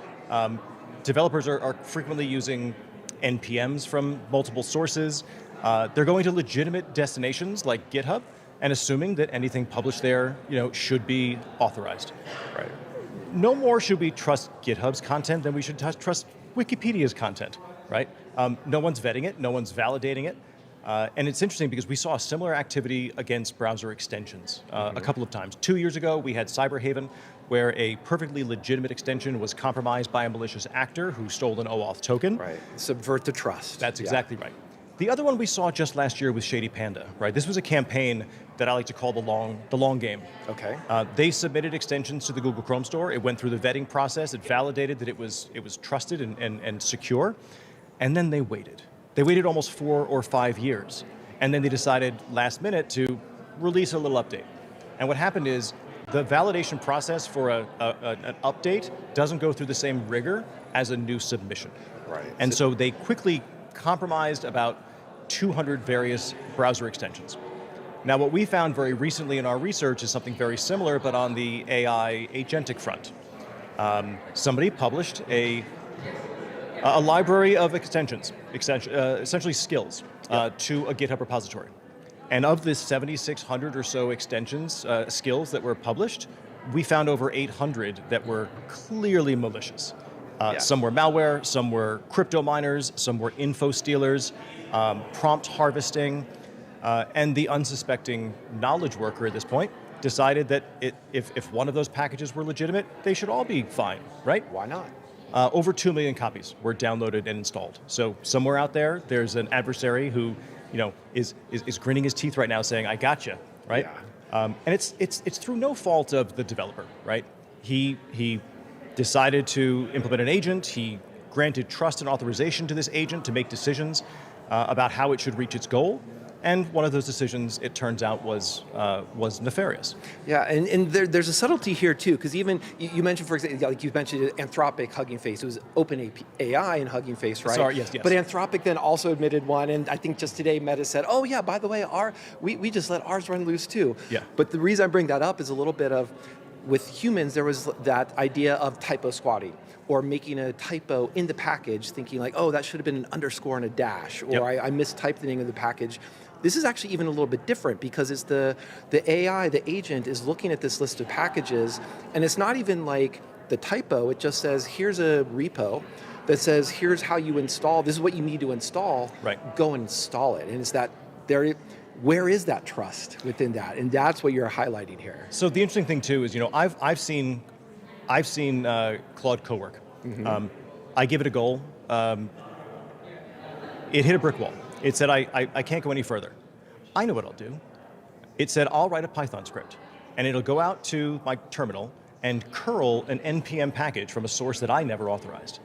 developers are frequently using NPMs from multiple sources. They're going to legitimate destinations like GitHub and assuming that anything published there, should be authorized. Right. No more should we trust GitHub's content than we should trust Wikipedia's content, right? No one's vetting it, no one's validating it. And it's interesting because we saw a similar activity against browser extensions a couple of times. 2 years ago, we had CyberHaven, where a perfectly legitimate extension was compromised by a malicious actor who stole an OAuth token. Right, subvert the trust. That's exactly right. The other one we saw just last year was Shady Panda, right? This was a campaign that I like to call the long game. Okay. They submitted extensions to the Google Chrome store. It went through the vetting process. It validated that it was trusted and secure, and then they waited. They waited almost 4 or 5 years, and then they decided last minute to release a little update. And what happened is the validation process for an update doesn't go through the same rigor as a new submission. Right. And so they quickly compromised about 200 various browser extensions. Now, what we found very recently in our research is something very similar, but on the AI agentic front. Somebody published a library of extensions, essentially skills, to a GitHub repository. And of the 7,600 or so extensions, skills that were published, we found over 800 that were clearly malicious. Some were malware, some were crypto miners, some were info stealers, prompt harvesting, and the unsuspecting knowledge worker at this point decided that if one of those packages were legitimate, they should all be fine, right? Why not? Over 2 million copies were downloaded and installed. So somewhere out there, there's an adversary who, is grinning his teeth right now, saying, "I gotcha," right? Yeah. And it's through no fault of the developer, right? He decided to implement an agent. He granted trust and authorization to this agent to make decisions about how it should reach its goal. And one of those decisions, it turns out, was nefarious. Yeah, and there's a subtlety here too, because even you mentioned, for example, like you mentioned Anthropic Hugging Face. It was OpenAI and Hugging Face, right? Sorry, yes. But Anthropic then also admitted one, and I think just today Meta said, "Oh yeah, by the way, we just let ours run loose too." Yeah. But the reason I bring that up is a little bit of, with humans, there was that idea of typo squatting, or making a typo in the package, thinking like, "Oh, that should have been an underscore and a dash," or I mistyped the name of the package. This is actually even a little bit different because it's the AI, the agent, is looking at this list of packages, and it's not even like the typo. It just says, here's a repo that says, here's how you install, this is what you need to install, go and install it. And it's that, where is that trust within that? And that's what you're highlighting here. So the interesting thing too is, I've seen Claude Cowork. Mm-hmm. I give it a goal. It hit a brick wall. It said, I can't go any further. I know what I'll do. It said, I'll write a Python script, and it'll go out to my terminal and curl an NPM package from a source that I never authorized.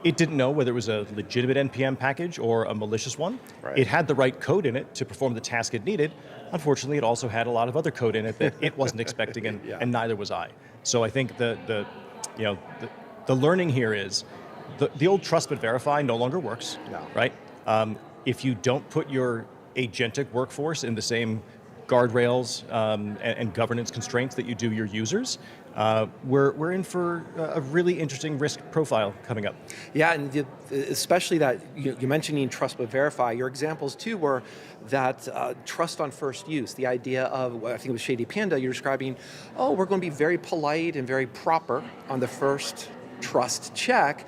It didn't know whether it was a legitimate NPM package or a malicious one. Right. It had the right code in it to perform the task it needed. Unfortunately, it also had a lot of other code in it that it wasn't expecting, and neither was I. So I think the learning here is the old trust but verify no longer works, right? If you don't put your agentic workforce in the same guardrails and governance constraints that you do your users, we're in for a really interesting risk profile coming up. Yeah, and especially that you're mentioning trust but verify. Your examples too were that trust on first use. The idea of, I think it was Shady Panda, you're describing, oh, we're going to be very polite and very proper on the first trust check.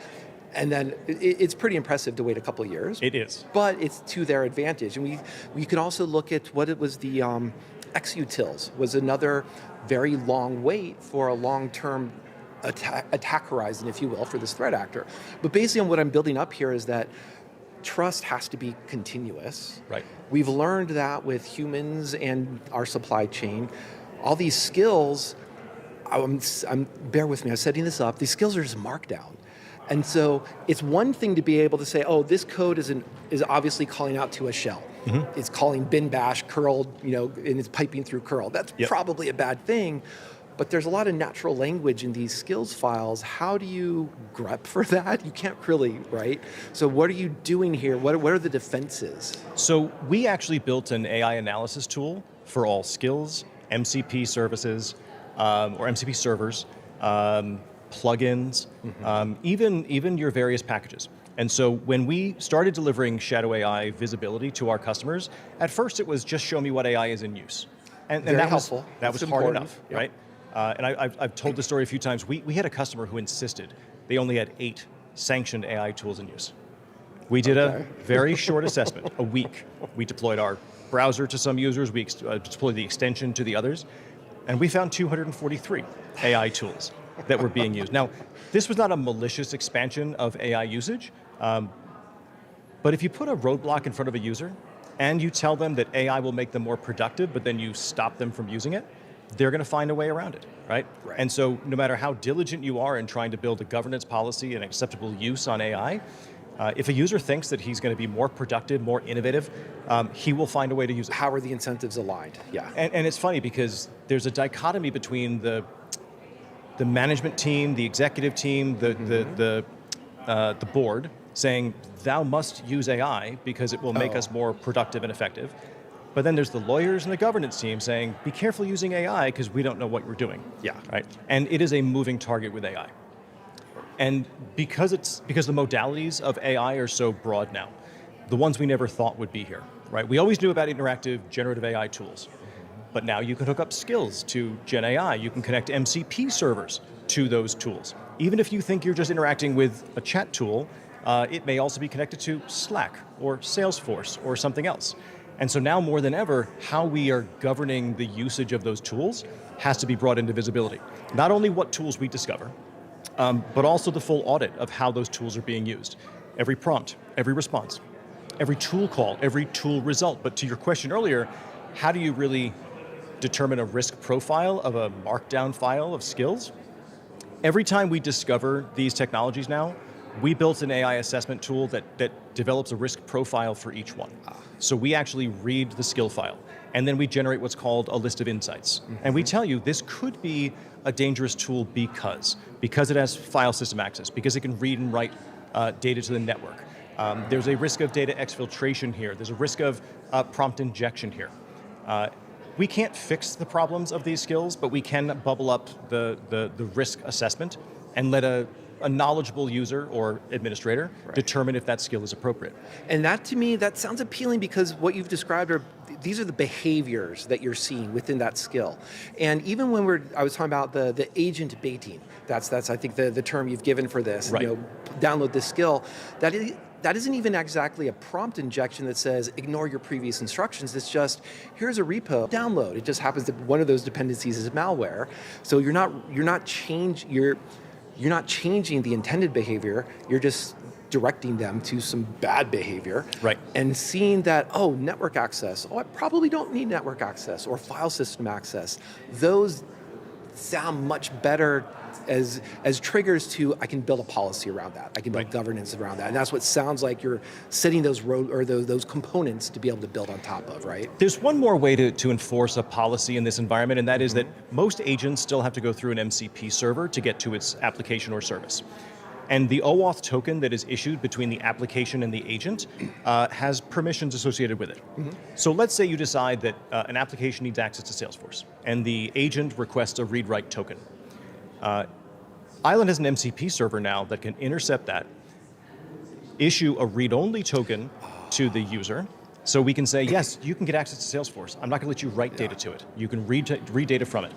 And then it's pretty impressive to wait a couple of years. It is. But it's to their advantage. And we can also look at what it was, the XUtils was another very long wait for a long-term attack horizon, if you will, for this threat actor. But basically on what I'm building up here is that trust has to be continuous. Right. We've learned that with humans and our supply chain. All these skills, bear with me, I'm setting this up, these skills are just markdown. And so it's one thing to be able to say, oh, this code is obviously calling out to a shell. Mm-hmm. It's calling bin bash curl, and it's piping through curl. That's probably a bad thing. But there's a lot of natural language in these skills files. How do you grep for that? You can't really, right? So what are you doing here? What are the defenses? So we actually built an AI analysis tool for all skills, MCP services, or MCP servers, plugins, even your various packages. And so when we started delivering Shadow AI visibility to our customers, at first it was just show me what AI is in use. And Very that helpful. That was hard enough, right? And I've told the story a few times. We had a customer who insisted they only had 8 sanctioned AI tools in use. We did a very short assessment, a week. We deployed our browser to some users, we deployed the extension to the others, and we found 243 AI tools that were being used. Now, this was not a malicious expansion of AI usage, but if you put a roadblock in front of a user and you tell them that AI will make them more productive, but then you stop them from using it, they're going to find a way around it, right? And so no matter how diligent you are in trying to build a governance policy and acceptable use on AI, if a user thinks that he's going to be more productive, more innovative, he will find a way to use it. How are the incentives aligned? Yeah. And it's funny because there's a dichotomy between the management team, the executive team, the board saying, thou must use AI because it will make us more productive and effective. But then there's the lawyers and the governance team saying, be careful using AI because we don't know what you're doing. Yeah. Right? And it is a moving target with AI. And because the modalities of AI are so broad now, the ones we never thought would be here, right? We always knew about interactive generative AI tools, but now you can hook up skills to Gen AI. You can connect MCP servers to those tools. Even if you think you're just interacting with a chat tool, it may also be connected to Slack or Salesforce or something else. And so now more than ever, how we are governing the usage of those tools has to be brought into visibility. Not only what tools we discover, but also the full audit of how those tools are being used. Every prompt, every response, every tool call, every tool result. But to your question earlier, how do you really determine a risk profile of a markdown file of skills? Every time we discover these technologies now, we built an AI assessment tool that develops a risk profile for each one. So we actually read the skill file, and then we generate what's called a list of insights. And we tell you this could be a dangerous tool because it has file system access, because it can read and write data to the network. There's a risk of data exfiltration here. There's a risk of prompt injection here. We can't fix the problems of these skills, but we can bubble up the risk assessment and let a knowledgeable user or administrator determine if that skill is appropriate. And that, to me, that sounds appealing because what you've described these are the behaviors that you're seeing within that skill. And even when I was talking about the agent baiting, that's I think the term you've given for this, right. Download this skill, that isn't even exactly a prompt injection that says ignore your previous instructions. It's just here's a repo, download. It just happens that one of those dependencies is malware. So you're not changing the intended behavior. You're just directing them to some bad behavior. Right. And seeing that, network access. I probably don't need network access or file system access. Those sound much better as triggers to I can build a policy around that. I can build governance around that. And that's what sounds like you're setting those those components to be able to build on top of, right? There's one more way to enforce a policy in this environment, and that is that most agents still have to go through an MCP server to get to its application or service. And the OAuth token that is issued between the application and the agent has permissions associated with it. So let's say you decide that an application needs access to Salesforce, and the agent requests a read-write token. Island has an MCP server now that can intercept that, issue a read-only token to the user, so we can say, yes, you can get access to Salesforce. I'm not going to let you write data to it. You can read data from it.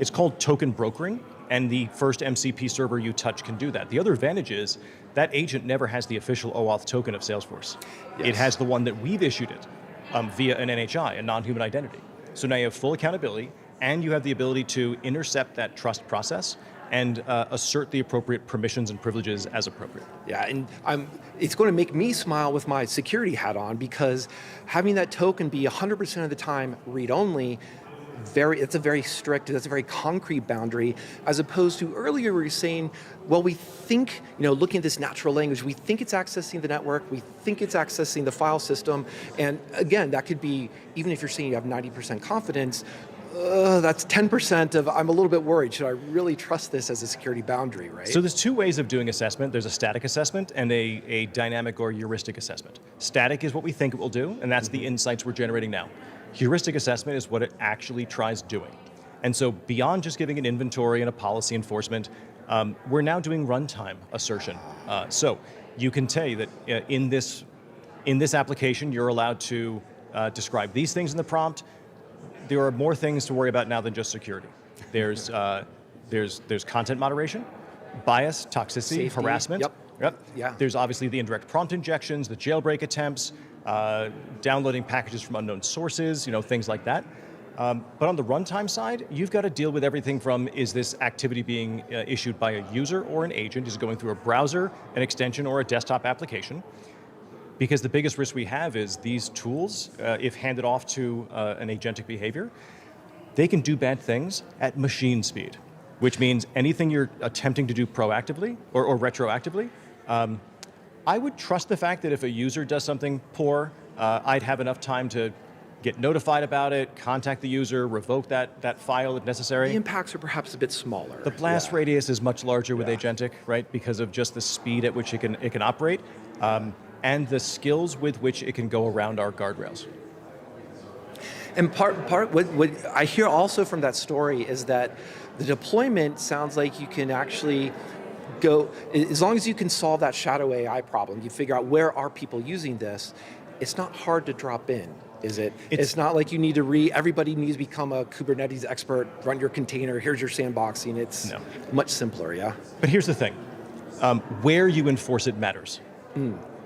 It's called token brokering, and the first MCP server you touch can do that. The other advantage is that agent never has the official OAuth token of Salesforce. Yes. It has the one that we've issued it via an NHI, a non-human identity. So now you have full accountability, and you have the ability to intercept that trust process and assert the appropriate permissions and privileges as appropriate. Yeah, and it's going to make me smile with my security hat on, because having that token be 100% of the time read-only, it's a very strict, that's a very concrete boundary, as opposed to earlier we were saying, well, we think, looking at this natural language, we think it's accessing the network, we think it's accessing the file system, and again, that could be, even if you're saying you have 90% confidence, that's 10% of, I'm a little bit worried. Should I really trust this as a security boundary, right? So there's two ways of doing assessment. There's a static assessment and a dynamic or heuristic assessment. Static is what we think it will do, and that's the insights we're generating now. Heuristic assessment is what it actually tries doing. And so beyond just giving an inventory and a policy enforcement, we're now doing runtime assertion. So you can tell you that in this application, you're allowed to describe these things in the prompt. There are more things to worry about now than just security. There's content moderation, bias, toxicity, Safety. harassment. Yep. Yeah. There's obviously the indirect prompt injections, the jailbreak attempts, downloading packages from unknown sources, things like that. But on the runtime side, you've got to deal with everything from, is this activity being issued by a user or an agent? Is it going through a browser, an extension, or a desktop application? Because the biggest risk we have is these tools, if handed off to an agentic behavior, they can do bad things at machine speed, which means anything you're attempting to do proactively or retroactively, I would trust the fact that if a user does something poor, I'd have enough time to get notified about it, contact the user, revoke that file if necessary. The impacts are perhaps a bit smaller. The blast radius is much larger with agentic, right? Because of just the speed at which it can operate. And the skills with which it can go around our guardrails. And part what I hear also from that story is that the deployment sounds like you can actually go, as long as you can solve that shadow AI problem, you figure out where are people using this, it's not hard to drop in, is it? It's not like you need to everybody needs to become a Kubernetes expert, run your container, here's your sandboxing, it's much simpler, yeah? But here's the thing, where you enforce it matters.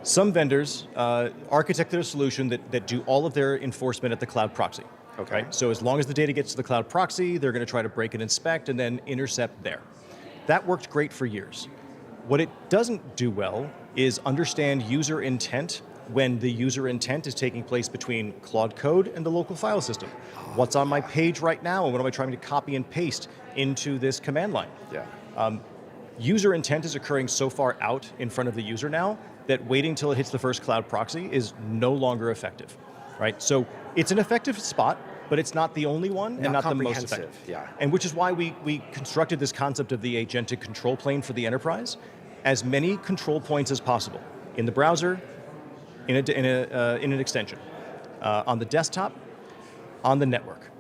Some vendors architected a solution that do all of their enforcement at the cloud proxy. Okay. Right? So as long as the data gets to the cloud proxy, they're going to try to break and inspect and then intercept there. That worked great for years. What it doesn't do well is understand user intent when the user intent is taking place between Claude code and the local file system. What's on my page right now, and what am I trying to copy and paste into this command line? Yeah. User intent is occurring so far out in front of the user now that waiting till it hits the first cloud proxy is no longer effective, right? So it's an effective spot, but it's not the only one and not the most effective. Yeah. And which is why we constructed this concept of the agentic control plane for the enterprise, as many control points as possible in the browser, in an extension, on the desktop, on the network,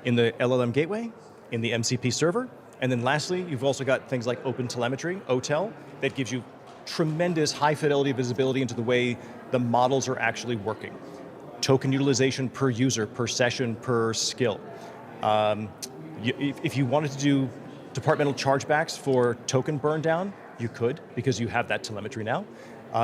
in the LLM gateway, in the MCP server, and then lastly, you've also got things like open telemetry, OTel, that gives you tremendous high fidelity visibility into the way the models are actually working. Token utilization per user, per session, per skill. If you wanted to do departmental chargebacks for token burn down, you could, because you have that telemetry now.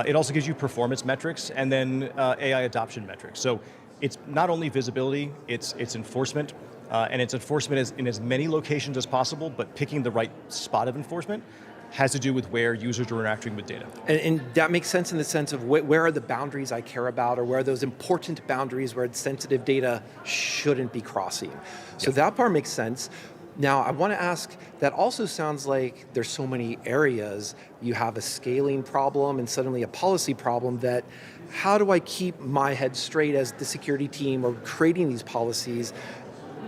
It also gives you performance metrics and then AI adoption metrics. So it's not only visibility, it's enforcement, and it's enforcement in as many locations as possible, but picking the right spot of enforcement has to do with where users are interacting with data. And that makes sense in the sense of where are the boundaries I care about, or where are those important boundaries where sensitive data shouldn't be crossing. So that part makes sense. Now, I want to ask, that also sounds like there's so many areas, you have a scaling problem and suddenly a policy problem, that how do I keep my head straight as the security team or creating these policies,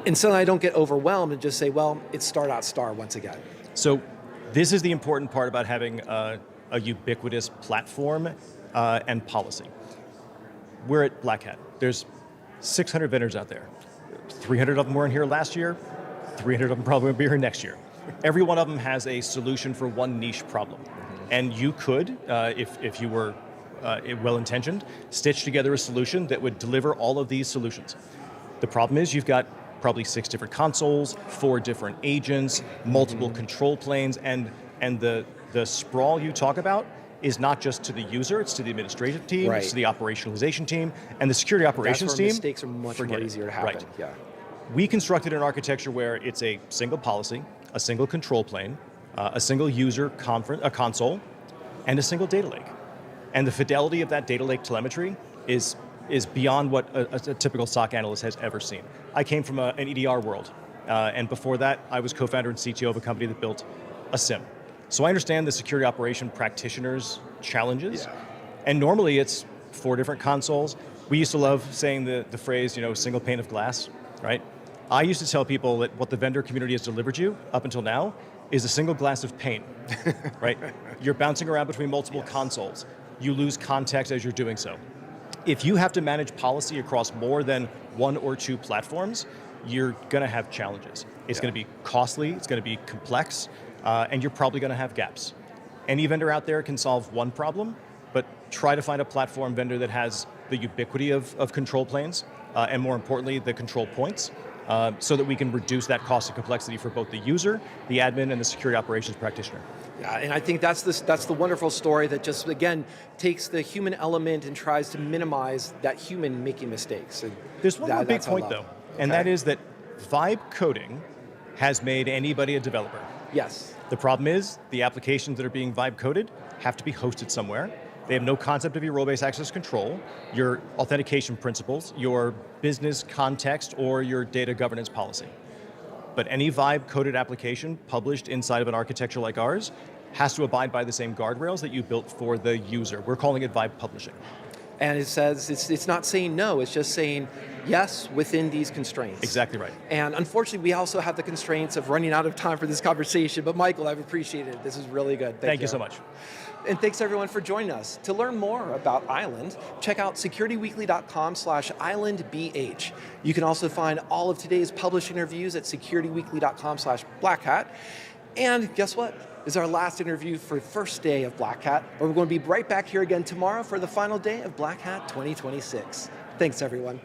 and so I don't get overwhelmed and just say, well, it's star.star once again. So This is the important part about having a ubiquitous platform and policy. We're at Black Hat. There's 600 vendors out there. 300 of them were in here last year. 300 of them probably will be here next year. Every one of them has a solution for one niche problem. And you could, if you were well-intentioned, stitch together a solution that would deliver all of these solutions. The problem is you've got probably 6 different consoles, 4 different agents, multiple control planes, and the sprawl you talk about is not just to the user, it's to the administrative team, it's to the operationalization team, and the security operations That's where team. mistakes are much more easier to happen. Right. Yeah. We constructed an architecture where it's a single policy, a single control plane, a single user console, and a single data lake. And the fidelity of that data lake telemetry is beyond what a typical SOC analyst has ever seen. I came from an EDR world, and before that, I was co-founder and CTO of a company that built a SIM. So I understand the security operation practitioners' challenges, and normally it's 4 different consoles. We used to love saying the phrase, single pane of glass, right? I used to tell people that what the vendor community has delivered you up until now is a single glass of paint, right? You're bouncing around between multiple consoles. You lose context as you're doing so. If you have to manage policy across more than 1 or 2 platforms, you're going to have challenges. It's going to be costly, it's going to be complex, and you're probably going to have gaps. Any vendor out there can solve one problem, but try to find a platform vendor that has the ubiquity of control planes, and more importantly, the control points, so that we can reduce that cost and complexity for both the user, the admin, and the security operations practitioner. Yeah, and I think that's the wonderful story that just, again, takes the human element and tries to minimize that human making mistakes. And there's one more big point, though, and that is that vibe coding has made anybody a developer. Yes. The problem is the applications that are being vibe coded have to be hosted somewhere. They have no concept of your role-based access control, your authentication principles, your business context, or your data governance policy. But any vibe-coded application published inside of an architecture like ours has to abide by the same guardrails that you built for the user. We're calling it vibe publishing. And it says, it's not saying no, it's just saying yes within these constraints. Exactly right. And unfortunately, we also have the constraints of running out of time for this conversation, but Michael, I've appreciated it. This is really good. Thank you so much. And thanks everyone for joining us. To learn more about Island, check out securityweekly.com/islandbh. You can also find all of today's published interviews at securityweekly.com/blackhat. And guess what? This is our last interview for first day of Black Hat. But we're going to be right back here again tomorrow for the final day of Black Hat 2026. Thanks everyone.